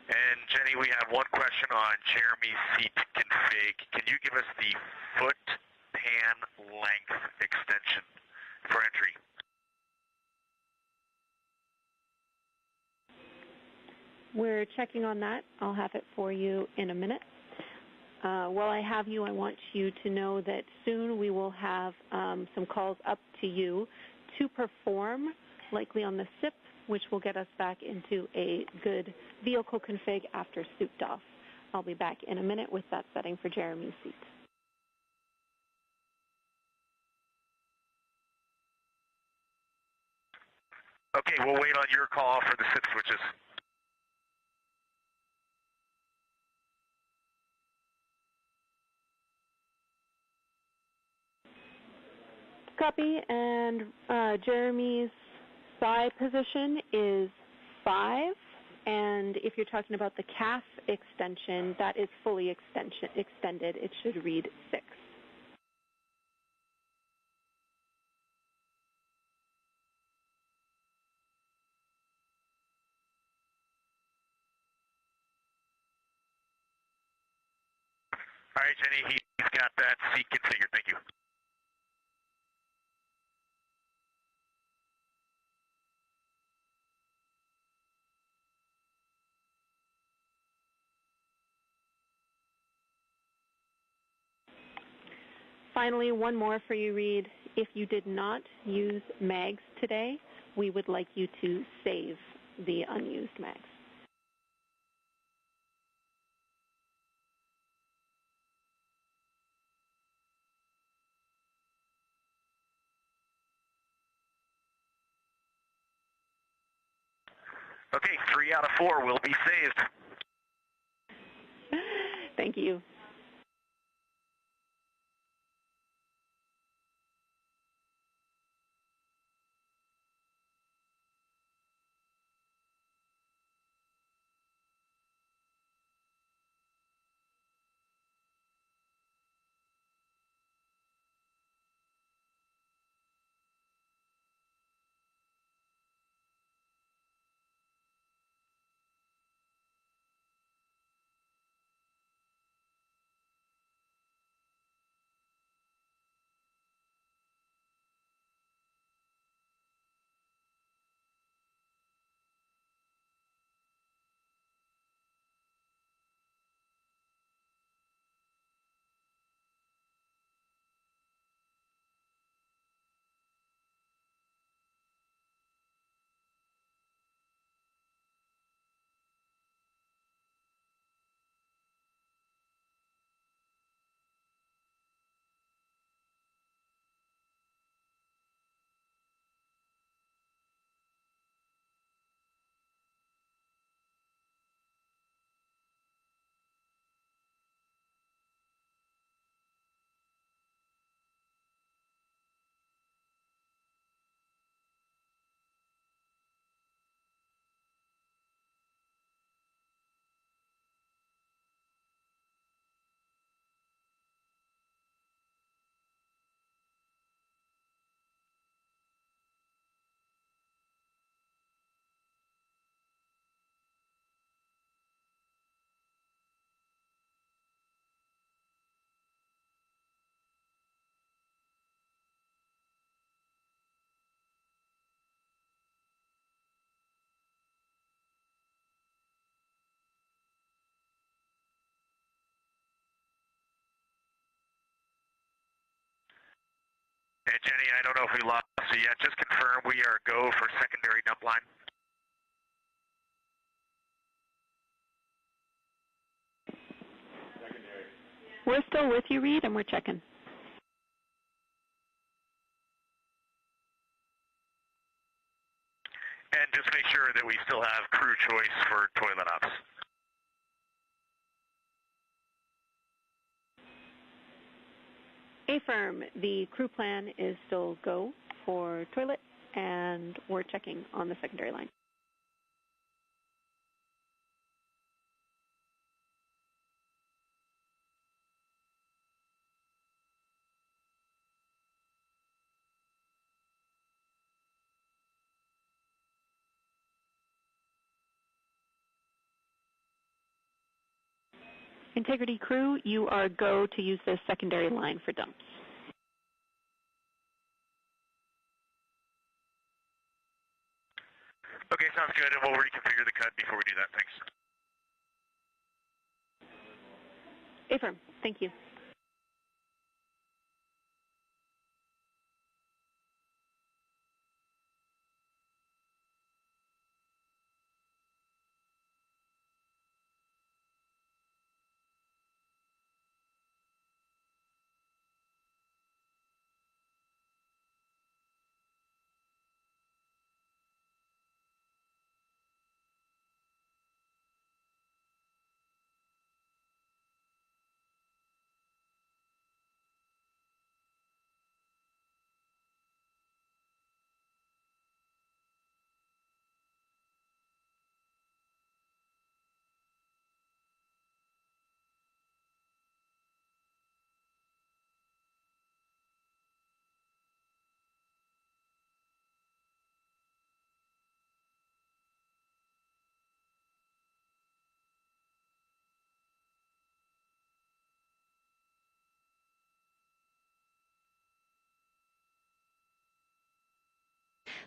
And Jenny, we have one question on Jeremy's seat config. Can you give us the foot pan length extension for entry? We're checking on that. I'll have it for you in a minute. While I have you, I want you to know that soon we will have some calls up to you to perform, likely on the SIP, which will get us back into a good vehicle config after souped off. I'll be back in a minute with that setting for Jeremy's seat. Okay, we'll wait on your call for the SIP switches. Copy, and Jeremy's psi position is 5, and if you're talking about the CAF extension, that is fully extended. It should read 6. All right, Jenny, he's got that seat configured. Thank you. Finally, one more for you, Reed. If you did not use mags today, we would like you to save the unused mags. Okay, 3 out of 4 will be saved. Thank you. And Jenny, I don't know if we lost you yet. Just confirm we are go for secondary dump line. We're still with you, Reed, and we're checking. And just make sure that we still have crew choice for toilet ops. Affirm, the crew plan is still go for toilet, and we're checking on the secondary line. Integrity crew, you are go to use the secondary line for dumps. Okay, sounds good, and we'll reconfigure the cut before we do that. Thanks. Affirm, thank you.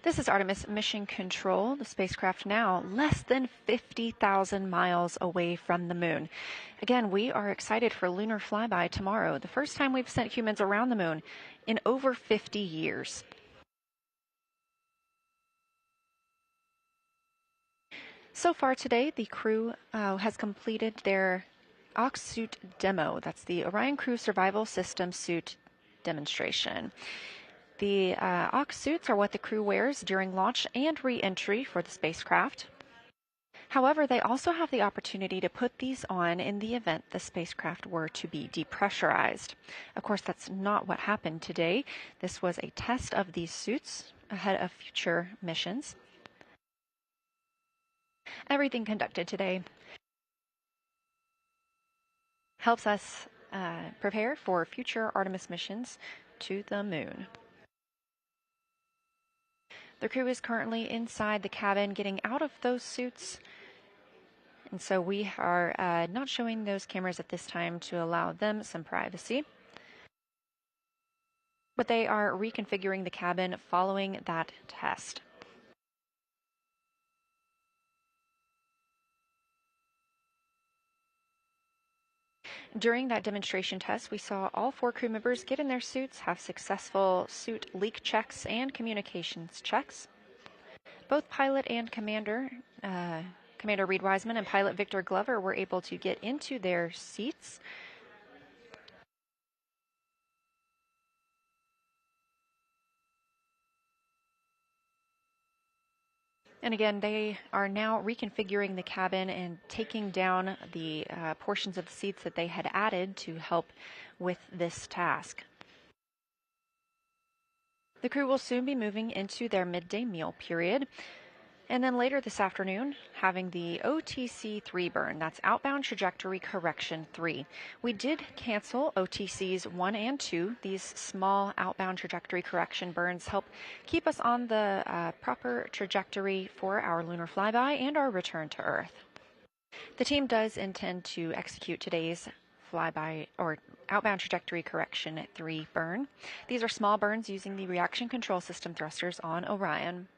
This is Artemis Mission Control, the spacecraft now less than 50,000 miles away from the moon. Again, we are excited for lunar flyby tomorrow, the first time we've sent humans around the moon in over 50 years. So far today, the crew has completed their Ox suit demo. That's the Orion Crew Survival System suit demonstration. The Ox suits are what the crew wears during launch and re-entry for the spacecraft. However, they also have the opportunity to put these on in the event the spacecraft were to be depressurized. Of course, that's not what happened today. This was a test of these suits ahead of future missions. Everything conducted today helps us prepare for future Artemis missions to the moon. The crew is currently inside the cabin getting out of those suits, and so we are not showing those cameras at this time to allow them some privacy. But they are reconfiguring the cabin following that test. During that demonstration test, we saw all 4 crew members get in their suits, have successful suit leak checks and communications checks. Both pilot and Commander Reed Wiseman and pilot Victor Glover were able to get into their seats. And again, they are now reconfiguring the cabin and taking down the portions of the seats that they had added to help with this task. The crew will soon be moving into their midday meal period. And then later this afternoon, having the OTC 3 burn, that's Outbound Trajectory Correction 3. We did cancel OTCs 1 and 2. These small outbound trajectory correction burns help keep us on the proper trajectory for our lunar flyby and our return to Earth. The team does intend to execute today's flyby or outbound trajectory correction 3 burn. These are small burns using the reaction control system thrusters on Orion.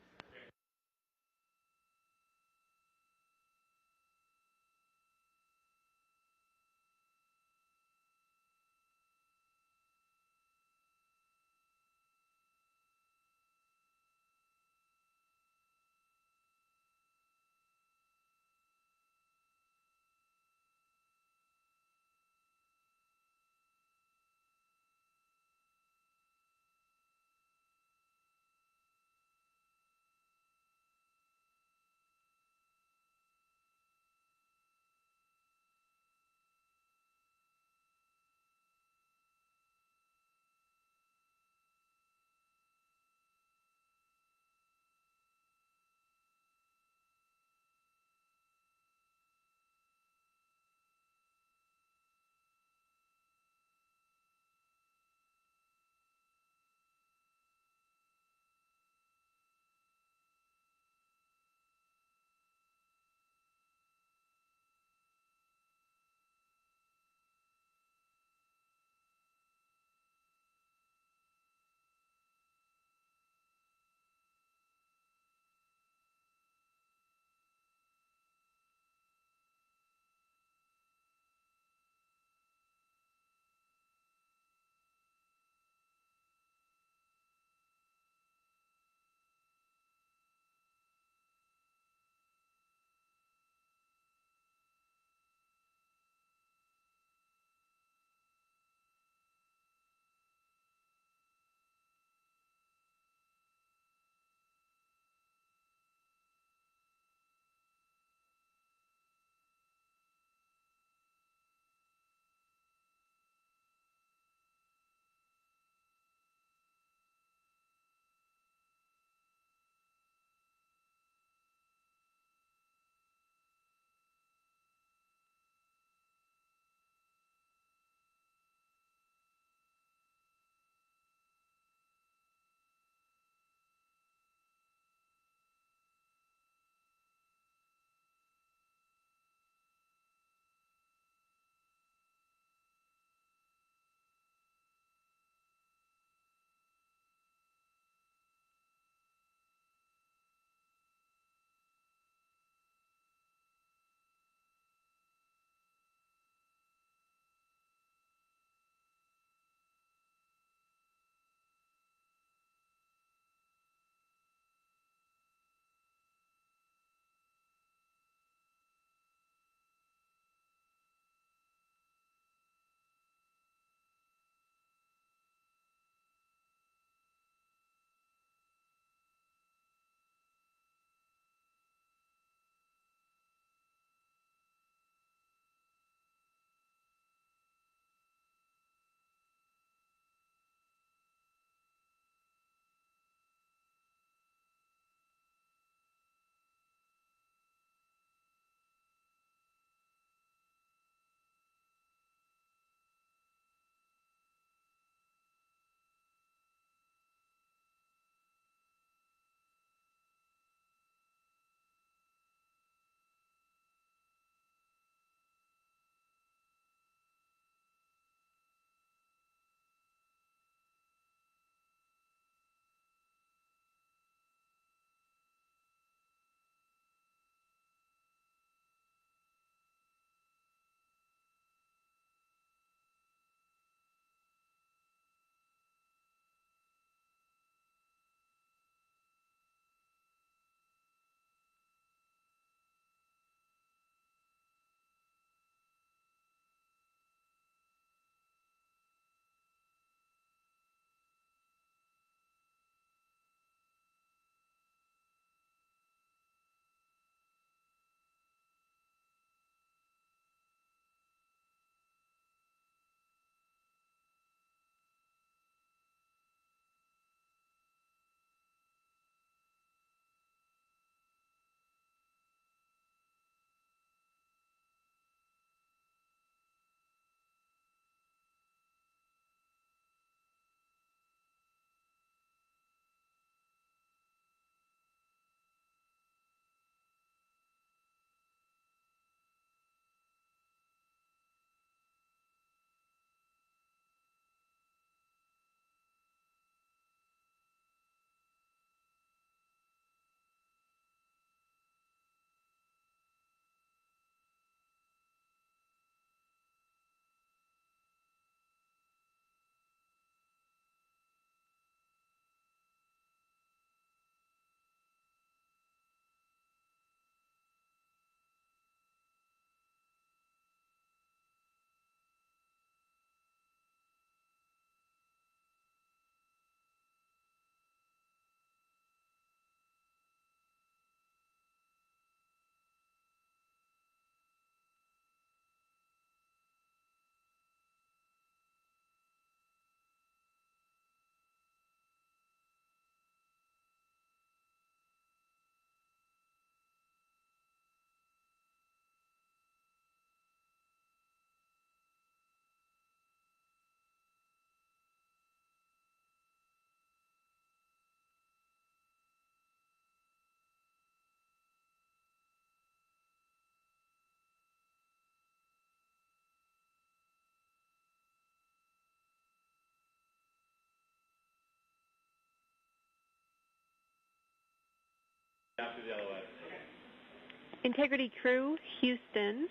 Integrity Crew, Houston,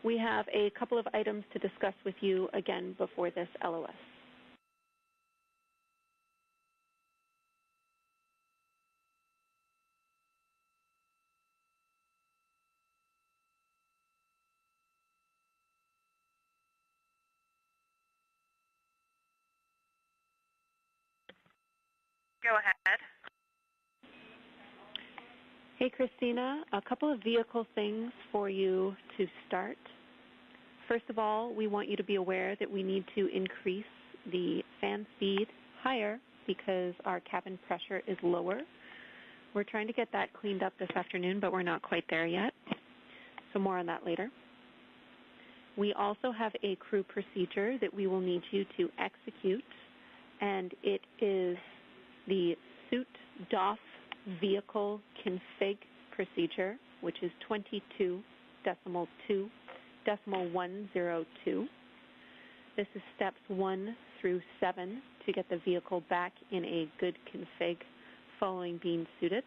we have a couple of items to discuss with you again before this LOS. Go ahead. Hey, Christina, a couple of vehicle things for you to start. First of all, we want you to be aware that we need to increase the fan speed higher because our cabin pressure is lower. We're trying to get that cleaned up this afternoon, but we're not quite there yet. So more on that later. We also have a crew procedure that we will need you to execute, and it is the suit DOF vehicle config procedure, which is 22.2.102. This is steps 1 through 7 to get the vehicle back in a good config following being suited.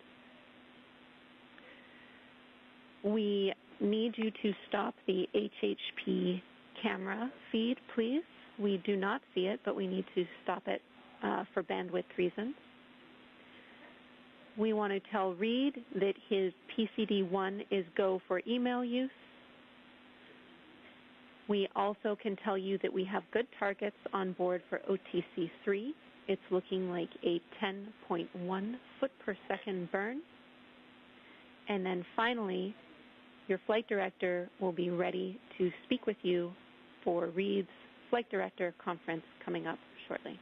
We need you to stop the HHP camera feed, please. We do not see it, but we need to stop it for bandwidth reasons. We want to tell Reed that his PCD1 is go for email use. We also can tell you that we have good targets on board for OTC3. It's looking like a 10.1 foot per second burn. And then finally, your flight director will be ready to speak with you for Reed's flight director conference coming up shortly.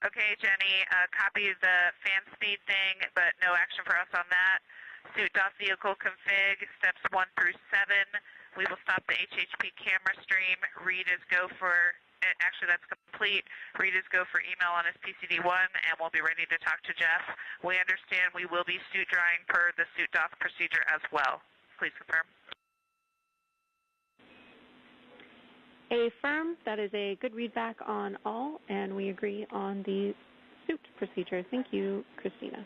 Okay, Jenny, copy the fan speed thing, but no action for us on that. Suit DOF vehicle config, steps 1 through 7. We will stop the HHP camera stream. Reed is go for, actually that's complete. Reed is go for email on his PCD1, and we'll be ready to talk to Jeff. We understand we will be suit drying per the suit DOF procedure as well. Please confirm. Affirm, that is a good readback on all, and we agree on the suit procedure. Thank you, Christina.